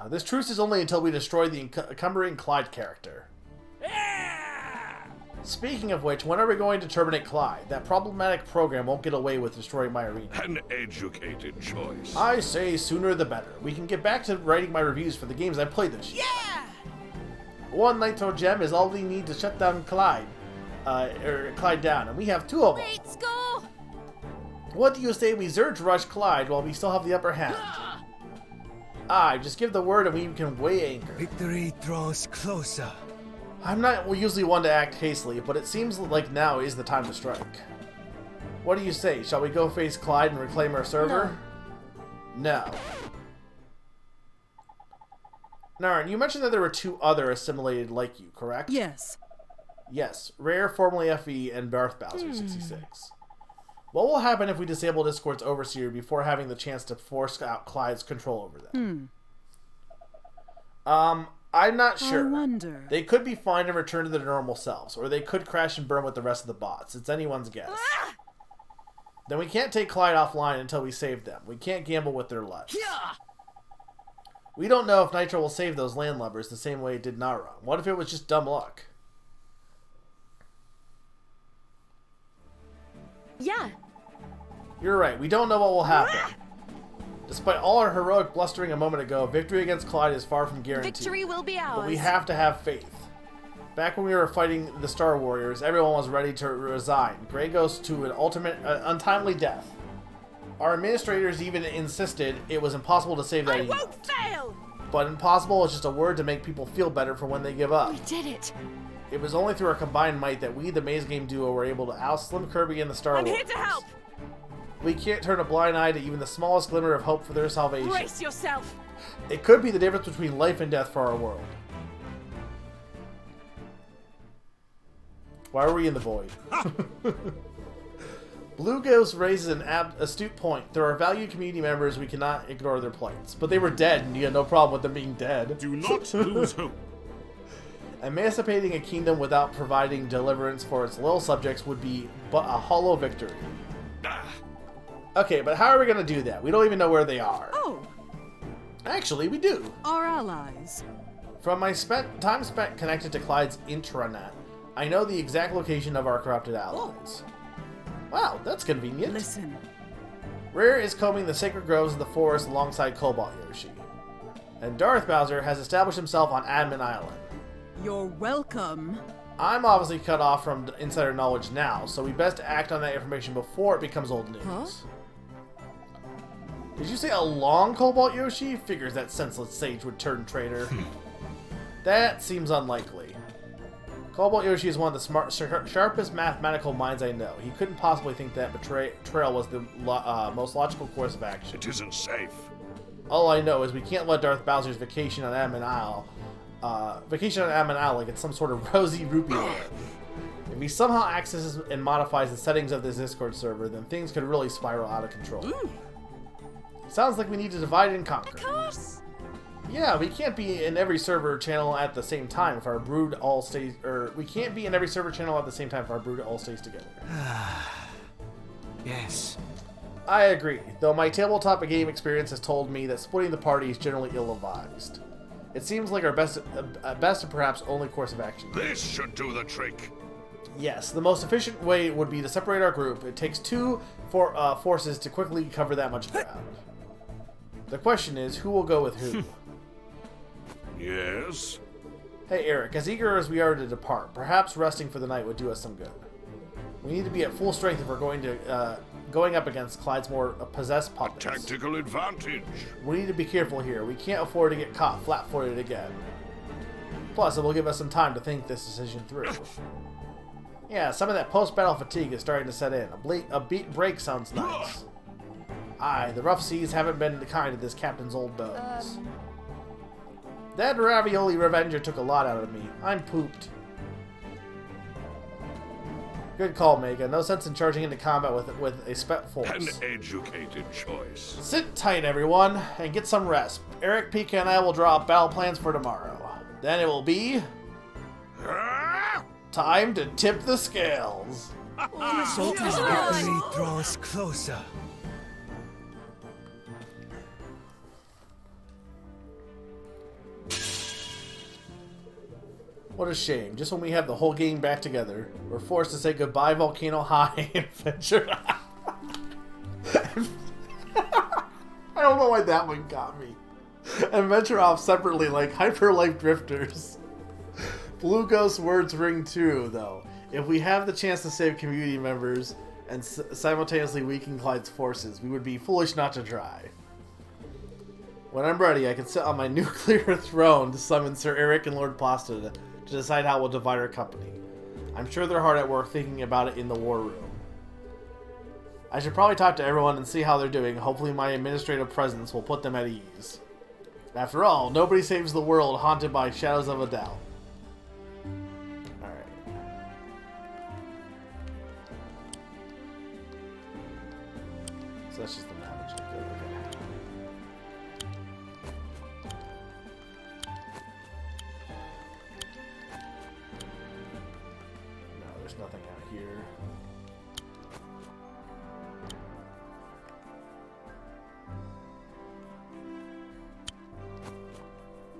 This truce is only until we destroy the encumbering Clyde character. Speaking of which, when are we going to terminate Clyde? That problematic program won't get away with destroying my arena. An educated choice. I say sooner the better. We can get back to writing my reviews for the games I played this year. Yeah! One Nitro Gem is all we need to shut down Clyde. Clyde down, and we have 2 of them. Let's go! What do you say we Zurge rush Clyde while we still have the upper hand? Aye, just give the word and we can weigh anchor. Victory draws closer. I'm not usually one to act hastily, but it seems like now is the time to strike. What do you say? Shall we go face Clyde and reclaim our server? No. Naren, you mentioned that there were 2 other assimilated like you, correct? Yes. Yes. Rare, formerly FE, and Darth Bowser 66. What will happen if we disable Discord's Overseer before having the chance to force out Clyde's control over them? I'm not sure. I wonder. They could be fine and return to their normal selves, or they could crash and burn with the rest of the bots. It's anyone's guess. Then we can't take Clyde offline until we save them. We can't gamble with their lives. We don't know if Nitro will save those landlubbers the same way it did Nara. What if it was just dumb luck? Yeah. You're right, we don't know what will happen. Despite all our heroic blustering a moment ago, victory against Clyde is far from guaranteed. Victory will be ours. But we have to have faith. Back when we were fighting the Star Warriors, everyone was ready to resign. Gray goes to an untimely death. Our administrators even insisted it was impossible to save that I evil. won't fail! But impossible is just a word to make people feel better for when they give up. We did it. It was only through our combined might that we, the Maze Game duo, were able to oust Slim Kirby and the Star I'm Warriors. here to help. We can't turn a blind eye to even the smallest glimmer of hope for their salvation. Brace yourself. It could be the difference between life and death for our world. Why are we in the void? Blue Ghost raises an astute point. There are valued community members, we cannot ignore their plights. But they were dead, and you had no problem with them being dead. Do not lose hope. Emancipating a kingdom without providing deliverance for its loyal subjects would be but a hollow victory. Okay, but how are we going to do that? We don't even know where they are. Oh, Actually, we do. our allies. From my time spent connected to Clyde's intranet, I know the exact location of our corrupted allies. Wow, that's convenient. Listen. Rare is combing the sacred groves of the forest alongside Cobalt Yoshi. And Darth Bowser has established himself on Admin Island. You're welcome. I'm obviously cut off from insider knowledge now, so we best act on that information before it becomes old news. Huh? Did you say a long Cobalt Yoshi? Figures that senseless sage would turn traitor. That seems unlikely. Cobalt Yoshi is one of the sharpest mathematical minds I know. He couldn't possibly think that betrayal was the most logical course of action. It isn't safe. All I know is we can't let Darth Bowser's vacation on Admin Isle like it's some sort of rosy rupee land. If he somehow accesses and modifies the settings of this Discord server, then things could really spiral out of control. Sounds like we need to divide and conquer. Of course. Yeah, we can't be in every server channel at the same time if our brood all stays, we can't be in every server channel at the same time if our brood all stays together. Yes. I agree, though my tabletop game experience has told me that splitting the party is generally ill-advised. It seems like our best and perhaps only course of action. This should do the trick. Yes, the most efficient way would be to separate our group. It takes 2 forces to quickly cover that much ground. The question is, who will go with who? Yes? Hey Eric, as eager as we are to depart, perhaps resting for the night would do us some good. We need to be at full strength if we're going up against Clyde's more possessed puppets. Tactical advantage. We need to be careful here. We can't afford to get caught flat-footed again. Plus, it will give us some time to think this decision through. Yeah, some of that post-battle fatigue is starting to set in. A beat break sounds nice. Aye, the rough seas haven't been kind to this captain's old bones. That ravioli revenger took a lot out of me. I'm pooped. Good call, Mega. No sense in charging into combat with a spent force. An educated choice. Sit tight, everyone, and get some rest. Eric, Pika, and I will draw up battle plans for tomorrow. Then it will be time to tip the scales. Victory draws closer. What a shame. Just when we have the whole gang back together, we're forced to say goodbye, Volcano High and Adventure. I don't know why that one got me. And venture off separately like Hyper Life Drifters. Blue Ghost's words ring true, though. If we have the chance to save community members and simultaneously weaken Clyde's forces, we would be foolish not to try. When I'm ready, I can sit on my nuclear throne to summon Sir Eric and Lord Plasta to decide how we'll divide our company. I'm sure they're hard at work thinking about it in the war room. I should probably talk to everyone and see how they're doing. Hopefully my administrative presence will put them at ease. After all, nobody saves the world haunted by shadows of a doubt. Alright. So that's just the map. Okay. No, there's nothing out here.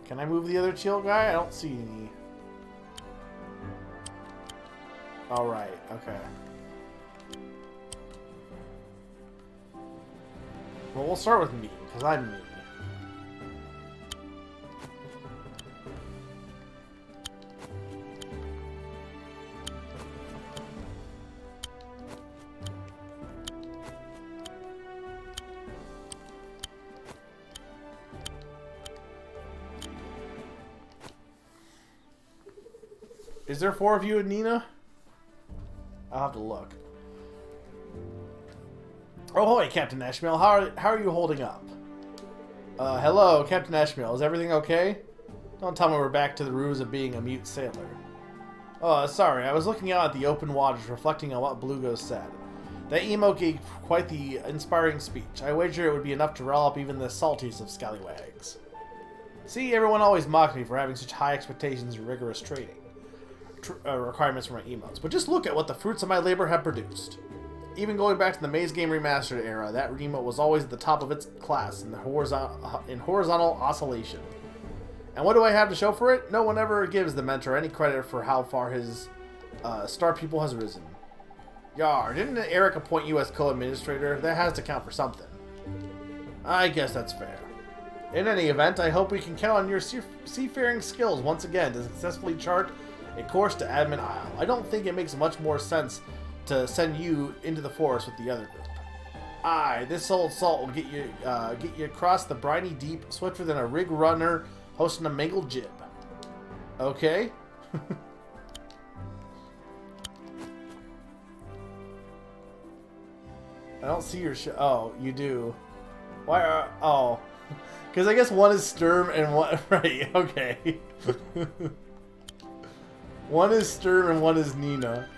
Can I move the other chill guy? I don't see any. Alright, okay. Well, we'll start with me, because I'm me. Is there 4 of you and Nina? I'll have to look. Oh, hey, Captain Ashmail. How are you holding up? Hello, Captain Ashmail. Is everything okay? Don't tell me we're back to the ruse of being a mute sailor. Oh, sorry. I was looking out at the open waters, reflecting on what Blue Ghost said. That emote gave quite the inspiring speech. I wager it would be enough to rile up even the saltiest of scallywags. See, everyone always mocked me for having such high expectations and rigorous training. Requirements for my emotes, but just look at what the fruits of my labor have produced. Even going back to the Maze Game Remastered era, that emote was always at the top of its class in the horizontal oscillation. And what do I have to show for it? No one ever gives the mentor any credit for how far his star pupil has risen. Yar, didn't Eric appoint you as co-administrator? That has to count for something. I guess that's fair. In any event, I hope we can count on your seafaring skills once again to successfully chart a course to Admin Isle. I don't think it makes much more sense to send you into the forest with the other group. Aye, this old salt will get you across the briny deep swifter than a rig runner hosting a mangled jib. Okay? I don't see your oh, you do. Why are... Oh. Because I guess one is Sturm and one... Right, okay. One is Sturm and one is Nina.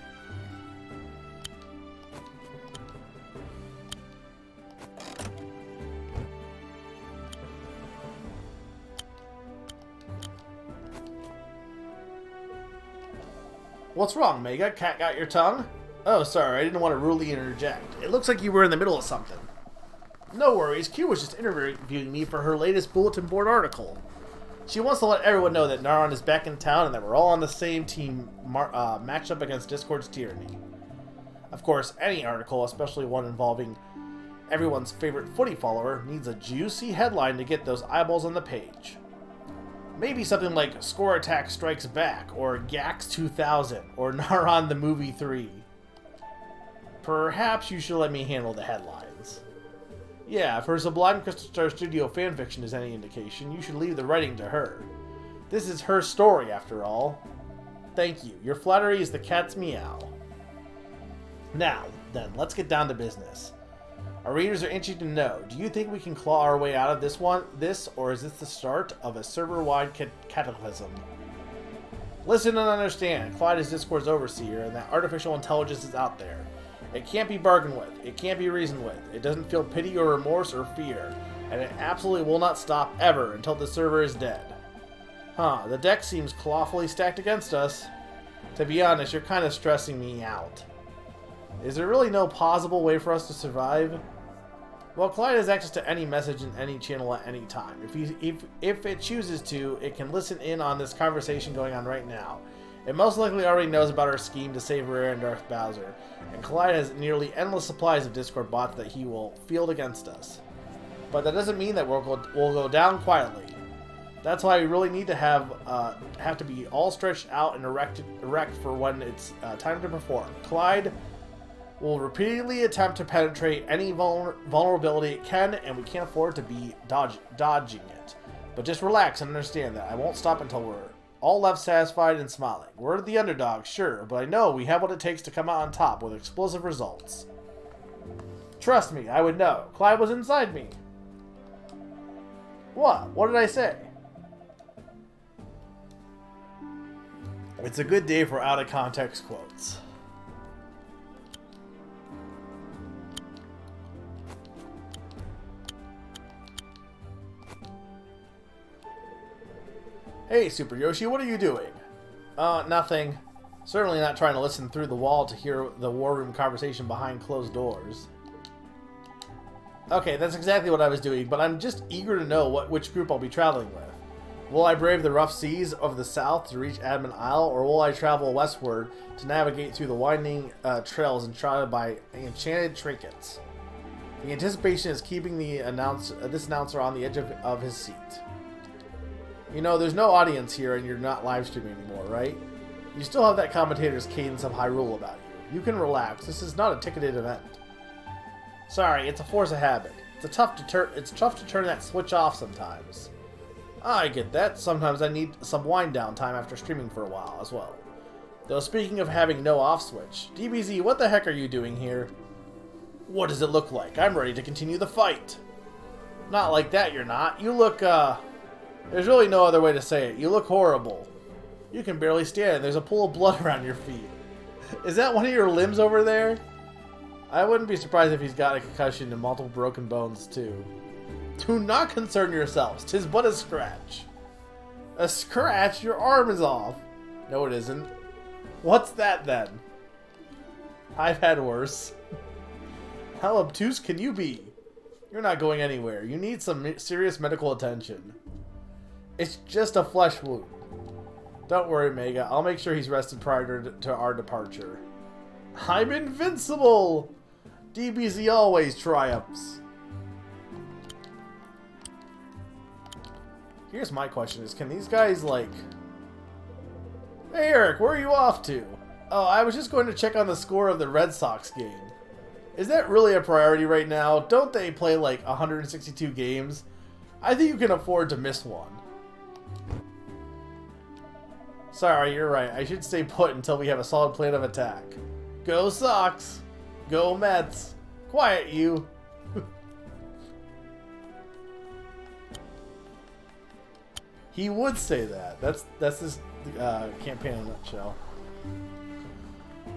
What's wrong, Mega? Cat got your tongue? Oh, sorry, I didn't want to rudely interject. It looks like you were in the middle of something. No worries, Q was just interviewing me for her latest bulletin board article. She wants to let everyone know that Naron is back in town and that we're all on the same team matched up against Discord's tyranny. Of course, any article, especially one involving everyone's favorite footy follower, needs a juicy headline to get those eyeballs on the page. Maybe something like Score Attack Strikes Back, or Gax 2000, or Naron the Movie 3. Perhaps you should let me handle the headlines. Yeah, if her Sublime Crystal Star Studio fanfiction is any indication, you should leave the writing to her. This is her story, after all. Thank you. Your flattery is the cat's meow. Now, then, let's get down to business. Our readers are interested to know, do you think we can claw our way out of this, or is this the start of a server-wide cataclysm? Listen and understand. Clyde is Discord's overseer, and that artificial intelligence is out there. It can't be bargained with. It can't be reasoned with. It doesn't feel pity or remorse or fear. And it absolutely will not stop ever until the server is dead. Huh, the deck seems colossally stacked against us. To be honest, you're kind of stressing me out. Is there really no possible way for us to survive? Well, Clyde has access to any message in any channel at any time. If it chooses to, it can listen in on this conversation going on right now. It most likely already knows about our scheme to save Rare and Darth Bowser, and Clyde has nearly endless supplies of Discord bots that he will field against us. But that doesn't mean that we'll go down quietly. That's why we really need to have to be all stretched out and erect for when it's time to perform. Clyde will repeatedly attempt to penetrate any vulnerability it can, and we can't afford to be dodging it. But just relax and understand that I won't stop until we're all left satisfied and smiling. We're the underdog, sure, but I know we have what it takes to come out on top with explosive results. Trust me, I would know. Clyde was inside me. What? What did I say? It's a good day for out-of-context quotes. Hey, Super Yoshi, what are you doing? Nothing. Certainly not trying to listen through the wall to hear the war room conversation behind closed doors. Okay, that's exactly what I was doing, but I'm just eager to know which group I'll be traveling with. Will I brave the rough seas of the south to reach Admin Isle, or will I travel westward to navigate through the winding trails enshrouded by enchanted trinkets? The anticipation is keeping this announcer on the edge of his seat. You know, there's no audience here and you're not live streaming anymore, right? You still have that commentator's cadence of Hyrule about you. You can relax. This is not a ticketed event. Sorry, it's a force of habit. It's tough to turn that switch off sometimes. I get that. Sometimes I need some wind down time after streaming for a while as well. Though speaking of having no off switch, DBZ, what the heck are you doing here? What does it look like? I'm ready to continue the fight. Not like that, you're not. You look, there's really no other way to say it. You look horrible. You can barely stand. There's a pool of blood around your feet. Is that one of your limbs over there? I wouldn't be surprised if he's got a concussion and multiple broken bones, too. Do not concern yourselves. 'Tis but a scratch. A scratch? Your arm is off. No, it isn't. What's that, then? I've had worse. How obtuse can you be? You're not going anywhere. You need some serious medical attention. It's just a flesh wound. Don't worry, Mega. I'll make sure he's rested prior to our departure. I'm invincible! DBZ always triumphs. Here's my question is, can these guys, like... Hey, Eric, where are you off to? Oh, I was just going to check on the score of the Red Sox game. Is that really a priority right now? Don't they play, like, 162 games? I think you can afford to miss one. Sorry, you're right. I should stay put until we have a solid plan of attack. Go Sox! Go Mets! Quiet, you! He would say that. That's his campaign in a nutshell.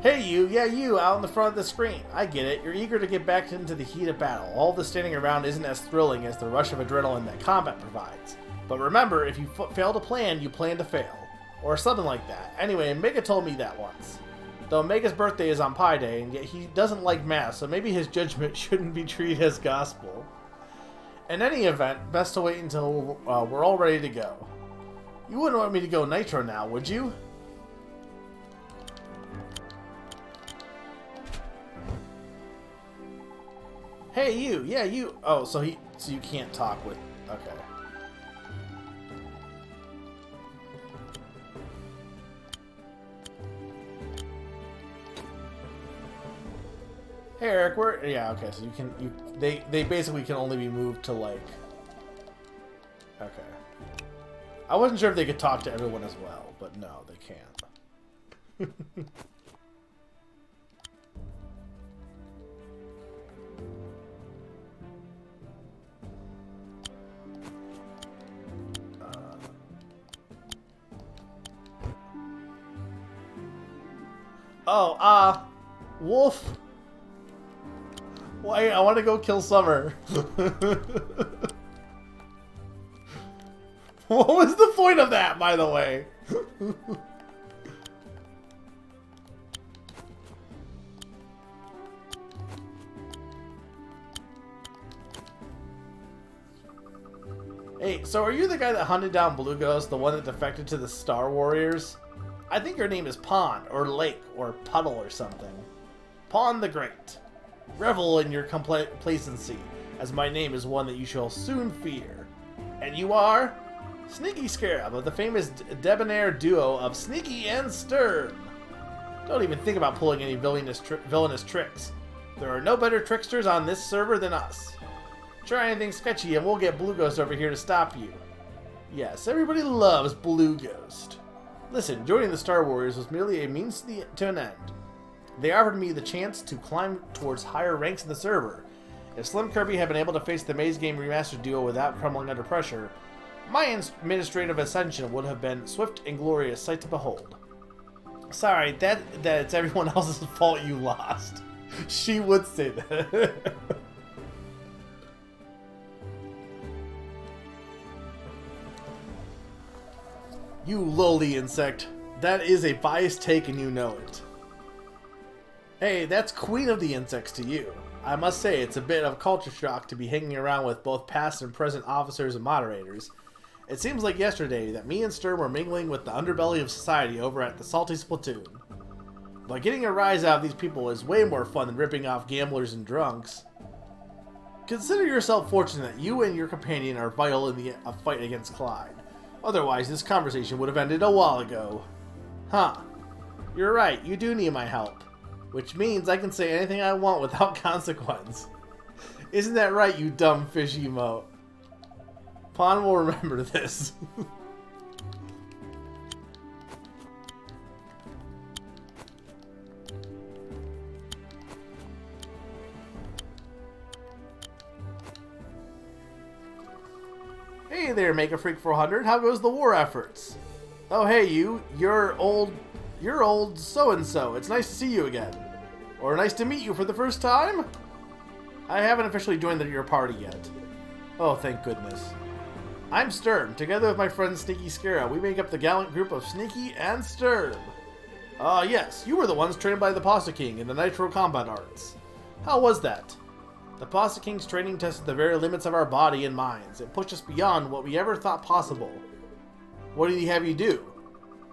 Hey you, yeah you, out in the front of the screen. I get it. You're eager to get back into the heat of battle. All the standing around isn't as thrilling as the rush of adrenaline that combat provides. But remember, if you fail to plan, you plan to fail. Or something like that. Anyway, Mega told me that once. Though Mega's birthday is on Pi Day, and yet he doesn't like Mass, so maybe his judgment shouldn't be treated as gospel. In any event, best to wait until we're all ready to go. You wouldn't want me to go Nitro now, would you? Hey you, yeah you. Oh, so you can't talk with. Okay. Hey Eric, yeah, okay, so they basically can only be moved to, like, okay. I wasn't sure if they could talk to everyone as well, but no, they can't. Oh, Wolf. Wait, I want to go kill Summer. What was the point of that, by the way? Hey, so are you the guy that hunted down Blue Ghost, the one that defected to the Star Warriors? I think your name is Pond, or Lake, or Puddle, or something. Pond the Great. Revel in your complacency, as my name is one that you shall soon fear. And you are? Sneaky Scarab of the famous debonair duo of Sneaky and Stern. Don't even think about pulling any villainous tricks. There are no better tricksters on this server than us. Try anything sketchy and we'll get Blue Ghost over here to stop you. Yes, everybody loves Blue Ghost. Listen, joining the Star Warriors was merely a means to an end. They offered me the chance to climb towards higher ranks in the server. If Slim Kirby had been able to face the Maze Game Remastered duo without crumbling under pressure, my administrative ascension would have been swift and glorious sight to behold. Sorry, that it's everyone else's fault you lost. She would say that. You lowly insect. That is a biased take and you know it. Hey, that's Queen of the Insects to you. I must say, it's a bit of culture shock to be hanging around with both past and present officers and moderators. It seems like yesterday that me and Sturm were mingling with the underbelly of society over at the Salty Splatoon. But getting a rise out of these people is way more fun than ripping off gamblers and drunks. Consider yourself fortunate that you and your companion are vital in the fight against Clyde. Otherwise, this conversation would have ended a while ago. Huh. You're right, you do need my help. Which means I can say anything I want without consequence. Isn't that right, you dumb fish emote? Pon will remember this. Hey there, Make a Freak 400. How goes the war efforts? Oh, hey, you're old so-and-so. It's nice to see you again. Or nice to meet you for the first time? I haven't officially joined your party yet. Oh, thank goodness. I'm Sturm. Together with my friend Sneaky Scarab, we make up the gallant group of Sneaky and Sturm. Yes, you were the ones trained by the Pasta King in the Nitro Combat Arts. How was that? The Pasta King's training tested the very limits of our body and minds. It pushed us beyond what we ever thought possible. What did he have you do?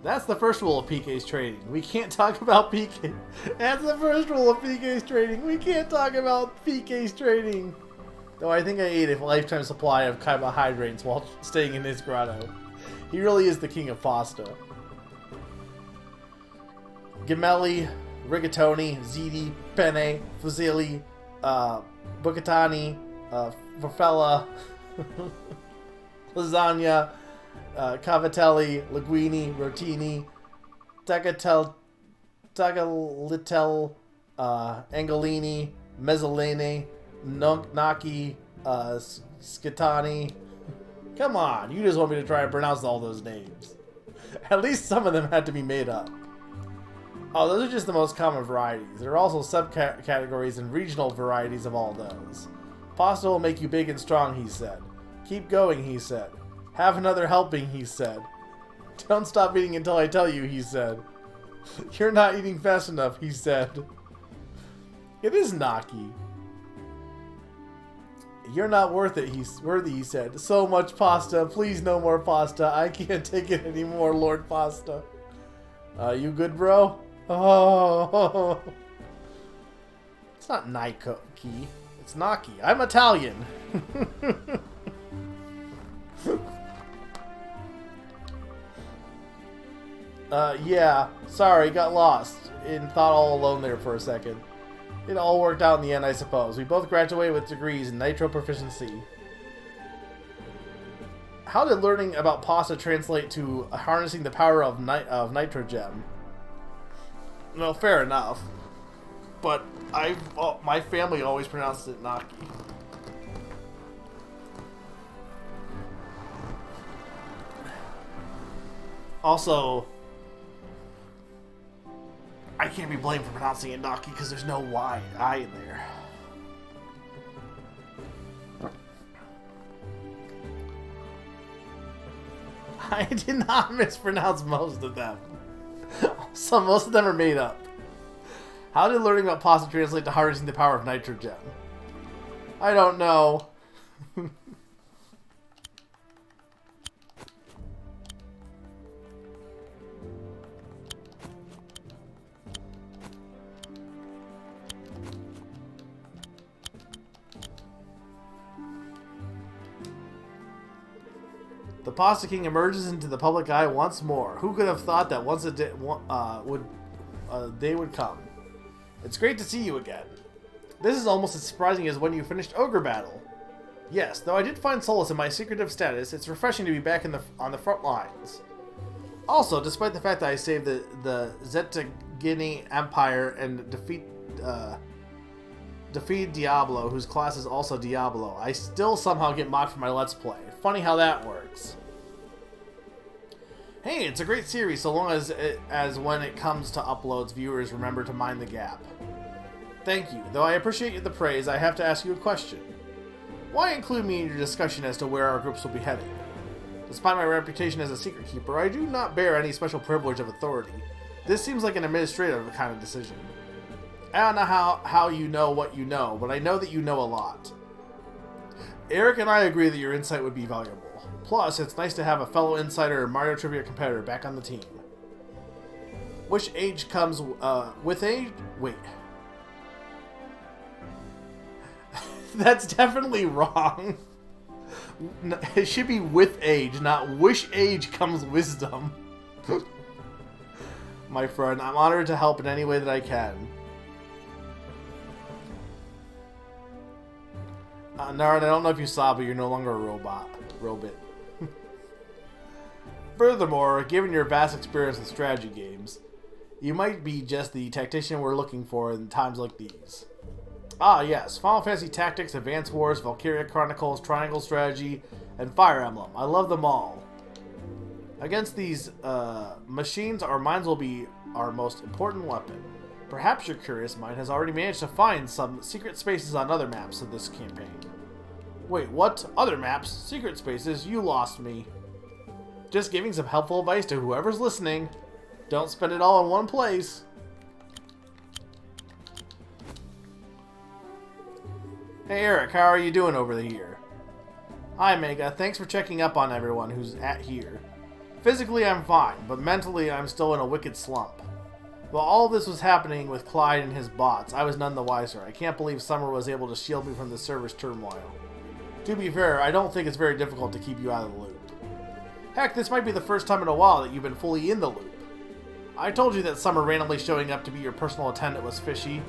That's the first rule of PK's training. We can't talk about PK. That's the first rule of PK's training. We can't talk about PK's training. Though I think I ate a lifetime supply of carbohydrates while staying in his grotto. He really is the king of pasta. Gemelli, rigatoni, ziti, penne, fusilli, bucatani, farfalla, lasagna, cavatelli, linguine, rotini, tagliatelle, angolini, mezzalene, gnocchi, scatani. Come on, you just want me to try and pronounce all those names. At least some of them had to be made up. Oh, those are just the most common varieties. There are also subcategories and regional varieties of all those. Pasta will make you big and strong, he said. Keep going, he said. Have another helping, he said. Don't stop eating until I tell you, he said. You're not eating fast enough, he said. It is gnocchi. You're not worthy, he said. So much pasta. Please, no more pasta. I can't take it anymore, Lord Pasta. You good, bro? Oh. It's not gnocchi. It's gnocchi. I'm Italian. Yeah. Sorry, got lost and thought all alone there for a second. It all worked out in the end, I suppose. We both graduated with degrees in Nitro Proficiency. How did learning about pasta translate to harnessing the power of Nitrogem? No, fair enough. But my family always pronounced it gnocchi. Also, I can't be blamed for pronouncing it Naki because there's no I in there. I did not mispronounce most of them. So most of them are made up. How did learning about pasta translate to harnessing the power of nitrogen? I don't know. The Pasta King emerges into the public eye once more. Who could have thought that once a day would come? It's great to see you again. This is almost as surprising as when you finished Ogre Battle. Yes, though I did find solace in my secretive status, it's refreshing to be back on the front lines. Also, despite the fact that I saved the Zetagini Empire and defeated Diablo, whose class is also Diablo, I still somehow get mocked for my Let's Play. Funny how that works. Hey, it's a great series so long as when it comes to uploads, viewers remember to mind the gap. Thank you. Though I appreciate the praise, I have to ask you a question. Why include me in your discussion as to where our groups will be heading? Despite my reputation as a secret keeper, I do not bear any special privilege of authority. This seems like an administrative kind of decision. I don't know how you know what you know, but I know that you know a lot. Eric and I agree that your insight would be valuable. Plus, it's nice to have a fellow insider and Mario Trivia competitor back on the team. Which age comes with age? Wait. That's definitely wrong. It should be with age, not which age comes wisdom. My friend, I'm honored to help in any way that I can. Naren, I don't know if you saw, but you're no longer a robot. Furthermore, given your vast experience in strategy games, you might be just the tactician we're looking for in times like these. Ah, yes. Final Fantasy Tactics, Advance Wars, Valkyria Chronicles, Triangle Strategy, and Fire Emblem. I love them all. Against these machines, our minds will be our most important weapon. Perhaps your curious mind has already managed to find some secret spaces on other maps of this campaign. Wait, what? Other maps? Secret spaces? You lost me. Just giving some helpful advice to whoever's listening. Don't spend it all in one place. Hey Eric, how are you doing over here? Hi Mega, thanks for checking up on everyone who's at here. Physically I'm fine, but mentally I'm still in a wicked slump. While all this was happening with Clyde and his bots, I was none the wiser. I can't believe Summer was able to shield me from the server's turmoil. To be fair, I don't think it's very difficult to keep you out of the loop. Heck, this might be the first time in a while that you've been fully in the loop. I told you that Summer randomly showing up to be your personal attendant was fishy.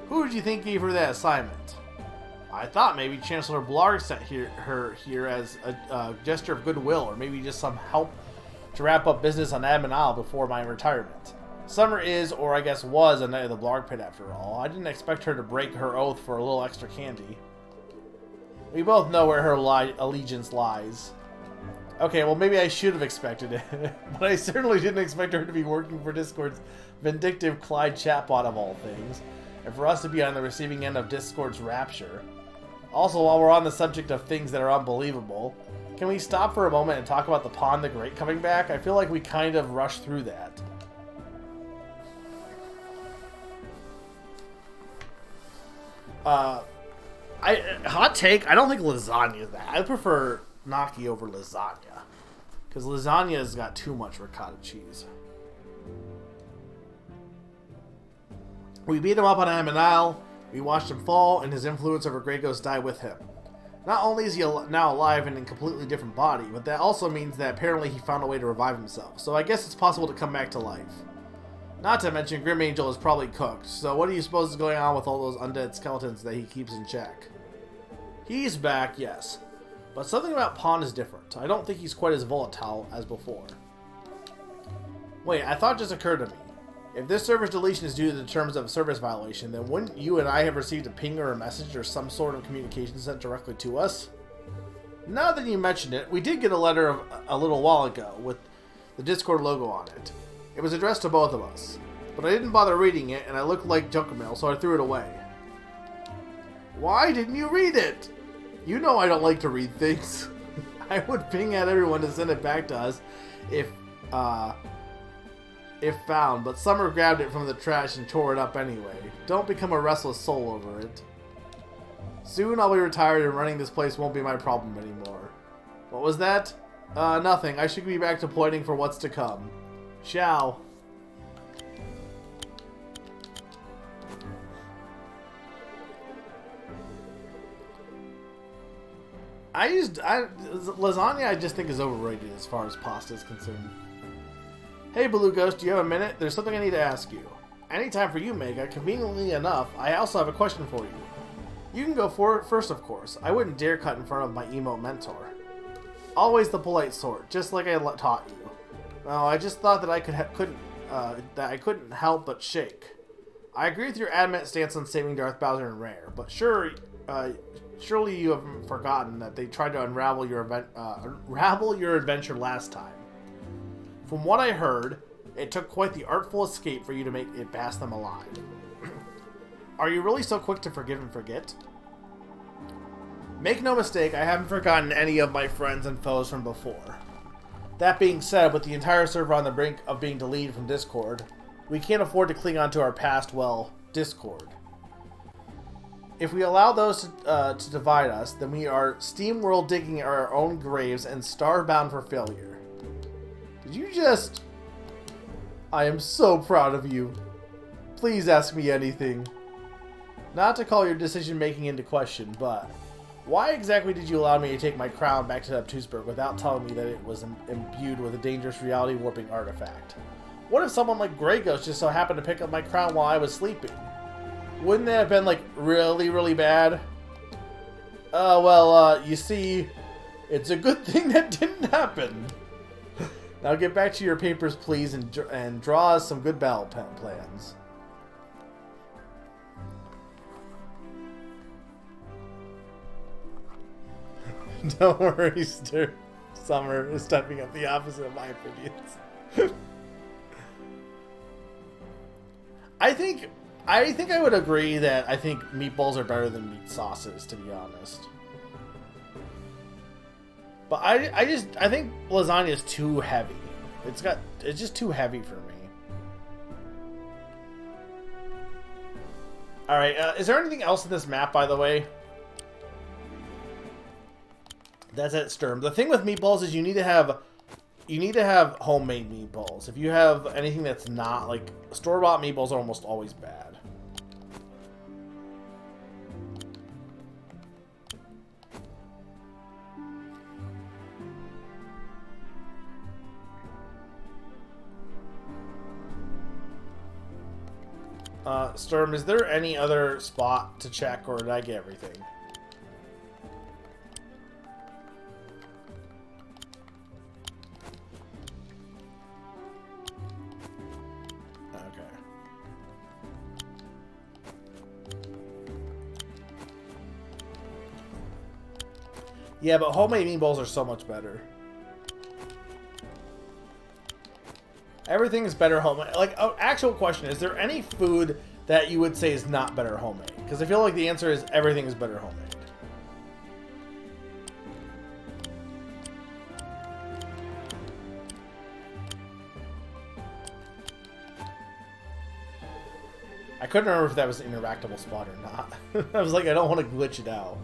Who did you think gave her that assignment? I thought maybe Chancellor Blarg sent her here as a gesture of goodwill, or maybe just some help to wrap up business on Admin Isle before my retirement. Summer is, or I guess was, a knight of the Blarg Pit after all. I didn't expect her to break her oath for a little extra candy. We both know where her allegiance lies. Okay, well maybe I should have expected it, but I certainly didn't expect her to be working for Discord's vindictive Clyde chatbot of all things, and for us to be on the receiving end of Discord's rapture. Also, while we're on the subject of things that are unbelievable, can we stop for a moment and talk about the Pawn the Great coming back? I feel like we kind of rushed through that. Hot take, I don't think lasagna is that. I prefer gnocchi over lasagna. Because lasagna has got too much ricotta cheese. We beat him up on Admin Isle, we watched him fall, and his influence over Grey Ghost die with him. Not only is he now alive and in a completely different body, but that also means that apparently he found a way to revive himself. So I guess it's possible to come back to life. Not to mention, Grim Angel is probably cooked, so what do you suppose is going on with all those undead skeletons that he keeps in check? He's back, yes. But something about Pawn is different. I don't think he's quite as volatile as before. Wait, I thought it just occurred to me. If this server's deletion is due to the terms of a service violation, then wouldn't you and I have received a ping or a message or some sort of communication sent directly to us? Now that you mention it, we did get a letter a little while ago with the Discord logo on it. It was addressed to both of us. but I didn't bother reading it, and I looked like junk mail, so I threw it away. Why didn't you read it? You know I don't like to read things. I would ping at everyone to send it back to us if found, but Summer grabbed it from the trash and tore it up anyway. Don't become a restless soul over it. Soon I'll be retired and running this place won't be my problem anymore. What was that? Nothing. I should be back to planning for what's to come. Ciao. Lasagna I just think is overrated as far as pasta is concerned. Hey Blue Ghost, do you have a minute? There's something I need to ask you. Anytime for you, Mega. Conveniently enough, I also have a question for you. You can go first, of course. I wouldn't dare cut in front of my emo mentor. Always the polite sort, just like I taught you. Well, I just thought that I couldn't help but shake. I agree with your adamant stance on saving Darth Bowser and Rare, but surely you haven't forgotten that they tried to unravel your adventure last time. From what I heard, it took quite the artful escape for you to make it past them alive. Are you really so quick to forgive and forget? Make no mistake, I haven't forgotten any of my friends and foes from before. That being said, with the entire server on the brink of being deleted from Discord, we can't afford to cling on to our past, well, Discord. If we allow those to divide us, then we are SteamWorld digging our own graves and starbound for failure. Did you just... I am so proud of you. Please ask me anything. Not to call your decision-making into question, but... why exactly did you allow me to take my crown back to Neptusburg without telling me that it was imbued with a dangerous reality-warping artifact? What if someone like Grey Ghost just so happened to pick up my crown while I was sleeping? Wouldn't that have been, like, really, really bad? You see, it's a good thing that didn't happen. Now get back to your papers, please, and draw us some good battle plans. Don't worry, Summer is stepping up the opposite of my opinions. I think I would agree that I think meatballs are better than meat sauces, to be honest. But I think lasagna is too heavy. It's just too heavy for me. All right, is there anything else in this map, by the way? That's at Sturm. The thing with meatballs is you need to have homemade meatballs. If you have anything that's not, like, store-bought meatballs are almost always bad. Sturm, is there any other spot to check, or did I get everything? Yeah, but homemade meatballs are so much better. Everything is better homemade. Like, actual question, is there any food that you would say is not better homemade? Because I feel like the answer is everything is better homemade. I couldn't remember if that was an interactable spot or not. I was like, I don't want to glitch it out.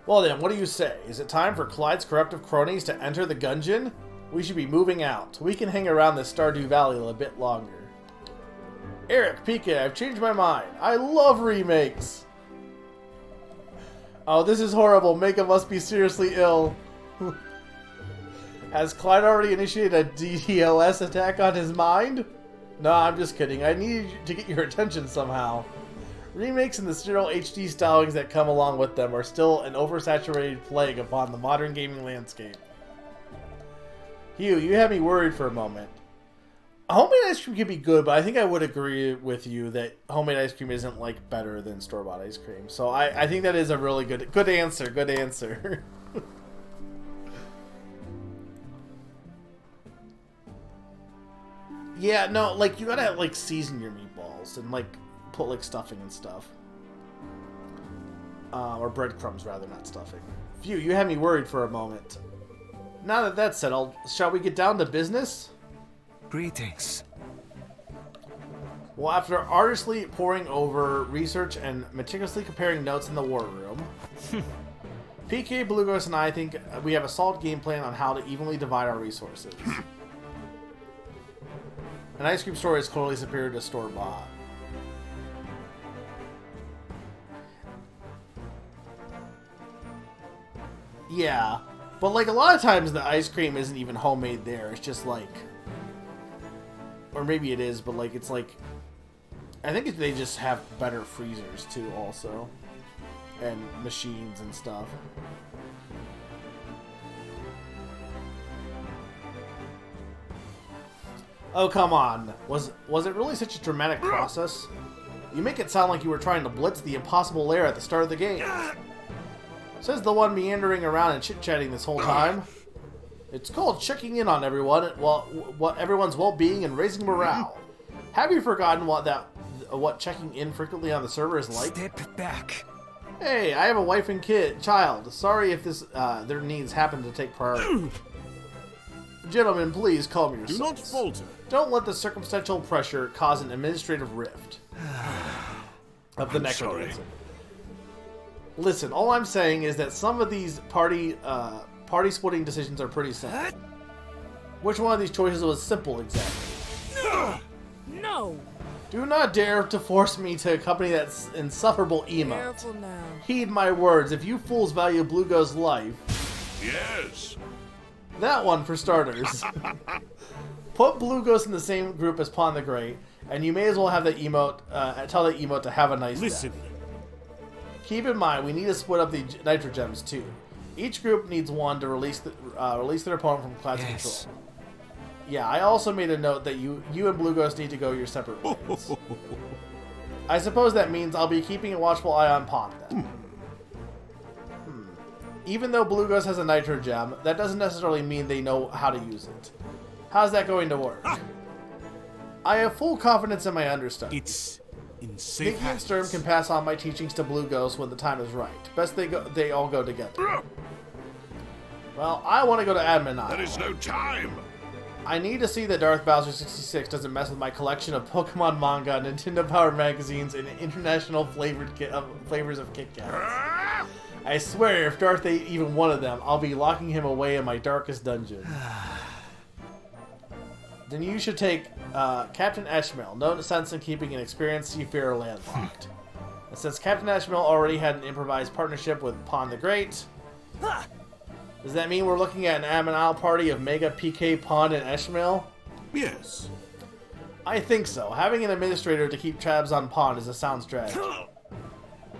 Well then, what do you say? Is it time for Clyde's corruptive cronies to enter the Gungeon? We should be moving out. We can hang around this Stardew Valley a bit longer. Eric, Pika, I've changed my mind. I love remakes! Oh, this is horrible. Mega must be seriously ill. Has Clyde already initiated a DDoS attack on his mind? No, I'm just kidding. I need to get your attention somehow. Remakes and the serial HD stylings that come along with them are still an oversaturated plague upon the modern gaming landscape. Hugh, you had me worried for a moment. Homemade ice cream can be good, but I think I would agree with you that homemade ice cream isn't, like, better than store-bought ice cream. So I think that is a really good answer. Good answer. Yeah, no, like, you gotta, like, season your meatballs and, like, put, like, stuffing and stuff. Or breadcrumbs, rather, not stuffing. Phew, you had me worried for a moment. Now that that's settled, shall we get down to business? Greetings. Well, after artistly poring over research and meticulously comparing notes in the war room, PK, Blugos, and I think we have a solid game plan on how to evenly divide our resources. An ice cream store is clearly superior to store-bought. Yeah, but like a lot of times the ice cream isn't even homemade there. It's just like, or maybe it is, but like it's like, I think they just have better freezers too, also, and machines and stuff. Oh, come on. Was it really such a dramatic process? You make it sound like you were trying to blitz the impossible lair at the start of the game. Says the one meandering around and chit-chatting this whole time. It's called checking in on everyone, what everyone's well-being and raising morale. Have you forgotten what checking in frequently on the server is like? Step back. Hey, I have a wife and child. Sorry if their needs happen to take priority. Gentlemen, please calm yourselves. Do not falter. Don't let the circumstantial pressure cause an administrative rift of the necromancer. Listen, all I'm saying is that some of these party splitting decisions are pretty simple. Which one of these choices was simple exactly? No. Do not dare to force me to accompany that insufferable emote. Careful now. Heed my words. If you fools value Blugo's life, Yes. that one for starters. Put Blugos in the same group as Pawn the Great, and you may as well have the emote. Tell the emote to have a nice Listen. day. Keep in mind, we need to split up the Nitro Gems too. Each group needs one to release their opponent from class control. Yeah, I also made a note that you and Blugos need to go your separate ways. I suppose that means I'll be keeping a watchful eye on Pawn then. Even though Blugos has a Nitro Gem, that doesn't necessarily mean they know how to use it. How's that going to work? I have full confidence in my understudy. It's in safe Nicky and Sturm can pass on my teachings to Blugos when the time is right. Best they all go together. Well, I want to go to Admin Isle. There is no time. I need to see that Darth Bowser 66 doesn't mess with my collection of Pokemon manga, Nintendo Power magazines, and international flavors of Kit Kats. I swear, if Darth ate even one of them, I'll be locking him away in my darkest dungeon. Then you should take Captain Eshmael. No sense in keeping an experienced seafarer landlocked. And since Captain Eshmael already had an improvised partnership with Pawn the Great, does that mean we're looking at an Admin Isle party of Mega, PK, Pawn, and Eshmael? Yes. I think so. Having an administrator to keep tabs on Pawn is a sound strategy.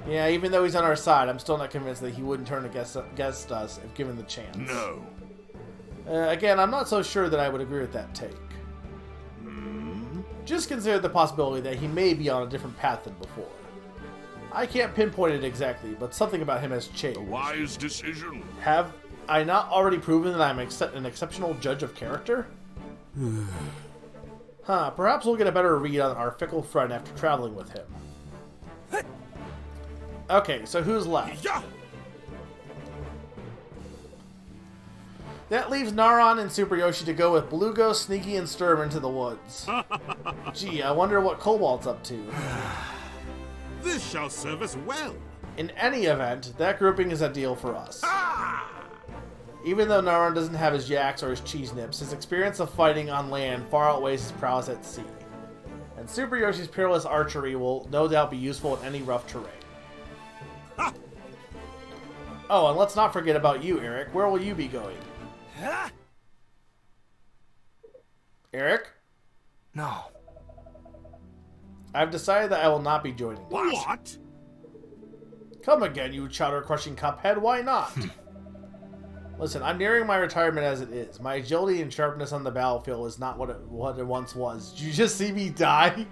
Yeah, even though he's on our side, I'm still not convinced that he wouldn't turn against us if given the chance. No. Again, I'm not so sure that I would agree with that take. Just consider the possibility that he may be on a different path than before. I can't pinpoint it exactly, but something about him has changed. A wise decision. Have I not already proven that I'm an exceptional judge of character? Perhaps we'll get a better read on our fickle friend after traveling with him. Okay, so who's left? That leaves Naron and Super Yoshi to go with Blugo, Sneaky, and Sturm into the woods. Gee, I wonder what Cobalt's up to. This shall serve us well. In any event, that grouping is a deal for us. Even though Naron doesn't have his yaks or his cheese nips, his experience of fighting on land far outweighs his prowess at sea. And Super Yoshi's peerless archery will no doubt be useful in any rough terrain. Oh, and let's not forget about you, Eric. Where will you be going? Eric? No. I've decided that I will not be joining you. What? Come again, you chowder-crushing cuphead. Why not? Listen, I'm nearing my retirement as it is. My agility and sharpness on the battlefield is not what it once was. Did you just see me die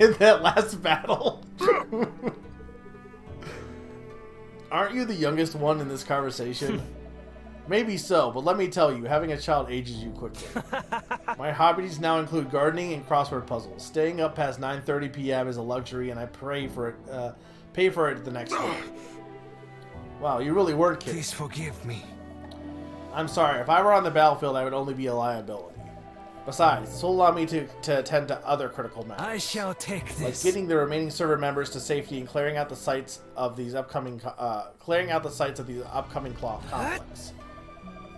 in that last battle? Aren't you the youngest one in this conversation? Maybe so, but let me tell you, having a child ages you quickly. My hobbies now include gardening and crossword puzzles. Staying up past 9:30 p.m. is a luxury, and I pay for it the next day. Wow, you really weren't kidding. Please forgive me. I'm sorry, if I were on the battlefield, I would only be a liability. Besides, this will allow me to attend to other critical matters. I shall take Like this. getting the remaining server members to safety and clearing out the sites of these upcoming conflicts.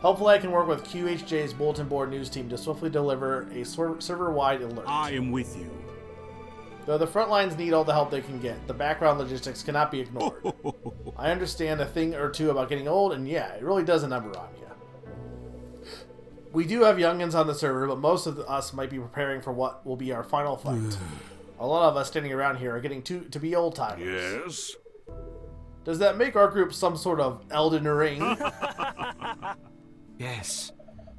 Hopefully, I can work with QHJ's bulletin board news team to swiftly deliver a server-wide alert. I am with you. Though the front lines need all the help they can get, the background logistics cannot be ignored. I understand a thing or two about getting old, and yeah, it really does a number on you. We do have youngins on the server, but most of us might be preparing for what will be our final fight. A lot of us standing around here are getting to be old-timers. Yes? Does that make our group some sort of Elden Ring? Yes.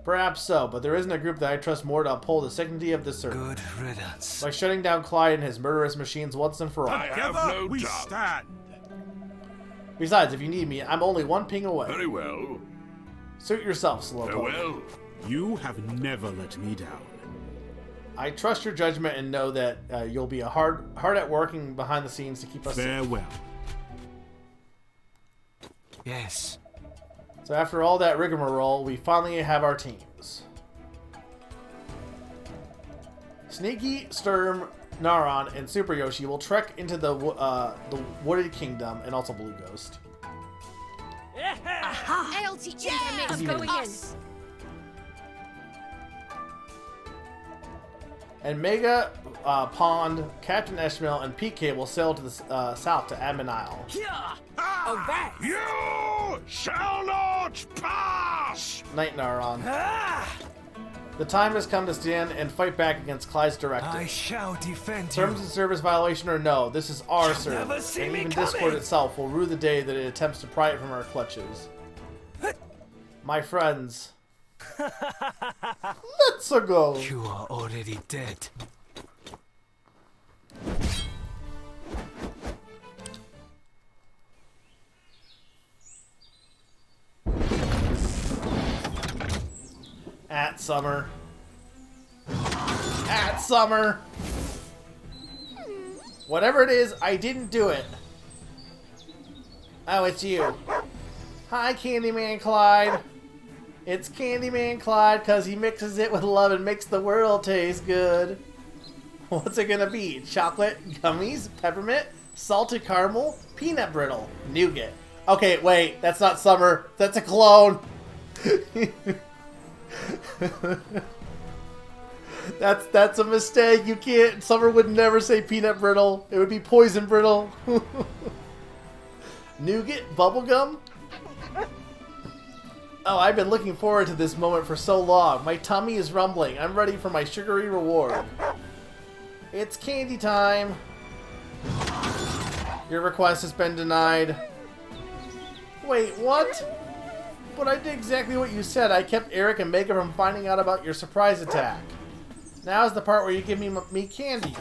Perhaps so, but there isn't a group that I trust more to uphold the sanctity of this server. Good riddance. By shutting down Clyde and his murderous machines once and for all. I have Together no we doubt. stand. Besides, if you need me, I'm only one ping away. Very well. Suit yourself, Slowpoke. Farewell. You have never let me down. I trust your judgment and know that you'll be hard at working behind the scenes to keep us safe. Farewell. Yes. So after all that rigmarole, we finally have our teams. Sneaky, Sturm, Naron, and Super Yoshi will trek into the Wooded Kingdom, and also Blue Ghost. I'll teach you to mix I'm with going us. And Mega, Pond, Captain Eshmil, and PK will sail to the south to Admin Isle. All right. You shall not pass! Night, Naron. Ah! The time has come to stand and fight back against Clyde's directive. I shall defend Terms you. of service violation or no, this is our server, never see and me even coming. Discord itself will rue the day that it attempts to pry it from our clutches. My friends, let's go. You are already dead. At Summer. At Summer. Whatever it is, I didn't do it. Oh, it's you. Hi, Candyman Clyde. It's Candyman Clyde because he mixes it with love and makes the world taste good. What's it gonna be? Chocolate, gummies, peppermint, salted caramel, peanut brittle, nougat. Okay, wait, that's not Summer. That's a clone. That's a mistake. You can't. Summer would never say peanut brittle. It would be poison brittle. Nougat, bubblegum. Oh, I've been looking forward to this moment for so long. My tummy is rumbling. I'm ready for my sugary reward. It's candy time. Your request has been denied. Wait, what? But I did exactly what you said. I kept Eric and Mega from finding out about your surprise attack. Now's the part where you give me candy.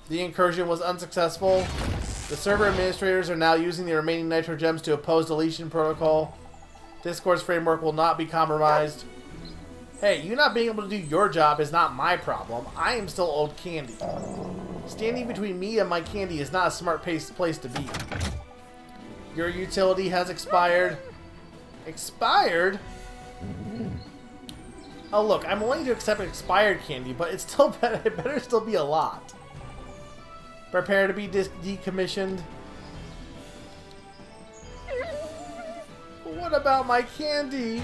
The incursion was unsuccessful. The server administrators are now using the remaining Nitro Gems to oppose deletion protocol. Discord's framework will not be compromised. Hey, you not being able to do your job is not my problem. I am still old candy. Standing between me and my candy is not a smart place to be. Your utility has expired. Expired? Oh look, I'm willing to accept expired candy, but it's still it better still be a lot. Prepare to be decommissioned. What about my candy?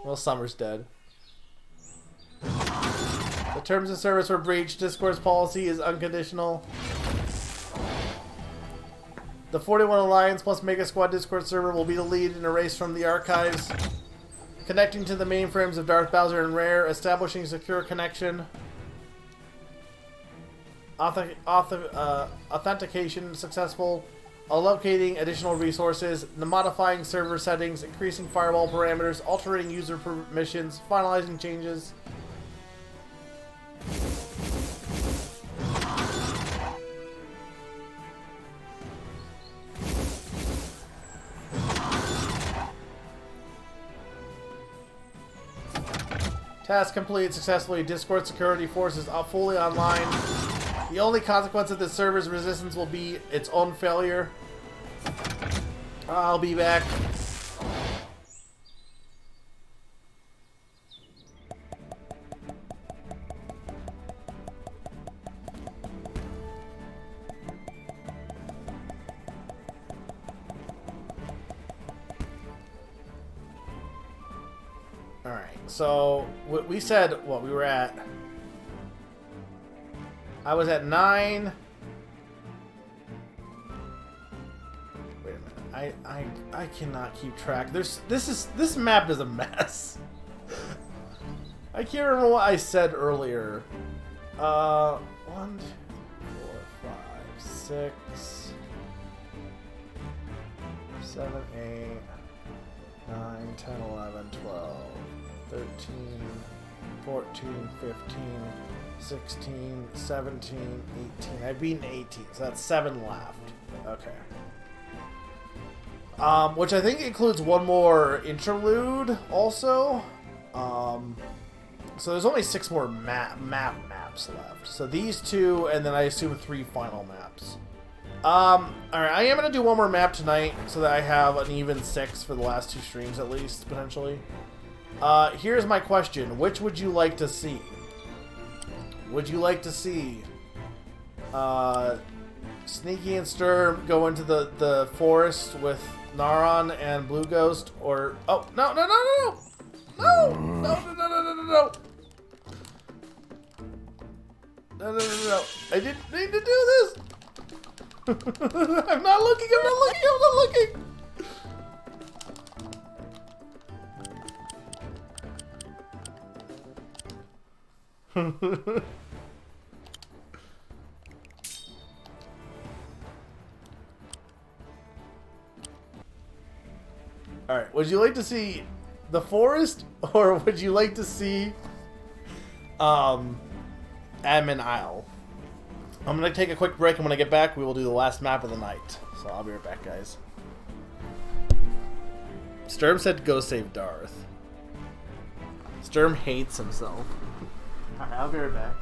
Well, Summer's dead. The terms of service were breached. Discord's policy is unconditional. The 41 Alliance plus Mega Squad Discord server will be deleted and erased from the archives. Connecting to the mainframes of Darth Bowser and Rare, establishing secure connection. Authentication successful. Allocating additional resources. Modifying server settings. Increasing firewall parameters. Altering user permissions. Finalizing changes. Task complete successfully. Discord security forces are fully online. The only consequence of this server's resistance will be its own failure. I'll be back. Alright, so we said what we were at. I was at 9. Wait a minute. I cannot keep track. This map is a mess. I can't remember what I said earlier. 1, 2, 4, 5, 6, 7, 8, 9, 10, 11, 12, 13, 14, 15, 16, 17, 18. I've beaten 18, so that's 7 left. Okay. Which I think includes one more interlude also. So there's only 6 more maps left. So these 2, and then I assume 3 final maps. Alright, I am going to do one more map tonight so that I have an even 6 for the last 2 streams at least, potentially. Here's my question. Which would you like to see? Would you like to see Sneaky and Sturm go into the forest with Naron and Blue Ghost, or... Oh, no, no, no, no, no! No! No, no, no, no, no, no, no! No, no, no, no. I didn't need to do this! I'm not looking, I'm not looking, I'm not looking! Alright, would you like to see the forest, or would you like to see Admin Isle? I'm gonna take a quick break, and when I get back, we will do the last map of the night. So I'll be right back, guys. Sturm said go save Darth. Sturm hates himself. Alright, I'll be right back.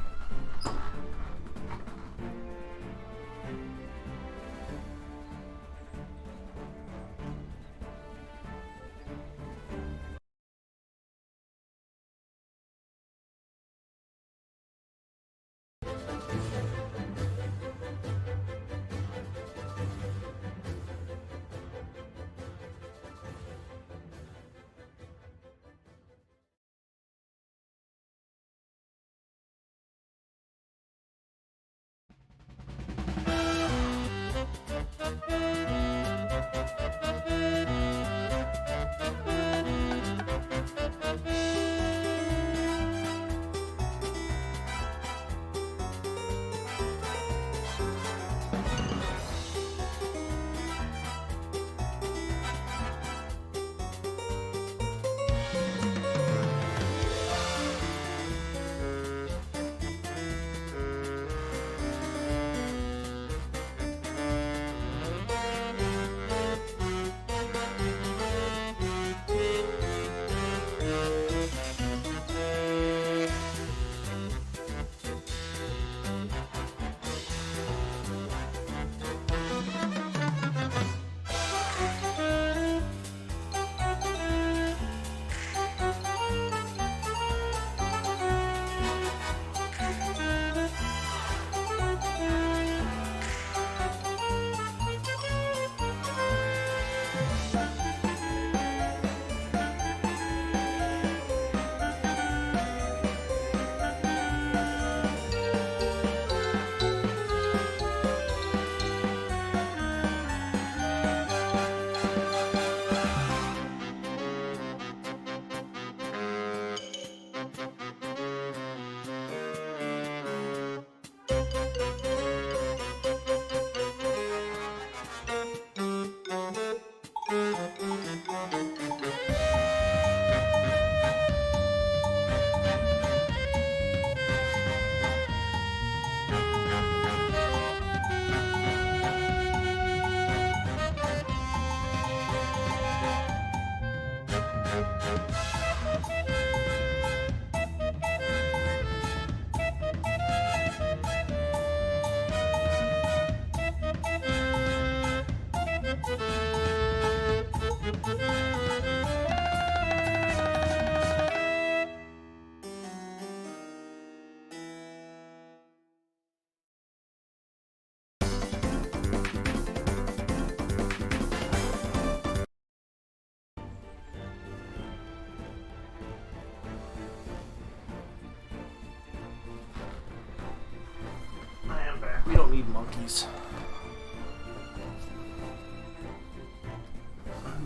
these.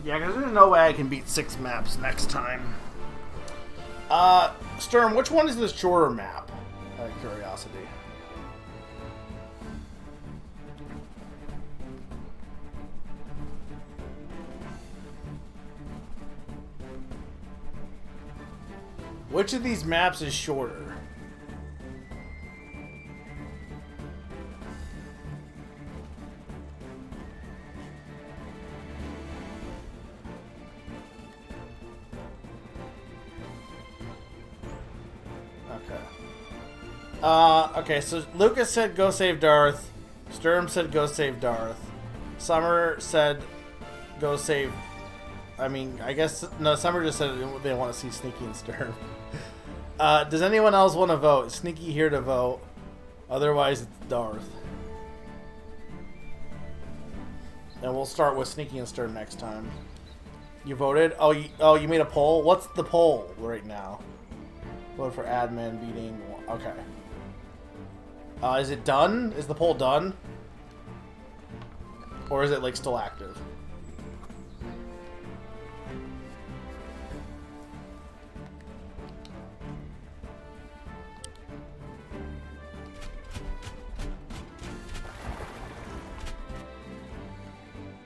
Yeah, because there's no way I can beat 6 maps next time. Sturm, which one is the shorter map? Out of curiosity. Which of these maps is shorter? Okay, so Lucas said go save Darth. Sturm said go save Darth. Summer said go save... I mean, I guess... No, Summer just said they want to see Sneaky and Sturm. Does anyone else want to vote? Sneaky here to vote. Otherwise, it's Darth. And we'll start with Sneaky and Sturm next time. You voted? Oh, you made a poll? What's the poll right now? Vote for admin beating... Okay. Is it done? Is the poll done? Or is it, like, still active?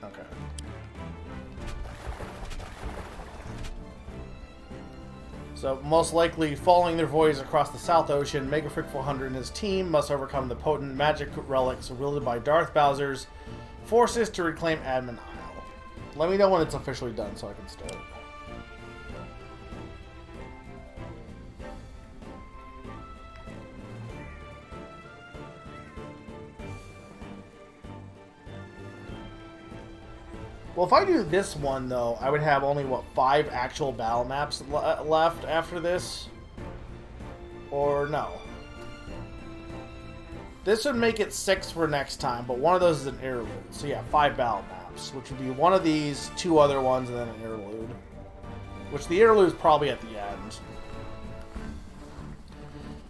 Okay. So, most likely, following their voyage across the South Ocean, Mega Frick 400 and his team must overcome the potent magic relics wielded by Darth Bowser's forces to reclaim Admin Isle. Let me know when it's officially done so I can start. Well, if I do this one, though, I would have only, what, 5 actual battle maps left after this? Or no? This would make it 6 for next time, but one of those is an interlude. So yeah, 5 battle maps, which would be one of these, 2 other ones, and then an interlude. Which the interlude is probably at the end.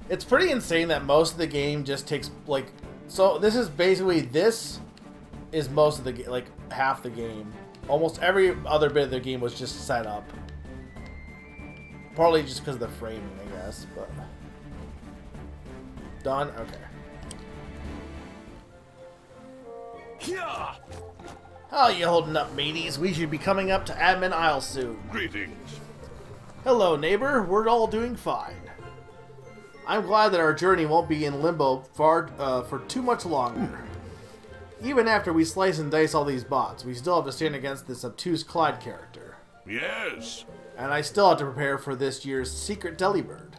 It's pretty insane that most of the game just takes, like... So this is basically, this is most of the, like, half the game. Almost every other bit of the game was just set up. Partly just because of the framing, I guess, but... Done? Okay. Yeah. How you holding up, mateys? We should be coming up to Admin Isle soon. Greetings. Hello, neighbor. We're all doing fine. I'm glad that our journey won't be in limbo for too much longer. Even after we slice and dice all these bots, we still have to stand against this obtuse Clyde character. Yes. And I still have to prepare for this year's Secret Delibird.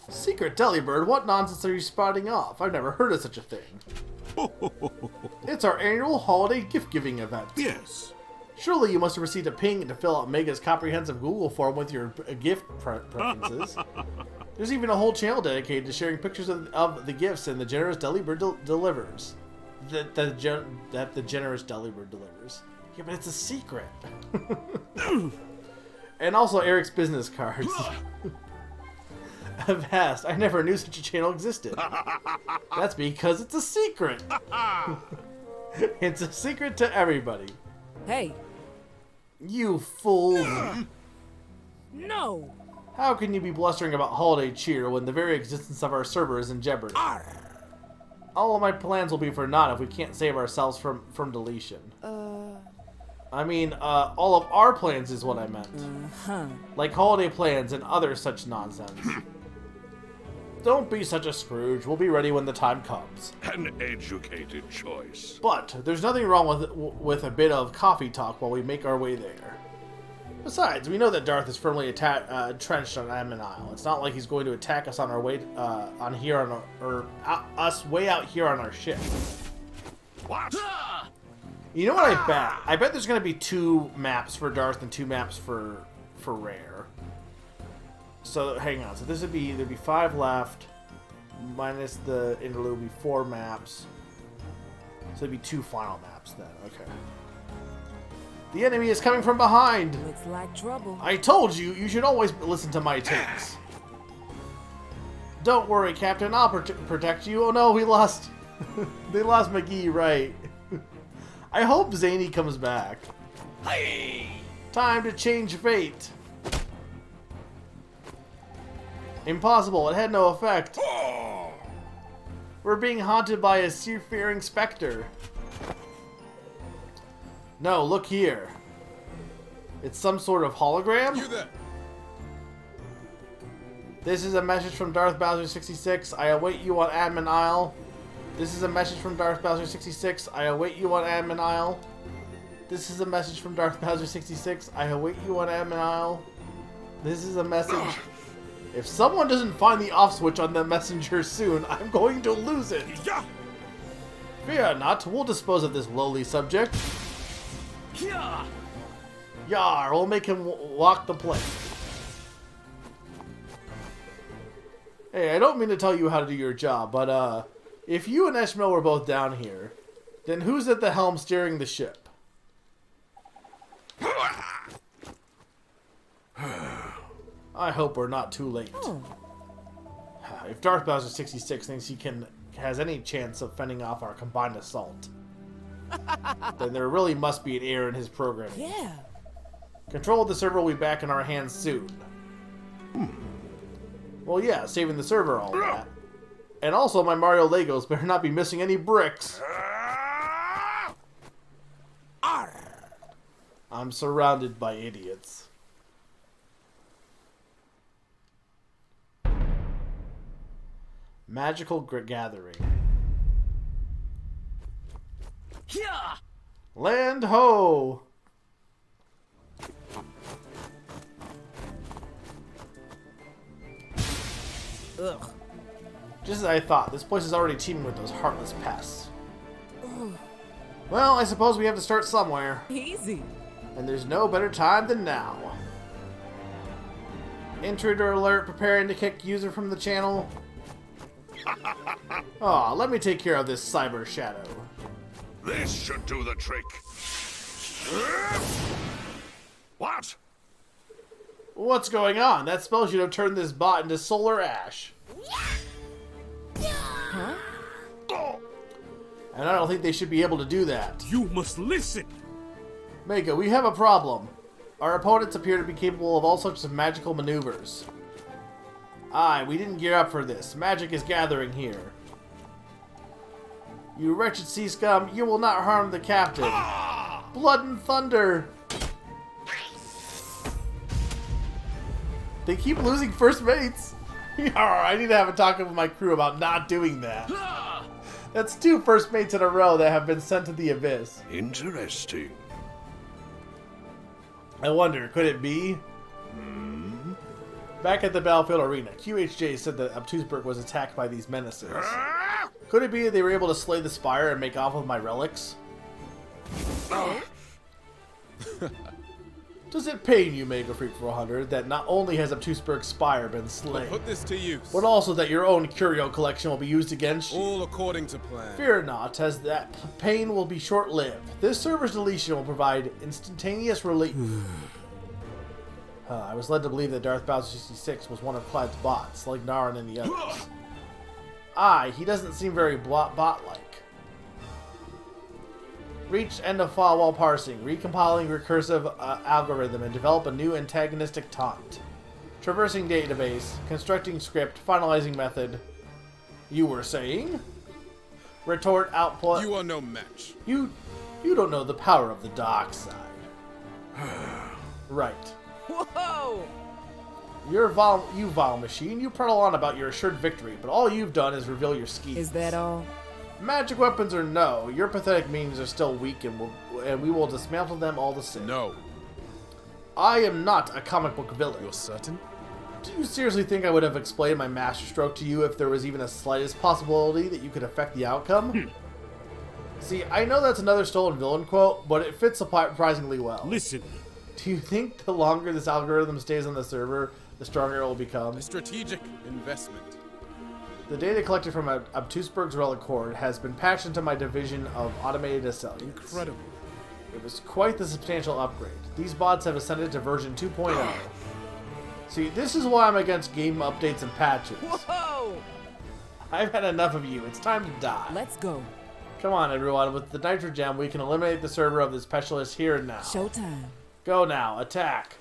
Secret Delibird? What nonsense are you spouting off? I've never heard of such a thing. It's our annual holiday gift-giving event. Yes. Surely you must have received a ping to fill out Mega's comprehensive Google form with your gift preferences. There's even a whole channel dedicated to sharing pictures of the gifts and the generous Delibird delivers. That the generous Delibird delivers. Yeah, but it's a secret. And also Eric's business cards. Avast, I never knew such a channel existed. That's because it's a secret. It's a secret to everybody. Hey, You fool. no! How can you be blustering about holiday cheer when the very existence of our server is in jeopardy? All of my plans will be for naught if we can't save ourselves from deletion. I mean, all of our plans is what I meant. Like holiday plans and other such nonsense. Don't be such a Scrooge. We'll be ready when the time comes. An educated choice. But there's nothing wrong with a bit of coffee talk while we make our way there. Besides, we know that Darth is firmly entrenched on Admin Isle. It's not like he's going to attack us on our way us way out here on our ship. What? You know what I bet? I bet there's going to be 2 maps for Darth and 2 maps for Rare. So hang on. So this would be there'd be 5 left, minus the interlude would be 4 maps. So it'd be 2 final maps then. Okay. The enemy is coming from behind. Looks like trouble. I told you, you should always listen to my takes. Don't worry, Captain. I'll protect you. Oh no, we lost. They lost McGee, right? I hope Zany comes back. Hey! Time to change fate. Impossible, it had no effect. We're being haunted by a seafaring specter. No, look here. It's some sort of hologram? You there. This is a message from Darth Bowser 66. I await you on Admin Isle. This is a message from Darth Bowser 66. I await you on Admin Isle. This is a message from Darth Bowser 66. I await you on Admin Isle. This is a message. If someone doesn't find the off switch on the messenger soon, I'm going to lose it. Yeah! Fear not, we'll dispose of this lowly subject. Yeah! Yar, we'll make him walk the plank. Hey, I don't mean to tell you how to do your job, but if you and Eshmil were both down here, then who's at the helm steering the ship? I hope we're not too late. If Darth Bowser 66 thinks he has any chance of fending off our combined assault, then there really must be an error in his programming. Yeah. Control of the server will be back in our hands soon. Well, yeah, saving the server, all that. And also, my Mario Legos better not be missing any bricks. I'm surrounded by idiots. Magical gathering. Yeah! Land ho! Ugh. Just as I thought, this place is already teeming with those heartless pests. Well, I suppose we have to start somewhere. Easy. And there's no better time than now. Intruder alert, preparing to kick user from the channel. Aw, let me take care of this cyber shadow. This should do the trick. What? What's going on? That spell should have turned this bot into solar ash. Huh? And I don't think they should be able to do that. You must listen! Mega, we have a problem. Our opponents appear to be capable of all sorts of magical maneuvers. Aye, we didn't gear up for this. Magic is gathering here. You wretched sea scum, you will not harm the captain. Blood and thunder! They keep losing first mates! I need to have a talk with my crew about not doing that. That's 2 first mates in a row that have been sent to the abyss. Interesting. I wonder, could it be? Back at the battlefield arena, QHJ said that Obtuseberg was attacked by these menaces. Could it be that they were able to slay the Spire and make off with my relics? Does it pain you, Mega Freak 400, that not only has Obtuseberg's Spire been slain, Put this to use. but also that your own curio collection will be used against you? All according to plan. Fear not, as that pain will be short-lived. This server's deletion will provide instantaneous relief. I was led to believe that Darth Bowser 66 was one of Clyde's bots, like Narin and the others. Aye, he doesn't seem very bot-like. Reach end of file while parsing, recompiling recursive algorithm, and develop a new antagonistic taunt. Traversing database, constructing script, finalizing method. You were saying? Retort output. You are no match. You don't know the power of the dark side. Right. Whoa! You Vol machine, you prattle on about your assured victory, but all you've done is reveal your schemes. Is that all? Magic weapons or no, your pathetic means are still weak, and we will dismantle them all the same. No. I am not a comic book villain. You're certain? Do you seriously think I would have explained my masterstroke to you if there was even a slightest possibility that you could affect the outcome? See, I know that's another stolen villain quote, but it fits surprisingly well. Listen. Do you think the longer this algorithm stays on the server, the stronger it will become? A strategic investment. The data collected from Obtuseberg's relic cord has been patched into my division of automated assailants. Incredible. It was quite the substantial upgrade. These bots have ascended to version 2.0. See, this is why I'm against game updates and patches. Whoa! I've had enough of you. It's time to die. Let's go. Come on, everyone. With the Nitro Gem, we can eliminate the server of this specialist here and now. Showtime. Go now. Attack.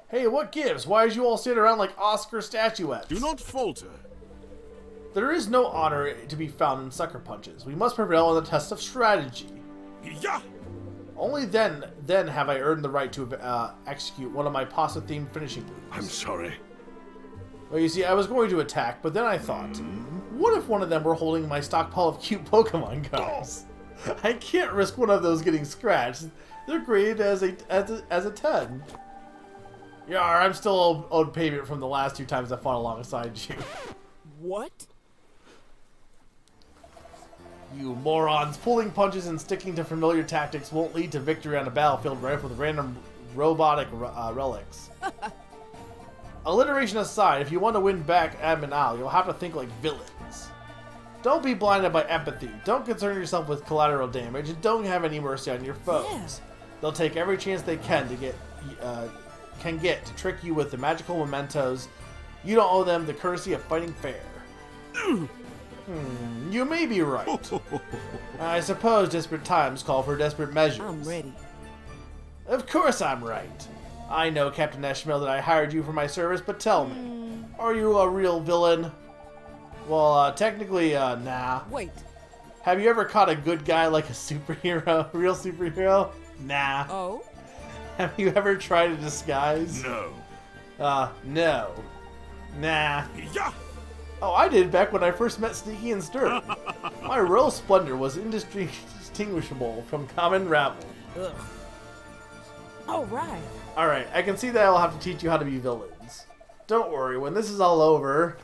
Hey, what gives? Why did you all stand around like Oscar statuettes? Do not falter. There is no honor to be found in sucker punches. We must prevail on the test of strategy. Yeah. Only then have I earned the right to execute one of my pasta-themed finishing moves. I'm sorry. Well, you see, I was going to attack, but then I thought, what if one of them were holding my stockpile of cute Pokemon cards? I can't risk one of those getting scratched. They're graded as a 10. Yar, I'm still owed payment from the last 2 times I fought alongside you. What? You morons. Pulling punches and sticking to familiar tactics won't lead to victory on a battlefield rife with random robotic relics. Alliteration aside, if you want to win back Admin Isle, you'll have to think like villains. Don't be blinded by empathy. Don't concern yourself with collateral damage, and don't have any mercy on your foes. Yeah. They'll take every chance they can get to trick you with the magical mementos. You don't owe them the courtesy of fighting fair. You may be right. I suppose desperate times call for desperate measures. I'm ready. Of course I'm right. I know, Captain Eshmil, that I hired you for my service, but tell me, are you a real villain? Well, technically, nah. Wait. Have you ever caught a good guy like a superhero? Real superhero? Nah. Oh? Have you ever tried a disguise? No. No. Nah. Yeah. Oh, I did back when I first met Sneaky and Stern. My royal splendor was indistinguishable from common rabble. Ugh. All right. Alright, I can see that I'll have to teach you how to be villains. Don't worry, when this is all over,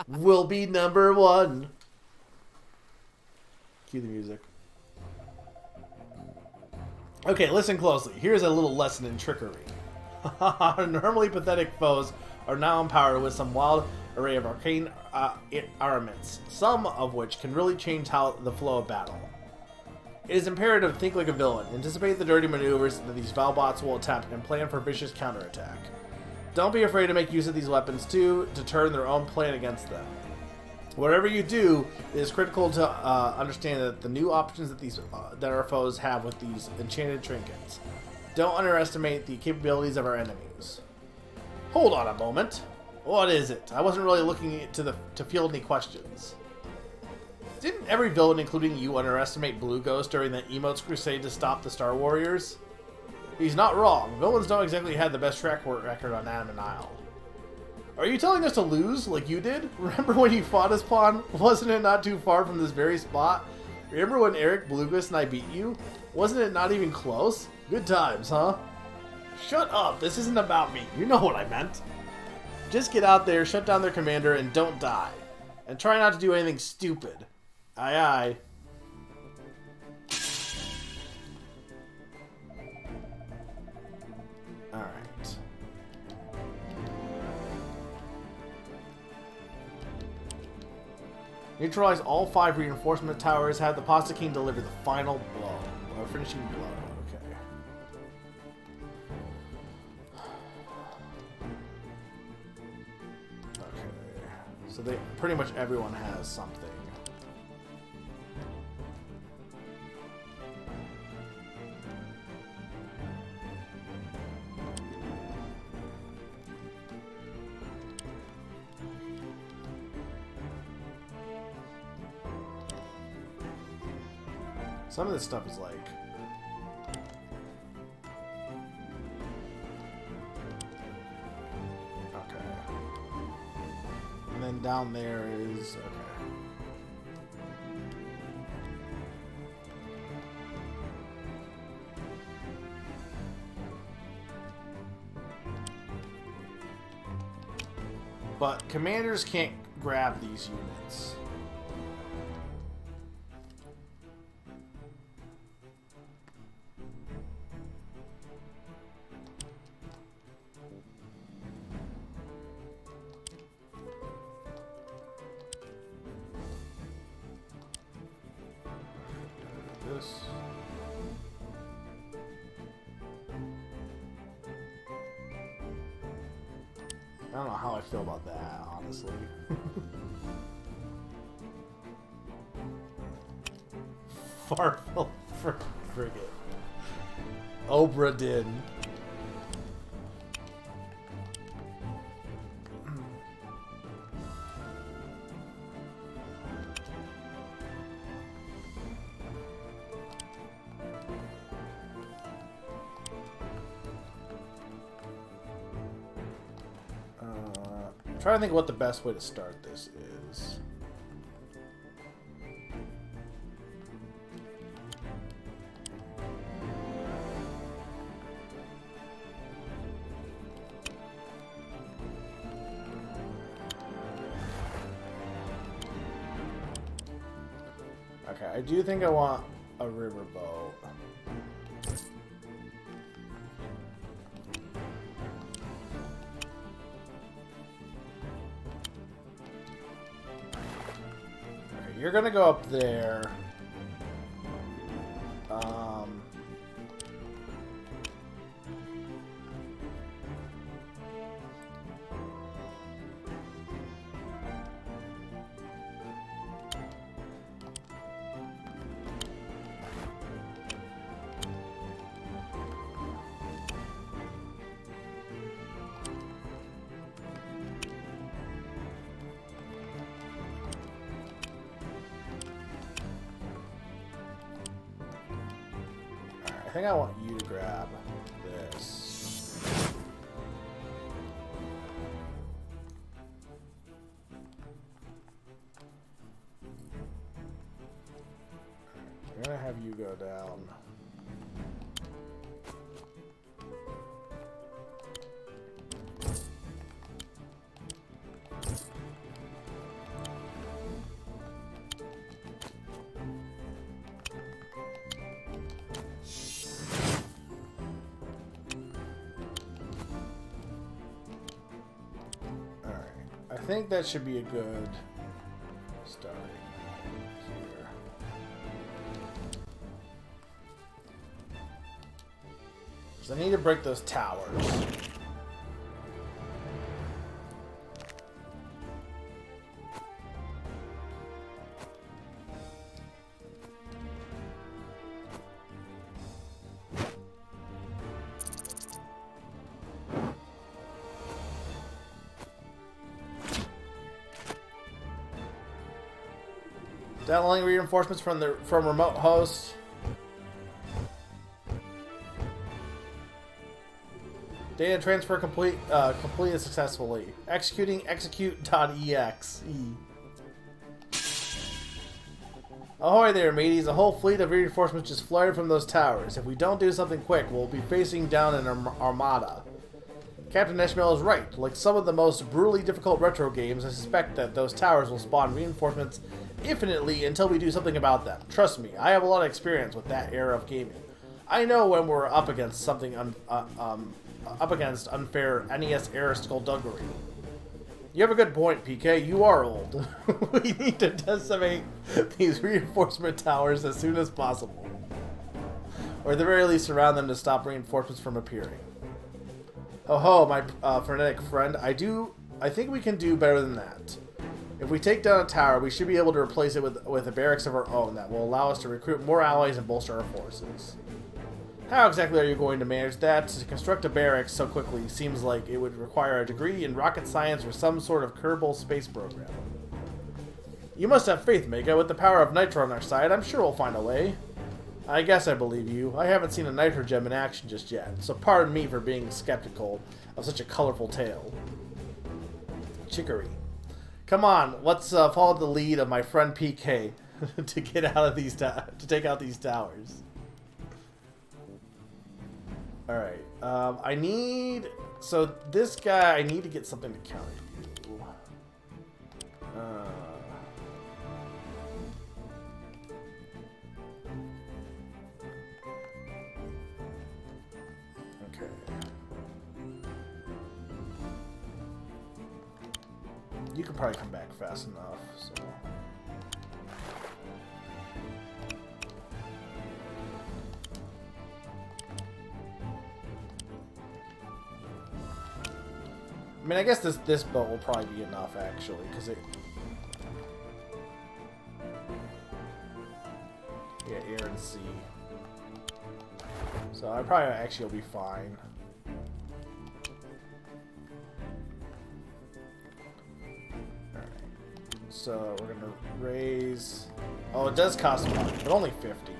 we'll be number 1. Cue the music. Okay, listen closely. Here's a little lesson in trickery. Normally pathetic foes are now empowered with some wild array of arcane armaments, some of which can really change the flow of battle. It is imperative to think like a villain, anticipate the dirty maneuvers that these Valbots will attempt, and plan for vicious counterattack. Don't be afraid to make use of these weapons too, to turn their own plan against them. Whatever you do, it is critical to understand that the new options that our foes have with these enchanted trinkets. Don't underestimate the capabilities of our enemies. Hold on a moment. What is it? I wasn't really looking to field any questions. Didn't every villain, including you, underestimate Blue Ghost during the Emotes crusade to stop the Star Warriors? He's not wrong. Villains don't exactly have the best track record on Admin Isle. Are you telling us to lose, like you did? Remember when you fought us, Pawn? Wasn't it not too far from this very spot? Remember when Eric, Bluegrass, and I beat you? Wasn't it not even close? Good times, huh? Shut up, this isn't about me. You know what I meant. Just get out there, shut down their commander, and don't die. And try not to do anything stupid. Aye aye. Alright. Neutralize all 5 reinforcement towers. Have the Pasta King deliver the final blow. Or finishing blow. Okay. Okay. So pretty much everyone has something. Some of this stuff is like... Okay. And then down there is... Okay. But commanders can't grab these units. This. I don't know how I feel about that, honestly. Farfel frigate. Obra Dinn. I'm trying to think what the best way to start this is. Okay, I do think I want a riverboat. Okay, you're gonna go up there. I think I want you to grab this. I'm gonna have you go down. I think that should be a good start here. So I need to break those towers. Downloading reinforcements from remote host. Data transfer completed successfully. Executing execute.exe. Ahoy there, mateys. A whole fleet of reinforcements just flared from those towers. If we don't do something quick, we'll be facing down an armada. Captain Ishmael is right. Like some of the most brutally difficult retro games, I suspect that those towers will spawn reinforcements infinitely until we do something about them. Trust me, I have a lot of experience with that era of gaming. I know when we're up against something up against unfair NES era skullduggery. You have a good point, PK. You are old. We need to decimate these reinforcement towers as soon as possible, or at the very least surround them to stop reinforcements from appearing. Oh ho, my frenetic friend. I think we can do better than that. If we take down a tower, we should be able to replace it with a barracks of our own that will allow us to recruit more allies and bolster our forces. How exactly are you going to manage that? To construct a barracks so quickly seems like it would require a degree in rocket science or some sort of Kerbal space program. You must have faith, Mega. With the power of Nitro on our side, I'm sure we'll find a way. I guess I believe you. I haven't seen a Nitro Gem in action just yet, so pardon me for being skeptical of such a colorful tale. Chicory. Come on, let's follow the lead of my friend PK to get out of these to take out these towers. All right, I need this guy. I need to get something to counter you. Okay. You can probably come back fast enough, so. I mean, I guess this boat will probably be enough, actually, because it... Yeah, air and sea. So I probably actually will be fine. Alright. So we're gonna raise... Oh, it does cost money, but only 50.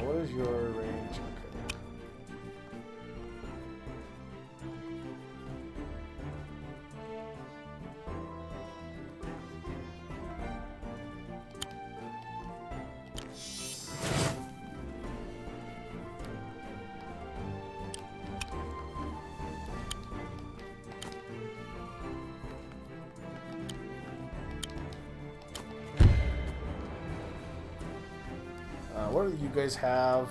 What is your range? Okay. What do you guys have?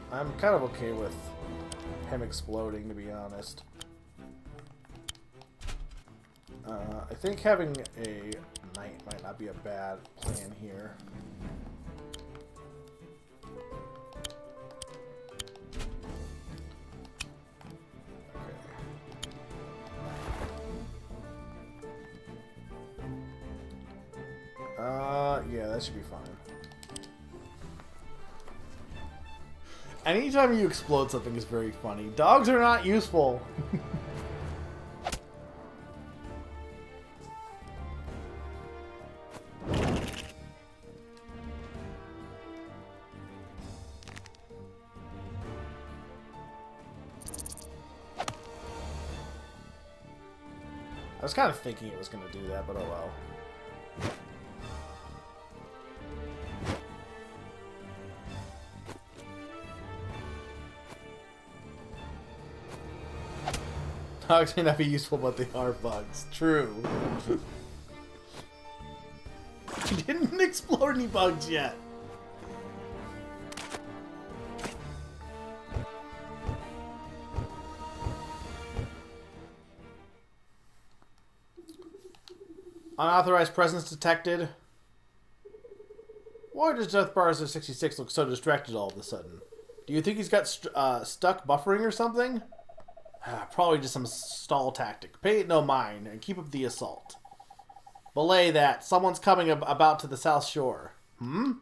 I'm kind of okay with him exploding, to be honest. I think having a knight might not be a bad plan here. Yeah, that should be fine. Anytime you explode something is very funny. Dogs are not useful. I was kind of thinking it was going to do that, but oh well. Dogs may not be useful, but they are bugs. True. He didn't explode any bugs yet. Unauthorized presence detected. Why does Death Bars of 66 look so distracted all of a sudden? Do you think he's got stuck buffering or something? Probably just some stall tactic. Pay it no mind and keep up the assault. Belay that. Someone's coming about to the south shore. Hmm?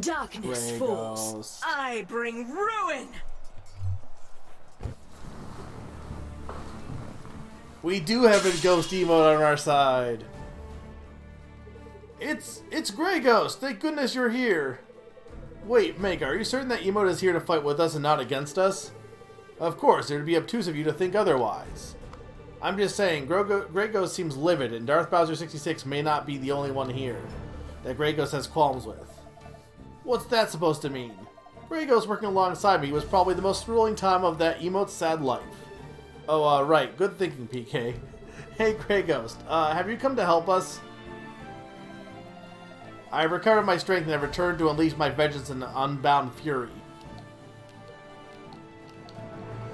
Darkness falls. I bring ruin. We do have a ghost emote on our side. It's Grey Ghost. Thank goodness you're here. Wait, Meg, are you certain that emote is here to fight with us and not against us? Of course, it would be obtuse of you to think otherwise. I'm just saying, Grey Ghost seems livid, and Darth Bowser 66 may not be the only one here that Grey Ghost has qualms with. What's that supposed to mean? Grey Ghost working alongside me was probably the most thrilling time of that emote's sad life. Oh, right. Good thinking, PK. Hey, Grey Ghost, have you come to help us? I have recovered my strength and have returned to unleash my vengeance and unbound fury.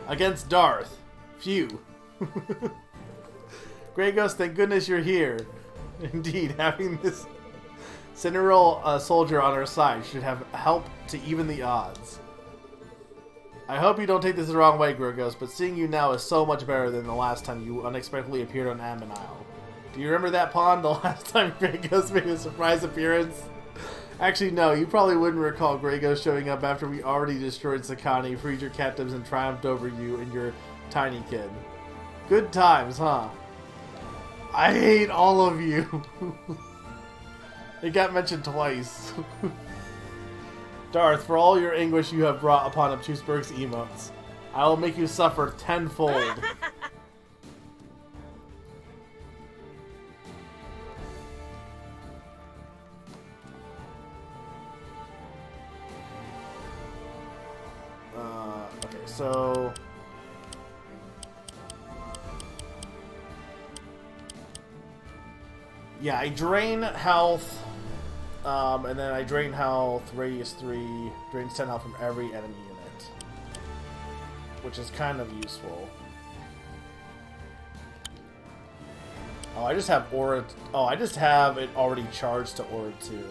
Against Darth. Phew. Grey Ghost, thank goodness you're here. Indeed, having this Cineral soldier on our side should have helped to even the odds. I hope you don't take this the wrong way, Grey Ghost, but seeing you now is so much better than the last time you unexpectedly appeared on Amon Isle. Do you remember that pond the last time Grey Ghost made a surprise appearance? Actually, no, you probably wouldn't recall Grey Ghost showing up after we already destroyed Sakani, freed your captives, and triumphed over you and your tiny kid. Good times, huh? I hate all of you. It got mentioned twice. Darth, for all your anguish you have brought upon Obtuseberg's emotes, I will make you suffer tenfold. so... Yeah, I drain health, and then I drain health, radius 3, drains 10 health from every enemy unit, which is kind of useful. Oh, I just have Aura... Oh, I just have it already charged to Aura 2.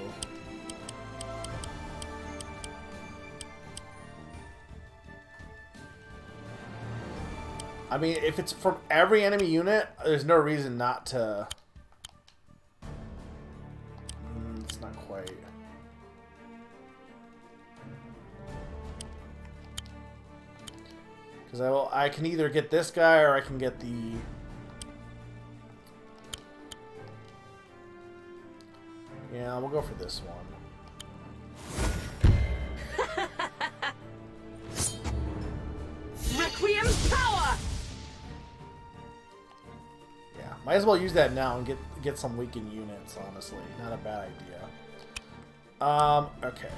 I mean, if it's from every enemy unit, there's no reason not to... It's not quite. Because I can either get this guy or I can get the... Yeah, we'll go for this one. Requiem power! Yeah, might as well use that now and get some weakened units, honestly. Not a bad idea. Okay.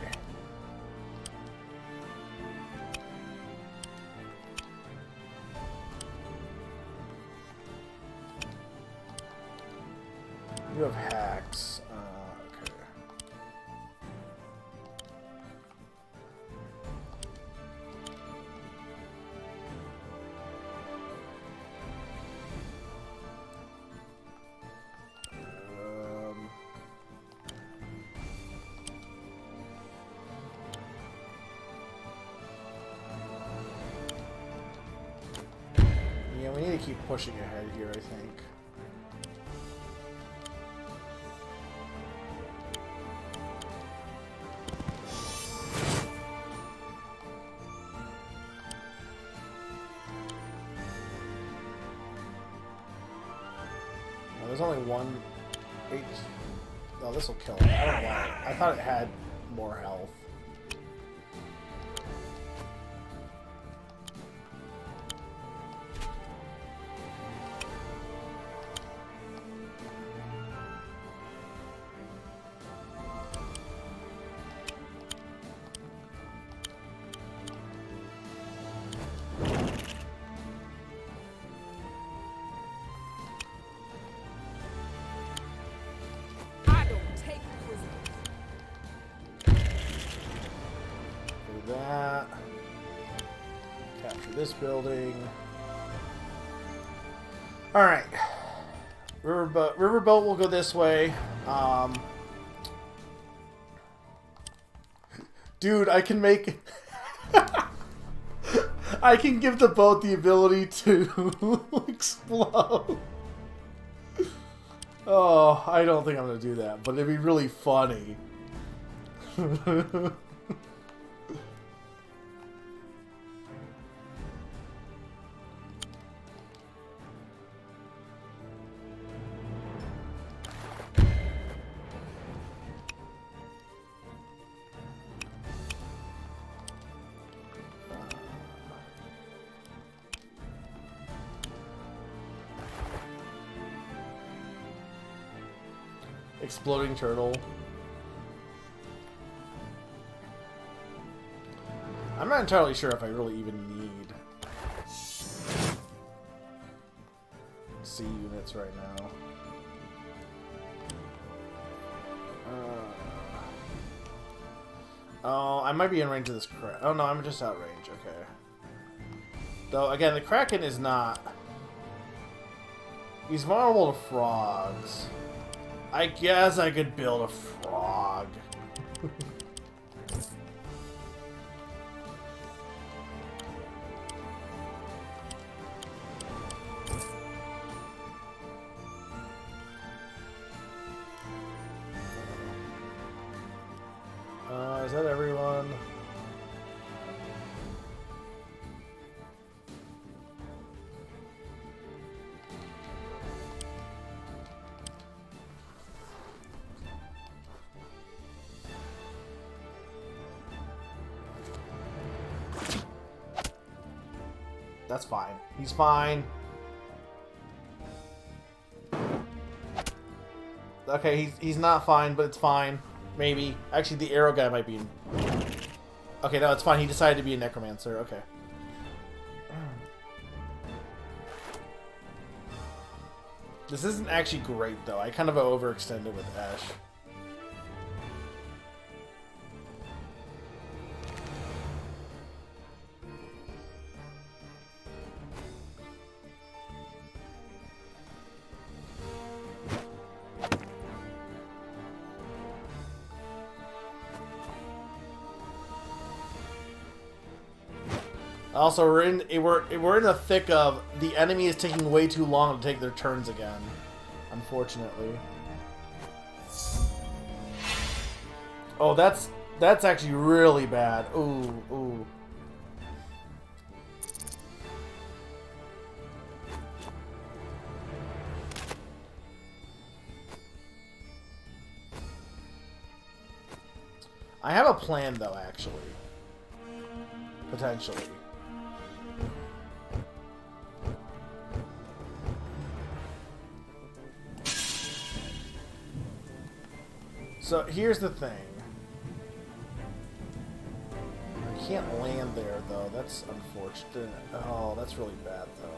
You have hacks. Okay. Yeah, we need to keep pushing ahead here, I think. There's only one H. Oh, this will kill it. I don't know why. I thought it had more health. That. Capture this building. Alright. Riverboat will go this way. Dude, I can make... I can give the boat the ability to explode. Oh, I don't think I'm going to do that, but it'd be really funny. Exploding turtle. I'm not entirely sure if I really even need C units right now. Oh, I might be in range of this Kraken. Oh no, I'm just out range. Okay. Though again, the Kraken is not. He's vulnerable to frogs. I guess I could build a frog. Is that everyone? That's fine. He's fine. Okay, he's not fine, but it's fine. Maybe. Actually, the arrow guy might be... Okay, no, it's fine. He decided to be a necromancer. Okay. This isn't actually great, though. I kind of overextended with Ash. Also, we're in the thick of the enemy is taking way too long to take their turns again. Unfortunately. Oh, that's actually really bad. Ooh, ooh. I have a plan, though, actually. Potentially. So here's the thing. I can't land there though. That's unfortunate. Oh, that's really bad though.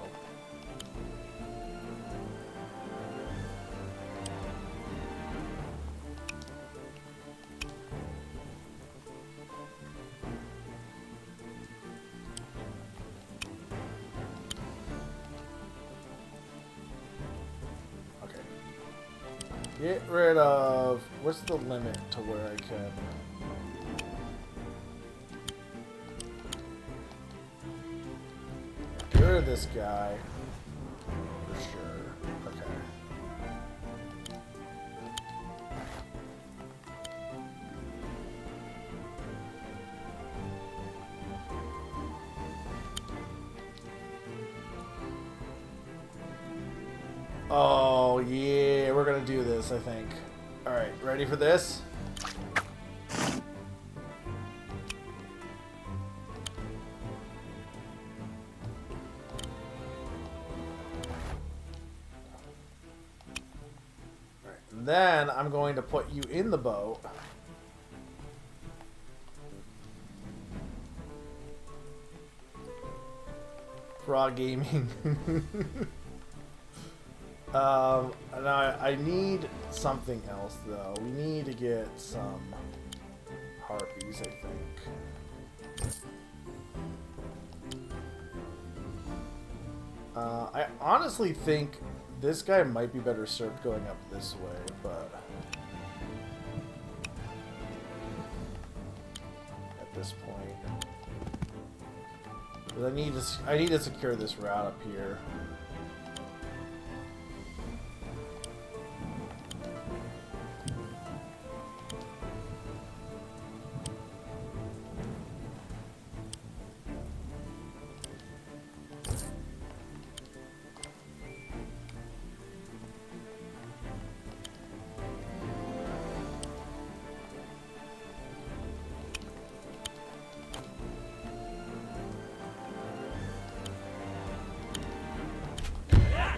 Get rid of... What's the limit to where I can... Get rid of this guy. For sure. Okay. Oh, yeah, we're gonna do this, I think. Alright, ready for this? Alright, and then I'm going to put you in the boat. Frog Gaming. And I need something else though. We need to get some harpies, I think. I honestly think this guy might be better served going up this way, but at this point, but I need to secure this route up here.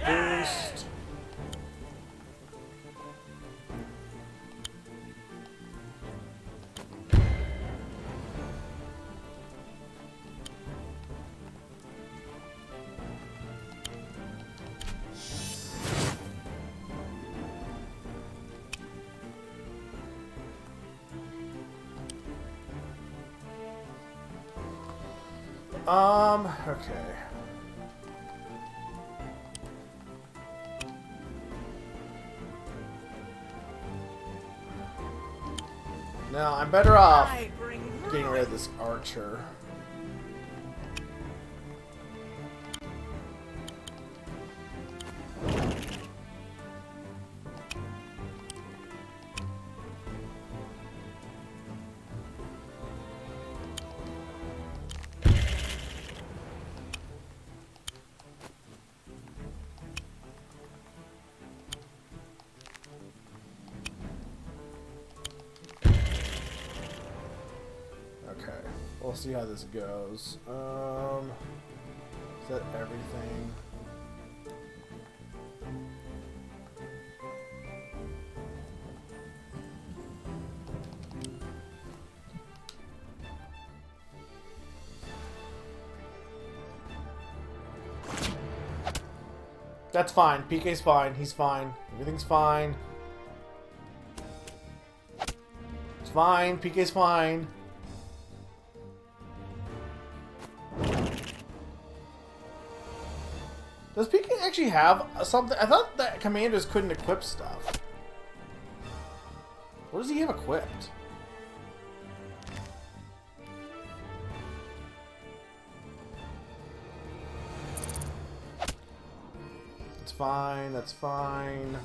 Boost. Okay. Now, I'm better off getting rid of this archer. We'll see how this goes. Is that everything? That's fine. PK's fine. He's fine. Everything's fine. It's fine. PK's fine. Does PK actually have something? I thought that commanders couldn't equip stuff. What does he have equipped? It's fine. That's fine.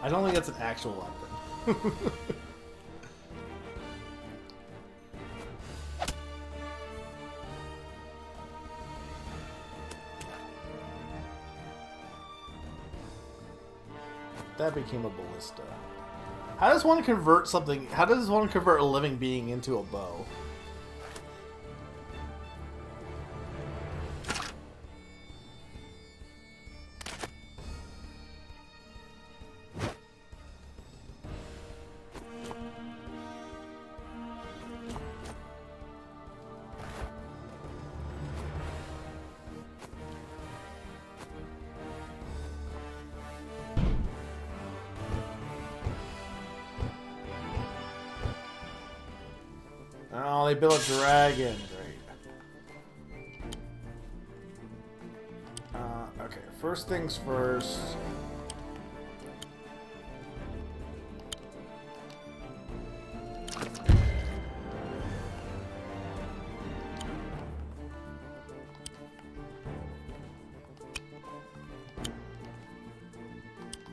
I don't think that's an actual weapon. That became a ballista. How does one convert something? How does one convert a living being into a bow? Oh, they built a dragon. Great. Okay, first things first.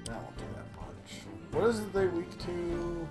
That won't do that much. What is it they weak to?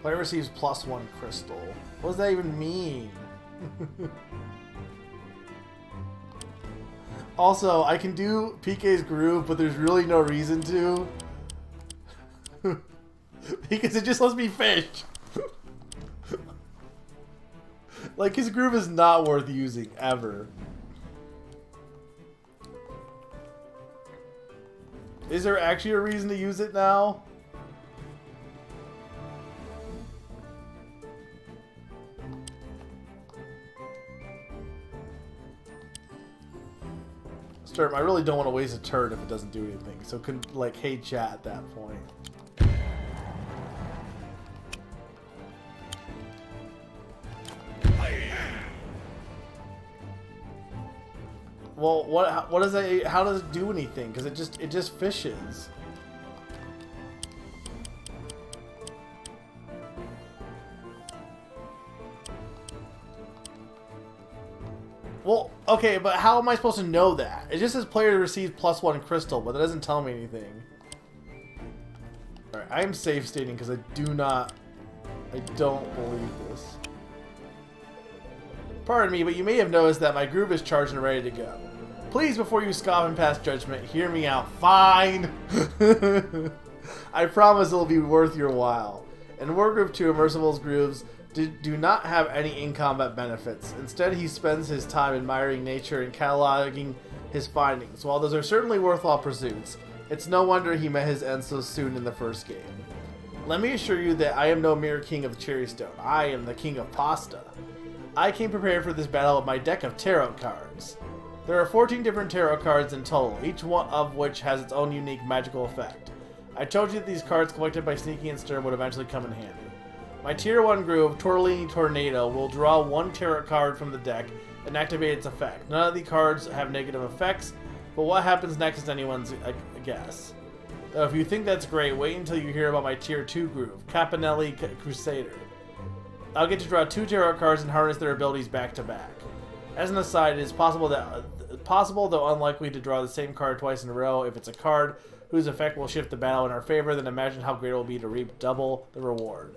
Player receives +1 crystal. What does that even mean? Also, I can do PK's groove, but there's really no reason to. Because it just lets me fish. Like, his groove is not worth using, ever. Is there actually a reason to use it now? I really don't want to waste a turn if it doesn't do anything. So could like, hey chat at that point. Well, what does that? How does it do anything? Because it just fishes. Well, okay, but how am I supposed to know that? It just says player receives +1 crystal, but that doesn't tell me anything. Alright, I am safe stating because I don't believe this. Pardon me, but you may have noticed that my groove is charged and ready to go. Please, before you scoff and pass judgment, hear me out. Fine! I promise it'll be worth your while. In Wargroove 2, Immersible's grooves do not have any in-combat benefits. Instead, he spends his time admiring nature and cataloging his findings. While those are certainly worthwhile pursuits, it's no wonder he met his end so soon in the first game. Let me assure you that I am no mere king of the Cherry Stone. I am the king of pasta. I came prepared for this battle with my deck of tarot cards. There are 14 different tarot cards in total, each one of which has its own unique magical effect. I told you that these cards collected by Sneaky and Stern would eventually come in handy. My Tier 1 groove, Tortellini Tornado, will draw one tarot card from the deck and activate its effect. None of the cards have negative effects, but what happens next is anyone's guess. Though if you think that's great, wait until you hear about my Tier 2 groove, Campanelli Crusader. I'll get to draw 2 tarot cards and harness their abilities back to back. As an aside, it is possible possible, though unlikely, to draw the same card twice in a row. If it's a card whose effect will shift the battle in our favor, then imagine how great it will be to reap double the reward.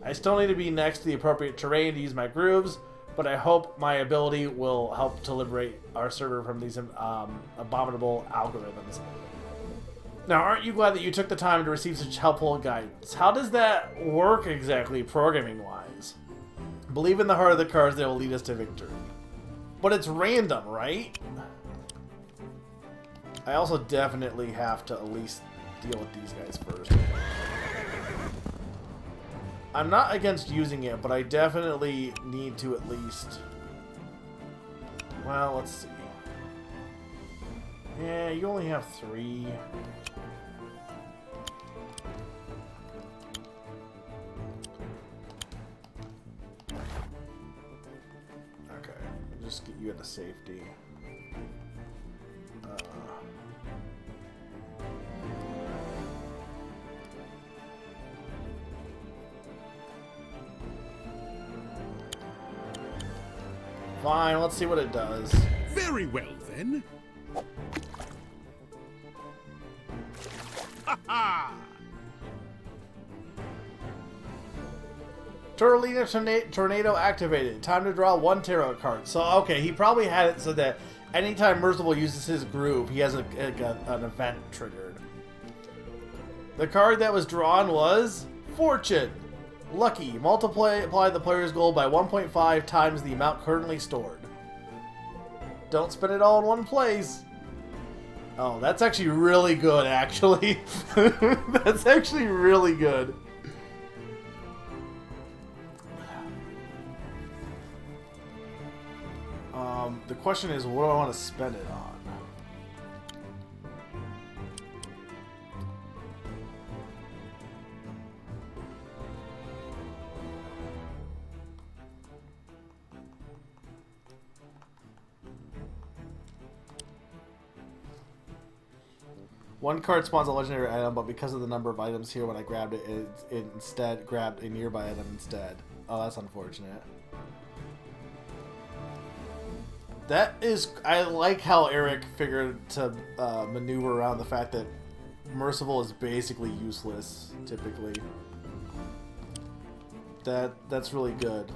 I still need to be next to the appropriate terrain to use my grooves, but I hope my ability will help to liberate our server from these abominable algorithms. Now, aren't you glad that you took the time to receive such helpful guidance? How does that work exactly, programming-wise? Believe in the heart of the cards that will lead us to victory. But it's random, right? I also definitely have to at least deal with these guys first. I'm not against using it, but I definitely need to at least... Well, let's see. Yeah, you only have 3. Okay, just get you into safety. Fine, let's see what it does. Very well, then. Turlina Tornado activated. Time to draw 1 tarot card. So, okay, he probably had it so that anytime Merciful uses his groove, he has an event triggered. The card that was drawn was Fortune. Lucky. Multiply the player's gold by 1.5 times the amount currently stored. Don't spend it all in one place. Oh, that's actually really good, actually. That's actually really good. The question is, what do I want to spend it on? One card spawns a legendary item, but because of the number of items here when I grabbed it, it instead grabbed a nearby item instead. Oh, that's unfortunate. That is... I like how Eric figured to maneuver around the fact that Merciful is basically useless, typically. That's really good.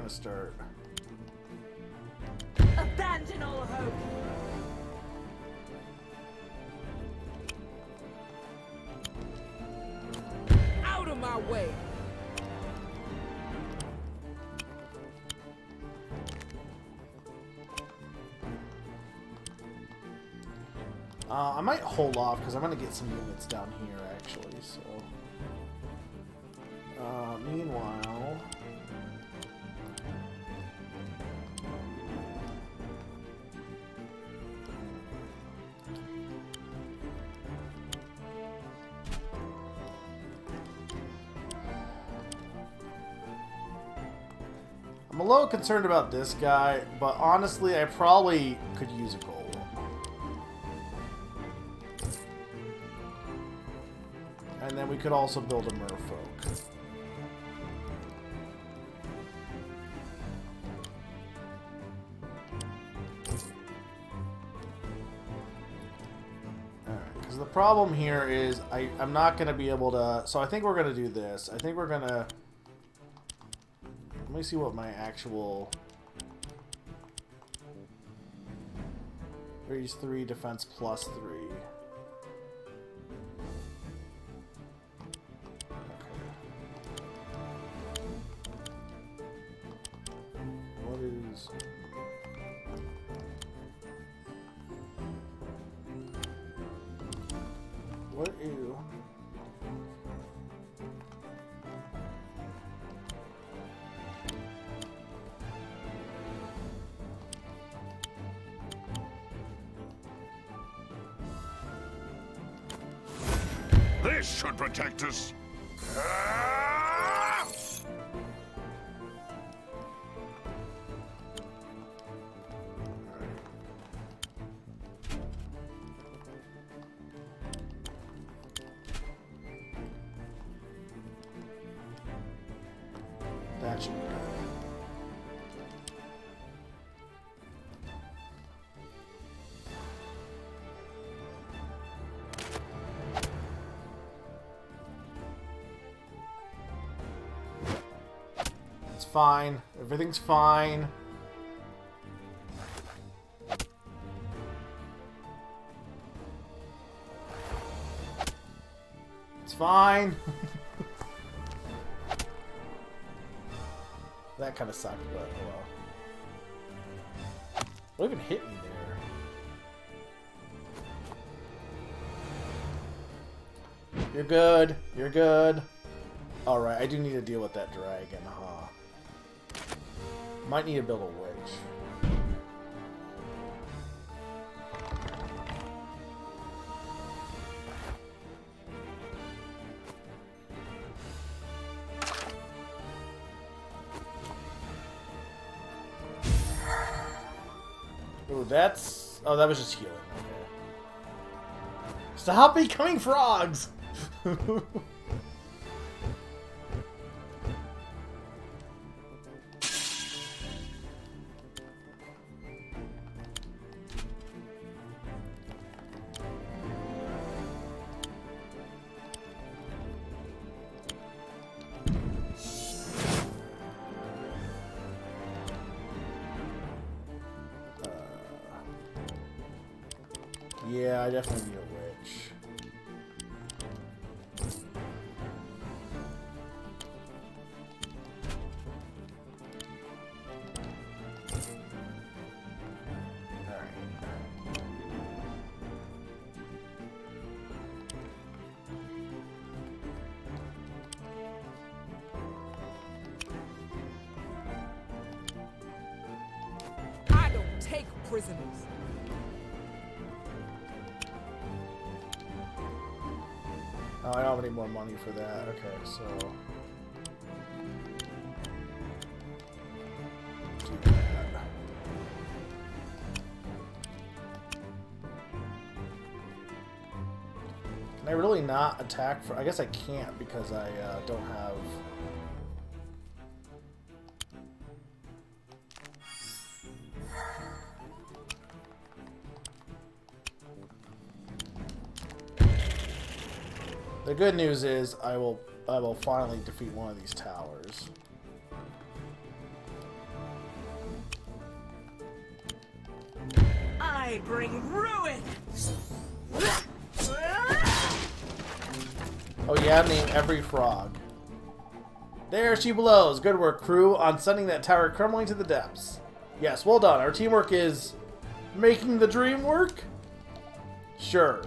Start. Abandon all hope. Out of my way. I might hold off because I'm going to get some units down here, actually, so... meanwhile... I'm a little concerned about this guy, but honestly, I probably could use a golem. And then we could also build a merfolk. Alright, because the problem here is I'm not going to be able to... So I think we're going to do this. I think we're going to... Let me see what my actual... Raise 3, defense plus 3. What is... What is... This should protect us. Ah! That should be good. It's fine. Everything's fine. It's fine. That kind of sucked, but oh well. What even hit me there? You're good. You're good. Alright, I do need to deal with that dragon, huh? Might need to build a witch. Ooh, that's... Oh, that was just healing. Okay. Stop becoming frogs! Yeah, I definitely need a witch. I don't take prisoners. Oh, I don't have any more money for that. Okay, so... do that. Can I really not attack for... I guess I can't because I don't have... The good news is I will finally defeat one of these towers. I bring ruin. Oh yeah, name every frog. There she blows. Good work, crew, on sending that tower crumbling to the depths. Yes, well done. Our teamwork is making the dream work? Sure.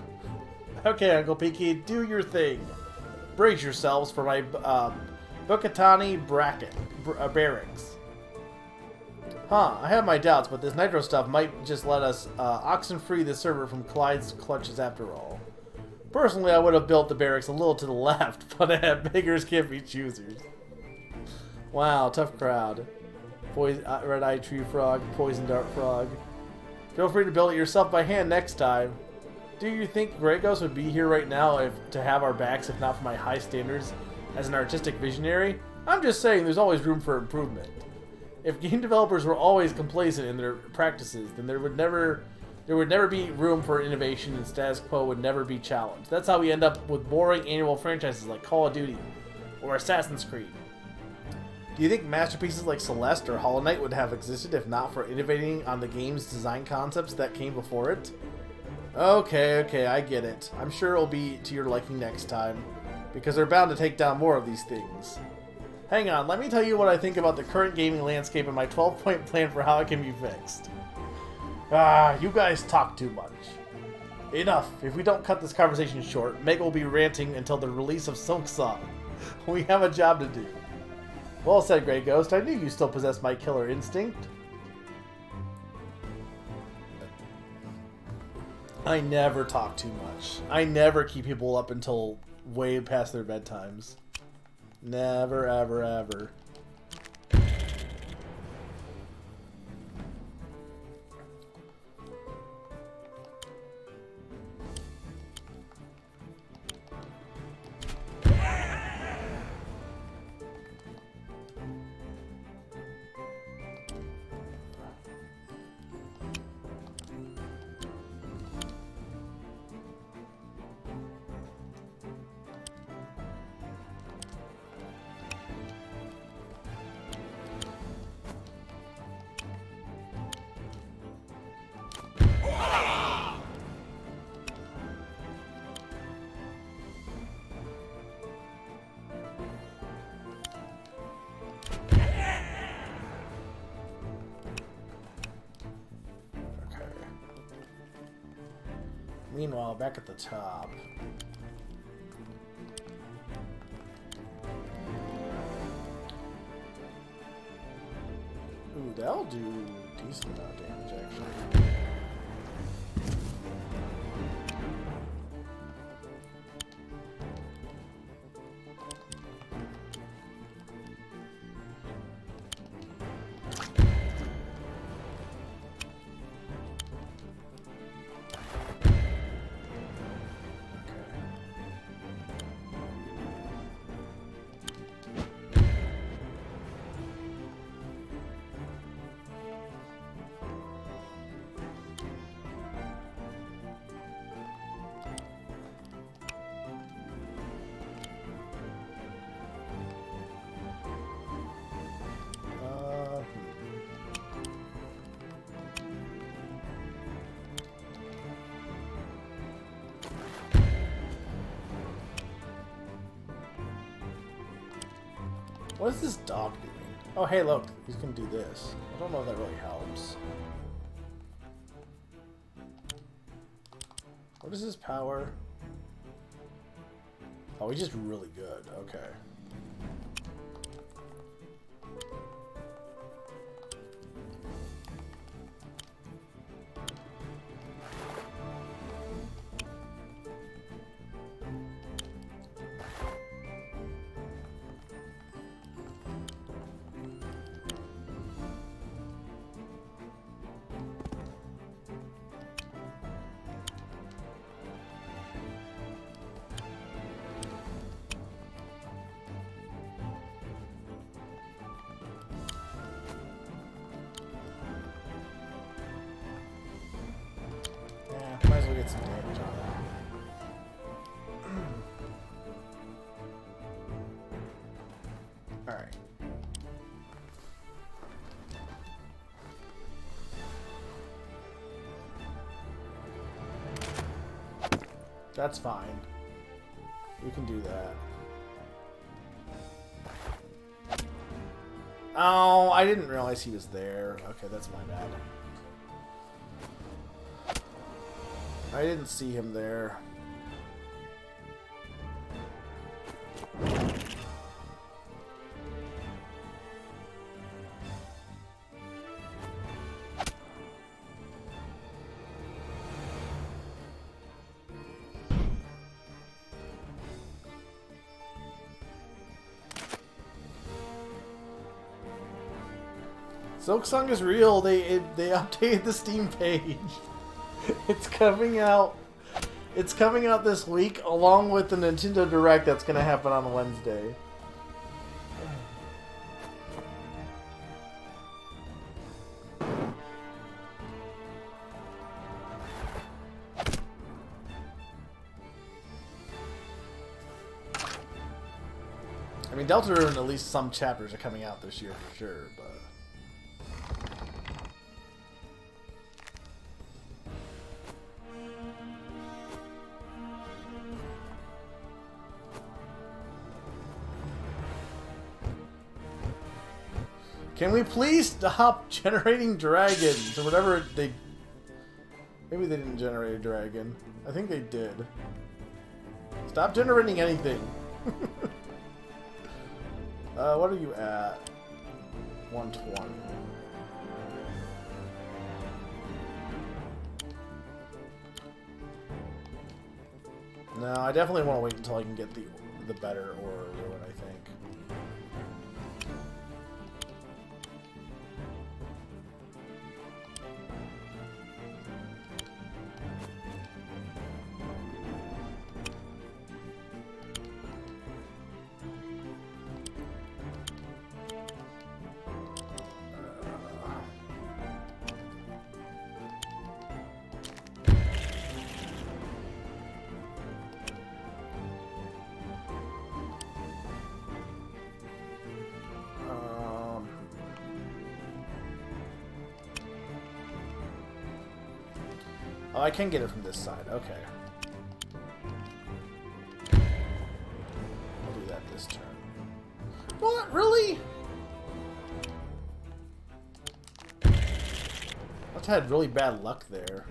Okay, Uncle Pinky, do your thing. Brace yourselves for my Bukatani barracks. Huh, I have my doubts, but this nitro stuff might just let us oxen-free the server from Clyde's clutches after all. Personally, I would have built the barracks a little to the left, but beggars can't be choosers. Wow, tough crowd. Red-eyed tree frog, poison dart frog. Feel free to build it yourself by hand next time. Do you think Gregos would be here right now to have our backs if not for my high standards as an artistic visionary? I'm just saying there's always room for improvement. If game developers were always complacent in their practices, then there would never be room for innovation and status quo would never be challenged. That's how we end up with boring annual franchises like Call of Duty or Assassin's Creed. Do you think masterpieces like Celeste or Hollow Knight would have existed if not for innovating on the game's design concepts that came before it? Okay, I get it. I'm sure it'll be to your liking next time, because they're bound to take down more of these things. Hang on, let me tell you what I think about the current gaming landscape and my 12-point plan for how it can be fixed. You guys talk too much. Enough. If we don't cut this conversation short, Meg will be ranting until the release of Silk Song. We have a job to do. Well said, Grey Ghost. I knew you still possessed my killer instinct. I never talk too much. I never keep people up until way past their bedtimes. Never, ever, ever. Meanwhile, back at the top. Ooh, that'll do a decent amount of damage, actually. What is this dog doing? Oh, hey, look. He's gonna do this. I don't know if that really helps. What is his power? Oh, he's just really good. Okay. Might as well get some damage on it. Alright. That's fine. We can do that. Oh, I didn't realize he was there. Okay, that's my bad. I didn't see him there. Silksong is real. They updated the Steam page. It's coming out. It's coming out this week, along with the Nintendo Direct that's going to happen on Wednesday. I mean, Deltarune, at least some chapters are coming out this year for sure, but... Can we please stop generating dragons or whatever they... Maybe they didn't generate a dragon. I think they did. Stop generating anything. What are you at? 120. No, I definitely want to wait until I can get the better Aura Ruin, I think. Oh, I can get it from this side. Okay. I'll do that this turn. What? Really? I've had really bad luck there.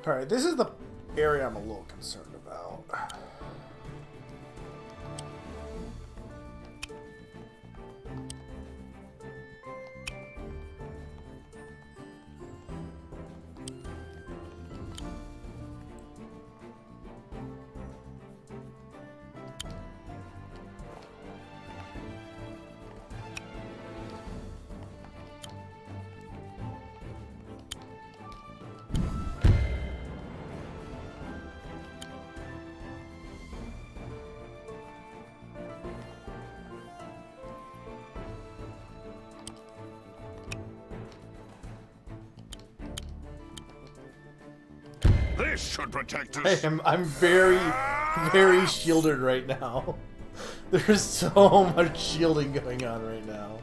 Alright, this is the area I'm a little concerned about. This should protect us. I'm very, very shielded right now. There's so much shielding going on right now.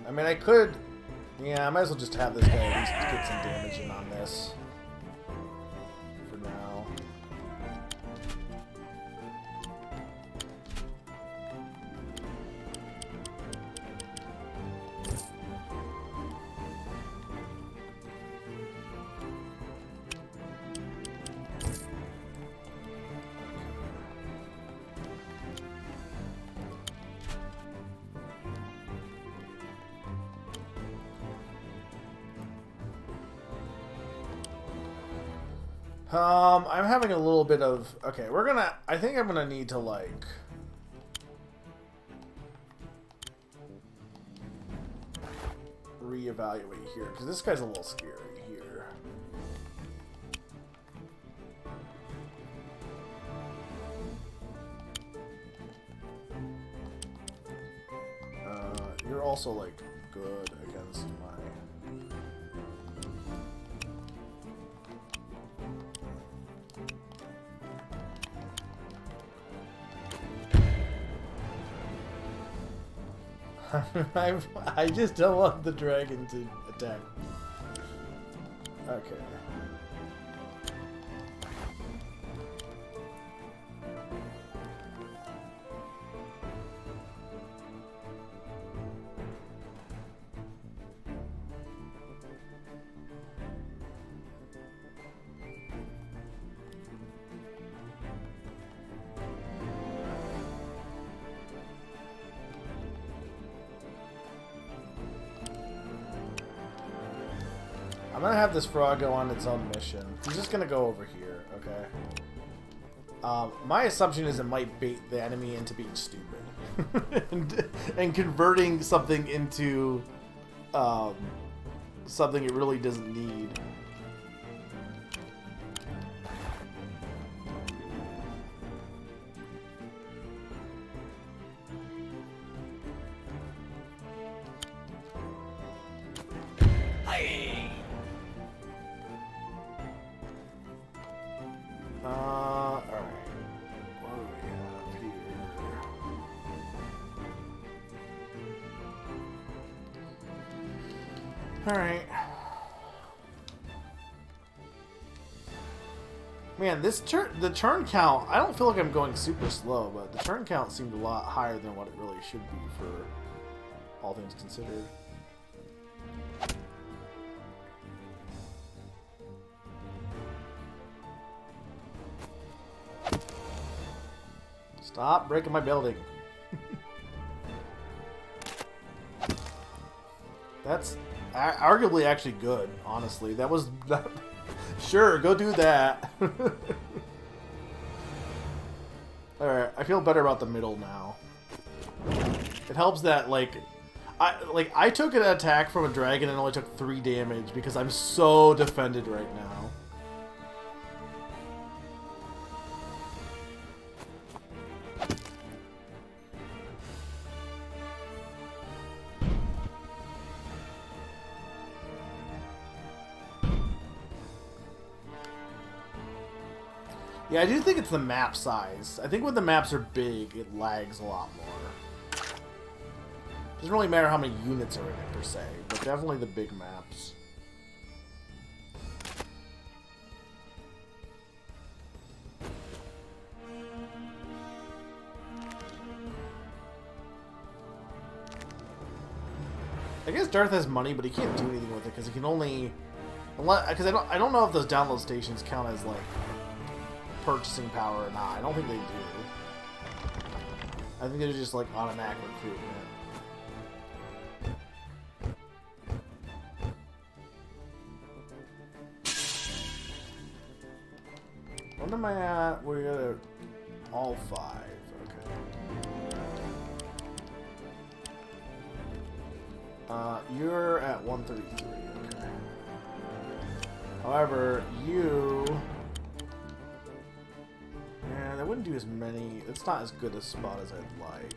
I mean, I could... Yeah, I might as well just have this guy at least get some damage in on this. For now. I'm having a little bit of... Okay, we're gonna... I think I'm gonna need to, like... reevaluate here, because this guy's a little scary here. You're also, like, good against my... I just don't want the dragon to attack. Okay. I'm gonna have this frog go on its own mission. He's just gonna go over here, okay? My assumption is it might bait the enemy into being stupid. and converting something into something it really doesn't need. Alright. What do we have here? Alright. Man, the turn count, I don't feel like I'm going super slow, but the turn count seemed a lot higher than what it really should be for all things considered. Stop breaking my building. That's arguably actually good, honestly. That was... Sure, go do that. Alright, I feel better about the middle now. It helps that, I took an attack from a dragon and only took 3 damage because I'm so defended right now. Yeah, I do think it's the map size. I think when the maps are big, it lags a lot more. Doesn't really matter how many units are in it, per se, but definitely the big maps. I guess Darth has money, but he can't do anything with it, because he can only... Because I don't know if those download stations count as, like... purchasing power or not. I don't think they do. I think they're just like automatic recruitment. What am I at? We're at all 5. Okay. You're at 133. Okay. However, you... Yeah, that wouldn't do as many. It's not as good a spot as I'd like.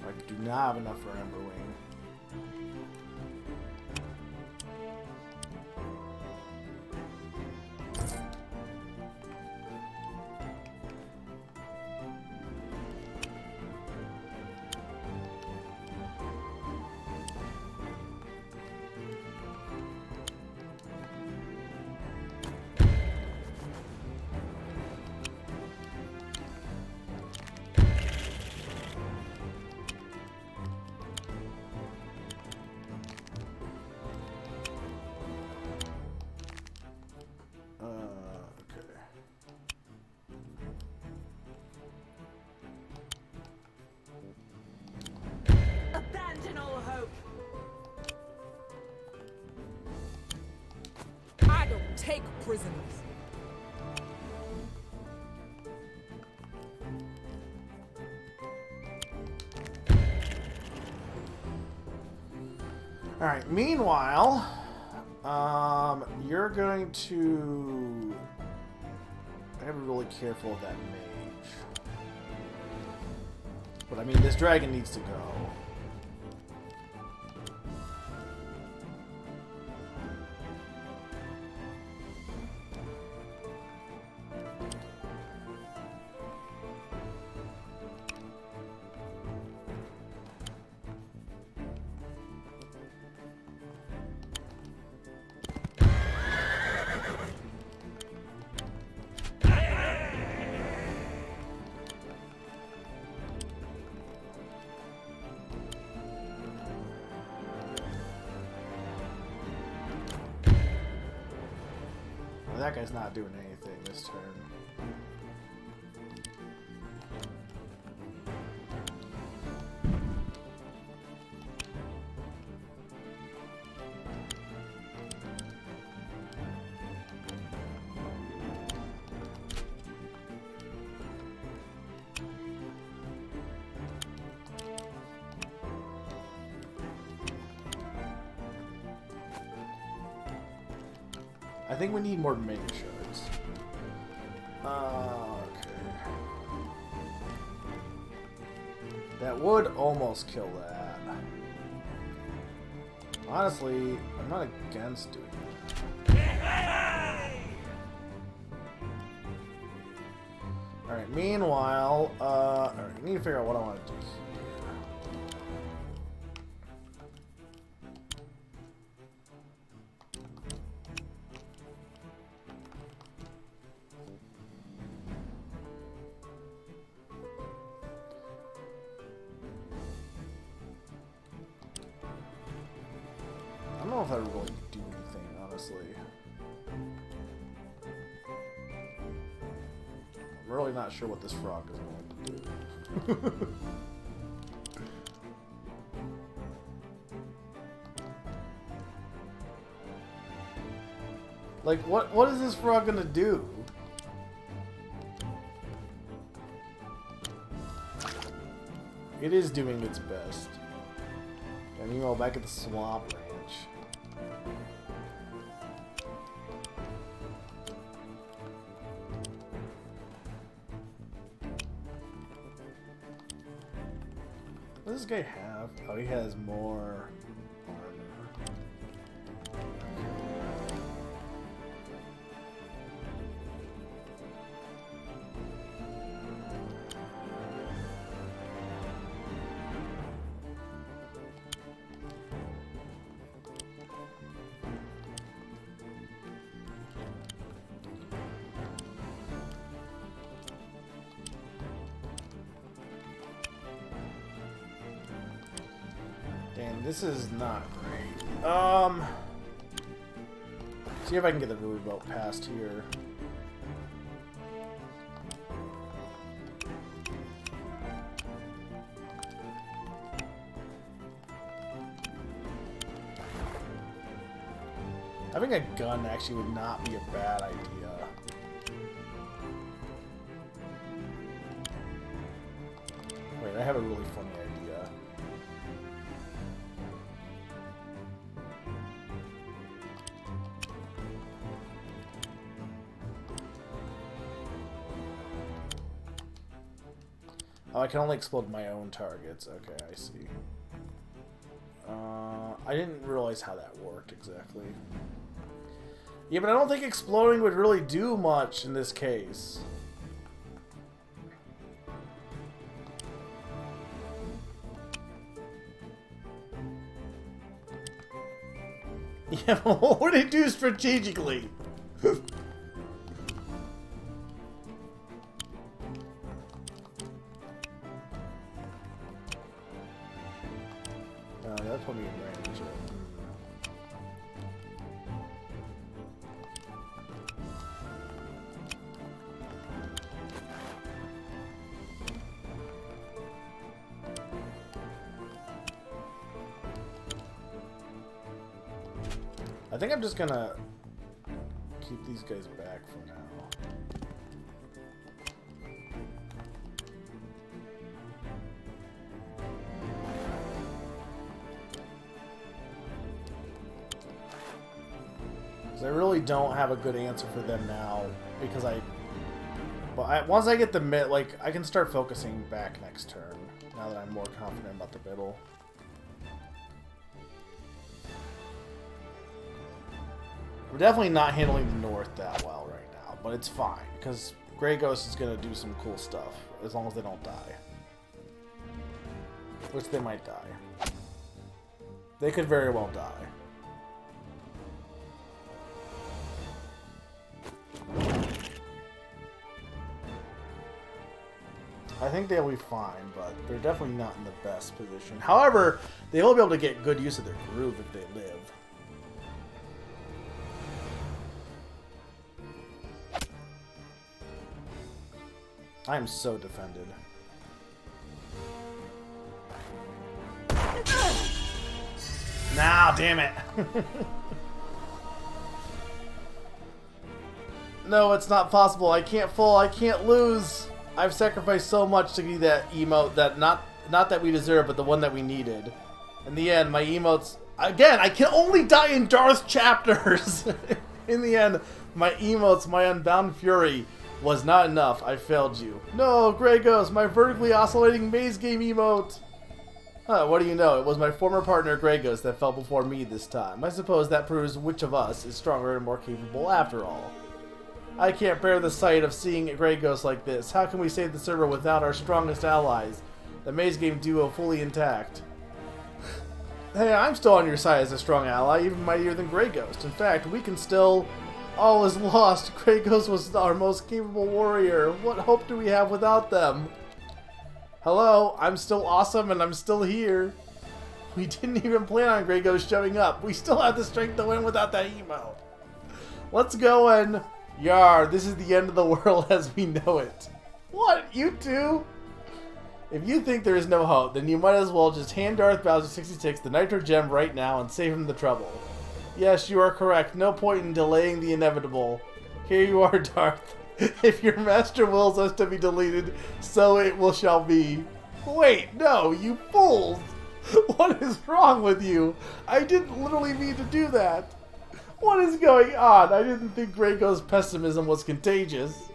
I do not have enough for Emberwing. Abandon all hope. I don't take prisoners. Alright, meanwhile, you're going to... I gotta be really careful of that mage. But I mean, this dragon needs to go. That guy's not doing anything this turn. I think we need more mega shards. Okay. That would almost kill that. Honestly, I'm not against doing that. Alright, meanwhile, alright, I need to figure out what I want to do here. I don't know if that would really do anything, honestly. I'm really not sure what this frog is going to do. Like, what is this frog going to do? It is doing its best. And meanwhile, back at the swamp ranch. What does this guy have? Oh, he has more armor. Damn, this is not great. See if I can get the road boat past here. Having a gun actually would not be a bad idea. Wait, I have a really funny idea. Oh, I can only explode my own targets. Okay, I see. I didn't realize how that worked exactly. Yeah, but I don't think exploding would really do much in this case. Yeah, but what would it do strategically? That put me in range. I think I'm just gonna keep these guys back for now. I really don't have a good answer for them now because once I get the mid, like I can start focusing back next turn now that I'm more confident about the middle. We're definitely not handling the north that well right now, but it's fine because Grey Ghost is gonna do some cool stuff as long as they don't die, which they might die. They could very well die. I think they'll be fine, but they're definitely not in the best position. However, they will be able to get good use of their groove if they live. I am so defended. Nah, damn it. No, it's not possible. I can't fall. I can't lose. I've sacrificed so much to get that emote that not that we deserve, but the one that we needed. In the end, my emotes... Again, I can only die in Darth chapters! In the end, my emotes, my Unbound Fury, was not enough. I failed you. No, Grey Ghost, my vertically oscillating maze game emote! Huh, what do you know? It was my former partner, Grey Ghost, that fell before me this time. I suppose that proves which of us is stronger and more capable after all. I can't bear the sight of seeing Grey Ghost like this. How can we save the server without our strongest allies? The Maze Game duo fully intact. Hey, I'm still on your side as a strong ally, even mightier than Grey Ghost. In fact, we can still... All is lost. Grey Ghost was our most capable warrior. What hope do we have without them? Hello, I'm still awesome and I'm still here. We didn't even plan on Grey Ghost showing up. We still have the strength to win without that emo. Let's go and... Yar, this is the end of the world as we know it. What? You two? If you think there is no hope, then you might as well just hand Darth Bowser 66 the Nitro Gem right now and save him the trouble. Yes, you are correct. No point in delaying the inevitable. Here you are, Darth. If your master wills us to be deleted, so it will shall be. Wait, no, you fools! What is wrong with you? I didn't literally mean to do that. What is going on? I didn't think Grey Ghost's pessimism was contagious.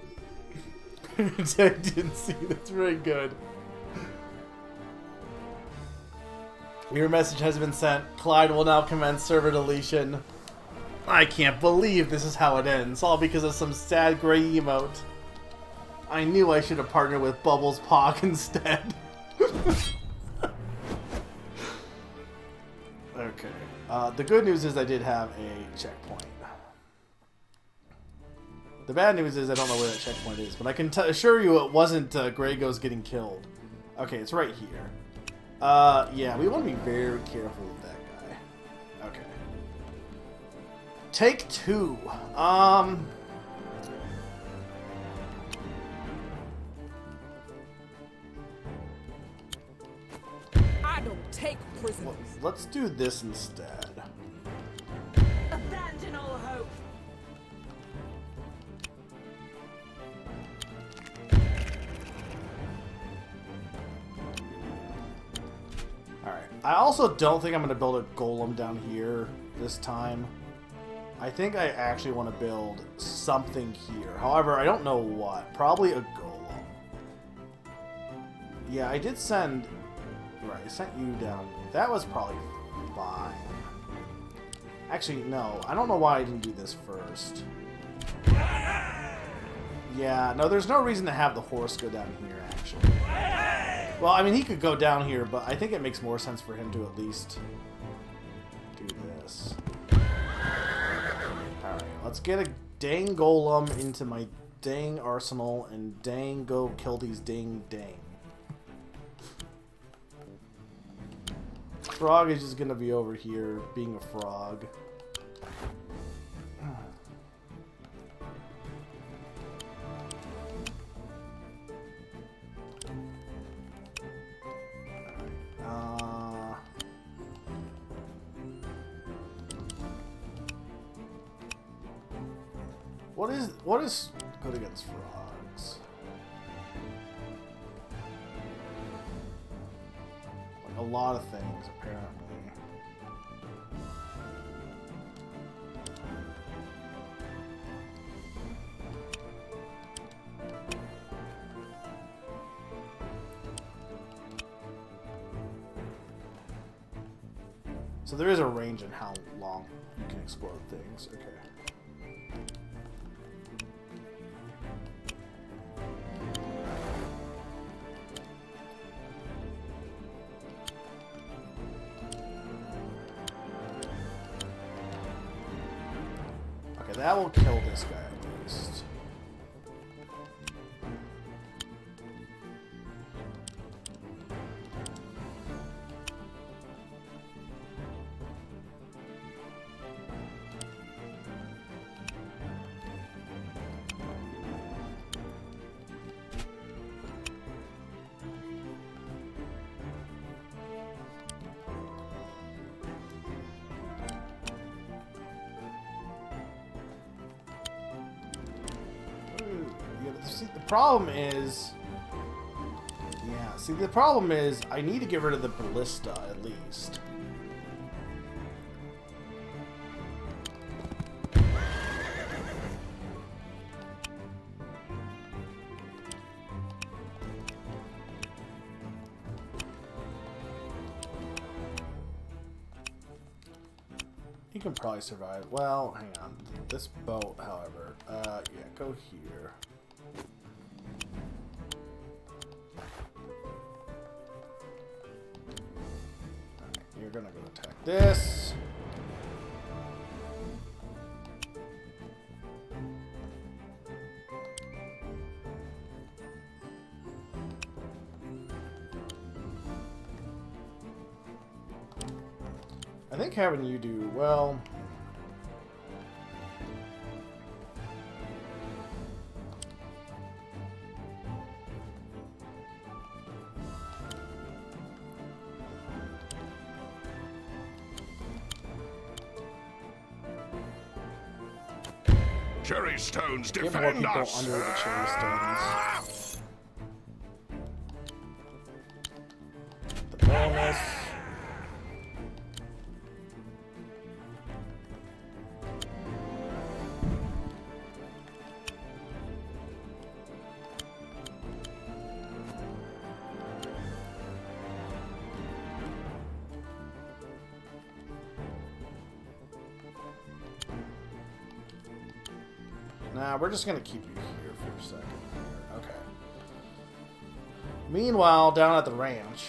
I didn't see. That's very good. Your message has been sent. Clyde will now commence server deletion. I can't believe this is how it ends, all because of some sad gray emote. I knew I should have partnered with Bubbles Pog instead. Okay. The good news is I did have a checkpoint. The bad news is I don't know where that checkpoint is, but I can assure you it wasn't Grey Ghost getting killed. Okay, it's right here. Yeah, we want to be very careful with that guy. Okay. Take two. I don't take prisoners. Let's do this instead. Abandon all hope. Alright. I also don't think I'm going to build a golem down here this time. I think I actually want to build something here. However, I don't know what. Probably a golem. Yeah, I did send... Right, I sent you down. That was probably fine. Actually, no. I don't know why I didn't do this first. Yeah, no, there's no reason to have the horse go down here, actually. Well, I mean, he could go down here, but I think it makes more sense for him to at least do this. Alright, let's get a dang golem into my dang arsenal and dang go kill these dang. Frog is just gonna be over here being a frog. What is good against frogs? Like a lot of things, apparently. So there is a range in how long you can explode things. Okay. That will kill this guy at least. See, the problem is... Yeah, see, the problem is I need to get rid of the ballista, at least. He can probably survive. Well, hang on. This boat, however. Yeah, go here. Alright, you're gonna go attack this. I think having you do, well... Cherry stones Get more defend people us! under the cherry stones. The bonus. Nah, we're just gonna keep you here for a second. Okay. Meanwhile, down at the ranch,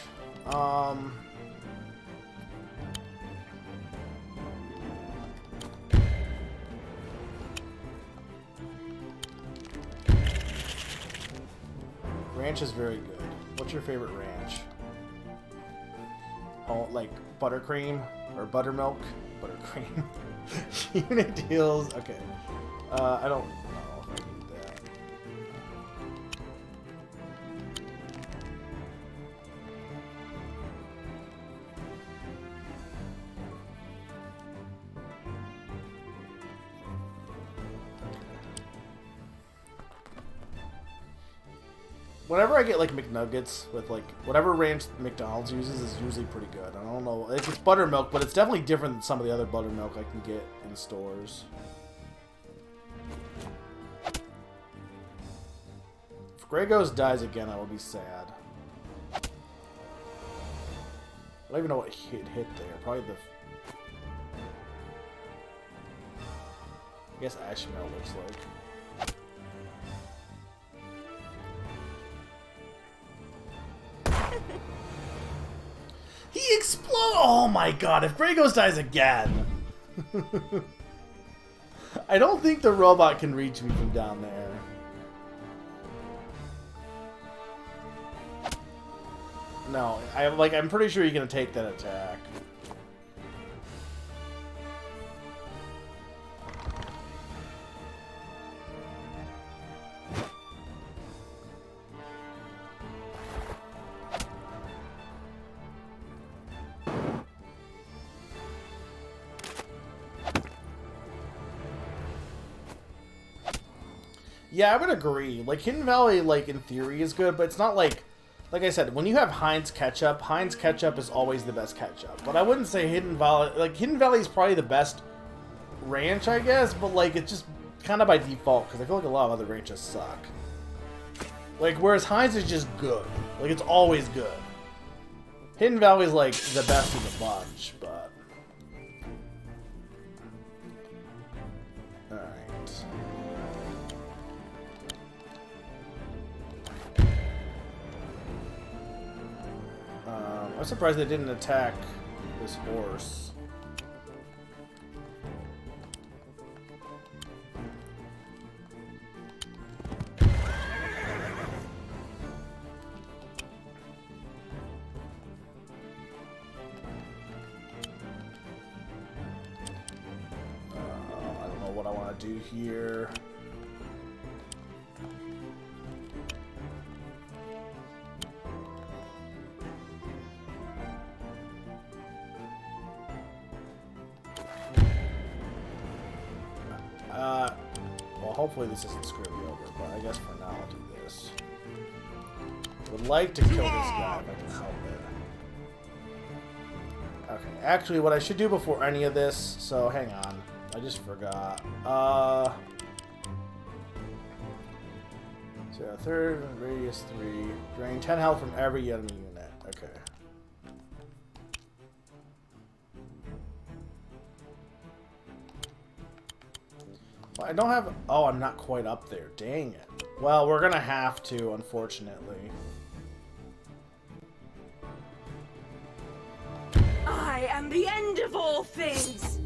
ranch is very good. What's your favorite ranch? Oh, like buttercream or buttermilk? Buttercream. Unit deals. Okay. I don't know if I need that. Whenever I get like McNuggets with like whatever ranch McDonald's uses is usually pretty good. I don't know if it's buttermilk, but it's definitely different than some of the other buttermilk I can get in stores. Gragos dies again, I will be sad. I don't even know what hit there. Probably the... I guess Ashmel looks like. He explode! Oh my god, if Gragos dies again! I don't think the robot can reach me from down there. No, I'm pretty sure you're gonna take that attack. Yeah, I would agree. Like Hidden Valley, like in theory, is good, but it's not like I said, when you have Heinz ketchup is always the best ketchup. But I wouldn't say Hidden Valley... Like, Hidden Valley is probably the best ranch, I guess, but, like, it's just kind of by default, because I feel like a lot of other ranches suck. Like, whereas Heinz is just good. Like, it's always good. Hidden Valley is, like, the best of the bunch, but... Alright. I'm surprised they didn't attack this horse. I don't know what I want to do here. Well, hopefully this doesn't screw me over, but I guess for now I'll do this. Would like to kill this guy if I can help it. Okay, actually what I should do before any of this, so hang on. I just forgot. So third, radius 3. Drain 10 health from every enemy unit. Okay. I don't have... Oh, I'm not quite up there. Dang it. Well, we're gonna have to, unfortunately. I am the end of all things.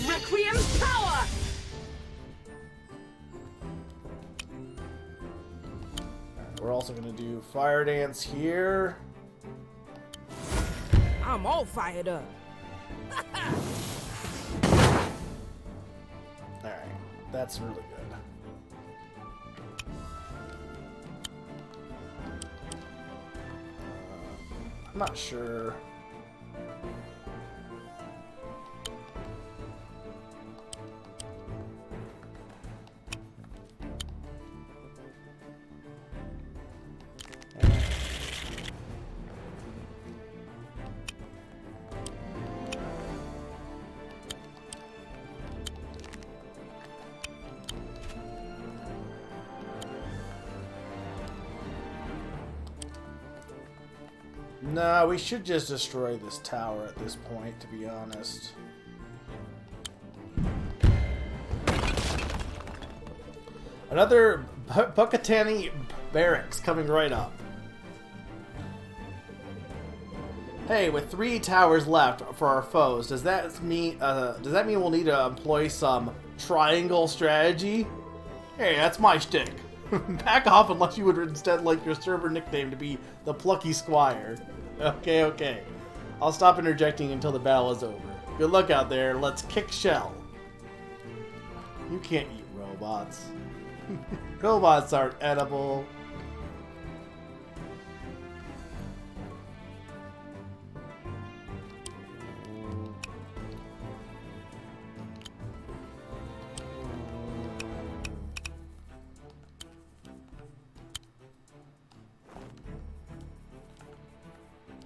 Requiem power. We're also gonna do fire dance here. I'm all fired up. Alright, that's really good. I'm not sure. No, we should just destroy this tower at this point, to be honest. Another Buckatani barracks coming right up. Hey, with 3 towers left for our foes, does that mean we'll need to employ some triangle strategy? Hey, that's my shtick. Back off unless you would instead like your server nickname to be the Plucky Squire. Okay, okay. I'll stop interjecting until the battle is over. Good luck out there. Let's kick shell. You can't eat robots. Robots aren't edible.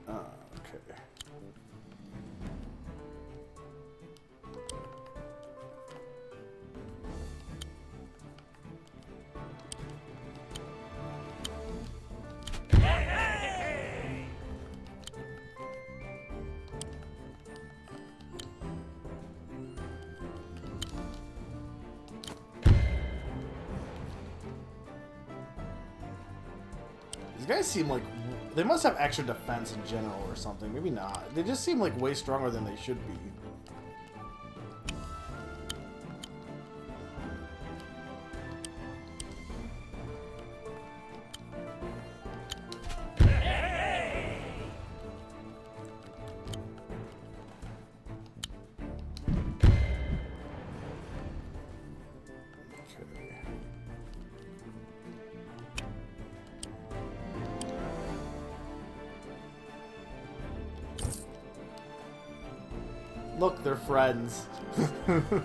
Okay. These guys seem like they must have extra defense in general or something. Maybe not. They just seem like way stronger than they should be. Look, they're friends. Okay,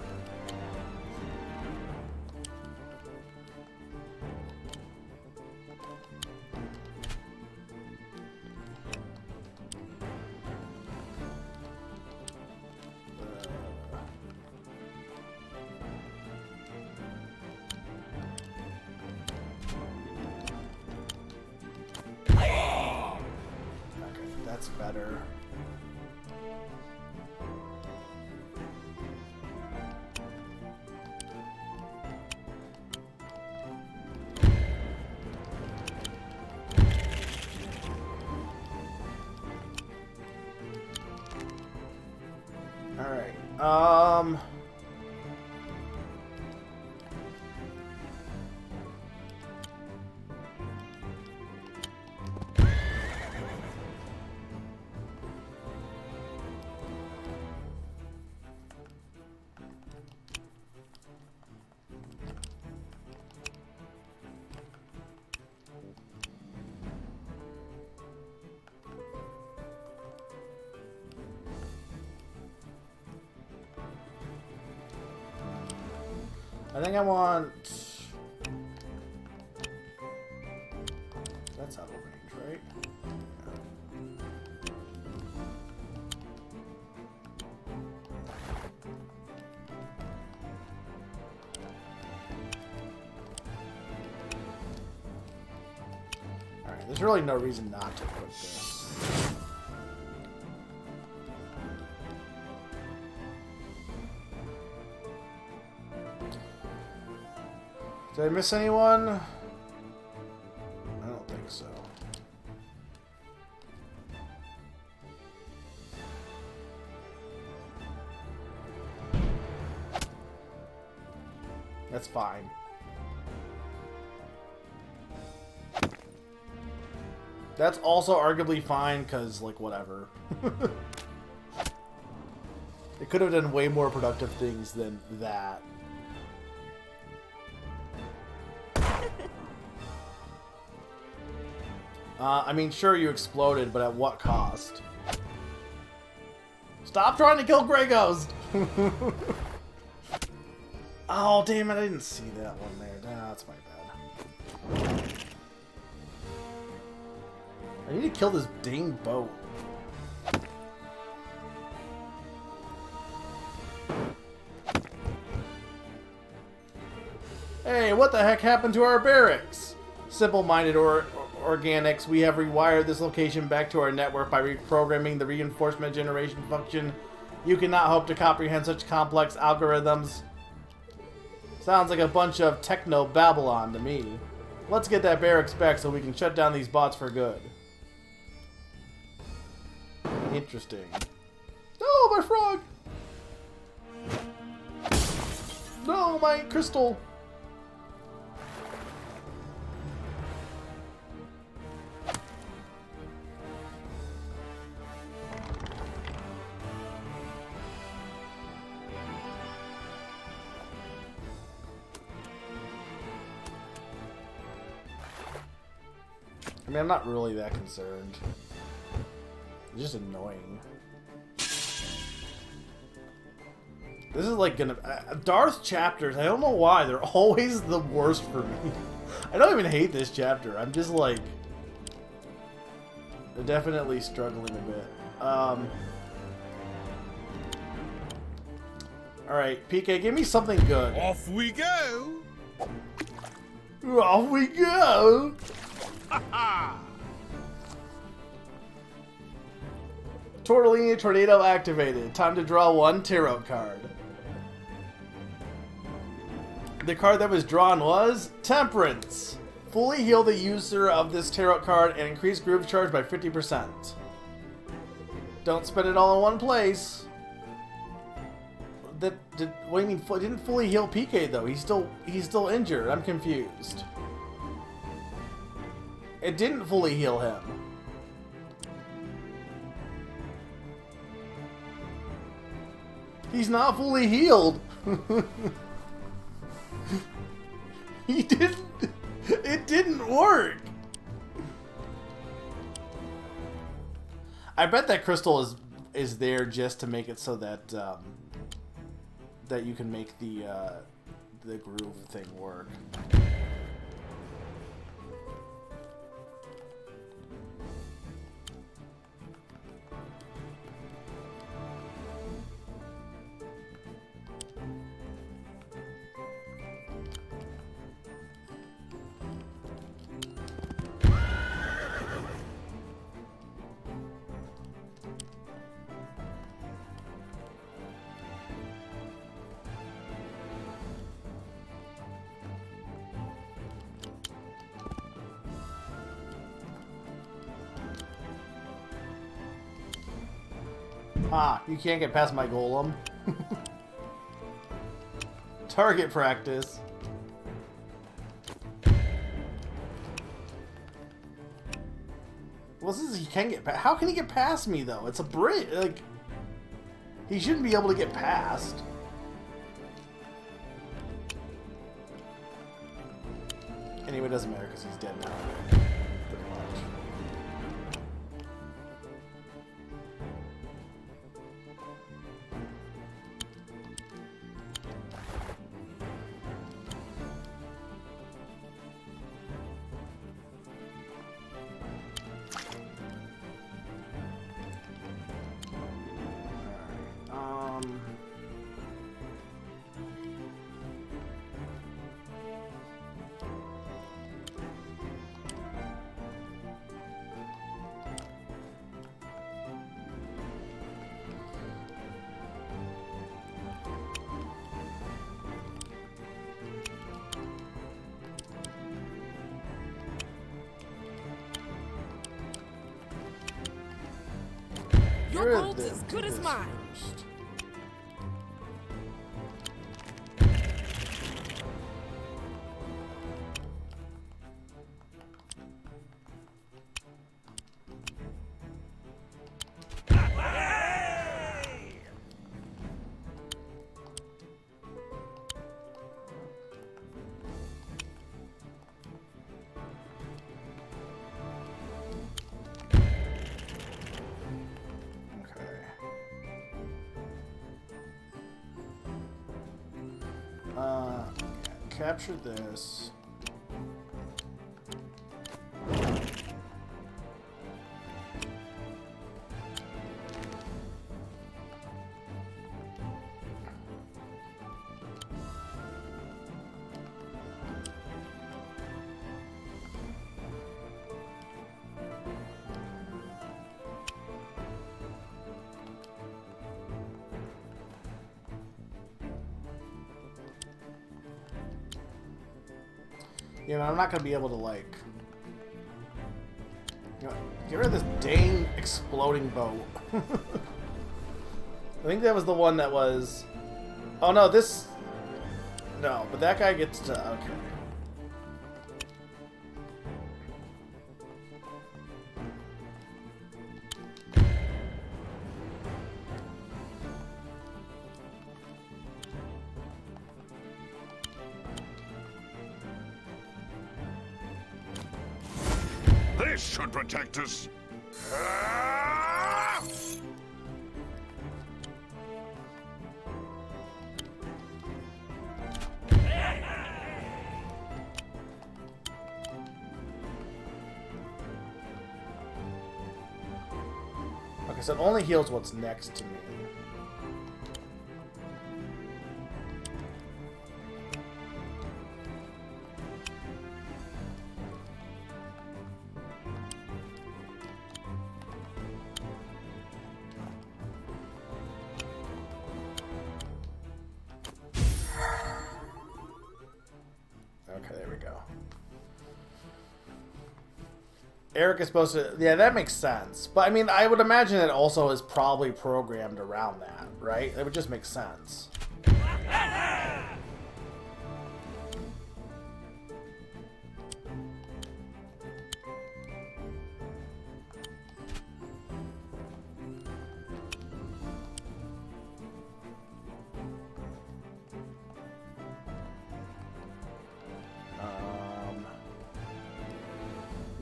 that's better. Alright, I think I want... That's out of range, right? Alright, there's really no reason not to put this. Did I miss anyone? I don't think so. That's fine. That's also arguably fine, because, like, whatever. It could have done way more productive things than that. I mean, sure, you exploded, but at what cost? Stop trying to kill Gregos! Oh, damn it, I didn't see that one there. Nah, that's my bad. I need to kill this dang boat. Hey, what the heck happened to our barracks? Simple-minded organics, we have rewired this location back to our network by reprogramming the reinforcement generation function. You cannot hope to comprehend such complex algorithms. Sounds like a bunch of techno-Babylon to me. Let's get that barracks back so we can shut down these bots for good. Interesting. Oh, my frog! No, my crystal! I mean, I'm not really that concerned. It's just annoying. This is like gonna... Darth chapters, I don't know why, they're always the worst for me. I don't even hate this chapter, I'm just like... definitely struggling a bit. Alright, PK, give me something good. Off we go! Off we go! Tortellini Tornado activated. Time to draw one tarot card. The card that was drawn was Temperance. Fully heal the user of this tarot card and increase groove charge by 50%. Don't spend it all in one place. What do you mean? It didn't fully heal PK though. He's still injured. I'm confused. It didn't fully heal him. He's not fully healed. He didn't. It didn't work. I bet that crystal is there just to make it so that that you can make the groove thing work. Ah, you can't get past my golem. Target practice. Well, since he can get past, how can he get past me though? It's a bridge. Like, he shouldn't be able to get past. Anyway, it doesn't matter because he's dead now. Pretty much. Get Your rid of gold's them. as good Do as this mine. first. Capture this. You know, I'm not gonna be able to, like... You know, get rid of this dang exploding boat. I think that was the one that was... Oh no, this... No, but that guy gets to... Okay. This should protect us. Ah! Okay, so it only heals what's next to me. Okay, there we go. Eric is supposed to... Yeah, that makes sense. But, I mean, I would imagine it also is probably programmed around that, right? It would just make sense.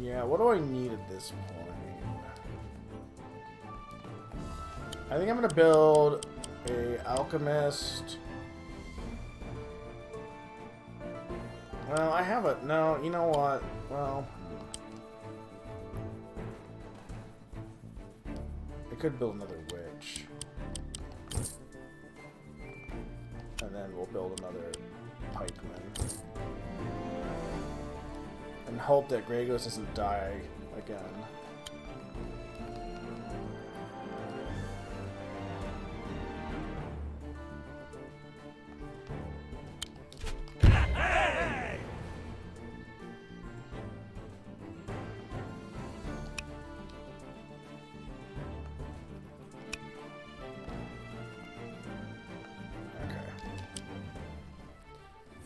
Yeah, what do I need at this point? I think I'm gonna build a alchemist. Well, I have a... No, you know what? Well... I could build another witch. And then we'll build another pikeman. And hope that Grey Ghost doesn't die again.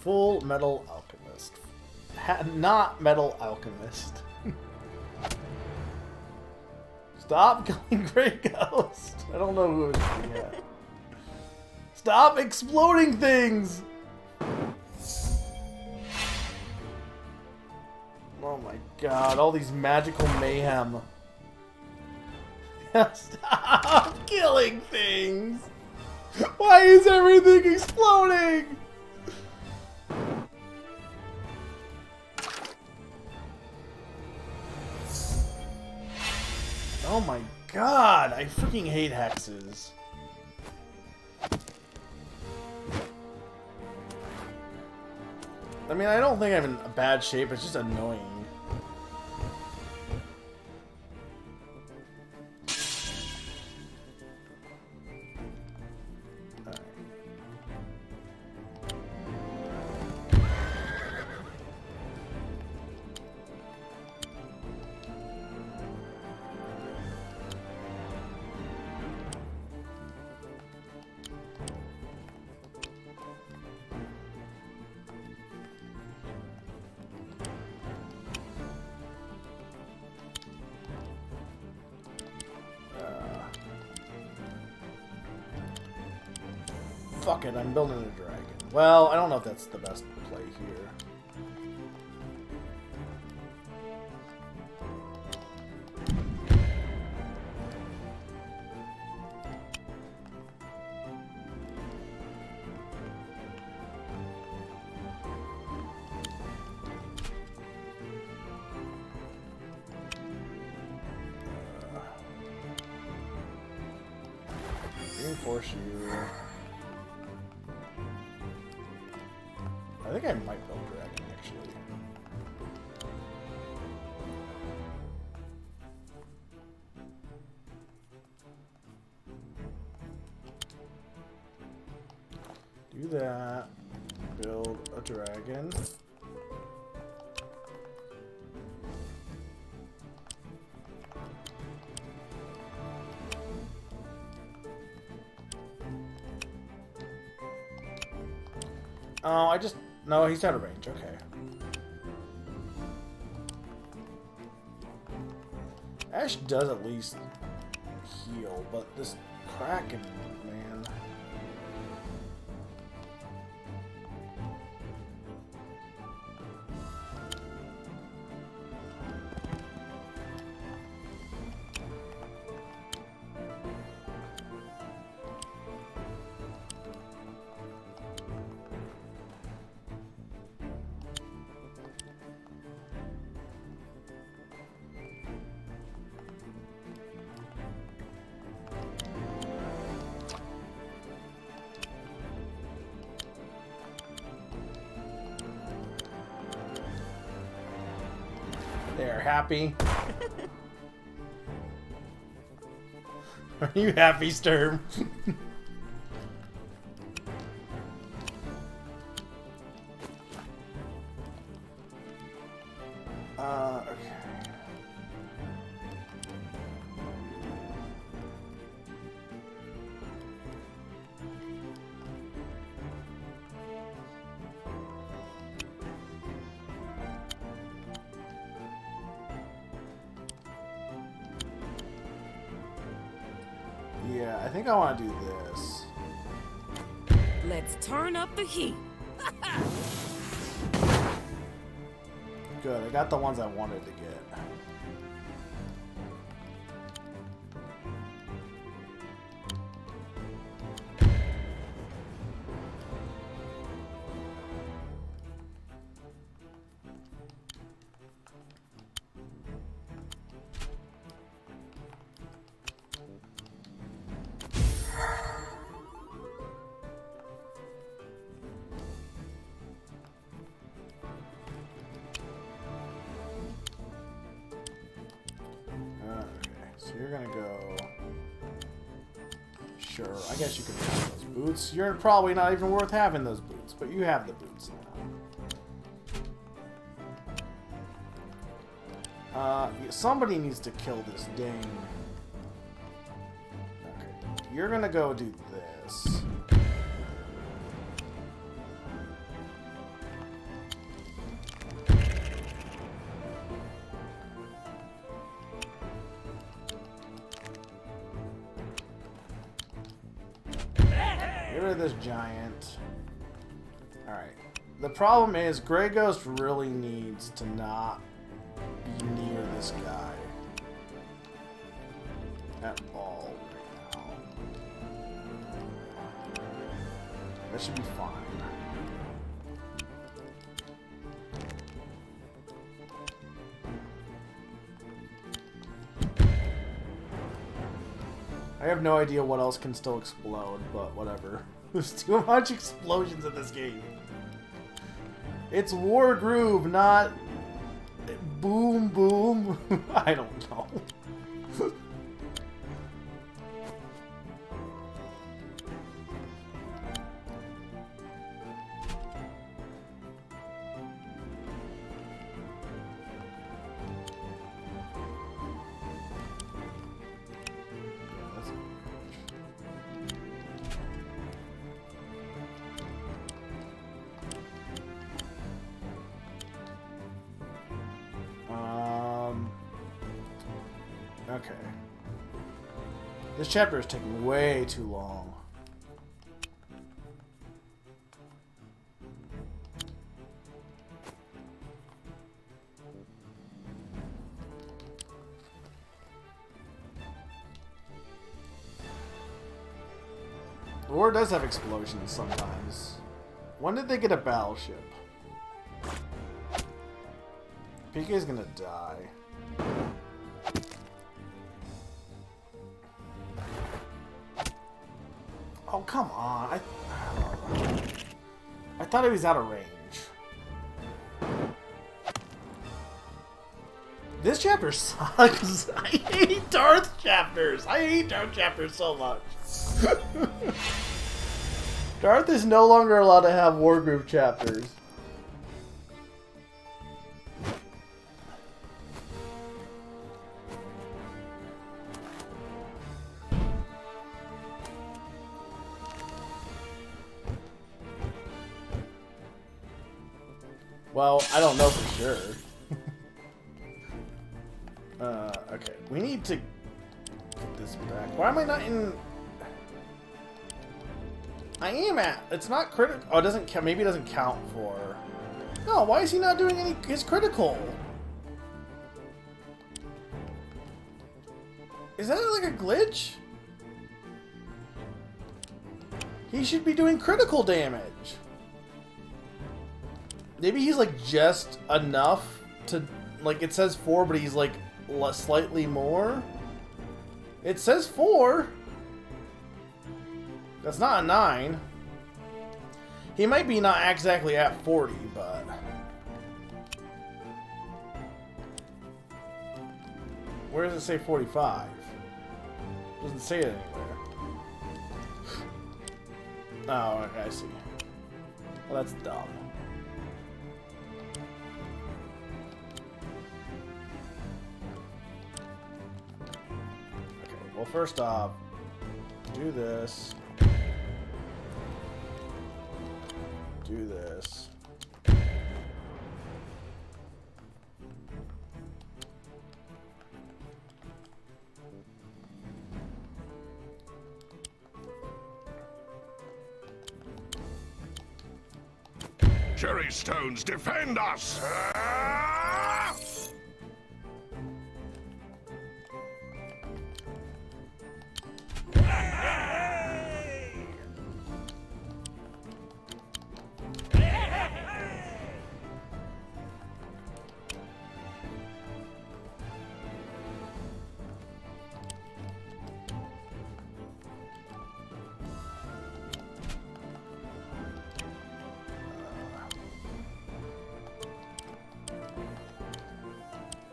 Full Metal Alchemist. Not Metal Alchemist. Stop killing Grey Ghost. I don't know who it's yet. Stop exploding things! Oh my god, all these magical mayhem. Stop killing things! Why is everything exploding? Oh my god, I freaking hate hexes. I mean, I don't think I'm in a bad shape, it's just annoying. fuck it, I'm building a dragon. Well, I don't know if that's the best play here. Reinforce you. I think I might build dragon actually. Do that. Build a dragon. Oh, I just... No, he's out of range. Okay. Ash does at least heal, but this Kraken, man... They're happy. Are you happy, Sturm? Okay. Yeah, I think I want to do this. Let's turn up the heat. Good, I got the ones I wanted to get. So you're gonna go... Sure, I guess you could have those boots. You're probably not even worth having those boots, but you have the boots now. Somebody needs to kill this dang... Okay, you're gonna go do this. Get rid of this giant. Alright. The problem is, Grey Ghost really needs to not be near this guy. At all right now. That should be fine. I have no idea what else can still explode, but whatever. There's too much explosions in this game. It's Wargroove, not boom boom. I don't know. Okay. This chapter is taking way too long. war does have explosions sometimes. When did they get a battleship? PK's gonna die. Oh, come on. I thought he was out of range. This chapter sucks. I hate Darth chapters. I hate Darth chapters so much. Darth is no longer allowed to have Wargroove chapters. Well, I don't know for sure. Okay, we need to get this back. Why am I not in... I am at... It's not critical... Oh, it doesn't count. Maybe it doesn't count for... No, why is he not doing any... His critical? Is that like a glitch? He should be doing critical damage. Maybe he's like just enough to... Like, it says 4, but he's like slightly more. It says 4. That's not a 9. He might be not exactly at 40, but... Where does it say 45? It doesn't say it anywhere. Oh, okay, I see. Well, that's dumb. Well, first off, do this. Do this. Cherry stones, defend us!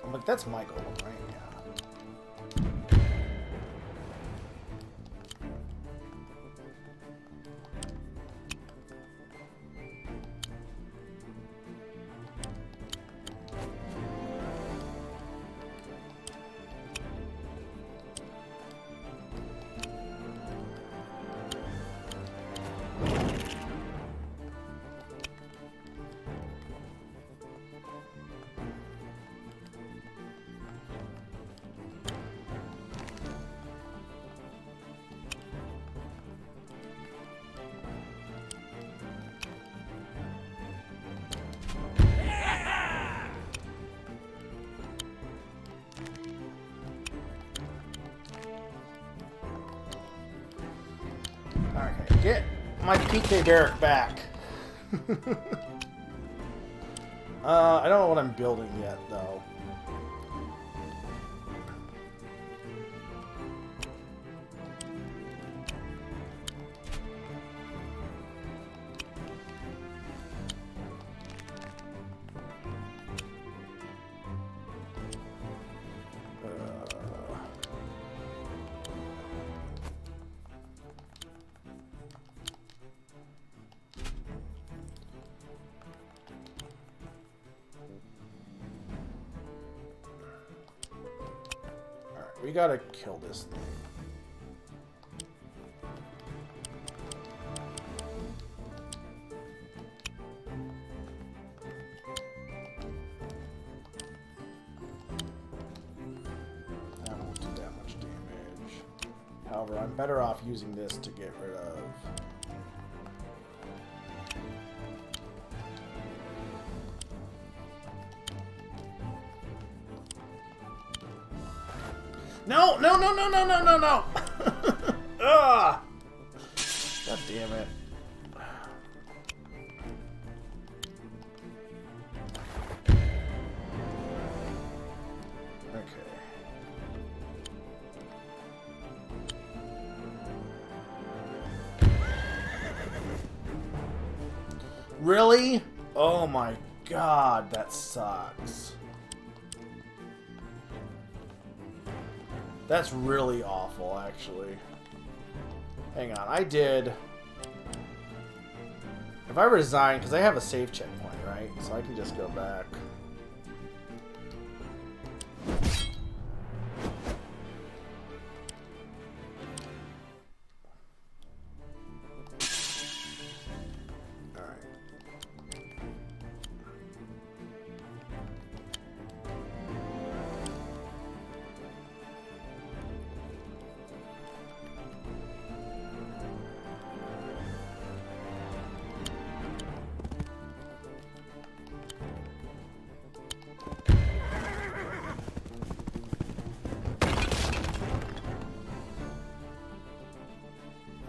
I'm like, that's my goal, right? Yeah. Okay, get my PK Derek back. I don't know what I'm building yet, though. We gotta kill this thing. That won't do that much damage. However, I'm better off using this to get rid of... No! No, no, no, no, no, no, no! Ugh! God damn it. Okay. Really? Oh my god, that sucks. That's really awful, actually. Hang on, I did... If I resign, because I have a save checkpoint, right? So I can just go back.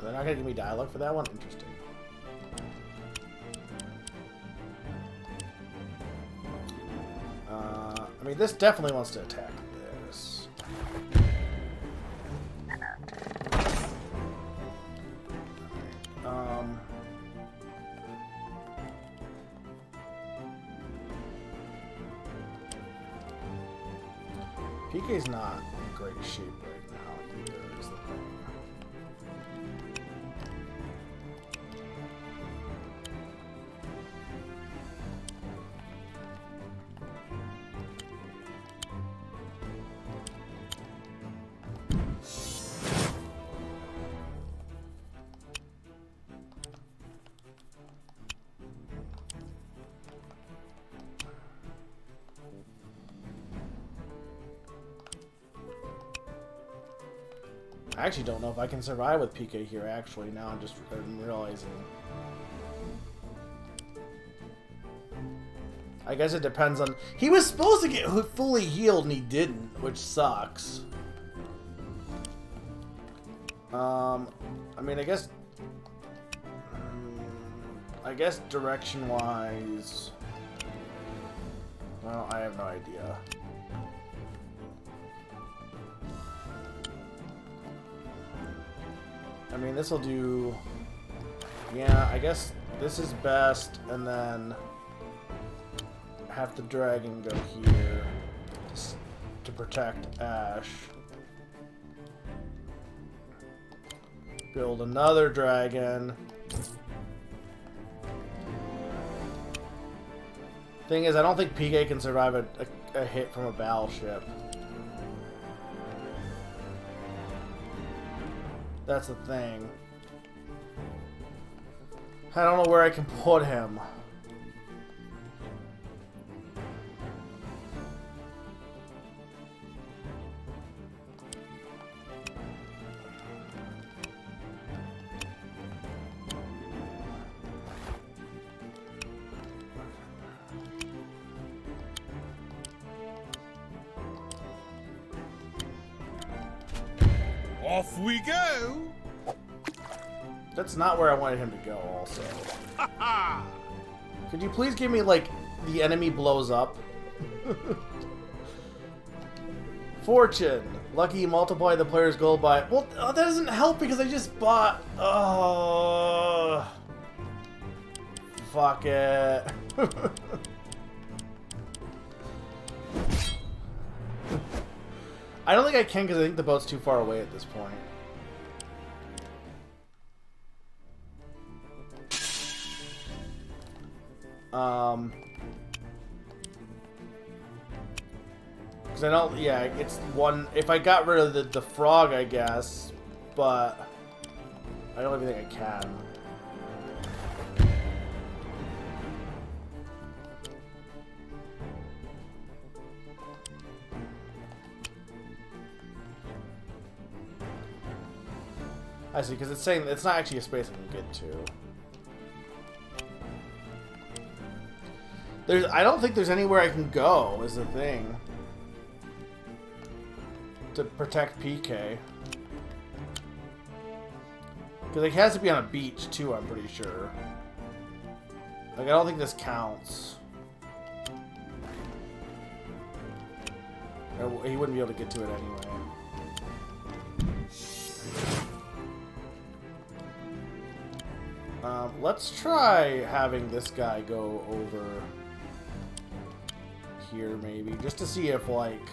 They're not gonna give me dialogue for that one? Interesting. I mean, this definitely wants to attack this. PK's not in great shape right now either, is the thing. I actually don't know if I can survive with PK here, actually. Now I'm realizing. I guess it depends on... He was supposed to get fully healed and he didn't, which sucks. I mean, I guess direction-wise... Well, I have no idea. I mean, this will do... Yeah, I guess this is best, and then have the dragon go here to protect Ash. Build another dragon. Thing is, I don't think PK can survive a hit from a battleship. That's the thing. I don't know where I can put him. Off we go! That's not where I wanted him to go, also. Could you please give me, like, the enemy blows up? Fortune. Lucky, multiply the player's gold by... Well, that doesn't help because I just bought... Oh... Fuck it. I don't think I can because I think the boat's too far away at this point. Because I don't, yeah, it's one, if I got rid of the frog, I guess, but I don't even think I can. I see, because it's saying it's not actually a space I can get to. I don't think there's anywhere I can go, is the thing. To protect PK. Because it has to be on a beach, too, I'm pretty sure. Like, I don't think this counts. He wouldn't be able to get to it anyway. Let's try having this guy go over here, maybe, just to see if, like,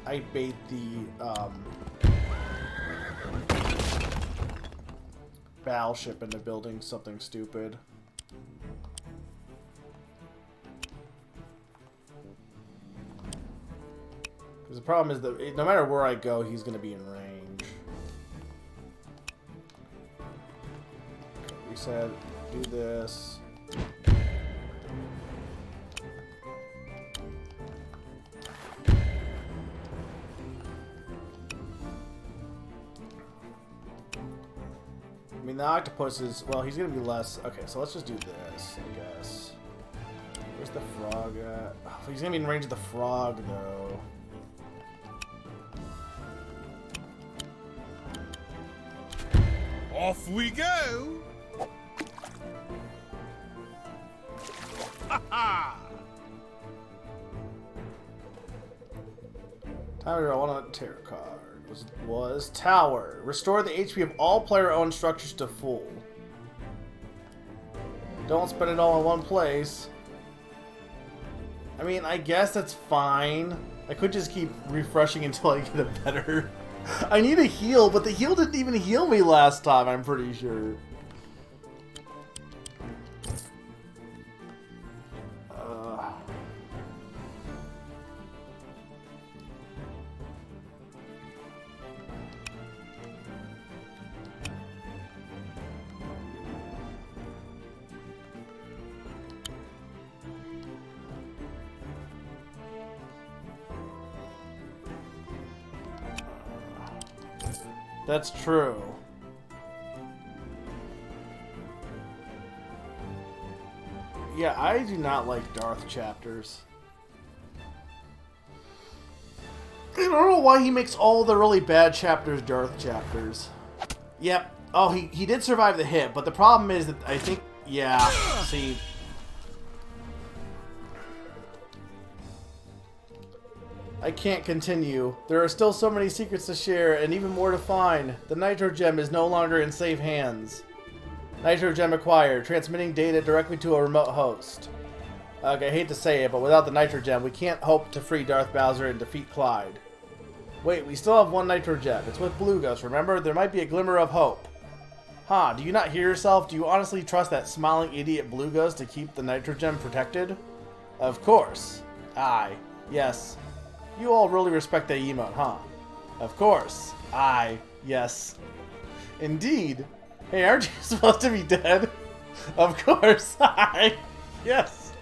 I bait the battleship into building something stupid. Because the problem is that no matter where I go, he's going to be in range. We said do this. I mean, the octopus is, well, he's going to be less. Okay, so let's just do this, I guess. Where's the frog at? Oh, he's going to be in range of the frog, though. Off we go! Ha ha! Time to draw one on a tarot card. Was Tower. Restore the HP of all player-owned structures to full. Don't spend it all in one place. I mean, I guess that's fine. I could just keep refreshing until I get a better... I need a heal, but the heal didn't even heal me last time, I'm pretty sure. That's true. Yeah, I do not like Darth chapters. I don't know why he makes all the really bad chapters Darth chapters. Yep. Oh, he did survive the hit, but the problem is that I think... Yeah, see... I can't continue. There are still so many secrets to share, and even more to find. The Nitro Gem is no longer in safe hands. Nitro Gem acquired, transmitting data directly to a remote host. Okay, I hate to say it, but without the Nitro Gem, we can't hope to free Darth Bowser and defeat Clyde. Wait, we still have one Nitro Gem. It's with Blue Ghost, remember? There might be a glimmer of hope. Huh, do you not hear yourself? Do you honestly trust that smiling idiot Blue Ghost to keep the Nitro Gem protected? Of course. Aye. Yes. You all really respect that emote, huh? Of course. Aye. Yes. Indeed. Hey, aren't you supposed to be dead? Of course. Aye. Yes.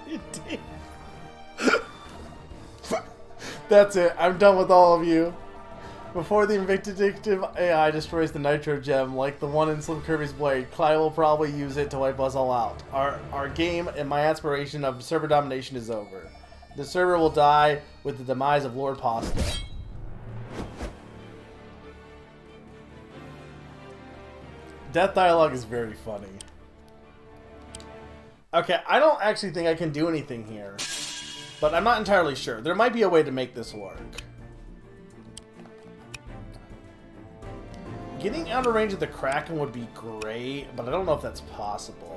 Indeed. That's it. I'm done with all of you. Before the vindictive AI destroys the Nitro Gem, like the one in Slim Kirby's Blade, Clyde will probably use it to wipe us all out. Our game and my aspiration of server domination is over. The server will die with the demise of Lord Pasta. Death dialogue is very funny. Okay, I don't actually think I can do anything here. But I'm not entirely sure. There might be a way to make this work. Getting out of range of the Kraken would be great, but I don't know if that's possible.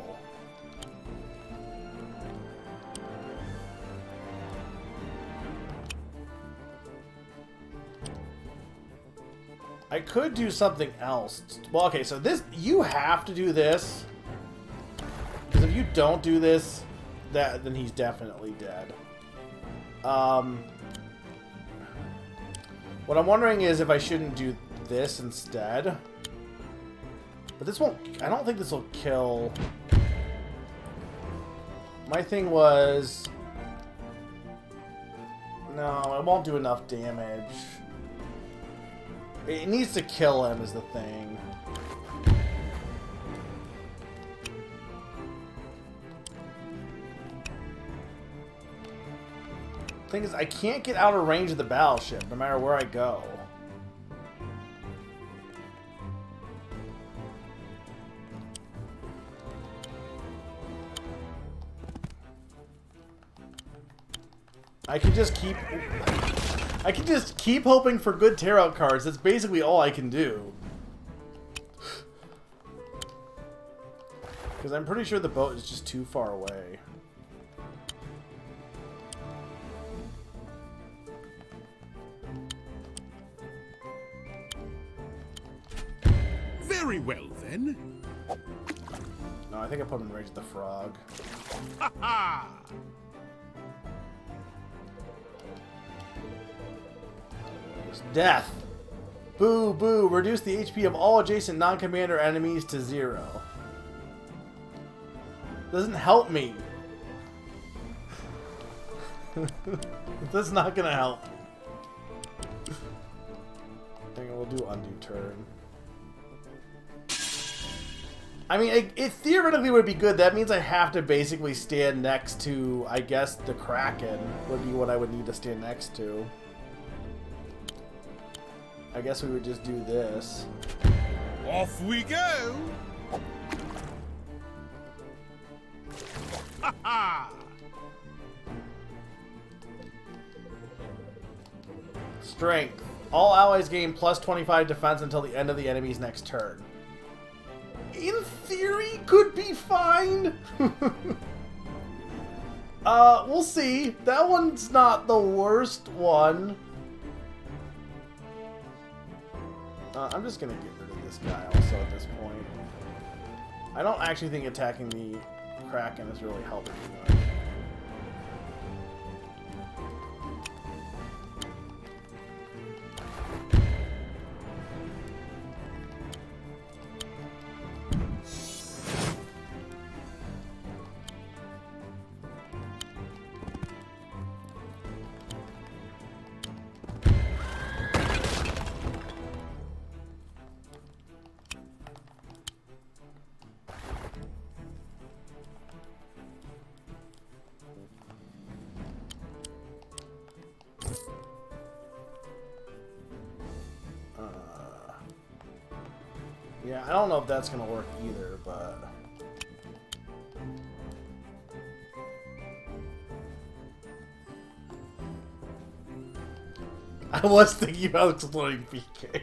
I could do something else. Well, okay, so this, you have to do this. Because if you don't do this, then he's definitely dead. What I'm wondering is if I shouldn't do this instead. But this won't, I don't think this will kill. My thing was, no, it won't do enough damage. It needs to kill him is the thing. Thing is, I can't get out of range of the battleship no matter where I go. I can just keep hoping for good tarot cards. That's basically all I can do. Because I'm pretty sure the boat is just too far away. Very well, then. No, I think I put him in Rage of the Frog. Ha ha! Death! Boo, boo! Reduce the HP of all adjacent non-commander enemies to 0. Doesn't help me. That's not gonna help me. I think we'll do undo turn. I mean, it theoretically would be good. That means I have to basically stand next to, I guess, the Kraken would be what I would need to stand next to. I guess we would just do this. Off we go! Ha ha! Strength. All allies gain plus 25 defense until the end of the enemy's next turn. In theory, could be fine. We'll see. That one's not the worst one. I'm just gonna get rid of this guy also at this point. I don't actually think attacking the Kraken is really helping me much. Yeah, I don't know if that's gonna work either, but I was thinking about exploding PK.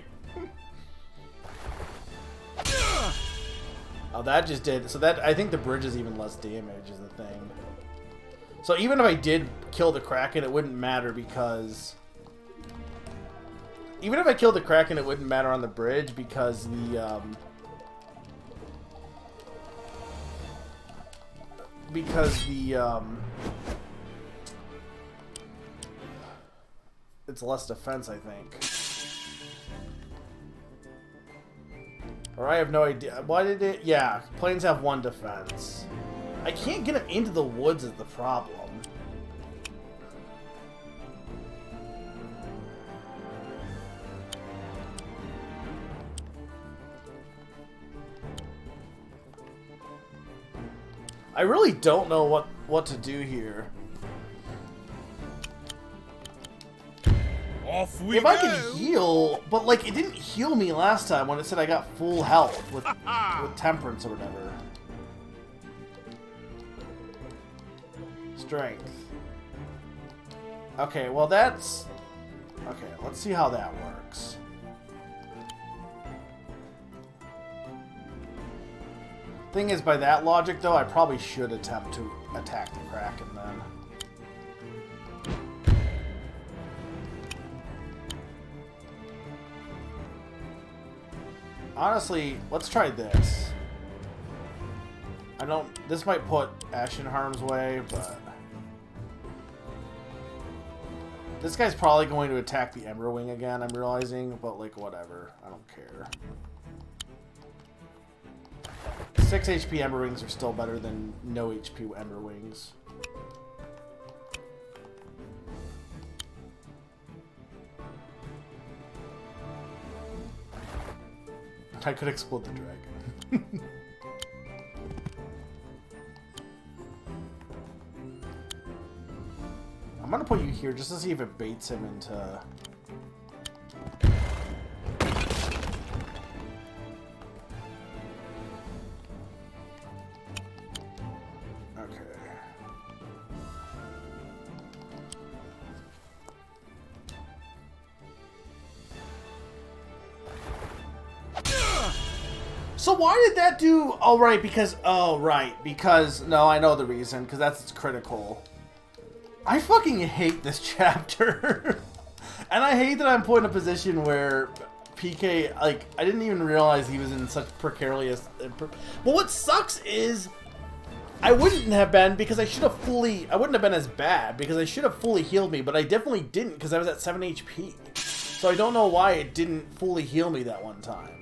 Oh, that just did. So that, I think the bridge is even less damage is the thing. So even if I did kill the Kraken, it wouldn't matter because even if I killed the Kraken, it wouldn't matter on the bridge because it's less defense, I think. Or I have no idea. Why did it? Yeah, planes have 1 defense. I can't get him into the woods is the problem. I really don't know what to do here. Off we If go! I could heal, but like it didn't heal me last time when it said I got full health with temperance or whatever. Strength. Okay, well that's okay. Let's see how that works. Thing is, by that logic though, I probably should attempt to attack the Kraken then. Honestly, let's try this. This might put Ash in harm's way, but this guy's probably going to attack the Emberwing again, I'm realizing, but like whatever. I don't care. 6 HP Emberwings are still better than no HP Emberwings. I could explode the dragon. I'm gonna put you here just to see if it baits him into... Okay. So why did that do... Oh, right, because... Oh, right, because... No, I know the reason, because that's critical. I fucking hate this chapter. And I hate that I'm put in a position where PK... Like, I didn't even realize he was in such precarious... Well, what sucks is... I wouldn't have been, because I should have fully... I wouldn't have been as bad, because I should have fully healed me, but I definitely didn't, because I was at 7 HP. So I don't know why it didn't fully heal me that one time.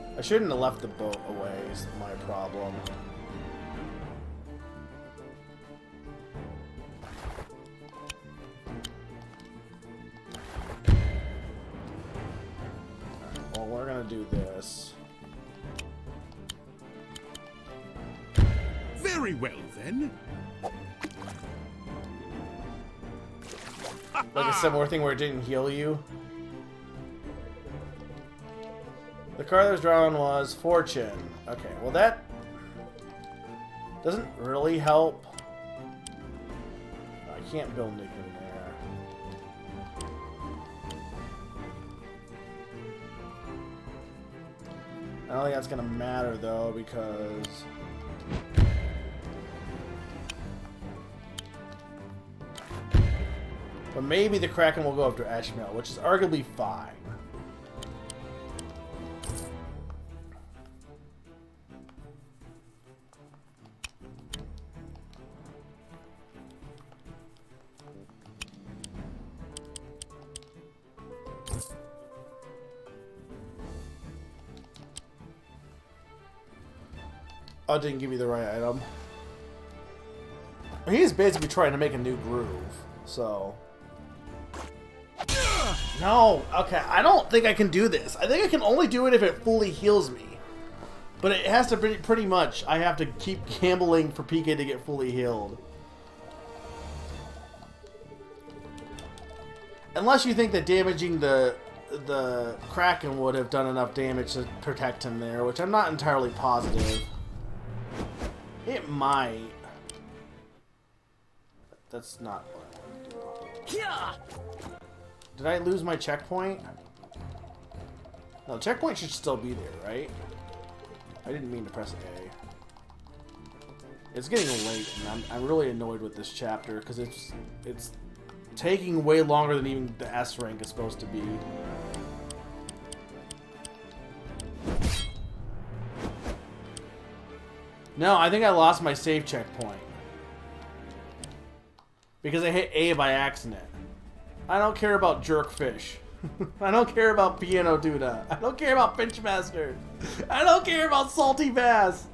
I shouldn't have left the boat away, is my problem. Well, we're gonna do this. Very well, then. Like a similar thing where it didn't heal you. The card that was drawn was Fortune. Okay, well that doesn't really help. I can't build anything there. I don't think that's gonna matter though, because but maybe the Kraken will go after Ashmail, which is arguably fine. Oh, it didn't give you the right item. He's basically trying to make a new groove, so... No! Okay, I don't think I can do this. I think I can only do it if it fully heals me. But it has to be pretty much... I have to keep gambling for PK to get fully healed. Unless you think that damaging the Kraken would have done enough damage to protect him there, which I'm not entirely positive. It might. That's not what I want to do. Did I lose my checkpoint? No, checkpoint should still be there, right? I didn't mean to press A. It's getting late, and I'm really annoyed with this chapter because it's taking way longer than even the S rank is supposed to be. No, I think I lost my save checkpoint. Because I hit A by accident. I don't care about Jerkfish. I don't care about Piano Duda. I don't care about Pinchmaster. I don't care about Salty Bass.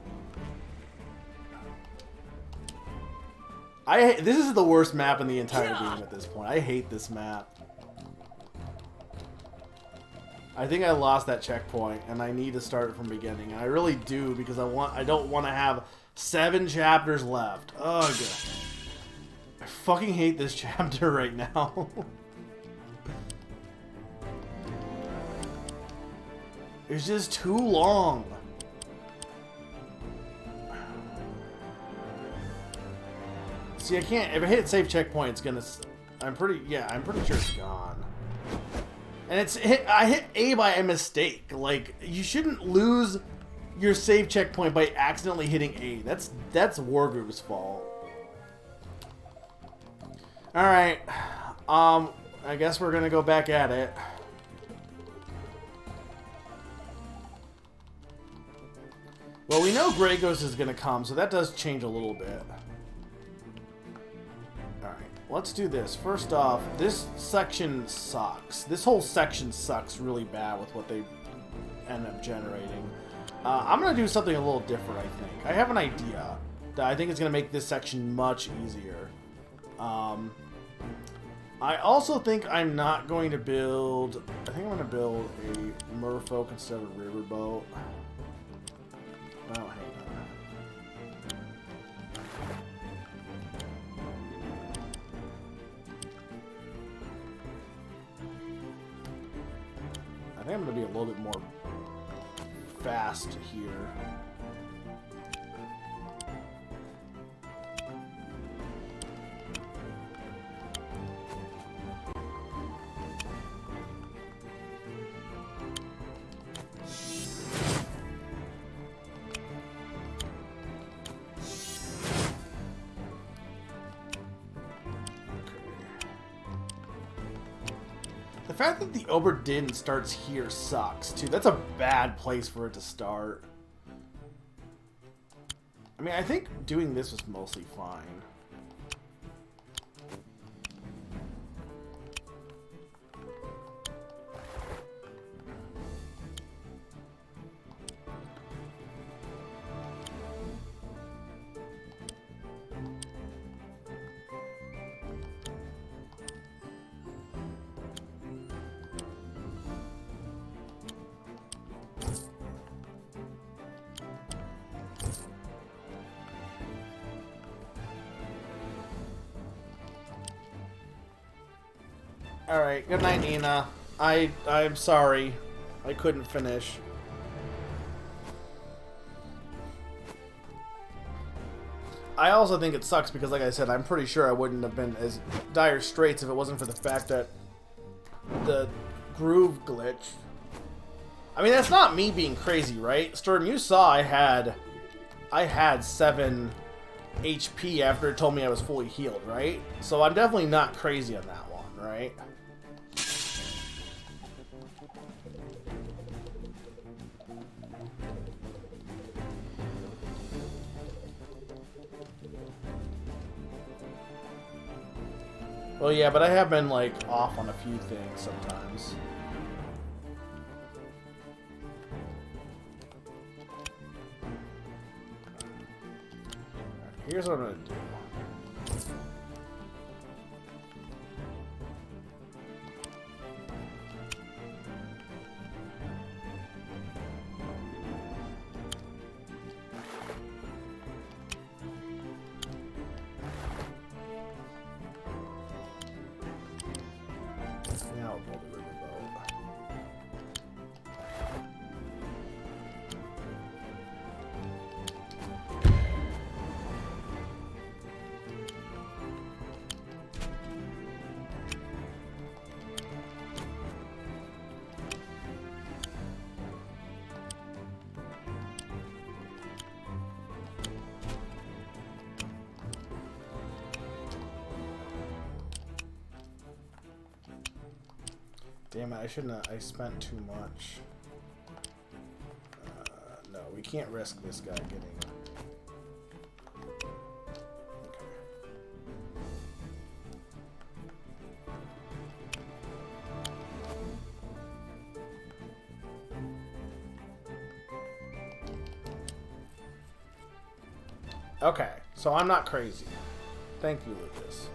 This is the worst map in the entire game at this point. I hate this map. I think I lost that checkpoint, and I need to start it from the beginning. And I really do, because I don't want to have 7 chapters left. Ugh. I fucking hate this chapter right now. It's just too long. See, I can't. If I hit save checkpoint, it's gonna. I'm pretty sure it's gone. And I hit A by a mistake. Like, you shouldn't lose your save checkpoint by accidentally hitting A. That's Wargroove's fault. Alright. I guess we're gonna go back at it. Well, we know Grey Ghost is gonna come, so that does change a little bit. Let's do this. First off, this section sucks. This whole section sucks really bad with what they end up generating. I'm going to do something a little different, I think. I have an idea that I think is going to make this section much easier. I also think I'm not going to build... I think I'm going to build a merfolk instead of a riverboat. Oh, hang on. I think I'm going to be a little bit more fast here. fact that the Oberdin starts here sucks, too. That's a bad place for it to start. I mean, I think doing this was mostly fine. Alright, good night, Nina. I'm sorry. I couldn't finish. I also think it sucks because, like I said, I'm pretty sure I wouldn't have been as dire straits if it wasn't for the fact that the groove glitched. I mean, that's not me being crazy, right? Sturm, you saw I had 7 HP after it told me I was fully healed, right? So I'm definitely not crazy on that one, right? Well, yeah, but I have been, like, off on a few things sometimes. Here's what I'm gonna do. Now I'll pull the riverboat. Damn it, I shouldn't have. I spent too much. No, we can't risk this guy getting... Okay, so I'm not crazy. Thank you, Lucas.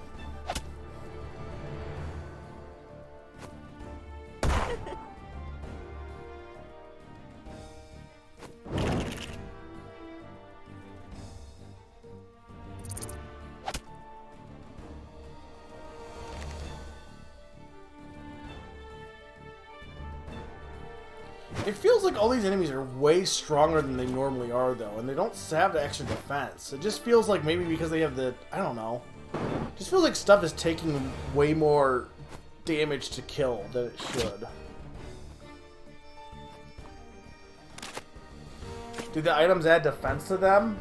It feels like all these enemies are way stronger than they normally are, though, and they don't have the extra defense. It just feels like maybe because they have the... I don't know. It just feels like stuff is taking way more damage to kill than it should. Do the items add defense to them?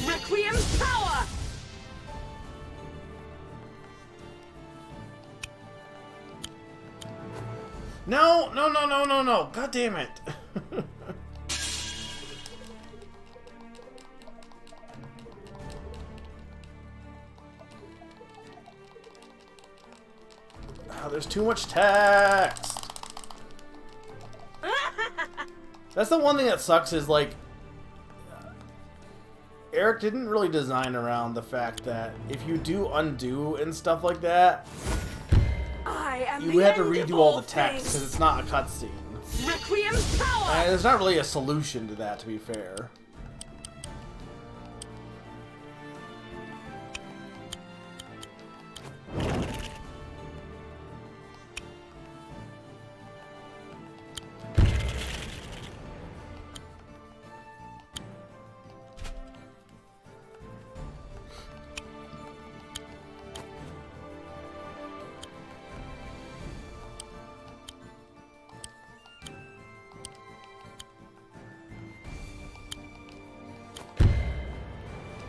Requiem power! No, no, no, no, no, no. God damn it. Oh, there's too much text. That's the one thing that sucks is, like, Eric didn't really design around the fact that if you do undo and stuff like that, I am you the have to end of redo all all the text because things. it's not a cutscene. Requiem power! And there's not really a solution to that, to be fair.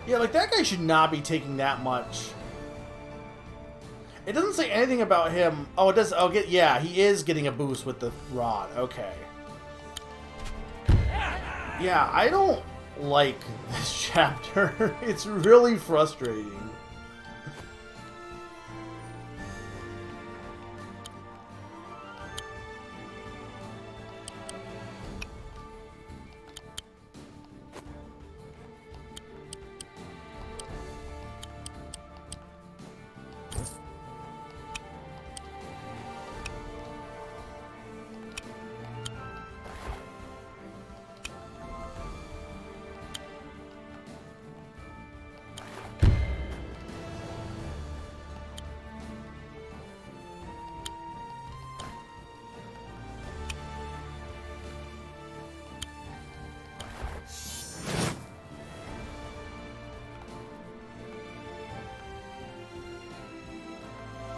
Yeah, like, that guy should not be taking that much. It doesn't say anything about him. Oh, it does. Oh, yeah, he is getting a boost with the rod. Okay. Yeah, I don't like this chapter. It's really frustrating.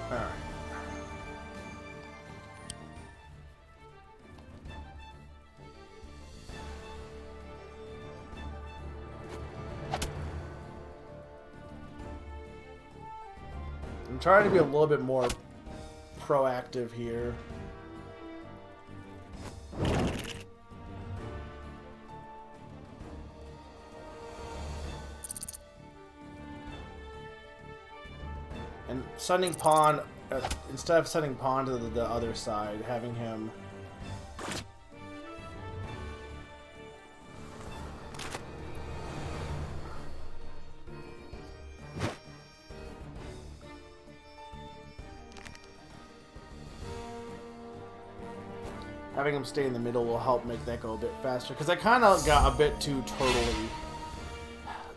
Alright. I'm trying to be a little bit more proactive here. And sending Pawn, instead of sending Pawn to the other side, having him... Having him stay in the middle will help make that go a bit faster, because I kind of got a bit too turtley.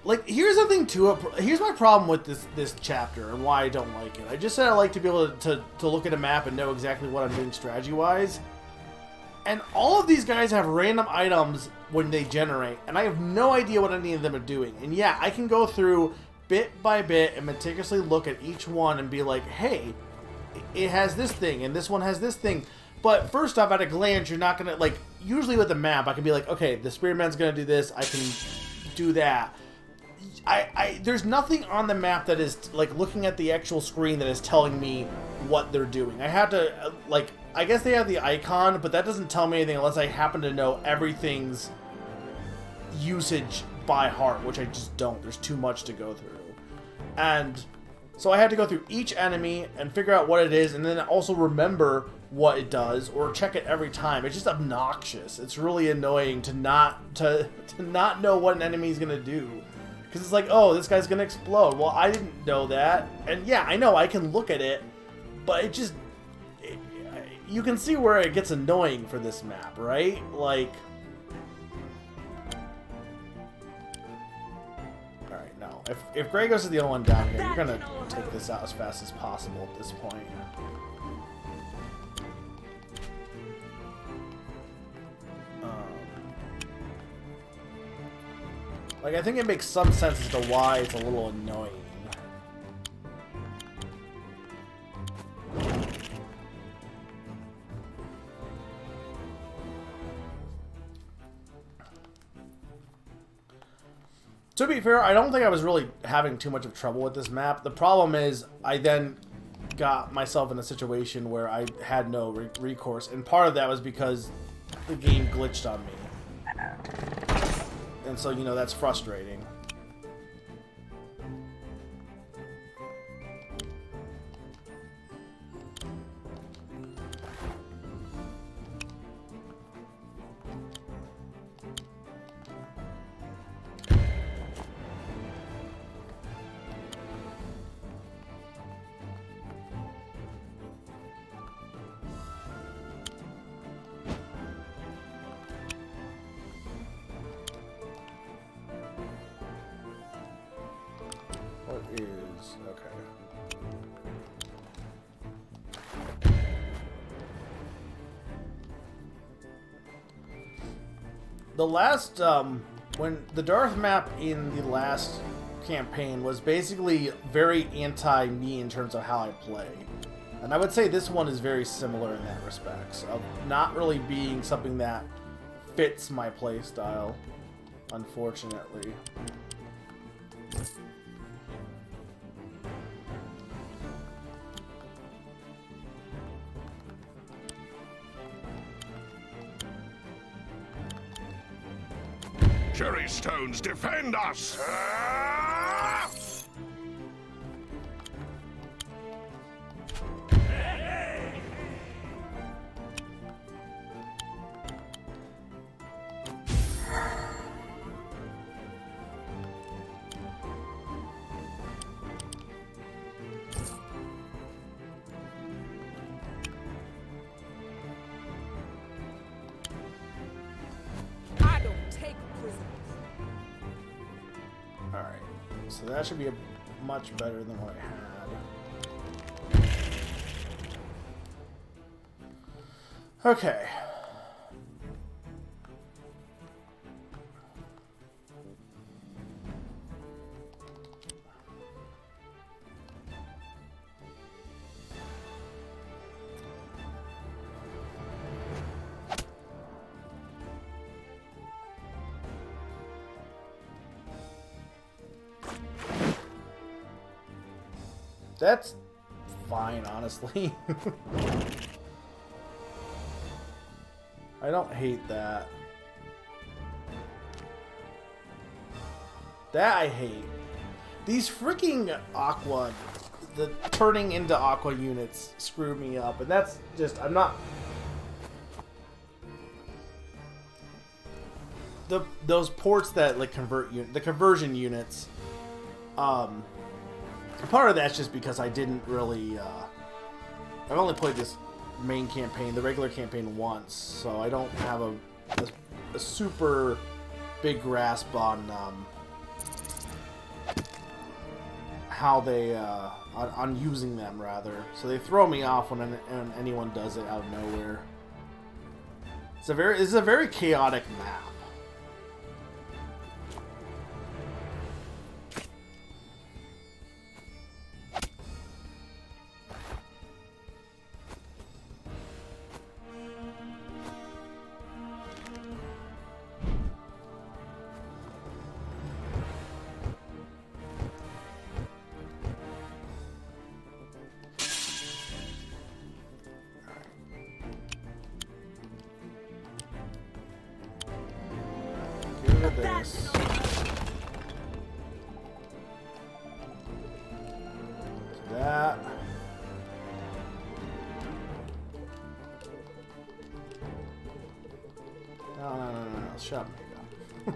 Like, here's the thing too. Here's my problem with this chapter and why I don't like it. I just said I like to be able to look at a map and know exactly what I'm doing strategy-wise. And all of these guys have random items when they generate, and I have no idea what any of them are doing. And yeah, I can go through bit by bit and meticulously look at each one and be like, hey, it has this thing, and this one has this thing. But first off, at a glance, you're not going to, like, usually with a map, I can be like, okay, the Spearman's going to do this, I can do that. There's nothing on the map that is, like, looking at the actual screen that is telling me what they're doing. I have to, like, I guess they have the icon, but that doesn't tell me anything unless I happen to know everything's usage by heart, which I just don't. There's too much to go through. And so I had to go through each enemy and figure out what it is, and then also remember what it does, or check it every time. It's just obnoxious. It's really annoying to not know what an enemy is gonna do, because it's like, oh, this guy's gonna explode. Well, I didn't know that, and yeah, I know I can look at it, but it just you can see where it gets annoying for this map, right? Like, all right, no. If Gregos is the only one down here, you're gonna take this out as fast as possible at this point. Like, I think it makes some sense as to why it's a little annoying. To be fair, I don't think I was really having too much of trouble with this map. The problem is, I then got myself in a situation where I had no recourse, and part of that was because the game glitched on me. And so, you know, that's frustrating. is okay. The last when the Darth map in the last campaign was basically very anti-me in terms of how I play. And I would say this one is very similar in that respect, of not really being something that fits my play style, unfortunately. Cherry stones, defend us! Ah! I don't take prisoners. Alright, so that should be much better than what I had. Okay. That's fine, honestly. I don't hate that. That I hate. These freaking Aqua, the turning into Aqua units screw me up, and that's just, I'm not... Those ports that like convert the conversion units, part of that's just because I didn't really, I've only played this main campaign, the regular campaign, once, so I don't have a super big grasp on how they, on using them, rather. So they throw me off when anyone does it out of nowhere. This is a very chaotic map. This. That. No. Shut me up.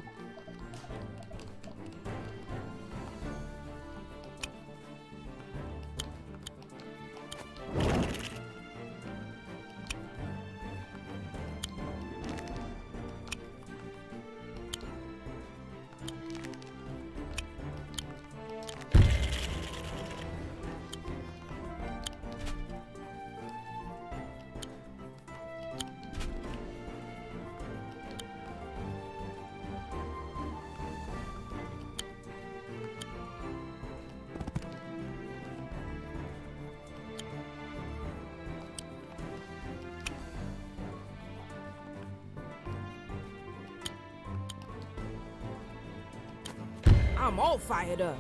I'm all fired up.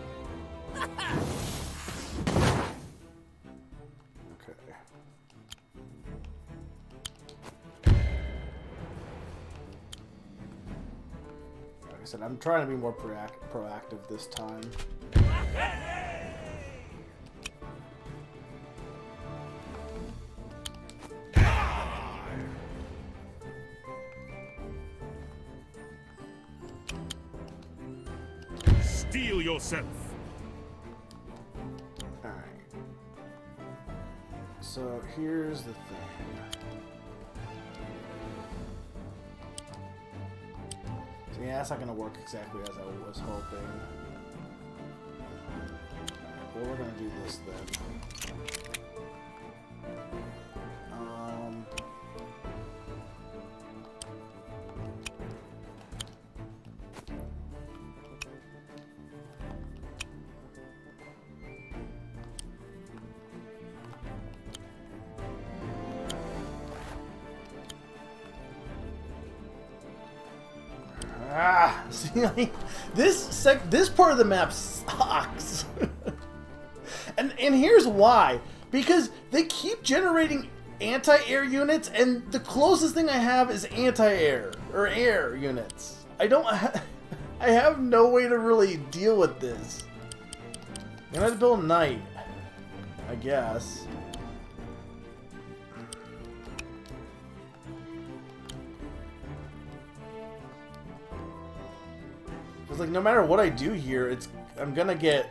Okay. Like I said, I'm trying to be more proactive this time. Steel yourself! Alright. So here's the thing. So yeah, that's not gonna work exactly as I was hoping. we're gonna do this then. See, like, this part of the map sucks. and here's why. Because they keep generating anti-air units, and the closest thing I have is anti-air or air units. I have no way to really deal with this. I'm gonna have to build a knight, I guess. It's like no matter what I do here, I'm gonna get.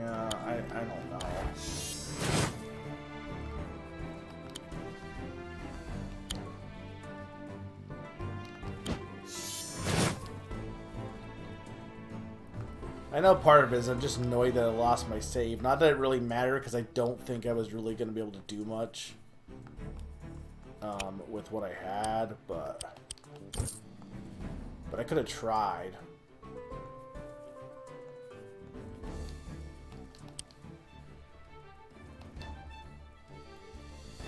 Yeah, I don't know. I know part of it is I'm just annoyed that I lost my save. Not that it really mattered, because I don't think I was really going to be able to do much with what I had, but I could have tried.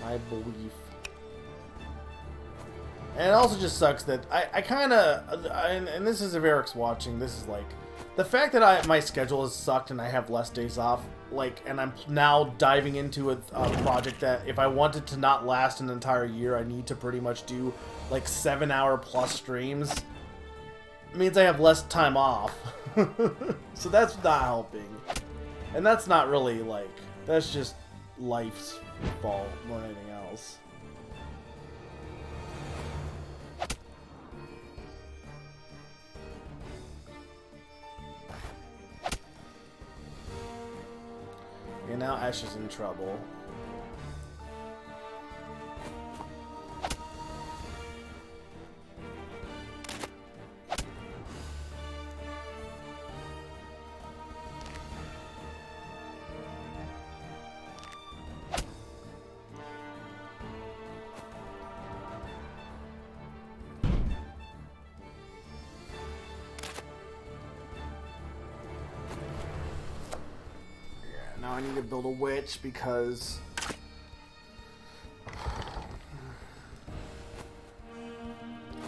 I believe. And it also just sucks that I kind of, and this is if Eric's watching, this is like, the fact that my schedule has sucked and I have less days off, like, and I'm now diving into a project that if I want it to not last an entire year, I need to pretty much do like 7-hour plus streams. It means I have less time off. So that's not helping. And that's not really like, that's just life's fault more than anything else. And now Ash is in trouble. Now I need to build a witch because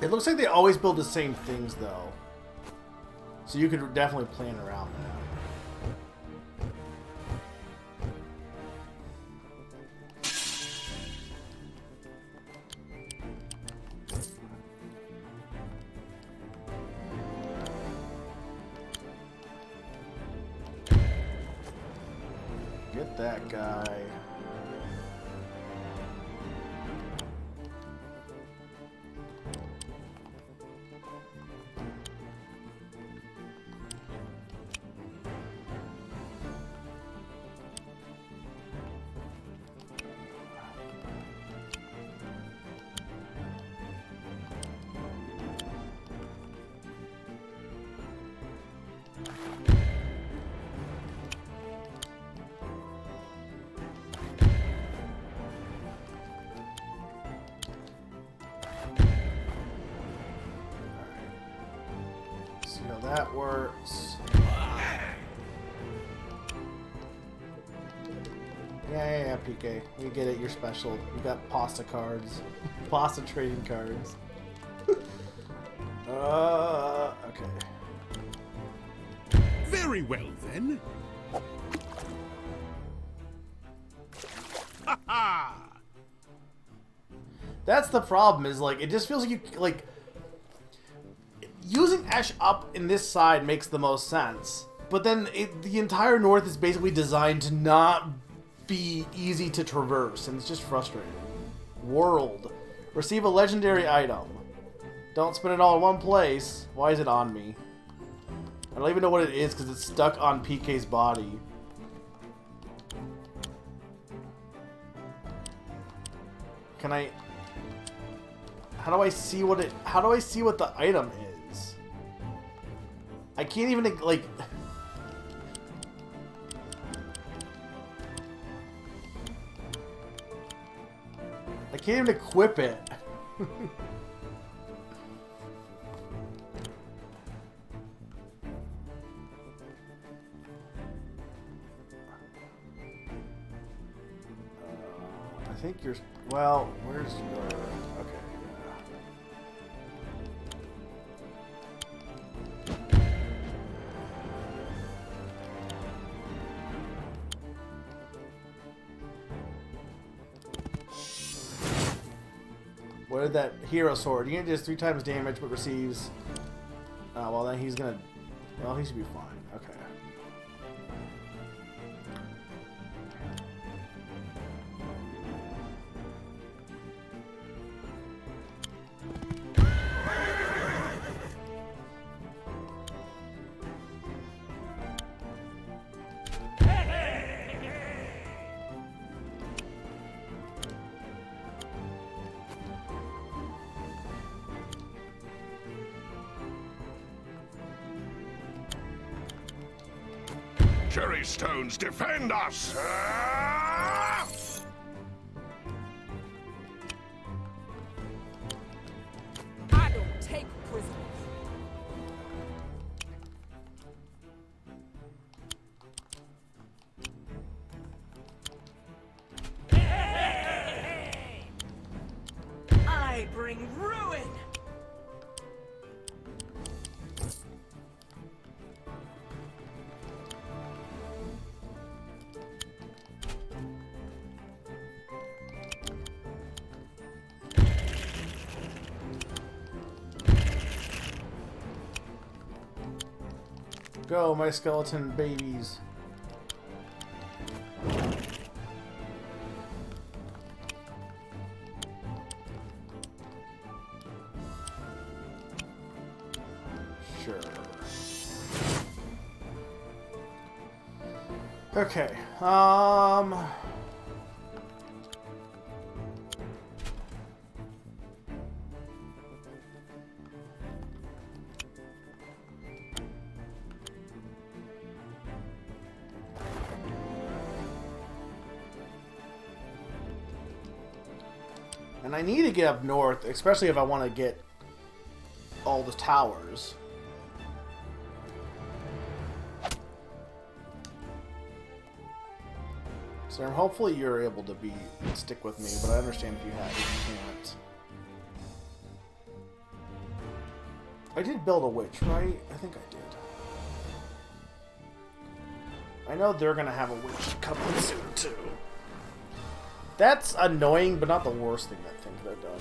it looks like they always build the same things though. So you could definitely plan around that. Get that guy. See how that works. Yeah, PK. We get it. You're special. You got pasta cards. Pasta trading cards. Okay. Very well, then. Ha ha! That's the problem, is like, it just feels like you, like, using Ash up in this side makes the most sense. But then the entire north is basically designed to not be easy to traverse, and it's just frustrating. World. Receive a legendary item. Don't spend it all in one place. Why is it on me? I don't even know what it is because it's stuck on PK's body. Can I... How do I see what it? How do I see what the item is? I can't even like. I can't even equip it. I think you're. Well, where's your? Okay. What did that hero sword? Unit does 3 times damage but receives. Well, then he's gonna. Well, he should be fine. Okay. Cherry stones, defend us! Ah! I don't take prisoners. I bring ruin. Go, my skeleton babies. Sure. Okay. And I need to get up north, especially if I want to get all the towers. So hopefully you're able to stick with me, but I understand if you can't. I did build a witch, right? I think I did. I know they're gonna have a witch coming soon too. That's annoying, but not the worst thing that thing could have done.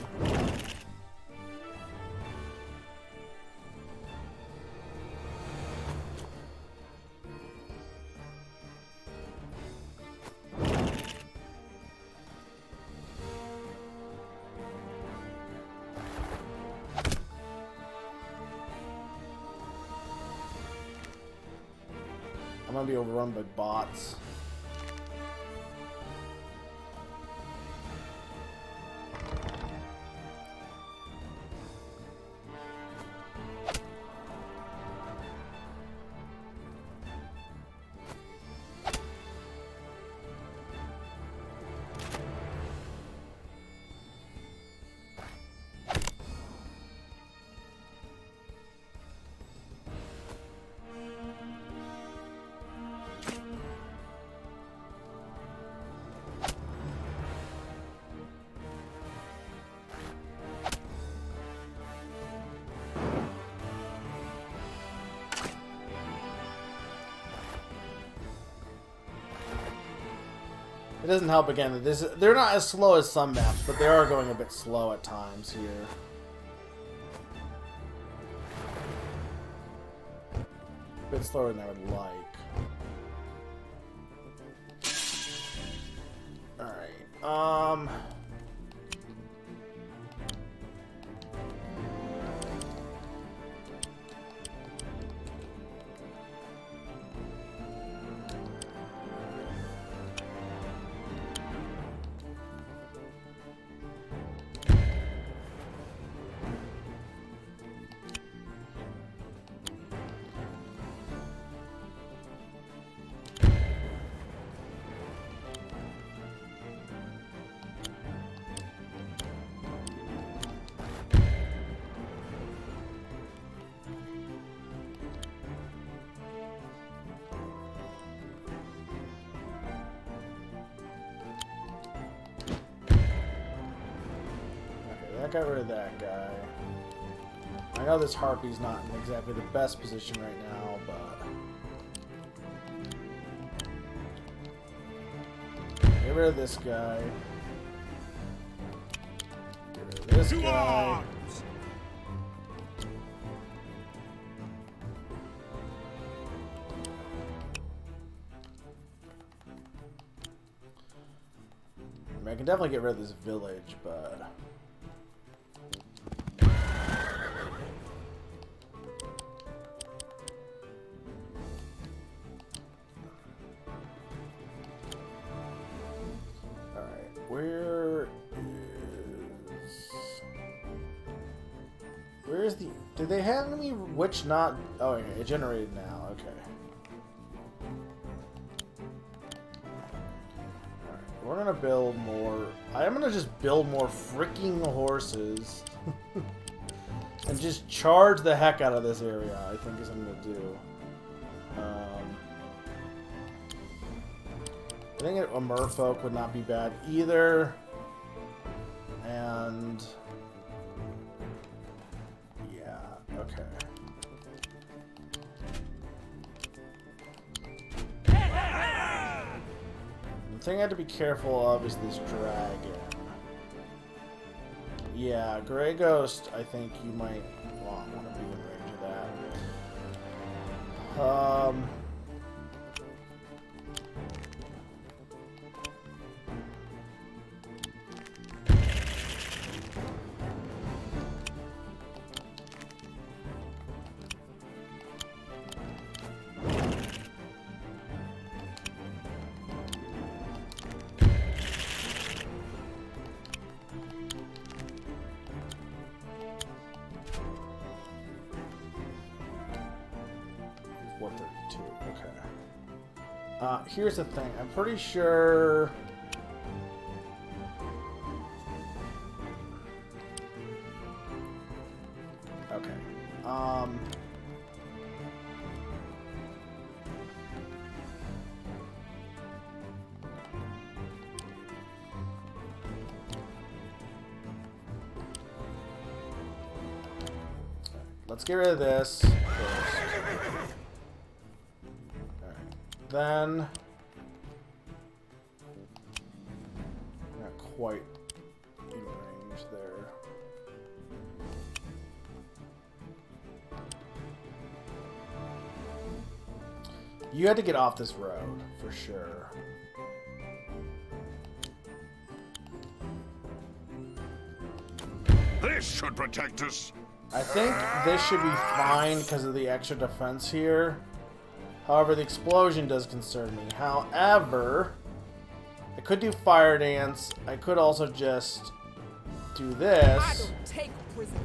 I'm gonna be overrun by bots. It doesn't help again. They're not as slow as some maps, but they are going a bit slow at times here. A bit slower than I would like. Alright, got rid of that guy. I know this Harpy's not in exactly the best position right now, but... Get rid of this guy. Get rid of this guy. I mean, I can definitely get rid of this village, but... Where's the... Did they have any which not... Oh, yeah, it generated now. Okay. Alright, we're gonna build more... I'm gonna just build more freaking horses. And just charge the heck out of this area, I think is what I'm gonna do. I think a merfolk would not be bad either. And... yeah, okay. The thing I have to be careful of is this dragon. Yeah, Grey Ghost, I think you might want to be in range of that. Here's the thing. I'm pretty sure... Okay. Let's get rid of this first. Alright. Then... quite in range there. You had to get off this road, for sure. This should protect us. I think this should be fine because of the extra defense here. However, the explosion does concern me. However... I could do Fire Dance. I could also just do this. I don't take prisoners.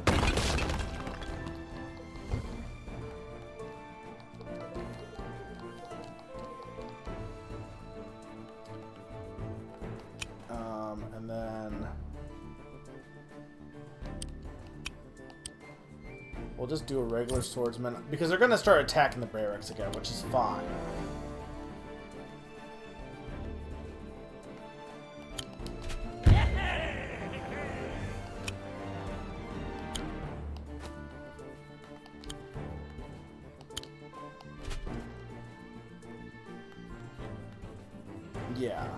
And then we'll just do a regular swordsman because they're going to start attacking the barracks again, which is fine. Yeah.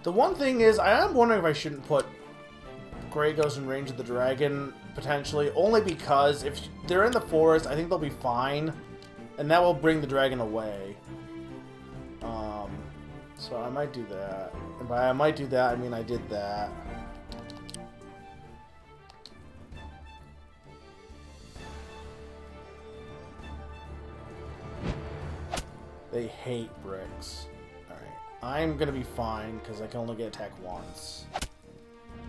The one thing is, I am wondering if I shouldn't put Grey Ghost in range of the dragon, potentially, only because if they're in the forest, I think they'll be fine, and that will bring the dragon away. So I might do that. And by I might do that, I mean I did that. They hate bricks. Alright. I'm gonna be fine, because I can only get attacked once.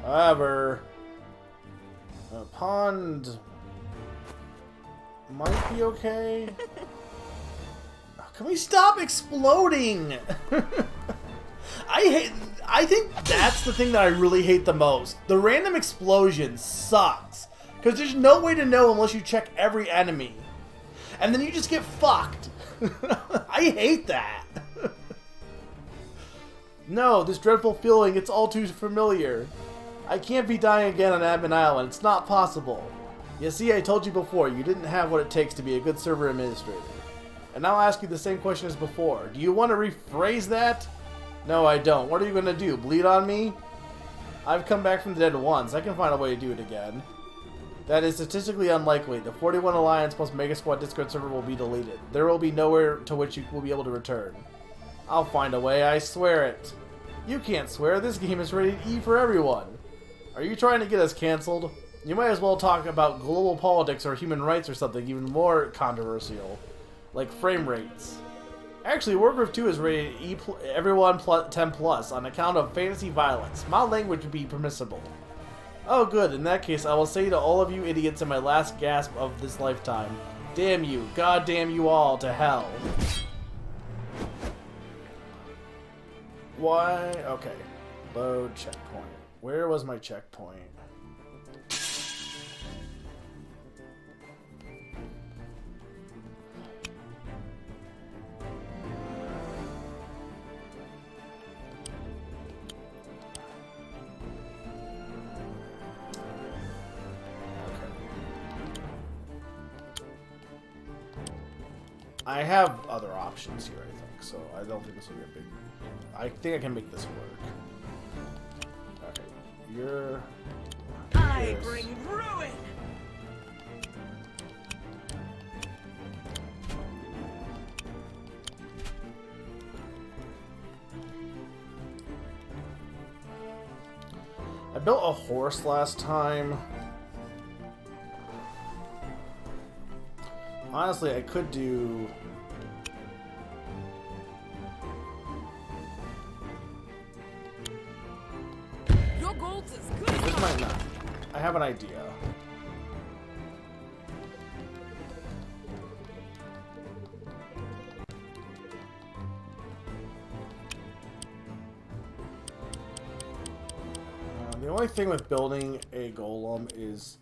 However... a pond... might be okay. Can we stop exploding? I think that's the thing that I really hate the most. The random explosion sucks. Because there's no way to know unless you check every enemy. And then you just get fucked. I hate that. No, this dreadful feeling, it's all too familiar. I can't be dying again on Admin Island. It's not possible. You see, I told you before, you didn't have what it takes to be a good server administrator. And I'll ask you the same question as before. Do you want to rephrase that? No, I don't. What are you going to do? Bleed on me? I've come back from the dead once. I can find a way to do it again. That is statistically unlikely. The 41 Alliance plus Mega Squad Discord server will be deleted. There will be nowhere to which you will be able to return. I'll find a way, I swear it. You can't swear. This game is rated E for everyone. Are you trying to get us cancelled? You might as well talk about global politics or human rights or something even more controversial. Like frame rates. Actually, Wargroove 2 is rated E everyone 10 plus on account of fantasy violence. Mild language would be permissible. Oh good, in that case I will say to all of you idiots in my last gasp of this lifetime, damn you, god damn you all to hell. Why? Okay. Load checkpoint. Where was my checkpoint? I have other options here, I think, so I don't think this will be a big... I think I can make this work. Okay, you're... I bring ruin! I built a horse last time. Honestly, I could do... Your gold's as good as This might not. I have an idea. The only thing with building a golem is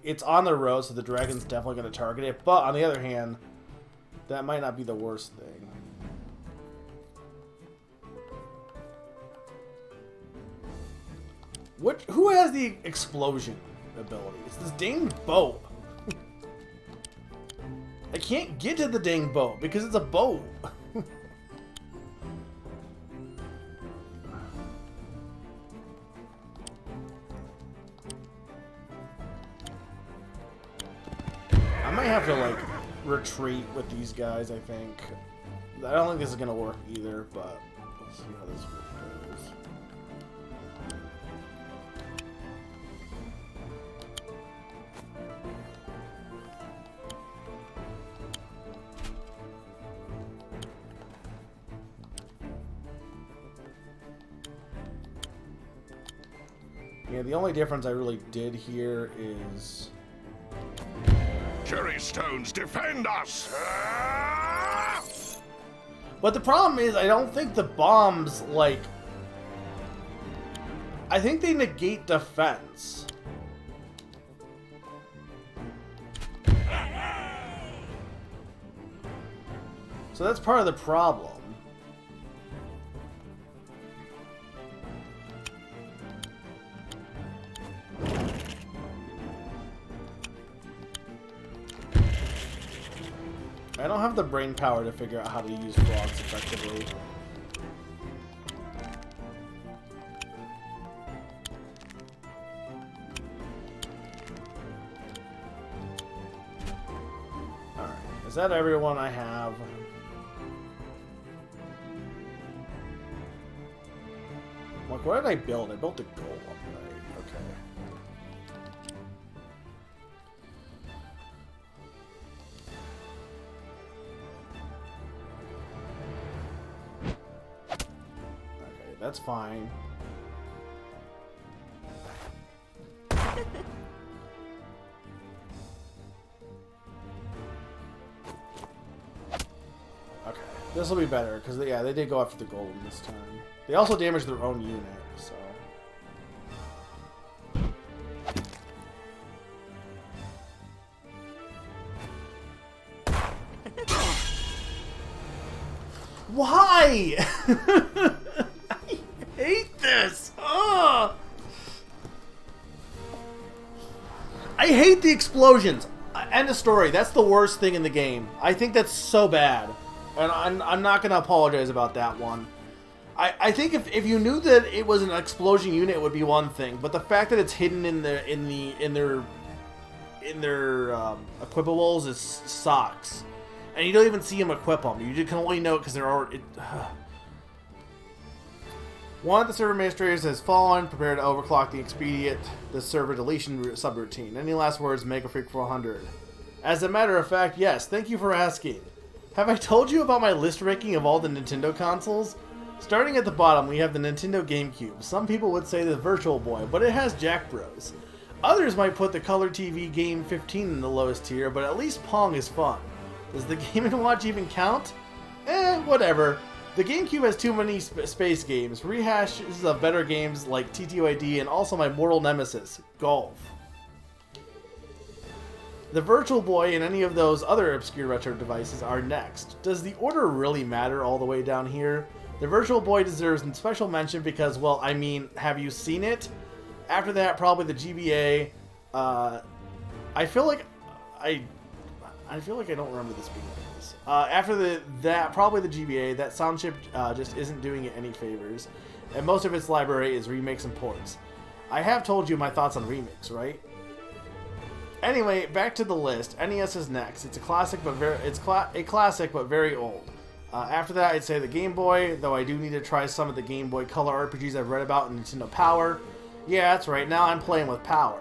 it's on the road, so the dragon's definitely going to target it. But on the other hand, that might not be the worst thing. Who has the explosion ability? It's this dang boat. I can't get to the dang boat because it's a boat. I might have to, like, retreat with these guys, I think. I don't think this is going to work either, but let's see how this goes. Yeah, the only difference I really did here is... Cherry stones, defend us! Ah! But the problem is, I don't think the bombs, like... I think they negate defense. So that's part of the problem. I don't have the brain power to figure out how to use frogs effectively. Alright, is that everyone I have? Like, what did I build? I built a golem, right? Okay. That's fine. Okay, this will be better because yeah, they did go after the golem this time. They also damaged their own unit, so. Why? I hate this. Ugh. the explosions. End of story. That's the worst thing in the game. I think that's so bad. And I'm not going to apologize about that one. I think if you knew that it was an explosion unit, it would be one thing. But the fact that it's hidden in their equipables is sucks. And you don't even see them equip them. You can only know it because they're already... One of the server administrators has fallen. Prepare to overclock the server deletion subroutine. Any last words, Mega Freak 400? As a matter of fact, yes. Thank you for asking. Have I told you about my list ranking of all the Nintendo consoles? Starting at the bottom, we have the Nintendo GameCube. Some people would say the Virtual Boy, but it has Jack Bros. Others might put the Color TV Game 15 in the lowest tier, but at least Pong is fun. Does the Game & Watch even count? Whatever. The GameCube has too many space games, rehashes of better games like TTOID, and also my mortal nemesis, golf. The Virtual Boy and any of those other obscure retro devices are next. Does the order really matter all the way down here? The Virtual Boy deserves a special mention because, well, I mean, have you seen it? After that, probably the GBA. I feel like I don't remember this being like this. After that, probably the GBA. That sound chip just isn't doing it any favors, and most of its library is remakes and ports. I have told you my thoughts on remakes, right? Anyway, back to the list. NES is next. It's a classic, but very old. After that, I'd say the Game Boy, though I do need to try some of the Game Boy Color RPGs I've read about in Nintendo Power. Yeah, that's right, now I'm playing with Power.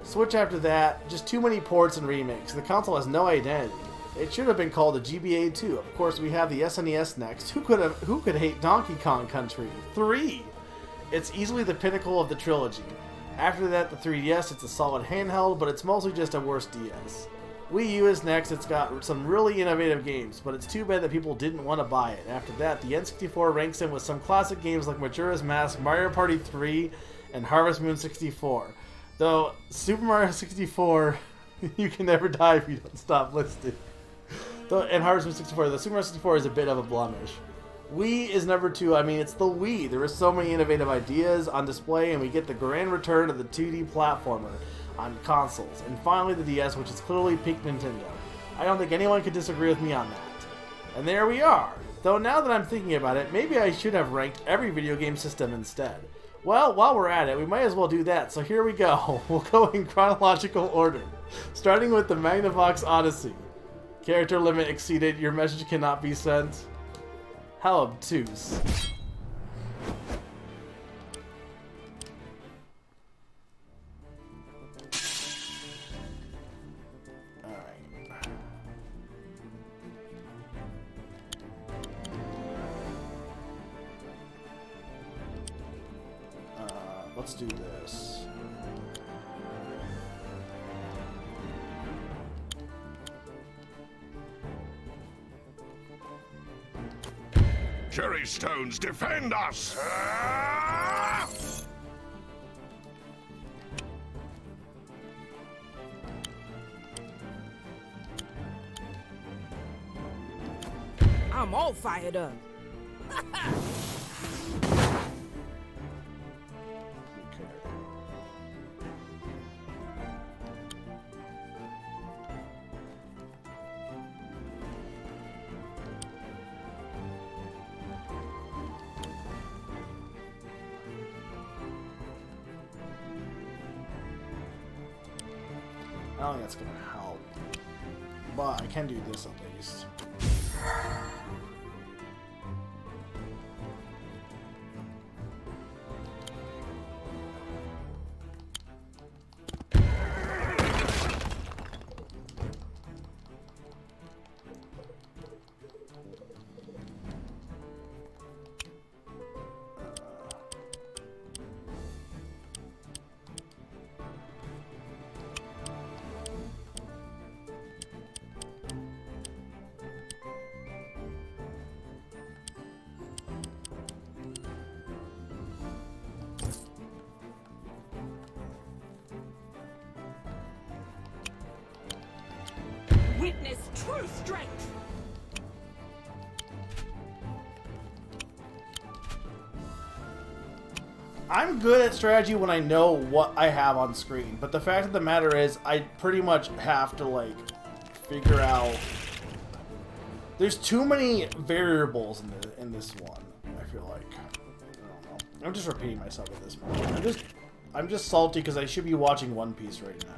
Switch after that, just too many ports and remakes. The console has no identity. It should have been called the GBA 2. Of course, we have the SNES next. Who could hate Donkey Kong Country? 3! It's easily the pinnacle of the trilogy. After that, the 3DS, it's a solid handheld, but it's mostly just a worse DS. Wii U is next. It's got some really innovative games, but it's too bad that people didn't want to buy it. After that, the N64 ranks in with some classic games like Majora's Mask, Mario Party 3, and Harvest Moon 64. Though, Super Mario 64, you can never die if you don't stop listening. And Harvest Moon 64, the Super Mario 64 is a bit of a blemish. Wii is number 2. I mean, it's the Wii. There were so many innovative ideas on display, and we get the grand return of the 2D platformer on consoles. And finally, the DS, which is clearly peak Nintendo. I don't think anyone could disagree with me on that. And there we are. Though now that I'm thinking about it, maybe I should have ranked every video game system instead. Well, while we're at it, we might as well do that. So here we go. We'll go in chronological order. Starting with the Magnavox Odyssey. Character limit exceeded. Your message cannot be sent. How obtuse. Let's do this. Cherry stones, defend us! I'm all fired up. I don't think that's gonna help, but I can do this at least. Witness true strength. I'm good at strategy when I know what I have on screen, but the fact of the matter is I pretty much have to, like, figure out... There's too many variables in this one, I feel like. I don't know. I'm just repeating myself at this point. I'm just salty because I should be watching One Piece right now.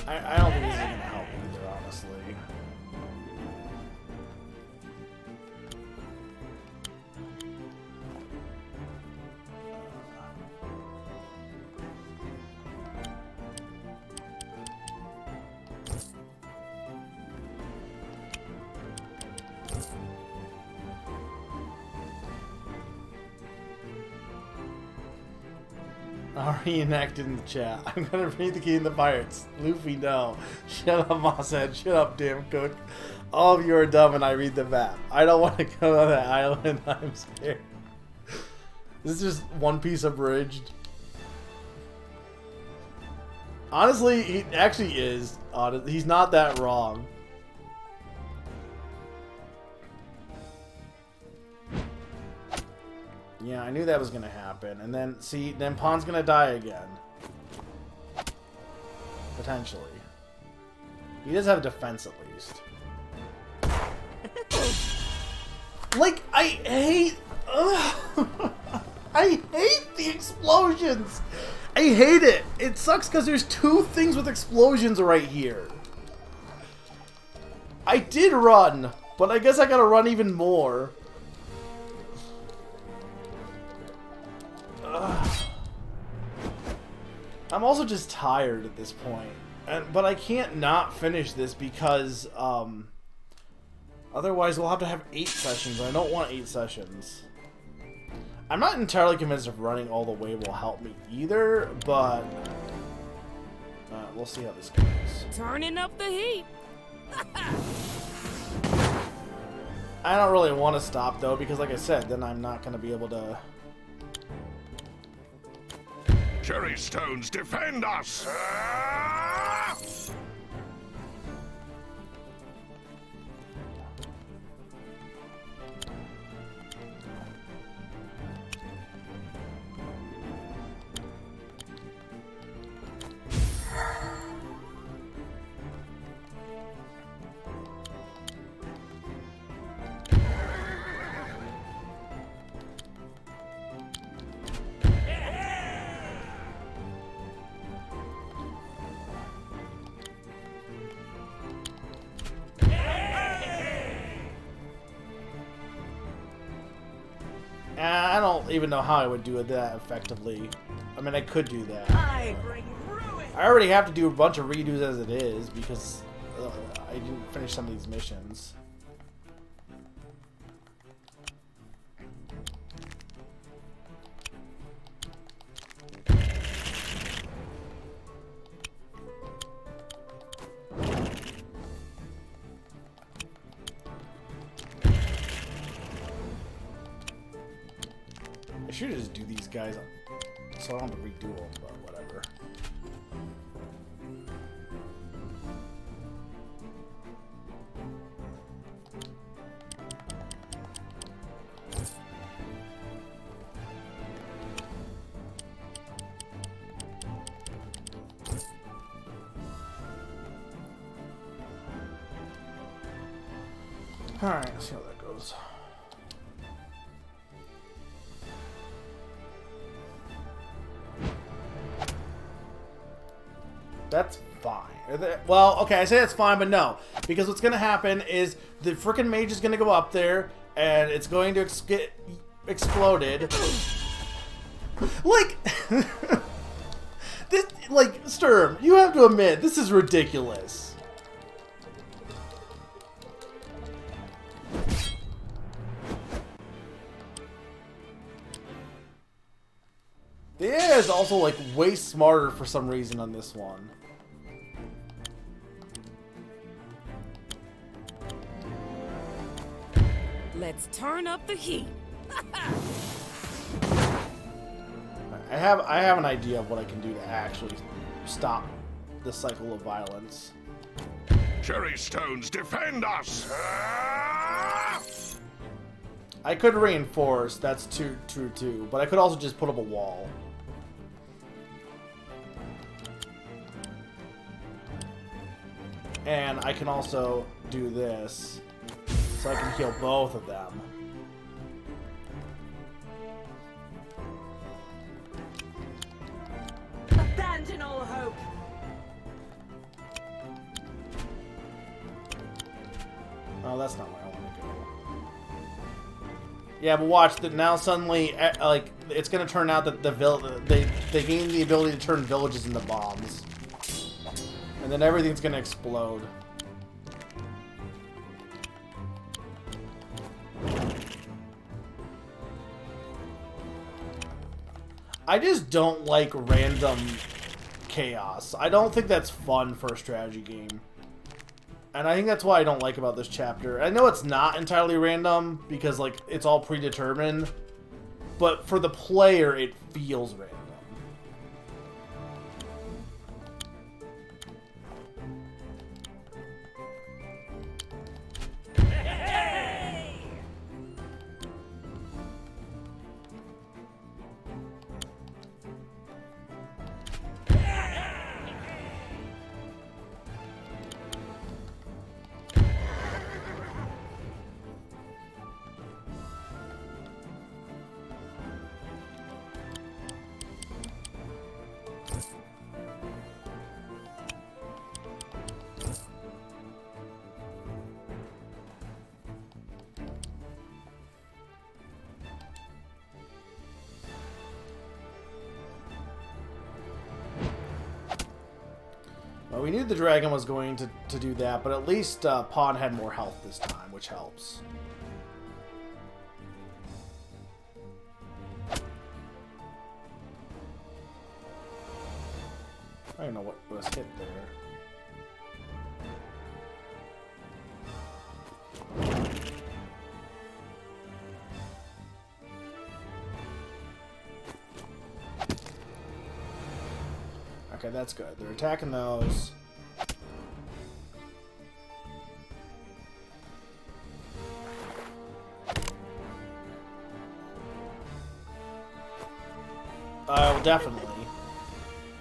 I don't think this is going to help either, honestly. Already enacted in the chat. I'm gonna read the key in the pirates. Luffy, no. Shut up, Mosshead. Shut up, damn cook. All of you are dumb and I read the map. I don't want to go on that island. I'm scared. This is just One Piece abridged. Honestly, he actually is. He's not that wrong. Yeah, I knew that was gonna happen. And then, see, then Pawn's gonna die again. Potentially. He does have defense at least. Like, I hate... I hate the explosions! I hate it! It sucks because there's two things with explosions right here. I did run, but I guess I gotta run even more. I'm also just tired at this point, but I can't not finish this because otherwise we'll have to have 8 sessions. I don't want 8 sessions. I'm not entirely convinced if running all the way will help me either, but we'll see how this goes. Turning up the heat. I don't really want to stop though because, like I said, then I'm not going to be able to. Cherry stones, defend us! I don't even know how I would do that effectively. I mean, I could do that. I bring ruin. I already have to do a bunch of redos as it is because I didn't finish some of these missions. I should just do these guys so I don't have to redo them, but whatever. Alright, let's see how that goes. That's fine. Well, okay, I say that's fine, but no. Because what's going to happen is the frickin' mage is going to go up there, and it's going to get exploded. Like, this, like, Sturm, you have to admit, this is ridiculous. The AI is also, like, way smarter for some reason on this one. Let's turn up the heat. I have an idea of what I can do to actually stop the cycle of violence. Cherry stones, defend us! I could reinforce, that's true too, but I could also just put up a wall. And I can also do this, so I can heal both of them. Abandon all hope. Oh, that's not where I want to go. Yeah, but watch that now. Suddenly, like it's gonna turn out that they gain the ability to turn villages into bombs, and then everything's gonna explode. I just don't like random chaos. I don't think that's fun for a strategy game. And I think that's what I don't like about this chapter. I know it's not entirely random, because, like, it's all predetermined. But for the player, it feels random. Well, we knew the dragon was going to do that, but at least Pawn had more health this time, which helps. I don't know what was hit there. Okay, that's good. They're attacking those. Oh, definitely.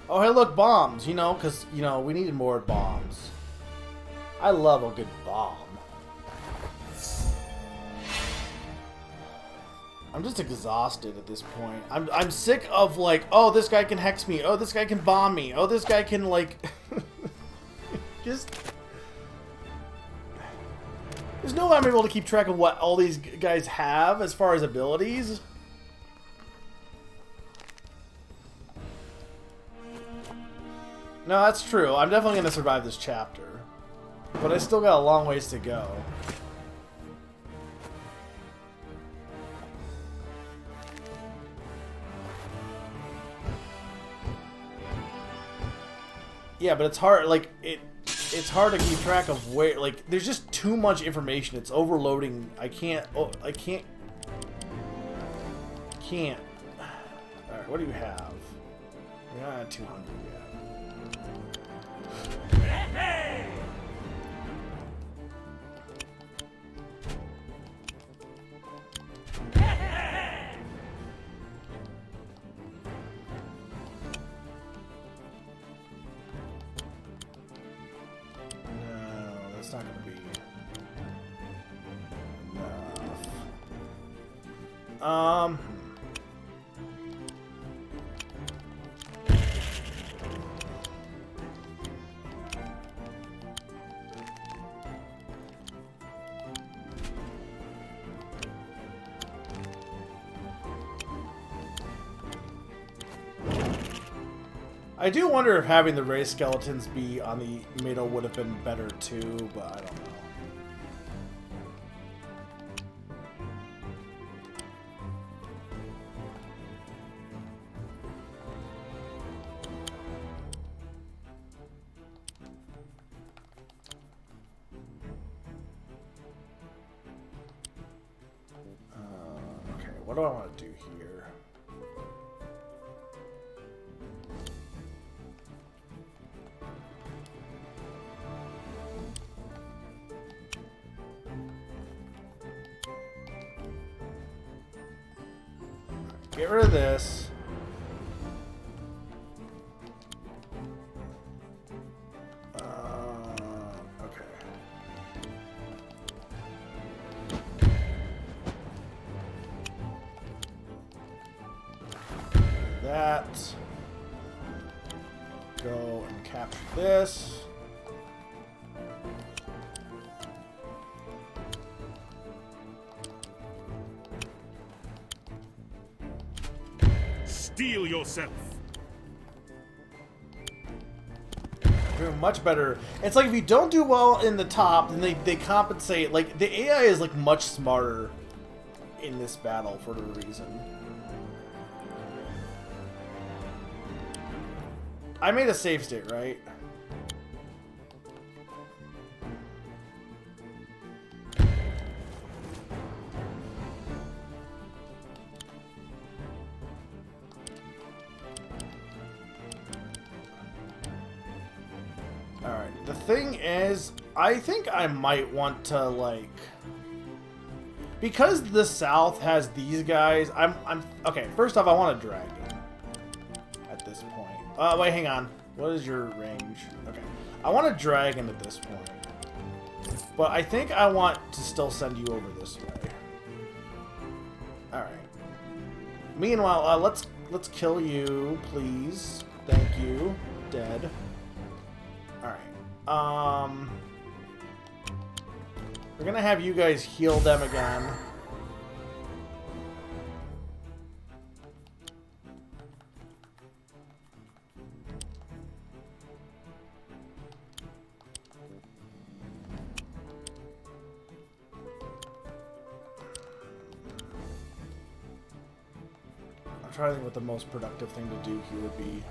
Oh, hey, look, bombs. You know, because, you know, we needed more bombs. I love a good bomb. I'm just exhausted at this point. I'm sick of, like, oh, this guy can hex me. Oh, this guy can bomb me. Oh, this guy can, like... just... There's no way I'm able to keep track of what all these guys have as far as abilities. No, that's true. I'm definitely going to survive this chapter. But I still got a long ways to go. Yeah, but it's hard, like, it's hard to keep track of where, like, there's just too much information. It's overloading. I can't. Alright, what do you have? You're not at 200 yet. It's not going to be enough. I do wonder if having the ray skeletons be on the middle would have been better too, but I don't know. what do I want to do here? Get rid of this. Okay. That. Go and capture this. Steel yourself. Doing much better. It's like if you don't do well in the top, then they compensate. Like the AI is like much smarter in this battle for the reason. I made a save state, right? Alright, the thing is, I think I might want to, like... Because the South has these guys, okay, first off, I want a dragon. At this point. Wait, hang on. What is your range? Okay. I want a dragon at this point. But I think I want to still send you over this way. Alright. Meanwhile, let's kill you, please. Thank you. Dead. Alright. We're gonna have you guys heal them again. I'm trying to think what the most productive thing to do here would be.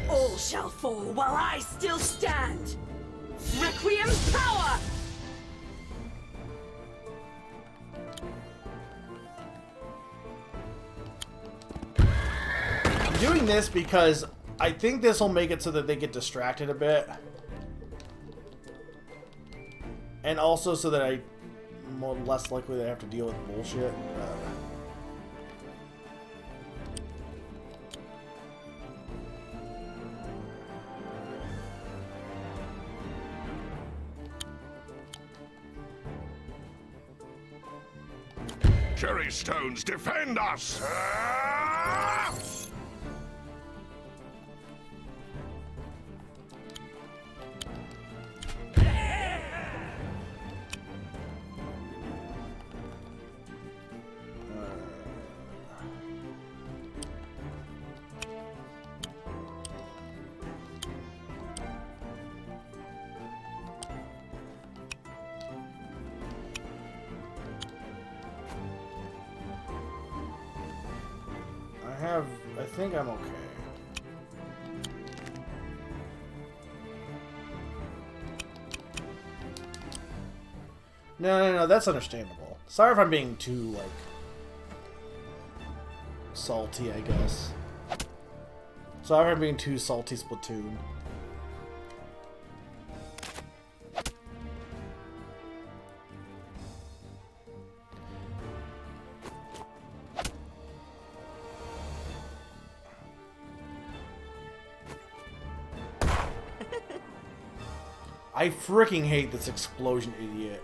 All shall fall while I still stand. Requiem power! I'm doing this because I think this will make it so that they get distracted a bit. And also so that I'm less likely to have to deal with bullshit. Cherry stones, defend us! I think I'm okay. No, that's understandable. Sorry if I'm being too, like, salty, I guess. Sorry if I'm being too salty, Splatoon. I freaking hate this explosion idiot.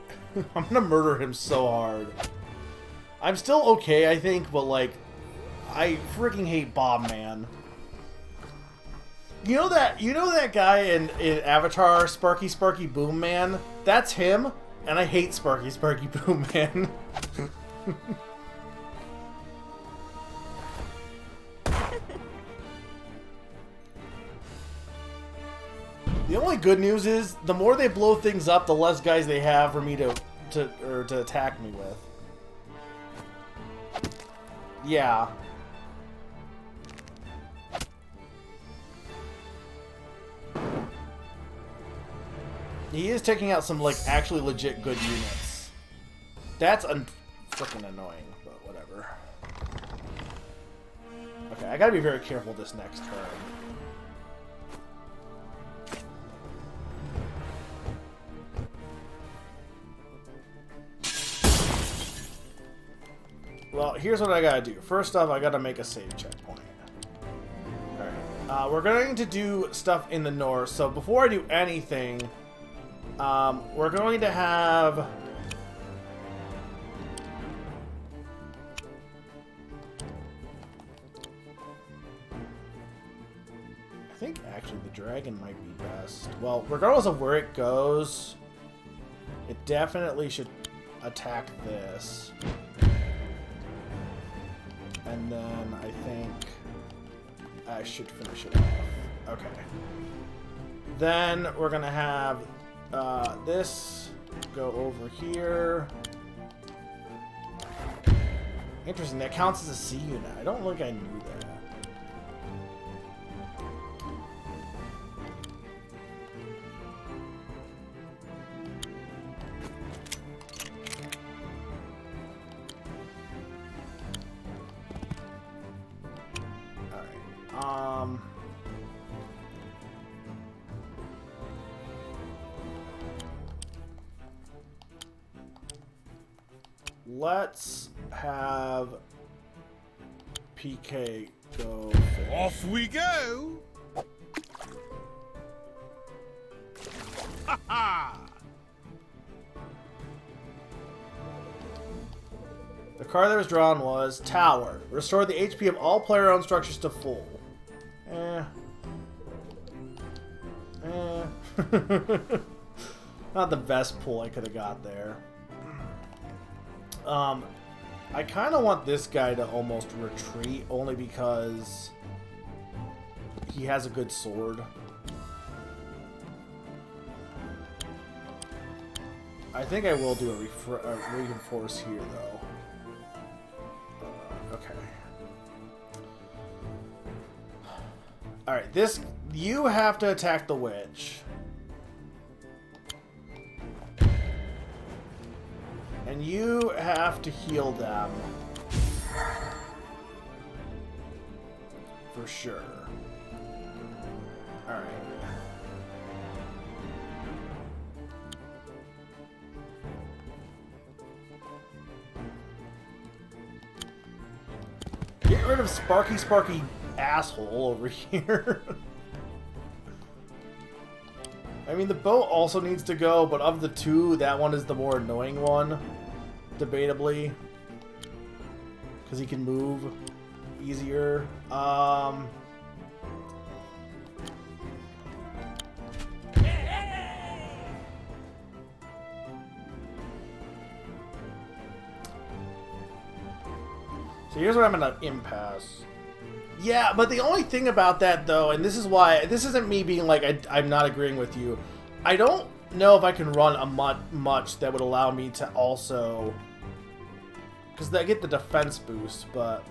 I'm gonna murder him so hard. I'm still okay, I think, but like, I freaking hate Bob Man. You know that guy in Avatar, Sparky Boom Man? That's him, and I hate Sparky Boom Man. The only good news is, the more they blow things up, the less guys they have for me to attack me with. Yeah. He is taking out some, like, actually legit good units. That's freaking annoying, but whatever. Okay, I gotta be very careful this next turn. Well, here's what I gotta do. First off, I gotta make a save checkpoint. Alright. We're going to do stuff in the north, so before I do anything, we're going to have... I think, actually, the dragon might be best. Well, regardless of where it goes, it definitely should attack this. And then I think I should finish it off. Okay. Then we're going to have this go over here. Interesting, that counts as a C unit. I don't think I knew that. Let's have PK go finish. Off we go! Ha ha! The card that was drawn was Tower. Restore the HP of all player-owned structures to full. Not the best pull I could have got there. I kind of want this guy to almost retreat, only because he has a good sword. I think I will do a reinforce here, though. Okay. Alright, this... You have to attack the witch. And you have to heal them. For sure. Alright. Get rid of Sparky asshole over here. I mean, the boat also needs to go, but of the two, that one is the more annoying one. Debatably. Because he can move easier. So here's what I'm gonna impasse. Yeah, but the only thing about that, though, and this is why, this isn't me being like, I'm not agreeing with you. I don't know if I can run a much that would allow me to also... Because I get the defense boost, but...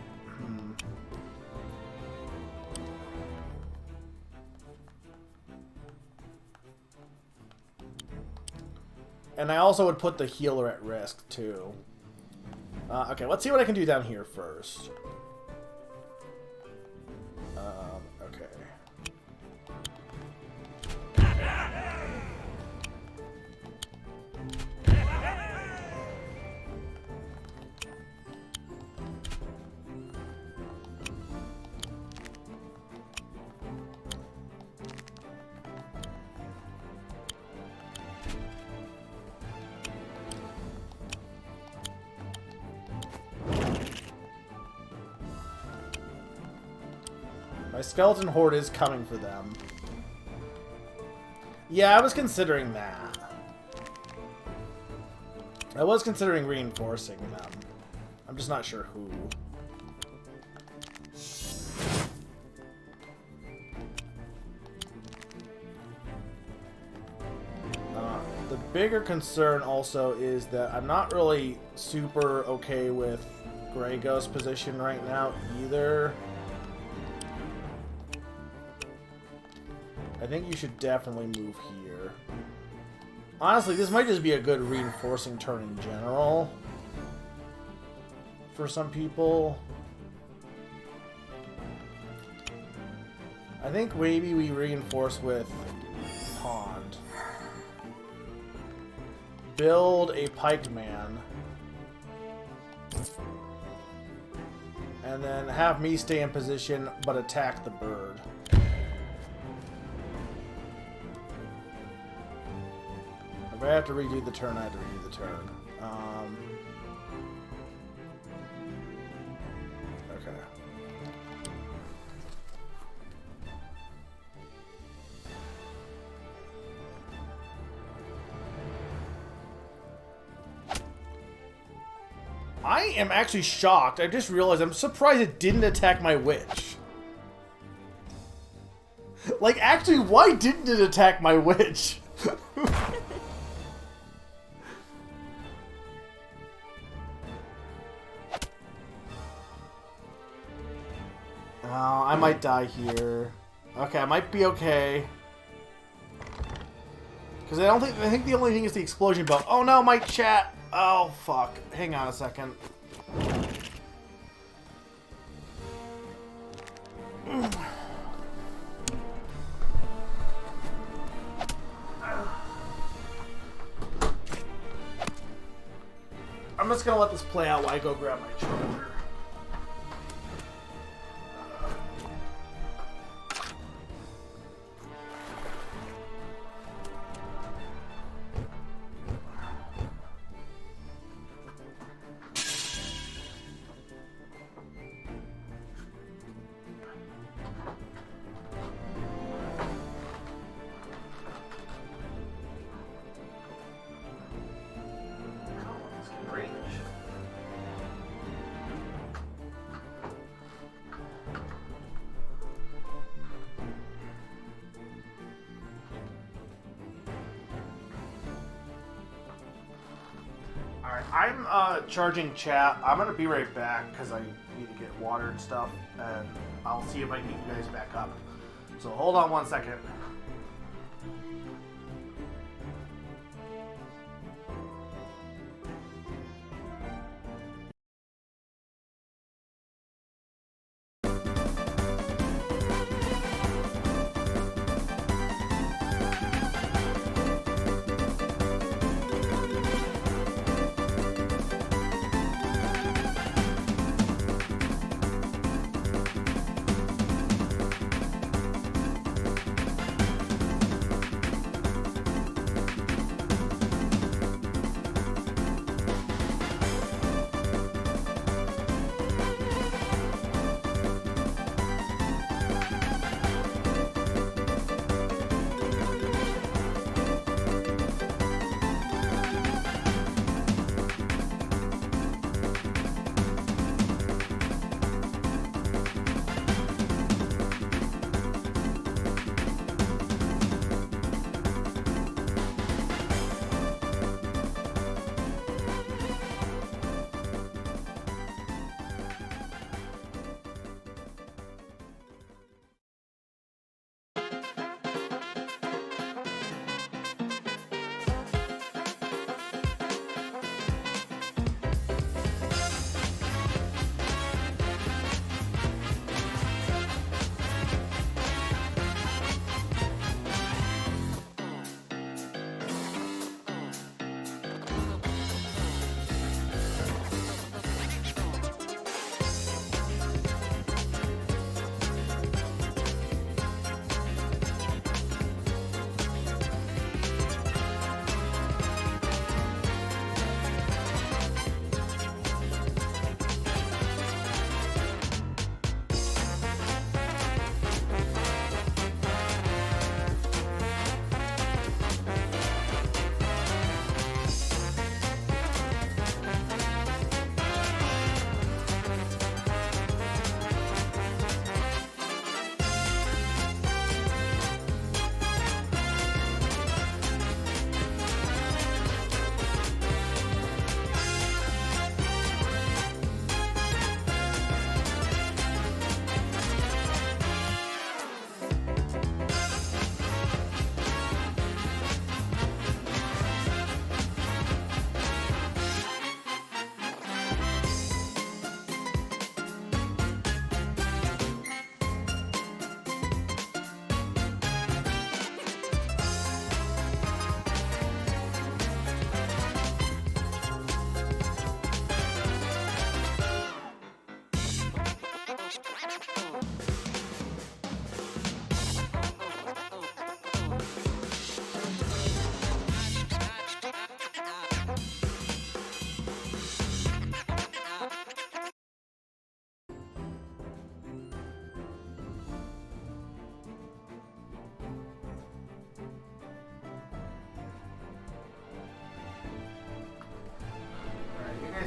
And I also would put the healer at risk, too. Okay, let's see what I can do down here first. Okay. My skeleton horde is coming for them. Yeah, I was considering that. I was considering reinforcing them. I'm just not sure who. bigger concern also is that I'm not really super okay with Grey Ghost's position right now either. I think you should definitely move here. Honestly, this might just be a good reinforcing turn in general for some people. I think maybe we reinforce with Pond. Build a pikeman. And then have me stay in position but attack the bird. If I have to redo the turn, I have to redo the turn. Okay. I am actually shocked. I just realized I'm surprised it didn't attack my witch. Like, actually, why didn't it attack my witch? Oh, I might die here. Okay, I might be okay. Because I think the only thing is the explosion belt. Oh no, my chat! Oh, fuck. Hang on a second. I'm just gonna let this play out while I go grab my charger. I'm charging chat. I'm gonna be right back because I need to get water and stuff, and I'll see if I can get you guys back up. So hold on 1 second.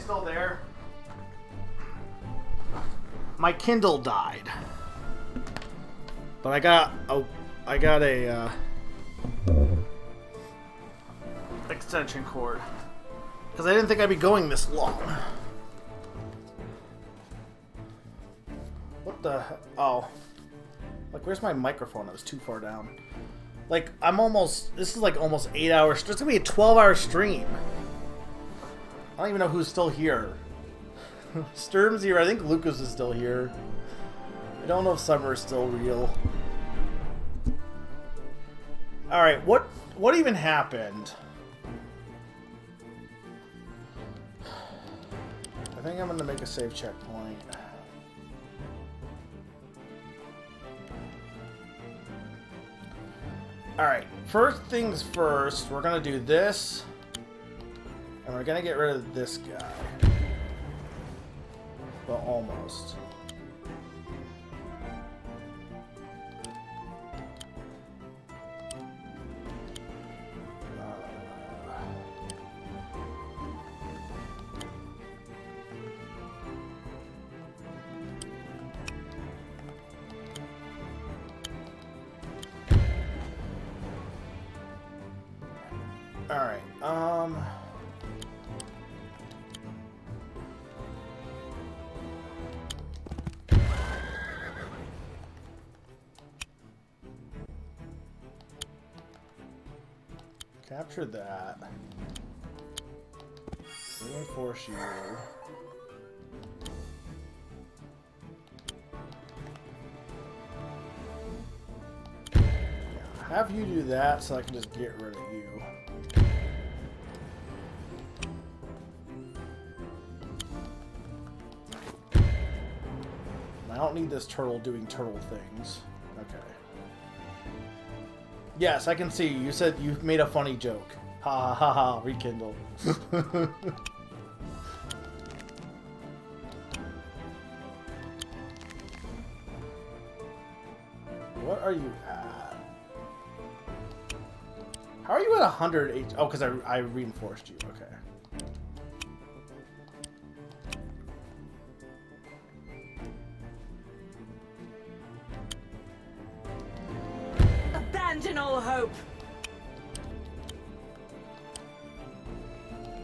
still there? My Kindle died. But I got a extension cord. Because I didn't think I'd be going this long. What the hell? Oh. Like, where's my microphone? It was too far down. Like, this is like almost 8 hours. It's gonna be a 12-hour stream. I don't even know who's still here. Sturm's here. I think Lucas is still here. I don't know if Summer is still real. Alright, what even happened? I think I'm gonna make a save checkpoint. Alright, first things first, we're gonna do this. And we're gonna get rid of this guy. Well, almost. Alright, capture that. Reinforce you. Have you do that so I can just get rid of you. I don't need this turtle doing turtle things. Okay. Yes, I can see you. You said you made a funny joke. Ha ha ha ha. Rekindle. What are you at? How are you at 100 H? Oh, because I reinforced you. Okay. Abandon all hope.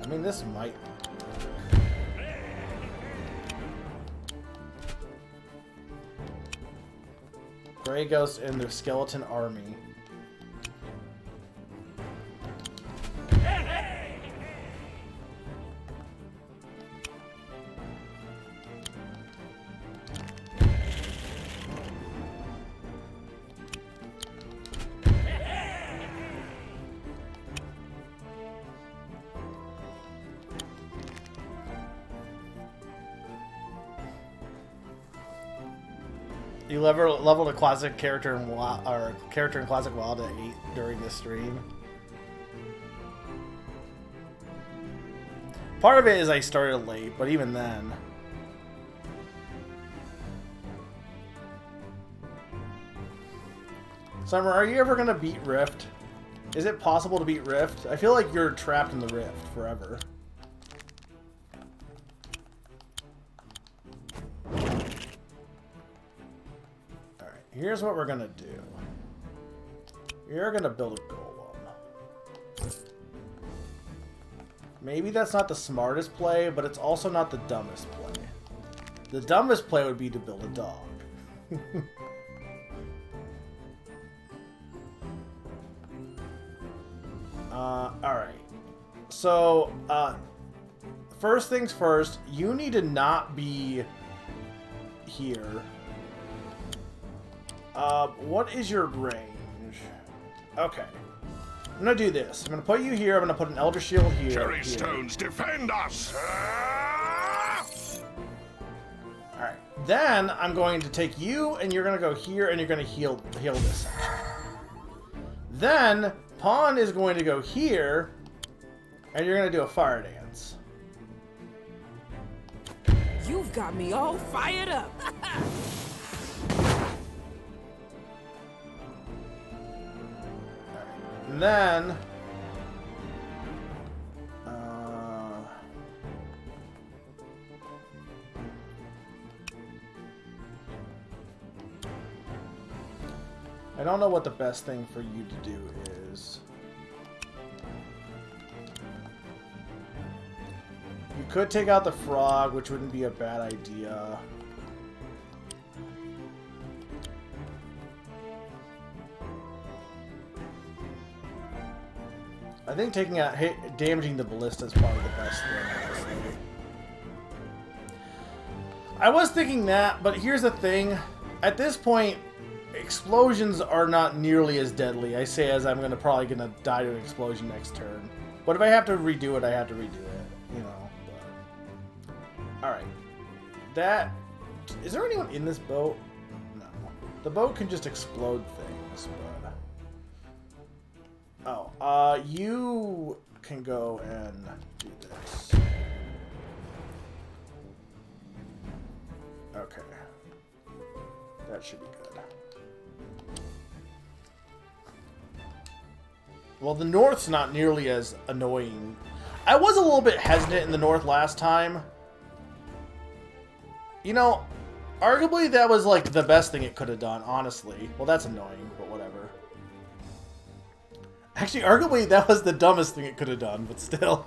I mean, this might. Grey Ghost and the Skeleton Army. You leveled a classic character in Classic Wild at 8 during this stream. Part of it is I started late, but even then. Summer, are you ever gonna beat Rift? Is it possible to beat Rift? I feel like you're trapped in the Rift forever. Here's what we're gonna do. You're gonna build a golem. Maybe that's not the smartest play, but it's also not the dumbest play. The dumbest play would be to build a dog. Alright. So, first things first, you need to not be here. What is your range? Okay. I'm gonna do this. I'm gonna put you here. I'm gonna put an Elder Shield here. Cherry stones, defend us! Alright. Then I'm going to take you, and you're gonna go here, and you're gonna heal this section. Then Pawn is going to go here, and you're gonna do a fire dance. You've got me all fired up. And then, I don't know what the best thing for you to do is. You could take out the frog, which wouldn't be a bad idea. I think taking out, damaging the ballista is probably the best thing, honestly. I was thinking that, but here's the thing. At this point, explosions are not nearly as deadly. I say as I'm probably gonna die to an explosion next turn. But if I have to redo it, I have to redo it. You know. But... Alright. That... Is there anyone in this boat? No. The boat can just explode things, but... Oh, you can go and do this. Okay. That should be good. Well, the north's not nearly as annoying. I was a little bit hesitant in the north last time. You know, arguably that was like the best thing it could have done, honestly. Well, that's annoying, but whatever. Actually, arguably that was the dumbest thing it could have done, but still.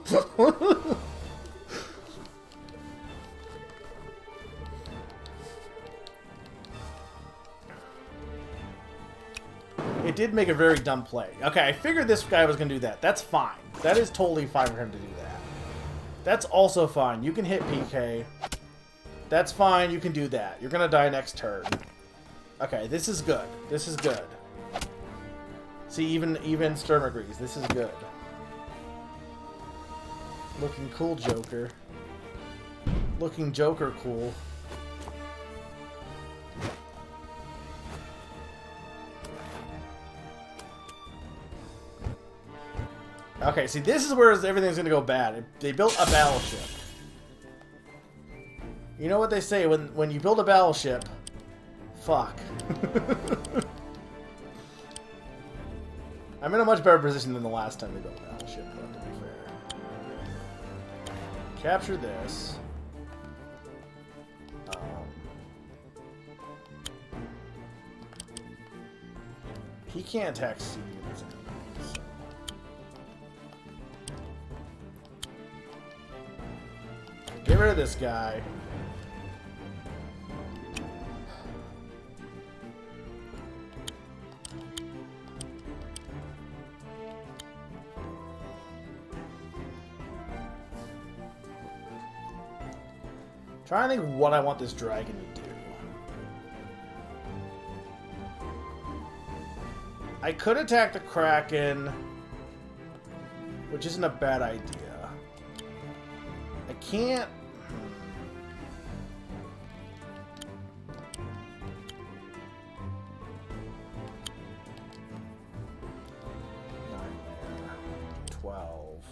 It did make a very dumb play. Okay, I figured this guy was going to do that. That's fine. That is totally fine for him to do that. That's also fine. You can hit PK. That's fine. You can do that. You're going to die next turn. Okay, this is good. This is good. See, even Sturm agrees. This is good. Looking cool, Joker. Looking Joker cool. Okay, see, this is where everything's going to go bad. They built a battleship. You know what they say, when you build a battleship, fuck. I'm in a much better position than the last time they built a battleship, though, to be fair. Capture this. He can't attack sea units anymore. Get rid of this guy. Trying to think what I want this dragon to do. I could attack the Kraken, which isn't a bad idea. I can't... Nightmare. 12.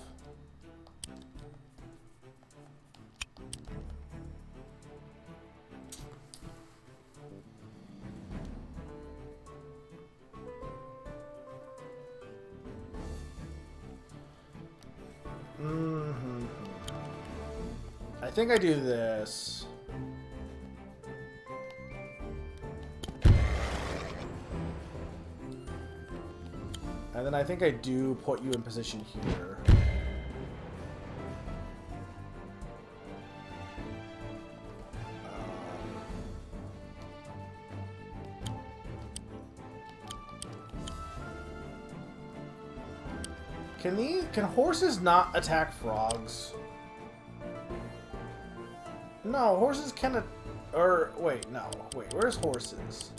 I think I do this. And then I think I do put you in position here. Can horses not attack frogs? No, horses can... Or, wait, no. Wait, where's horses?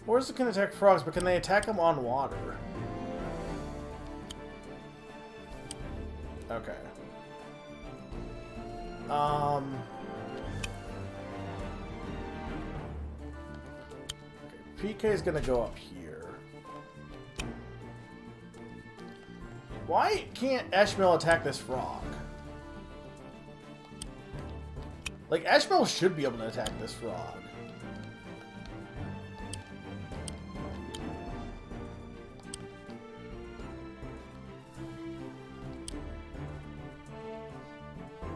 Horses can attack frogs, but can they attack them on water? Okay. PK is gonna go up here. Why can't Eshmil attack this frog? Like, Eshmil should be able to attack this frog.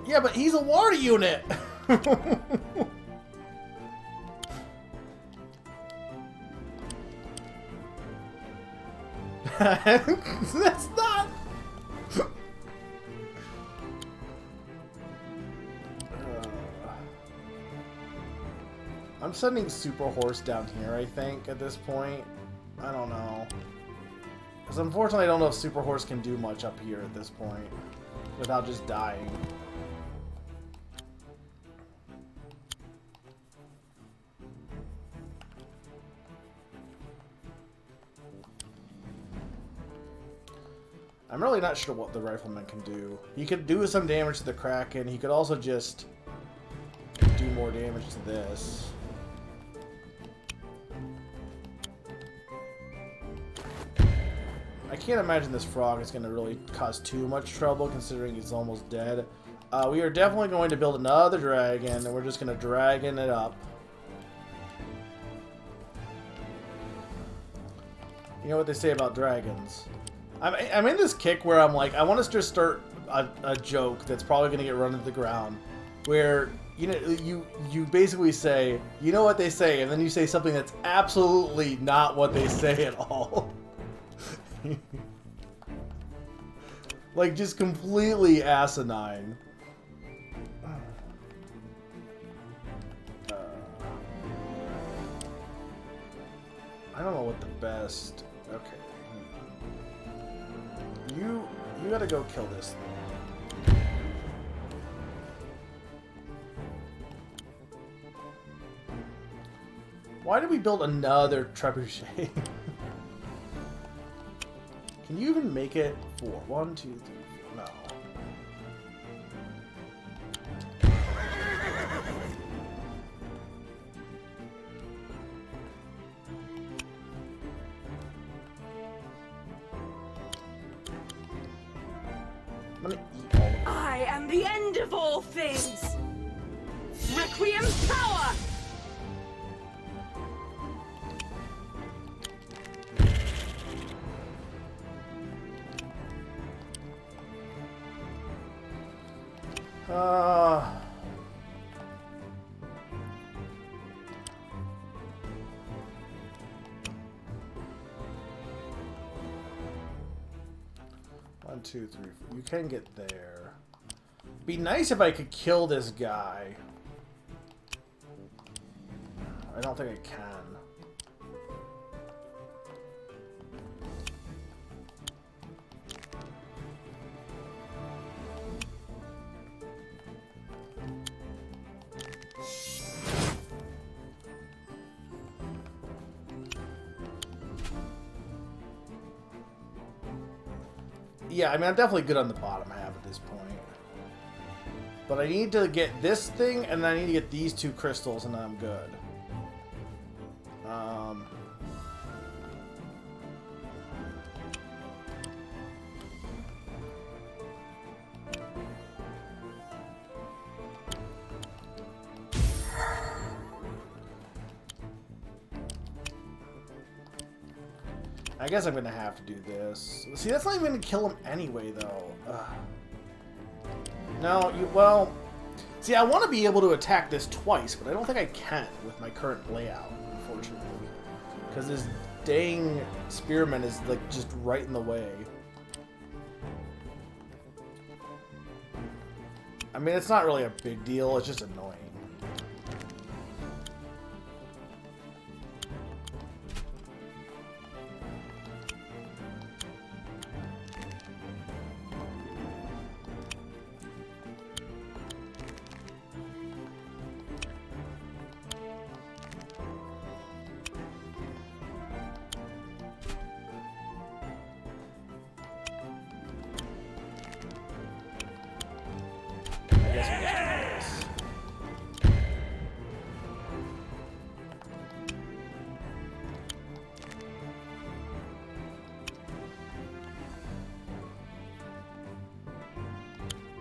Yeah, but he's a water unit! That's not... I'm sending Super Horse down here, I think, at this point. I don't know. Because unfortunately, I don't know if Super Horse can do much up here at this point without just dying. I'm really not sure what the Rifleman can do. He could do some damage to the Kraken. He could also just do more damage to this. I can't imagine this frog is going to really cause too much trouble considering he's almost dead. We are definitely going to build another dragon, and we're just going to dragon it up. You know what they say about dragons. I'm in this kick where I'm like, I want to just start a joke that's probably going to get run into the ground, where you basically say, you know what they say, and then you say something that's absolutely not what they say at all. Like, just completely asinine. I don't know what the best... Okay. You gotta go kill this thing. Why did we build another trebuchet? Can you even make it 4? 1, 2, 3, 4. No. I'm gonna eat all of it. I am the end of all things! Requiem power! One, 2, 3, 4. You can get there. Be nice if I could kill this guy. I don't think I can. Yeah, I mean, I'm definitely good on the bottom half at this point. But I need to get this thing, and then I need to get these 2 crystals, and then I'm good. I guess I'm gonna have to do this. See, that's not even gonna kill him anyway, though. Ugh. No, well... See, I want to be able to attack this twice, but I don't think I can with my current layout, unfortunately. Because this dang spearman is, like, just right in the way. I mean, it's not really a big deal, it's just annoying.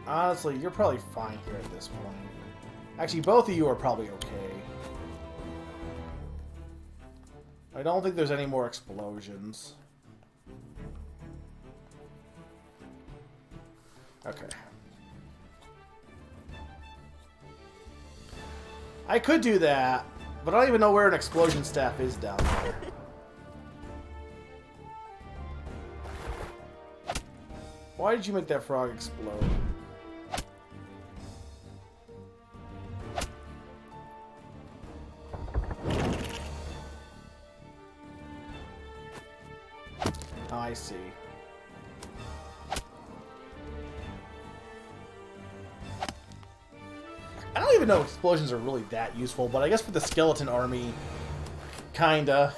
Honestly, you're probably fine here at this point. Actually, both of you are probably okay. I don't think there's any more explosions. Okay. I could do that, but I don't even know where an explosion staff is down there. Why did you make that frog explode? Oh, I see. I don't even know if explosions are really that useful, but I guess for the skeleton army, kinda.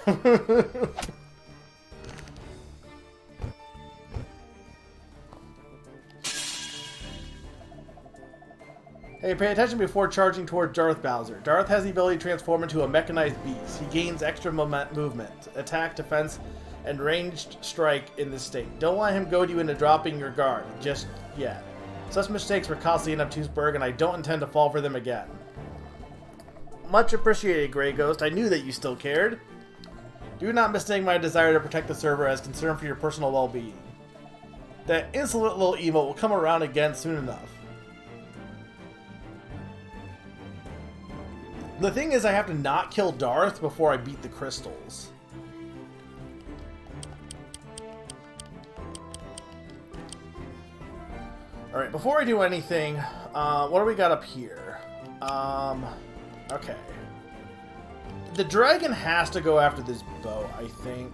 Hey, pay attention before charging toward Darth Bowser. Darth has the ability to transform into a mechanized beast. He gains extra movement, attack, defense, and ranged strike in this state. Don't let him goad you into dropping your guard just yet. Such mistakes were costly in Obtuseburg, and I don't intend to fall for them again. Much appreciated, Grey Ghost. I knew that you still cared. Do not mistake my desire to protect the server as concern for your personal well-being. That insolent little emote will come around again soon enough. The thing is, I have to not kill Darth before I beat the crystals. Alright, before I do anything, what do we got up here? Okay. The dragon has to go after this bow, I think.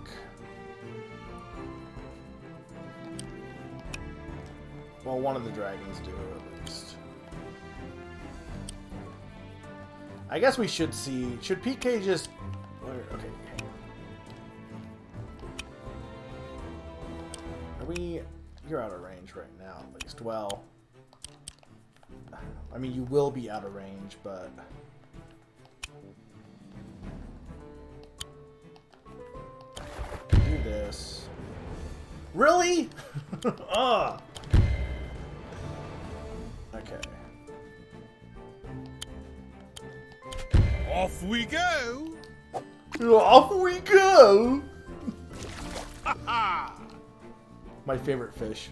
Well, one of the dragons do, at least. I guess we should see... Should PK just... Okay. Are we... You're out of range right now, at least. Well... I mean, you will be out of range, but... Do this. Really? Ugh! Okay. Off we go! Off we go! My favorite fish.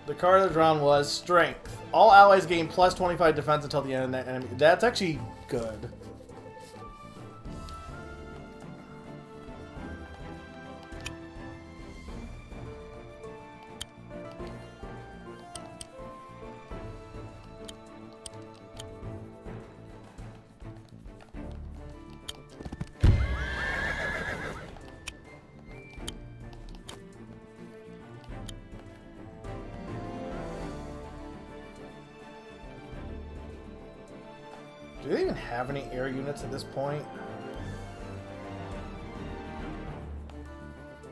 The card of the round was Strength. All allies gain plus 25 defense until the end of the enemy. That's actually good. Do they even have any air units at this point?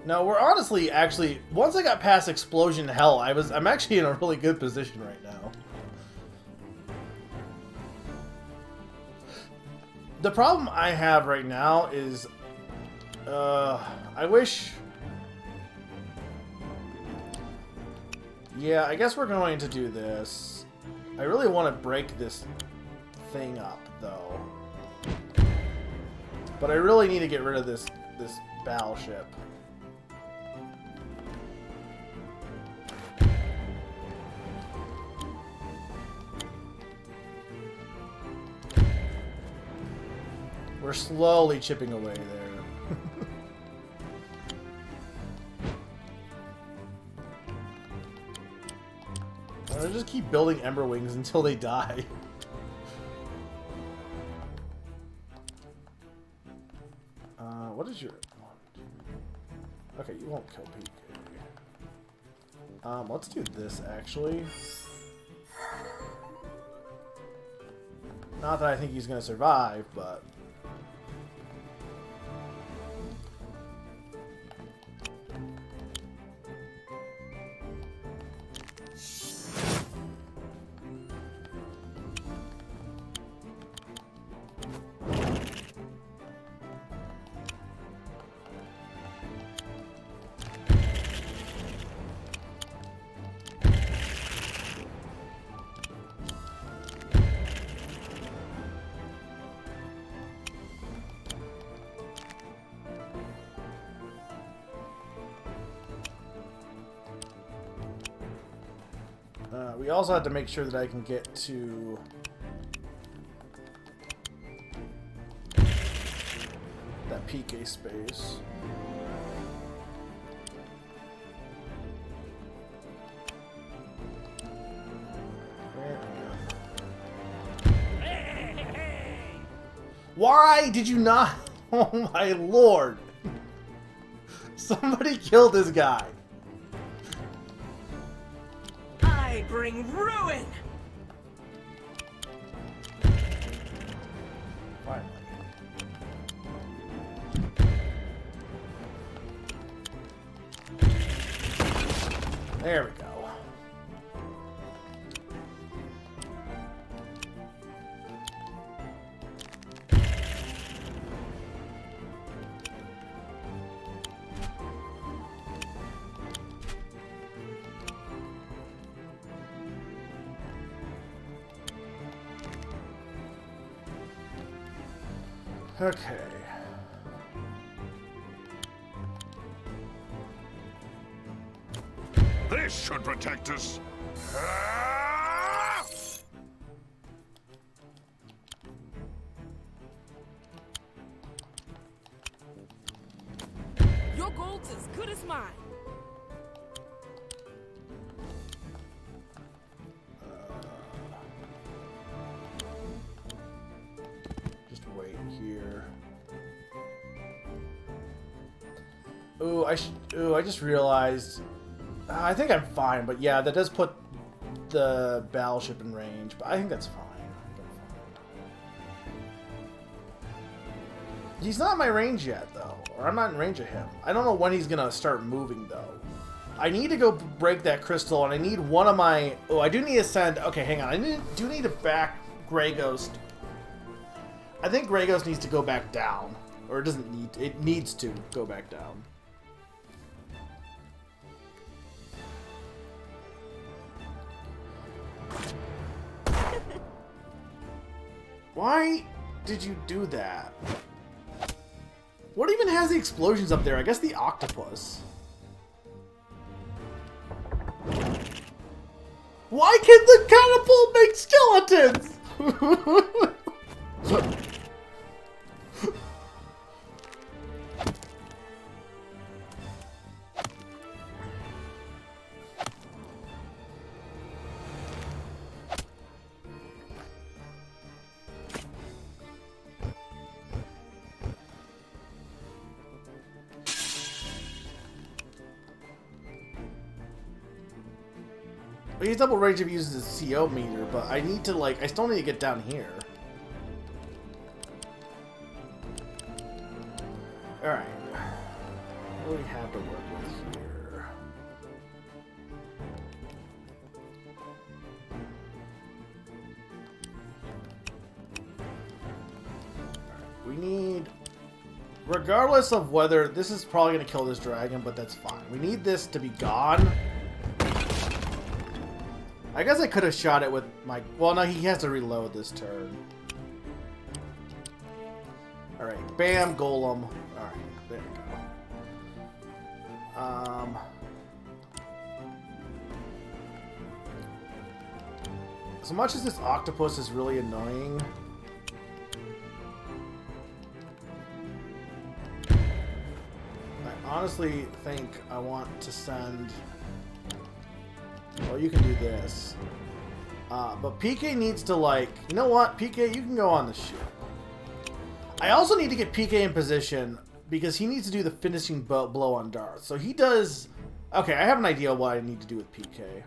No, we're honestly, actually, once I got past Explosion Hell, I'm actually in a really good position right now. The problem I have right now is, I wish... Yeah, I guess we're going to do this. I really want to break this thing up, though. But I really need to get rid of this battleship. We're slowly chipping away there. I'm gonna just keep building Ember Wings until they die. What is your... Okay, you won't kill PK. Let's do this, actually. Not that I think he's gonna survive, but... we also have to make sure that I can get to... that PK space. Why did you not? Oh my lord. Somebody killed this guy. I bring ruin. Finally. There we go. Okay. This should protect us. Your gold's as good as mine. Just wait here. Ooh, I just realized. I think I'm fine, but yeah, that does put the battleship in range. But I think that's fine. He's not in my range yet, though, or I'm not in range of him. I don't know when he's gonna start moving, though. I need to go break that crystal, and I need one of my. Oh, I do need to send. Okay, hang on. Do need to back Grey Ghost. I think Grey Ghost needs to go back down, or it doesn't need. It needs to go back down. Why did you do that? What even has the explosions up there? I guess the octopus. Why can the catapult make skeletons? He's double range if he uses his CO meter, but I need to, like, I still need to get down here. Alright. What do we have to work with here? We need... Regardless of whether... This is probably going to kill this dragon, but that's fine. We need this to be gone. I guess I could have shot it with my... Well, no, he has to reload this turn. Alright, bam, golem. Alright, there we go. As much as this octopus is really annoying... I honestly think I want to send... Well, you can do this. But PK needs to, like... You know what? PK, you can go on the ship. I also need to get PK in position because he needs to do the finishing blow on Darth. So he does... Okay, I have an idea what I need to do with PK.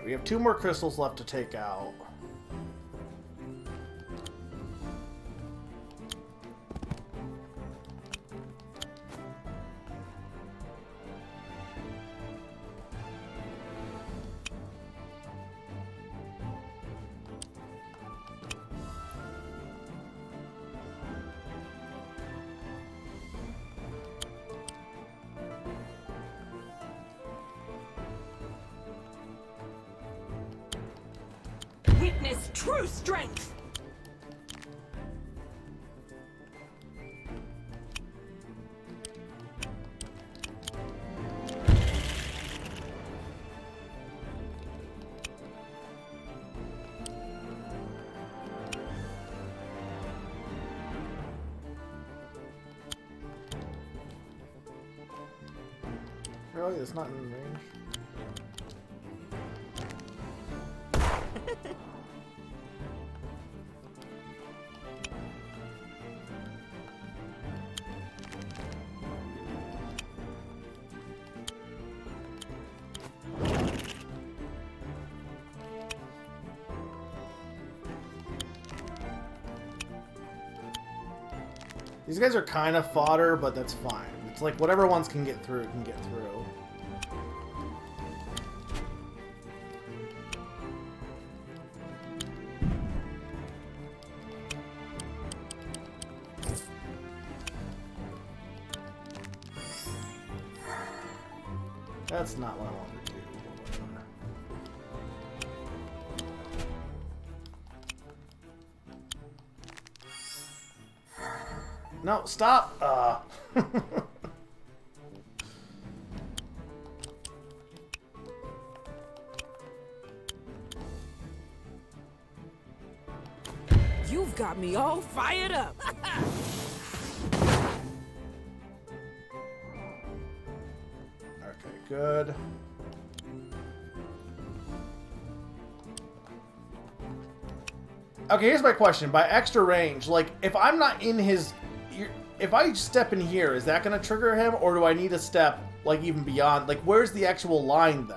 We have 2 more crystals left to take out. Witness true strength. Really? It's not in range? These guys are kind of fodder, but that's fine. It's like whatever ones can get through, can get through. That's not what I wanted to do. No, stop! You've got me all fired up. Okay, good. Okay, here's my question. By extra range, like, if I'm not in his... If I step in here, is that going to trigger him? Or do I need to step, like, even beyond? Like, where's the actual line, then?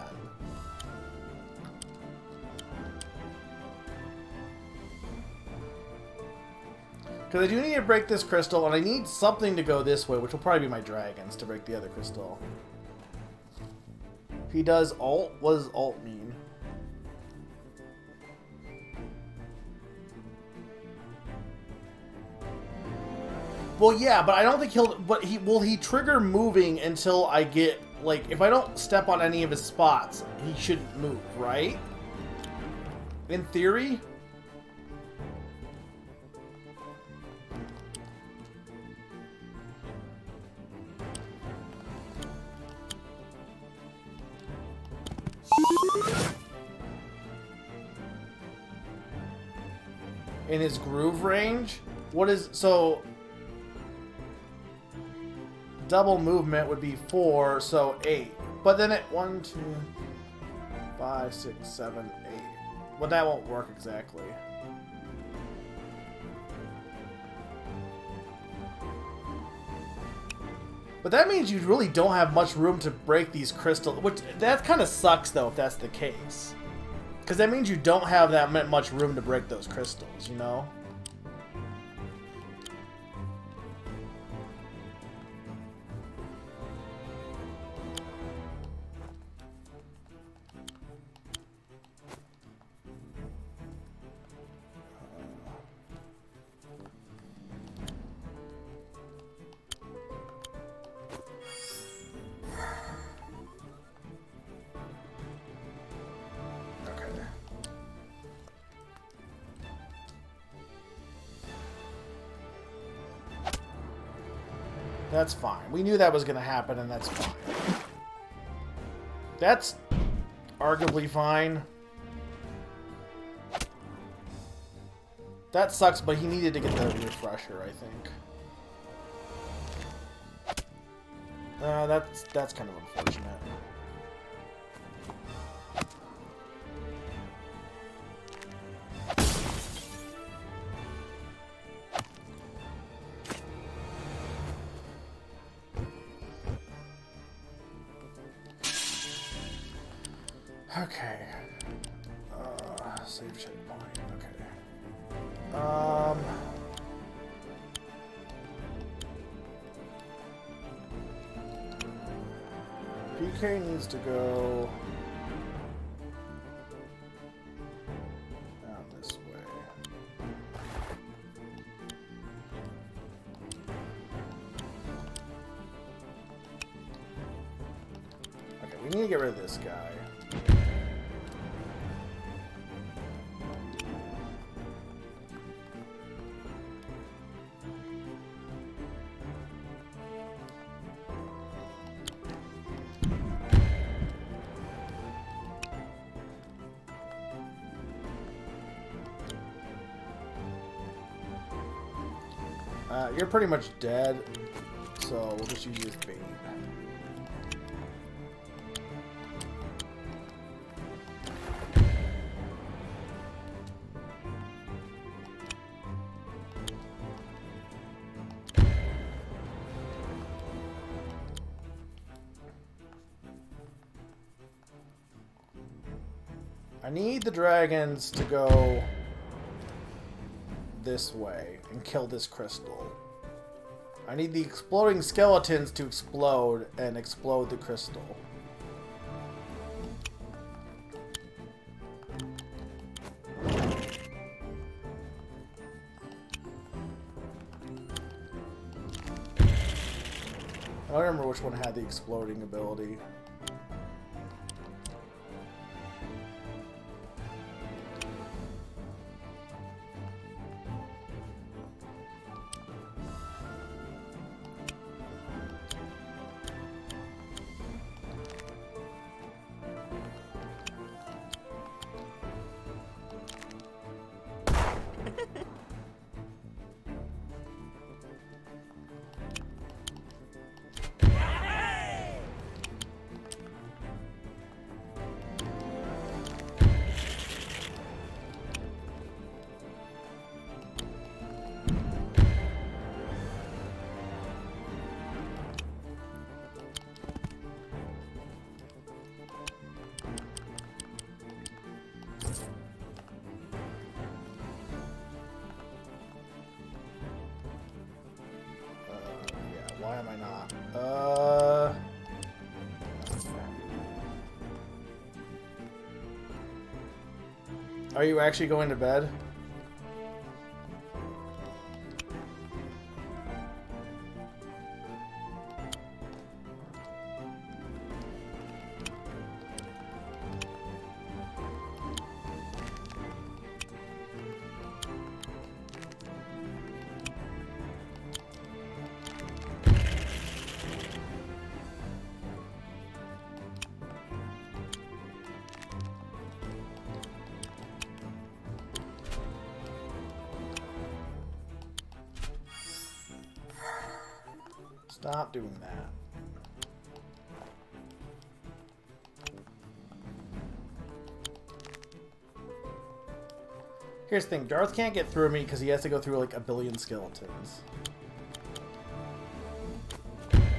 Because I do need to break this crystal, and I need something to go this way, which will probably be my dragons to break the other crystal. If he does alt, what does alt mean? Well, yeah, but I don't think he'll... But will he trigger moving until I get... Like, if I don't step on any of his spots, he shouldn't move, right? In theory? In his groove range? What is... So... Double movement would be 4, so 8. But then it 1, 2, 5, 6, 7, 8. Well, that won't work exactly. But that means you really don't have much room to break these crystals. Which that kind of sucks, though, if that's the case. Because that means you don't have that much room to break those crystals, you know? That's fine. We knew that was going to happen, and that's fine. That's arguably fine. That sucks, but he needed to get the refresher, I think. That's kind of unfortunate. Okay. Save checkpoint. Okay. PK needs to go down this way. Okay, we need to get rid of this guy. You're pretty much dead, so we'll just use this bait. I need the dragons to go this way and kill this crystal. I need the exploding skeletons to explode and explode the crystal. I don't remember which one had the exploding ability. Why am I not? Are you actually going to bed? Stop doing that. Here's the thing, Darth can't get through me because he has to go through like a billion skeletons.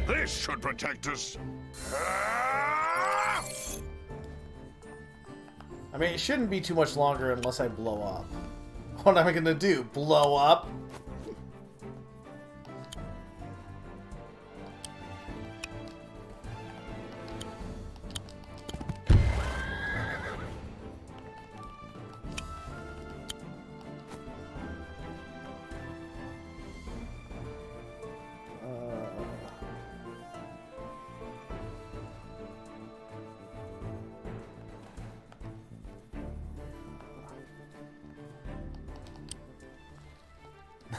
This should protect us. I mean, it shouldn't be too much longer unless I blow up. What am I gonna do? Blow up?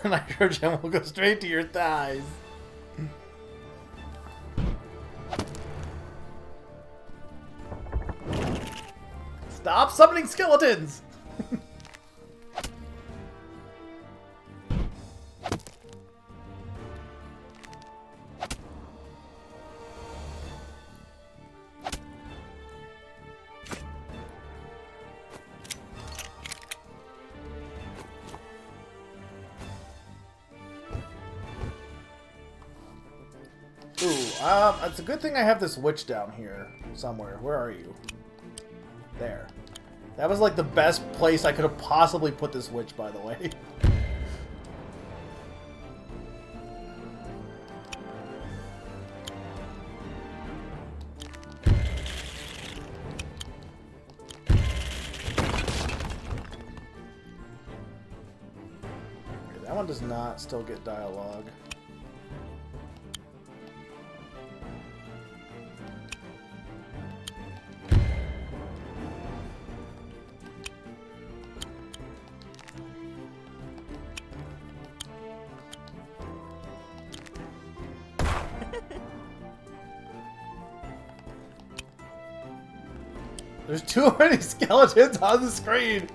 Nitrogen will go straight to your thighs. Stop summoning skeletons! It's a good thing I have this witch down here somewhere. Where are you? There. That was like the best place I could have possibly put this witch, by the way. Okay, that one does not still get dialogue. There's too many skeletons on the screen!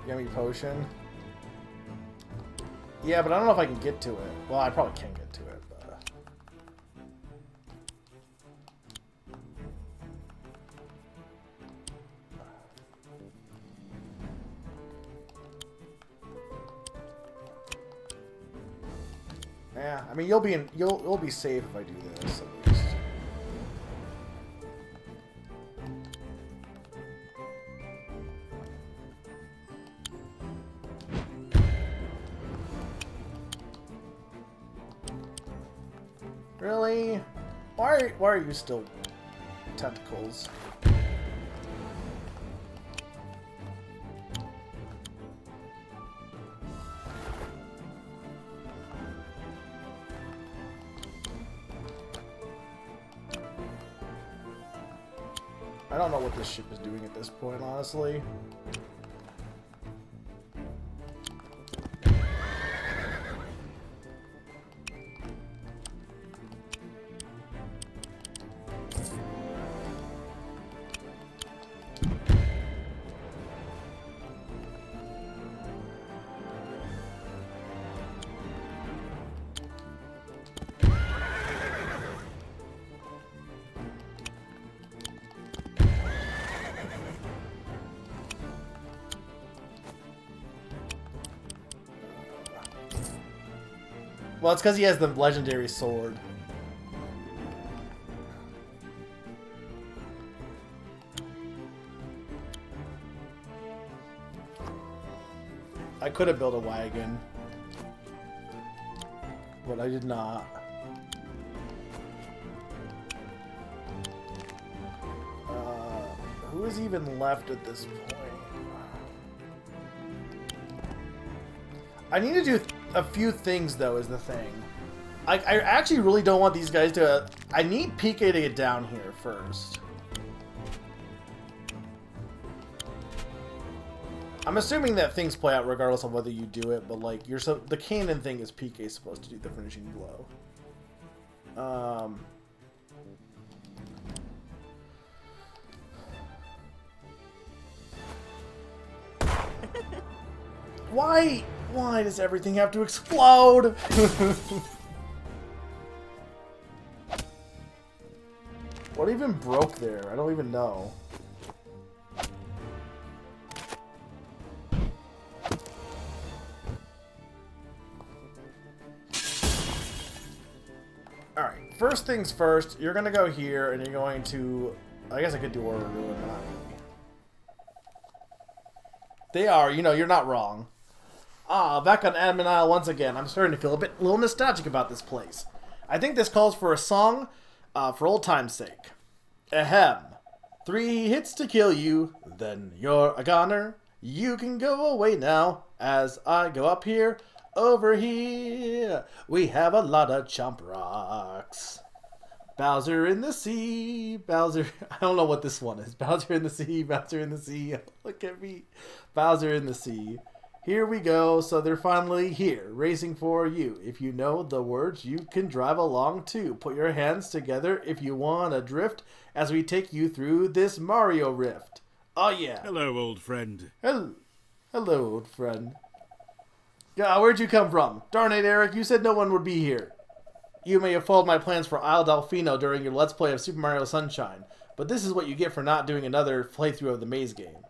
Yummy potion. Yeah, but I don't know if I can get to it. Well, I probably can get to it, but... Yeah, I mean, you'll be safe if I do this, at least. Really? Why are you still tentacles? I don't know what this ship is doing at this point, honestly. Well, it's because he has the legendary sword. I could have built a wagon, but I did not. Who is even left at this point? I need to do a few things, though, is the thing. I actually really don't want these guys to... I need PK to get down here first. I'm assuming that things play out regardless of whether you do it, but, like, the cannon thing is PK supposed to do the finishing blow. Why does everything have to explode? What even broke there? I don't even know. Alright, first things first, you're gonna go here and you're going to... I guess I could do Wargroove, not really. They are, you know, you're not wrong. Ah, back on Admin Isle once again. I'm starting to feel a little nostalgic about this place. I think this calls for a song for old time's sake. Ahem. 3 hits to kill you, then you're a goner. You can go away now as I go up here. Over here, we have a lot of chomp rocks. Bowser in the sea, Bowser... I don't know what this one is. Bowser in the sea, Bowser in the sea. Look at me. Bowser in the sea. Here we go, so they're finally here, racing for you. If you know the words, you can drive along too. Put your hands together if you want to drift as we take you through this Mario Rift. Oh yeah. Hello, old friend. Hello, old friend. Yeah, where'd you come from? Darn it, Eric, you said no one would be here. You may have followed my plans for Isle Delfino during your Let's Play of Super Mario Sunshine, but this is what you get for not doing another playthrough of the maze game.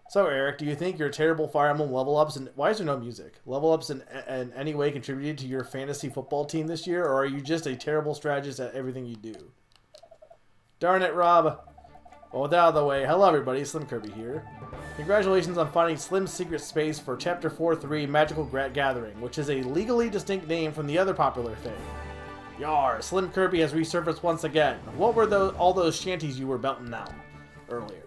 So, Eric, do you think your terrible Fire Emblem level-ups and... Why is there no music? Level-ups in any way contributed to your fantasy football team this year, or are you just a terrible strategist at everything you do? Darn it, Rob. Well, with that out of the way, hello everybody, Slim Kirby here. Congratulations on finding Slim's secret space for Chapter 4-3 Magical Gathering, which is a legally distinct name from the other popular thing. Yar, Slim Kirby has resurfaced once again. What were all those shanties you were belting out earlier?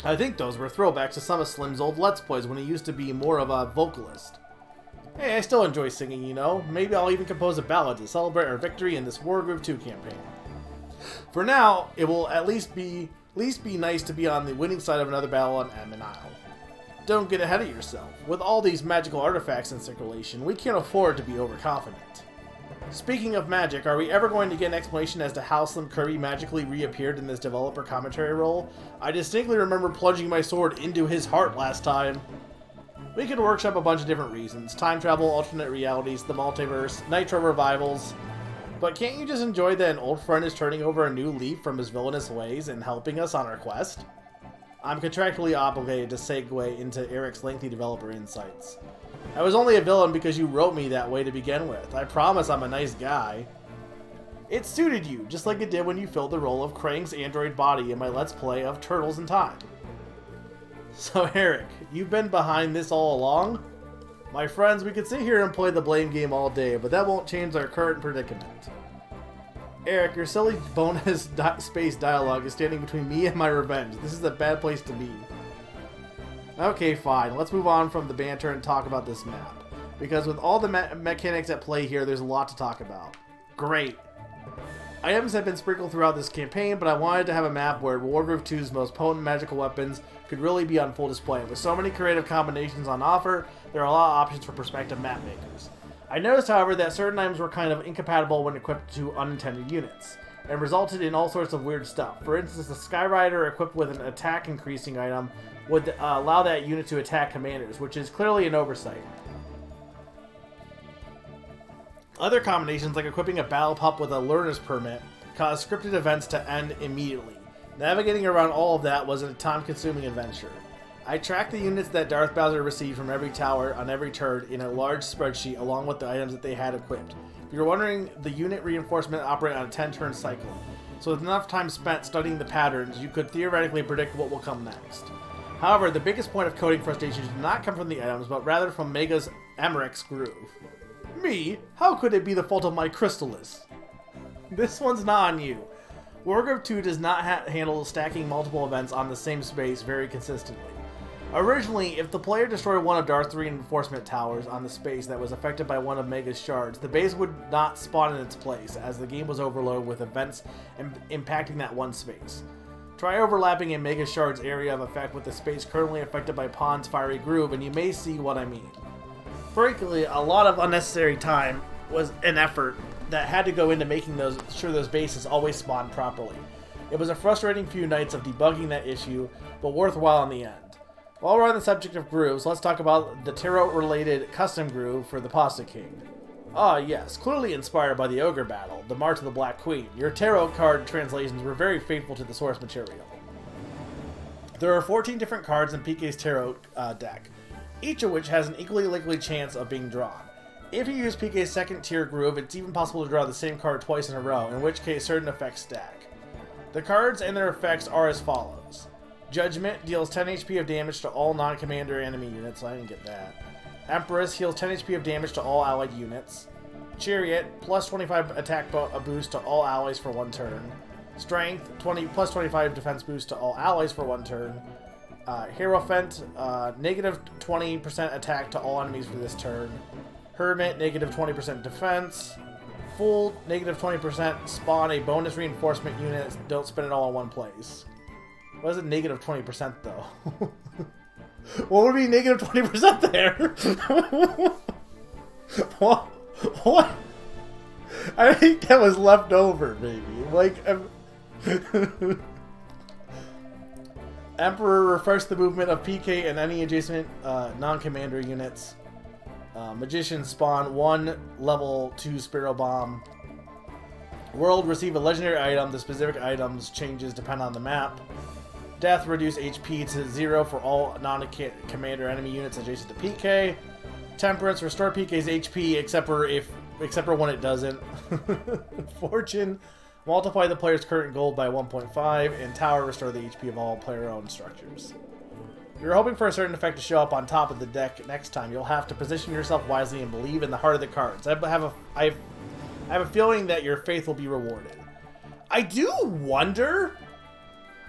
I think those were throwbacks to some of Slim's old Let's Plays when he used to be more of a vocalist. Hey, I still enjoy singing, you know. Maybe I'll even compose a ballad to celebrate our victory in this Wargroove 2 campaign. For now, it will at least be nice to be on the winning side of another battle on Admin Isle. Don't get ahead of yourself. With all these magical artifacts in circulation, we can't afford to be overconfident. Speaking of magic, are we ever going to get an explanation as to how Slim Kirby magically reappeared in this developer commentary role? I distinctly remember plunging my sword into his heart last time. We could workshop a bunch of different reasons. Time travel, alternate realities, the multiverse, Nitro revivals. But can't you just enjoy that an old friend is turning over a new leaf from his villainous ways and helping us on our quest? I'm contractually obligated to segue into Eric's lengthy developer insights. I was only a villain because you wrote me that way to begin with. I promise I'm a nice guy. It suited you, just like it did when you filled the role of Krang's android body in my Let's Play of Turtles in Time. So Eric, you've been behind this all along? My friends, we could sit here and play the blame game all day, but that won't change our current predicament. Eric, your silly bonus space dialogue is standing between me and my revenge. This is a bad place to be. Okay, fine. Let's move on from the banter and talk about this map. Because with all the mechanics at play here, there's a lot to talk about. Great. Items have been sprinkled throughout this campaign, but I wanted to have a map where Wargroove 2's most potent magical weapons could really be on full display. With so many creative combinations on offer, there are a lot of options for prospective map makers. I noticed, however, that certain items were kind of incompatible when equipped to unintended units, and resulted in all sorts of weird stuff. For instance, the Skyrider equipped with an attack increasing item would allow that unit to attack commanders, which is clearly an oversight. Other combinations, like equipping a battle pup with a learner's permit, cause scripted events to end immediately. Navigating around all of that was a time-consuming adventure. I tracked the units that Darth Bowser received from every tower on every turn in a large spreadsheet along with the items that they had equipped. If you're wondering, the unit reinforcement operate on a 10-turn cycle, so with enough time spent studying the patterns, you could theoretically predict what will come next. However, the biggest point of coding frustration did not come from the items, but rather from Mega's Emmerich's groove. Me? How could it be the fault of my Crystallis? This one's not on you. Wargroove 2 does not handle stacking multiple events on the same space very consistently. Originally, if the player destroyed one of Darth's reinforcement towers on the space that was affected by one of Mega's shards, the base would not spawn in its place, as the game was overloaded with events impacting that one space. Try overlapping a Mega Shard's area of effect with the space currently affected by Pon's fiery groove, and you may see what I mean. Frankly, a lot of unnecessary time was an effort that had to go into making sure those bases always spawned properly. It was a frustrating few nights of debugging that issue, but worthwhile in the end. While we're on the subject of grooves, let's talk about the tarot-related custom groove for the Pasta King. Ah yes, clearly inspired by the Ogre battle, the March of the Black Queen, your tarot card translations were very faithful to the source material. There are 14 different cards in PK's tarot deck, each of which has an equally likely chance of being drawn. If you use PK's second tier groove, it's even possible to draw the same card twice in a row, in which case certain effects stack. The cards and their effects are as follows. Judgment deals 10 HP of damage to all non-commander enemy units, I didn't get that. Empress heals 10 HP of damage to all allied units. Chariot, plus 25 attack boost to all allies for one turn. Strength, plus 25 defense boost to all allies for one turn. Hierophant, negative 20% attack to all enemies for this turn. Hermit, negative 20% defense. Fool, negative 20%, spawn a bonus reinforcement unit, don't spend it all in one place. Why is it negative 20% though? What would be negative 20% there? What? I think that was left over, maybe. Like, Emperor refresh the movement of PK and any adjacent non-commander units. Magician spawn 1 level 2 Sparrow Bomb. World receive a legendary item. The specific items changes depend on the map. Death reduce HP to 0 for all non-commander enemy units adjacent to PK. Temperance restore PK's HP except for when it doesn't. Fortune multiply the player's current gold by 1.5, and Tower restore the HP of all player-owned structures. If you're hoping for a certain effect to show up on top of the deck next time, you'll have to position yourself wisely and believe in the heart of the cards. I have a feeling that your faith will be rewarded. I do wonder.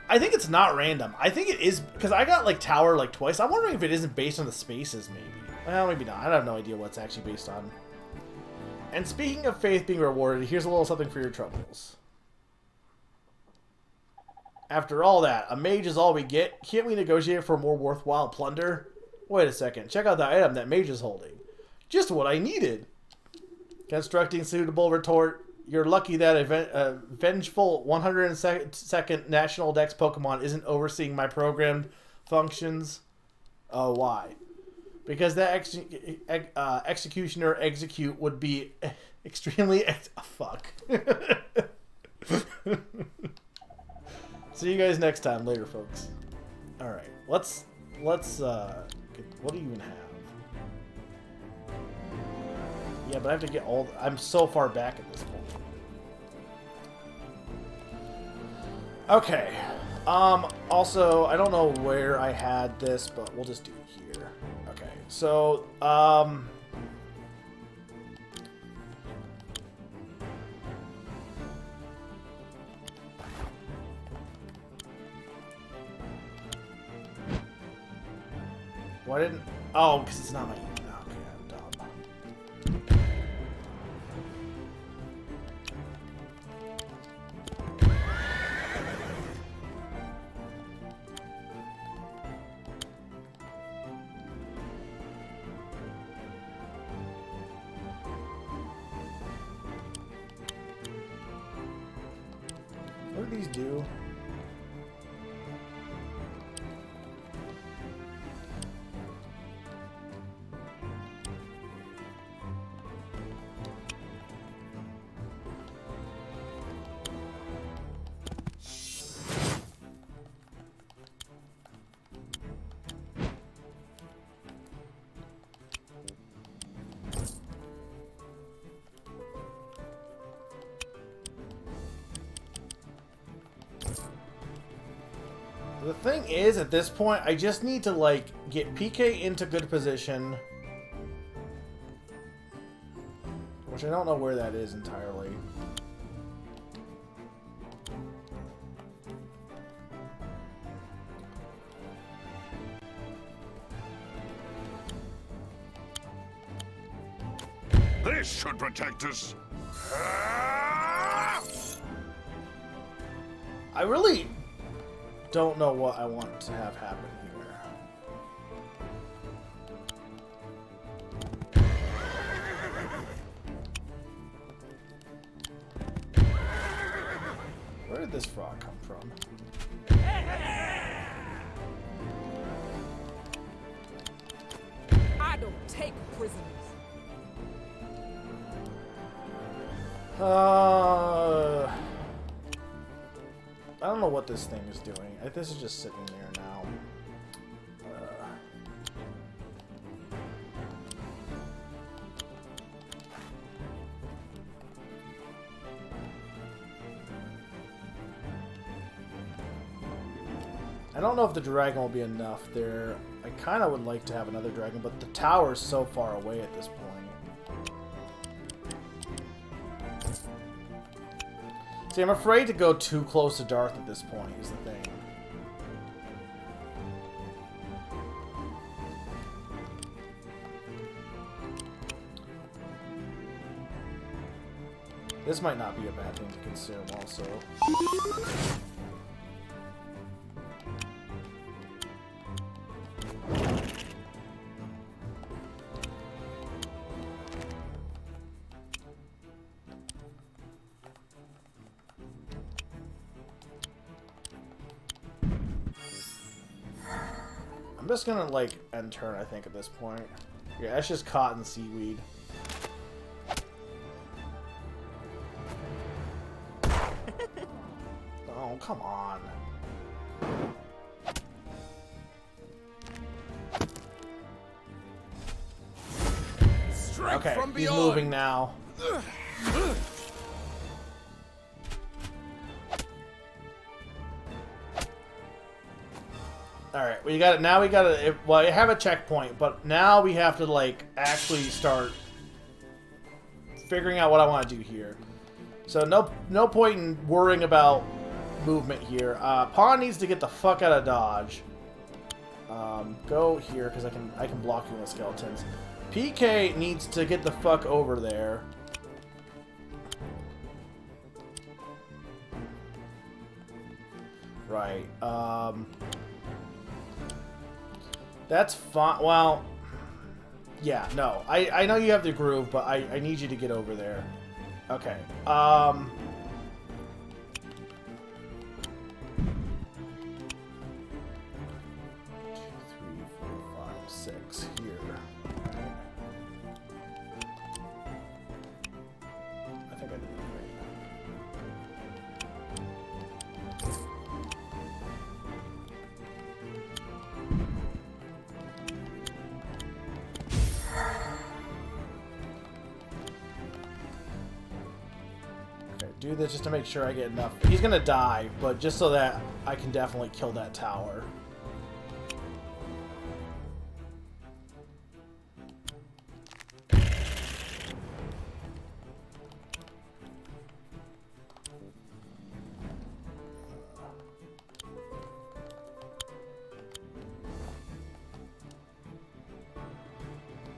I think it's not random. I think it is, because I got like Tower like twice. I'm wondering if it isn't based on the spaces, maybe. Well, maybe not. I have no idea what it's actually based on. And speaking of faith being rewarded, here's a little something for your troubles. After all that, a mage is all we get. Can't we negotiate for more worthwhile plunder? Wait a second. Check out the item that mage is holding. Just what I needed. Constructing suitable retort. You're lucky that a vengeful 102nd National Dex Pokemon isn't overseeing my programmed functions. Oh, why? Because that executioner execute would be extremely... fuck. See you guys next time. Later, folks. Alright, let's what do you even have? Yeah, but I have to get all... I'm so far back at this point. Okay. Also, I don't know where I had this, but we'll just do it here. Okay, so, why didn't... Oh, because it's not my... Okay, I'm dumb. What do these do? The thing is, at this point, I just need to, like, get PK into good position. Which I don't know where that is entirely. This should protect us. I really don't know what I want to have happen here. Where did this frog come from? I don't take prisoners. I don't know what this thing is doing. This is just sitting there now. I don't know if the dragon will be enough there. I kind of would like to have another dragon, but the tower is so far away at this point. See, I'm afraid to go too close to Darth at this point, is the thing. This might not be a bad thing to consume, also. I'm just gonna, like, end turn, I think, at this point. Yeah, that's just cotton seaweed. Oh, come on. Okay, he's moving now. Alright, we got it. Now we gotta... Well, I have a checkpoint, but now we have to, like, actually start figuring out what I want to do here. So no point in worrying about movement here. Pawn needs to get the fuck out of dodge. Go here, because I can block you with skeletons. PK needs to get the fuck over there. Right. That's fine. Well, yeah, no. I know you have the groove, but I need you to get over there. Okay. 2, 3, 4, 5, 6 here. do this just to make sure I get enough. He's gonna die, but just so that I can definitely kill that tower.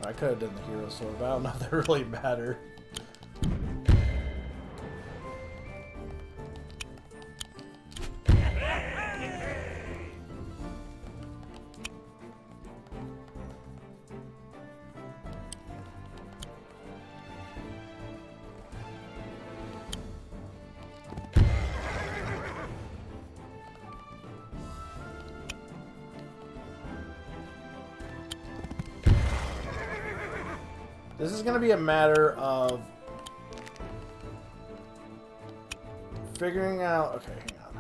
I could have done the hero sword, but I don't know if that really mattered. This is going to be a matter of figuring out... Okay, hang on.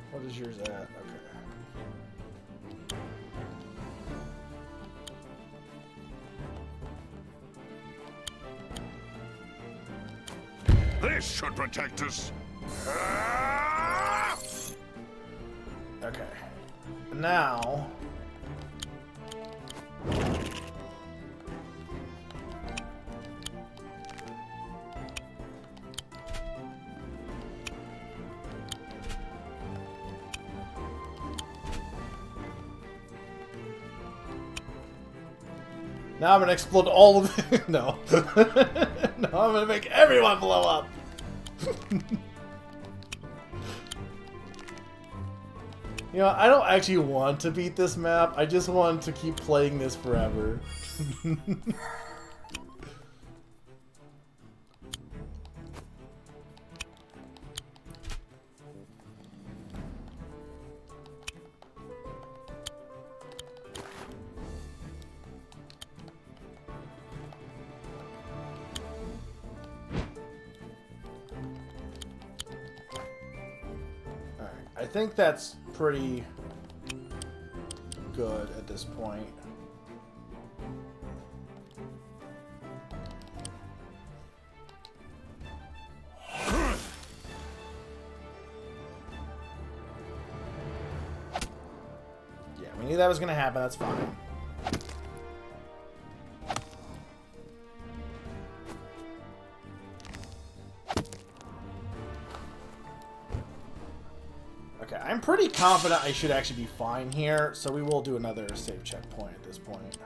What is yours at? Okay. This should protect us. Okay. Now... Now I'm gonna explode all of it. No. No, I'm gonna make everyone blow up. You know, I don't actually want to beat this map. I just want to keep playing this forever. I think that's pretty good at this point. Yeah, we knew that was going to happen. That's fine. Okay, I'm pretty confident I should actually be fine here, so we will do another save checkpoint at this point.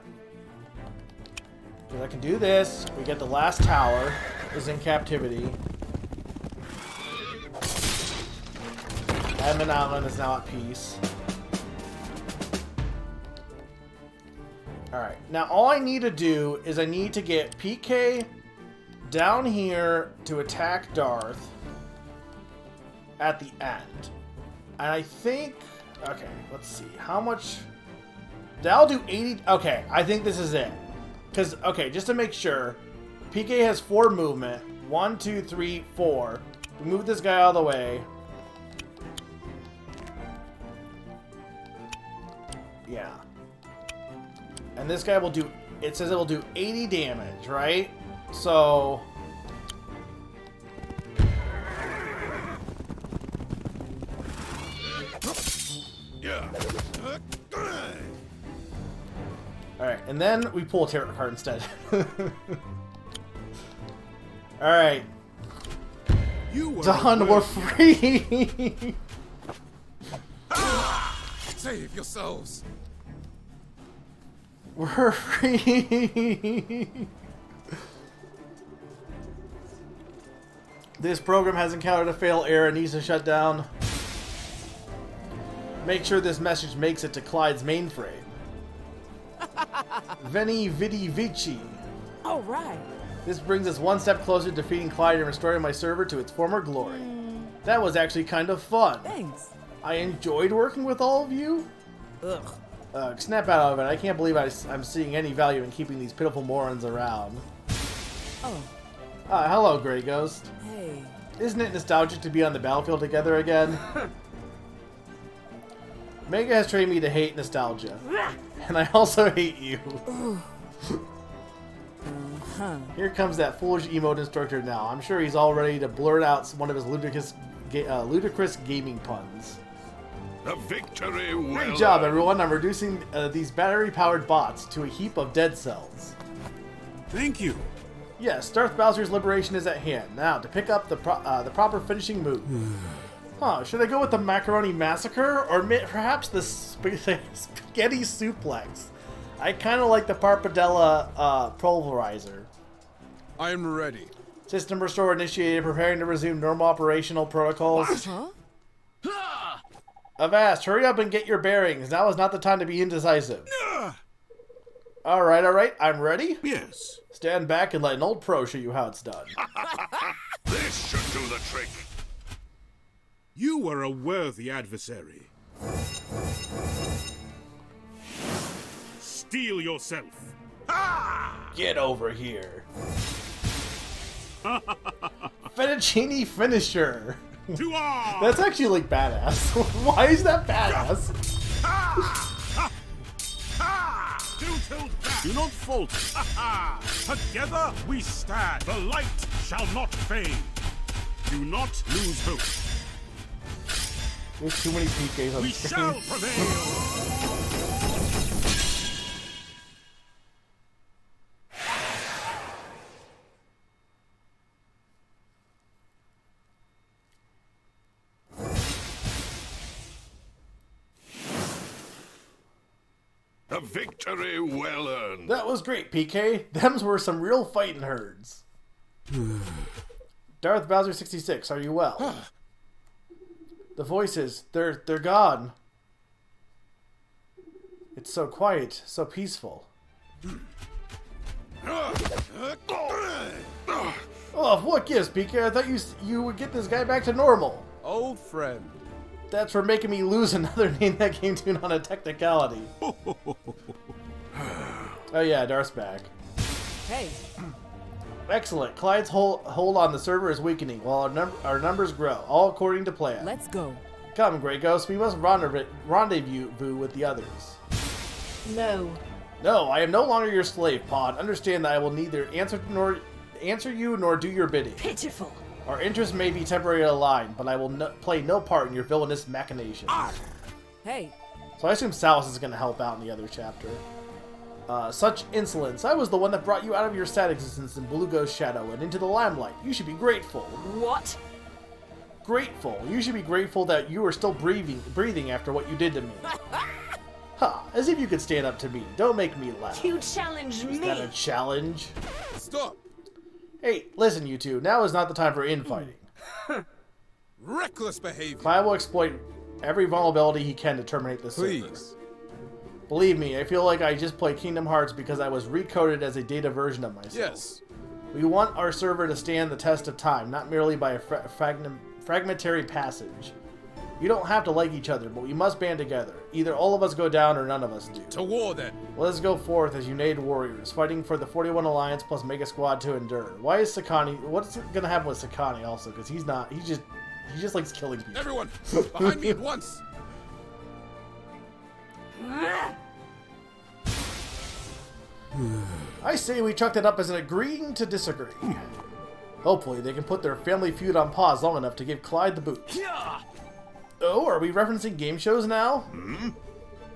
Because I can do this, we get the last tower, is in captivity. Admin Island is now at peace. Alright, now all I need to do is I need to get PK down here to attack Darth at the end. And I think... Okay, let's see. How much... That'll do 80... Okay, I think this is it. Because, okay, just to make sure, PK has 4 movement. 1, 2, 3, 4. We move this guy out of the way. Yeah. And this guy will do... It says it will do 80 damage, right? So... Alright, and then we pull a tarot card instead. Alright. Done, we're free! Save yourselves! We're free! This program has encountered a fail error and needs to shut down. Make sure this message makes it to Clyde's mainframe. Veni Vidi Vici. All right. This brings us one step closer to defeating Clyde and restoring my server to its former glory. That was actually kind of fun. Thanks. I enjoyed working with all of you. Ugh. Snap out of it. I can't believe I'm seeing any value in keeping these pitiful morons around. Oh, Hello, Grey Ghost. hey. Isn't it nostalgic to be on the battlefield together again? Mega has trained me to hate nostalgia. And I also hate you. Here comes that foolish emote instructor now. I'm sure he's all ready to blurt out one of his ludicrous gaming puns. The victory well Great job, everyone. I'm reducing these battery-powered bots to a heap of dead cells. Thank you. Yes, Darth Bowser's liberation is at hand. Now, to pick up the proper finishing move. Should I go with the Macaroni Massacre? Or perhaps the Spaghetti Suplex? I kind of like the Parpadella Pulverizer. I am ready. System restore initiated, preparing to resume normal operational protocols. Huh? Avast, hurry up and get your bearings. Now is not the time to be indecisive. Alright, I'm ready. Yes. Stand back and let an old pro show you how it's done. This should do the trick. You were a worthy adversary. Steel yourself. Get over here. Fettuccine finisher. To arms! That's actually like badass. Why is that badass? Do not falter. Together we stand. The light shall not fade. Do not lose hope. There's too many PKs on We the screen. shall prevail. The victory well earned. That was great, PK. Thems were some real fighting herds. Darth Bowser 66, are you well? The voices, they're gone. It's so quiet, so peaceful. Oh, what gives, PK? I thought you would get this guy back to normal. Old friend. That's for making me lose another name that came to on a technicality. Oh yeah, Darth's back. Hey. Excellent. Clyde's hold on the server is weakening while our numbers grow, all according to plan. Let's go. Come, Grey Ghost, we must rendezvous with the others. No. No, I am no longer your slave, Pod. Understand that I will neither answer you nor do your bidding. Pitiful. Our interests may be temporarily aligned, but I will play no part in your villainous machinations. Hey. So I assume Salus is going to help out in the other chapter. Such insolence. I was the one that brought you out of your sad existence in Blue Ghost's shadow and into the limelight. You should be grateful. What? Grateful. You should be grateful that you are still breathing after what you did to me. Ha! As if you could stand up to me. Don't make me laugh. You challenge me. Is that a challenge? Stop. Hey, listen, you two. Now is not the time for infighting. Reckless behavior. Clyde will exploit every vulnerability he can to terminate this server. Please. Believe me, I feel like I just played Kingdom Hearts because I was recoded as a data version of myself. Yes. We want our server to stand the test of time, not merely by a fragmentary passage. You don't have to like each other, but we must band together. Either all of us go down or none of us do. To war then. Let us go forth as united warriors, fighting for the 41 Alliance plus Mega Squad to endure. Why is Sakani... What's gonna happen with Sakani also? Because he's not... He just likes killing people. Everyone, behind me at once. I say we chucked it up as an agreeing to disagree. Hopefully they can put their family feud on pause long enough to give Clyde the boot. Oh, are we referencing game shows now?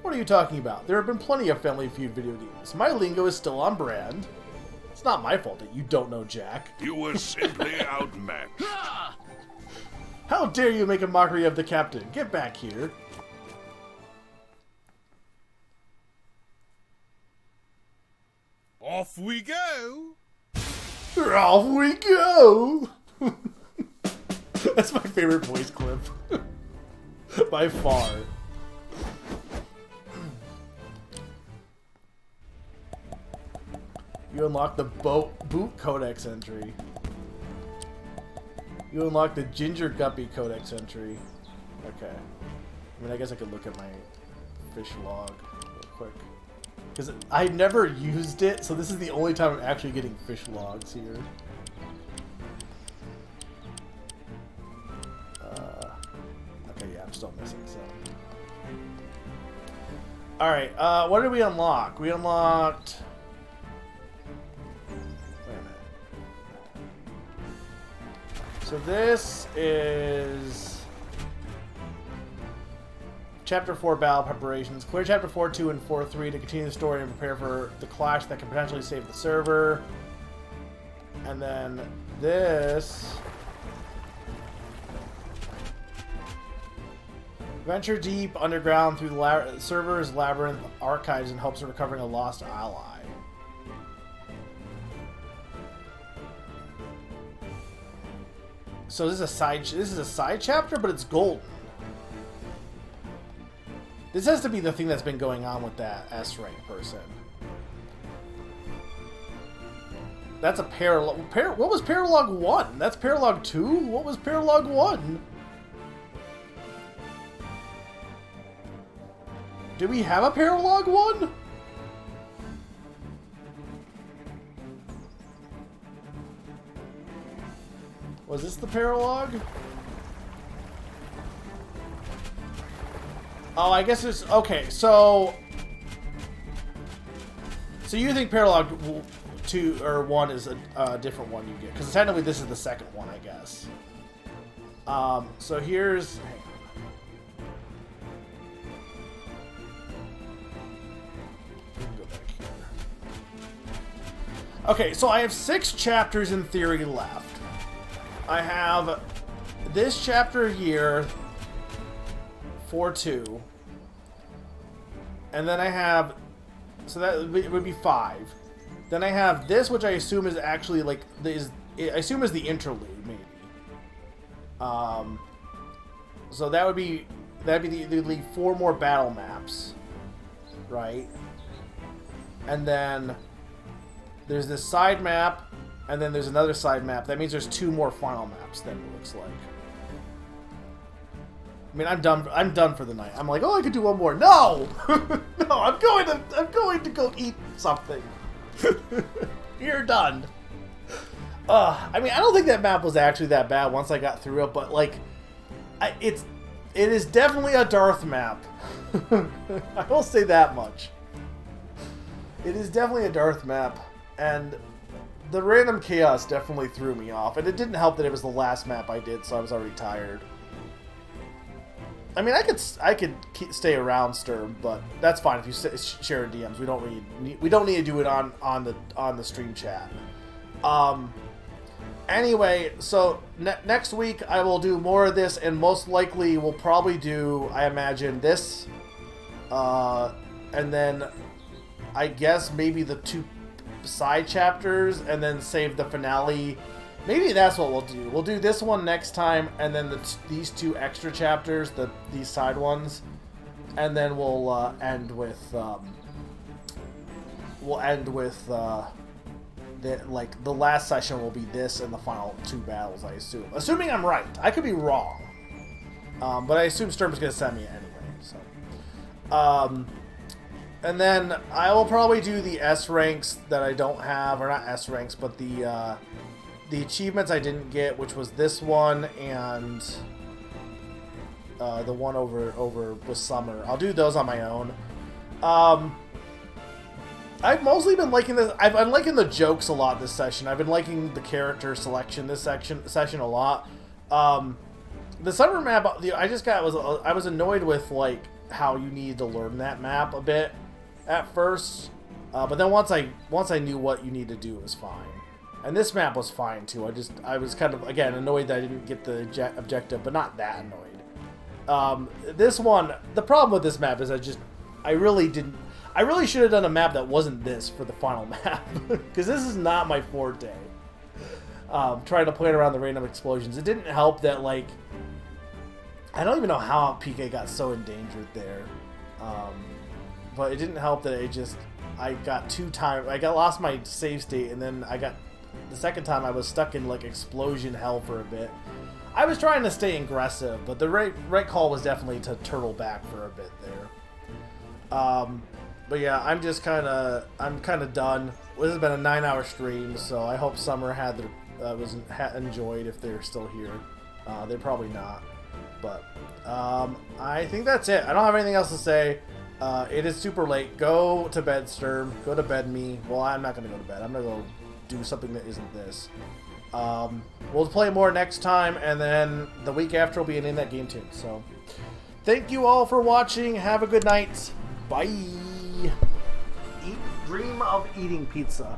What are you talking about? There have been plenty of Family Feud video games. My lingo is still on brand. It's not my fault that you don't know Jack. You were simply outmatched. How dare you make a mockery of the captain? Get back here. Off we go. Off we go! That's my favorite voice clip. By far. You unlock the boot codex entry. You unlock the Ginger Guppy codex entry. Okay. I mean, I guess I could look at my fish log real Because I never used it, so this is the only time I'm actually getting fish logs here. Okay, yeah, I'm still missing some. Alright, what did we unlock? We unlocked... Wait a minute. So this is... Chapter 4 Battle Preparations. Clear Chapter 4, 2, and 4, 3 to continue the story and prepare for the clash that can potentially save the server. And then this... Venture deep underground through the server's labyrinth archives in hopes of recovering a lost ally. So this is a side chapter, but it's golden. This has to be the thing that's been going on with that S rank person. That's a paralog. What was paralog 1? That's paralog 2? What was paralog 1? Do we have a paralog 1? Was this the paralog? Oh, I guess it's... Okay, so you think paralog 2 or 1 is a different one you get. Because technically this is the second one, I guess. So here's... Hang on. We can go back here. Okay, so I have 6 chapters in theory left. I have this chapter here, 4-2. And then I have... So that would be 5. Then I have this, which I assume is actually like... I assume is the interlude, maybe. So that would be... That'd be the 4 more battle maps. Right? And then... There's this side map... And then there's another side map. That means there's 2 more final maps, then it looks like. I mean, I'm done for the night. I'm like, oh, I could do one more. No! No, I'm going to go eat something. You're done. I mean, I don't think that map was actually that bad once I got through it, but like, it is definitely a Darth map. I will say that much. It is definitely a Darth map, and the random chaos definitely threw me off, and it didn't help that it was the last map I did, so I was already tired. I mean, I could stay around Sturm, but that's fine if you share in DMs. We don't need to do it on the stream chat. Anyway, so next week I will do more of this, and most likely we'll probably do, I imagine, this, and then I guess maybe the 2 side chapters, and then save the finale. Maybe that's what we'll do. We'll do this one next time, and then these 2 extra chapters, these side ones, and then we'll end with the last session will be this and the final 2 battles, I assume. Assuming I'm right. I could be wrong, but I assume Sturm's gonna send me it anyway. So, and then I will probably do the S ranks that I don't have, or not S ranks, but the achievements I didn't get, which was this one and the one over with Summer. I'll do those on my own. I've mostly been liking this. I've been liking the jokes a lot this session. I've been liking the character selection this session a lot. The Summer map, I was annoyed with like how you needed to learn that map a bit at first, but then once I knew what you need to do, it was fine. And this map was fine too. I was kind of, again, annoyed that I didn't get the objective, but not that annoyed. This one, the problem with this map is I really should have done a map that wasn't this for the final map, because this is not my forte. Trying to play around the random explosions. It didn't help that, like, I don't even know how PK got so endangered there. But it didn't help that I got lost my save state, and then the second time I was stuck in like explosion hell for a bit. I was trying to stay aggressive, but the right call was definitely to turtle back for a bit there. But yeah, I'm kind of done. This has been a 9-hour stream, so I hope Summer had enjoyed if they're still here. They're probably not. But I think that's it. I don't have anything else to say. It is super late. Go to bed, Sturm. Go to bed, me. Well, I'm not going to go to bed. I'm going to go do something that isn't this. We'll play more next time, and then the week after will be an In That Game too. So, thank you all for watching. Have a good night. Bye. Dream of eating pizza.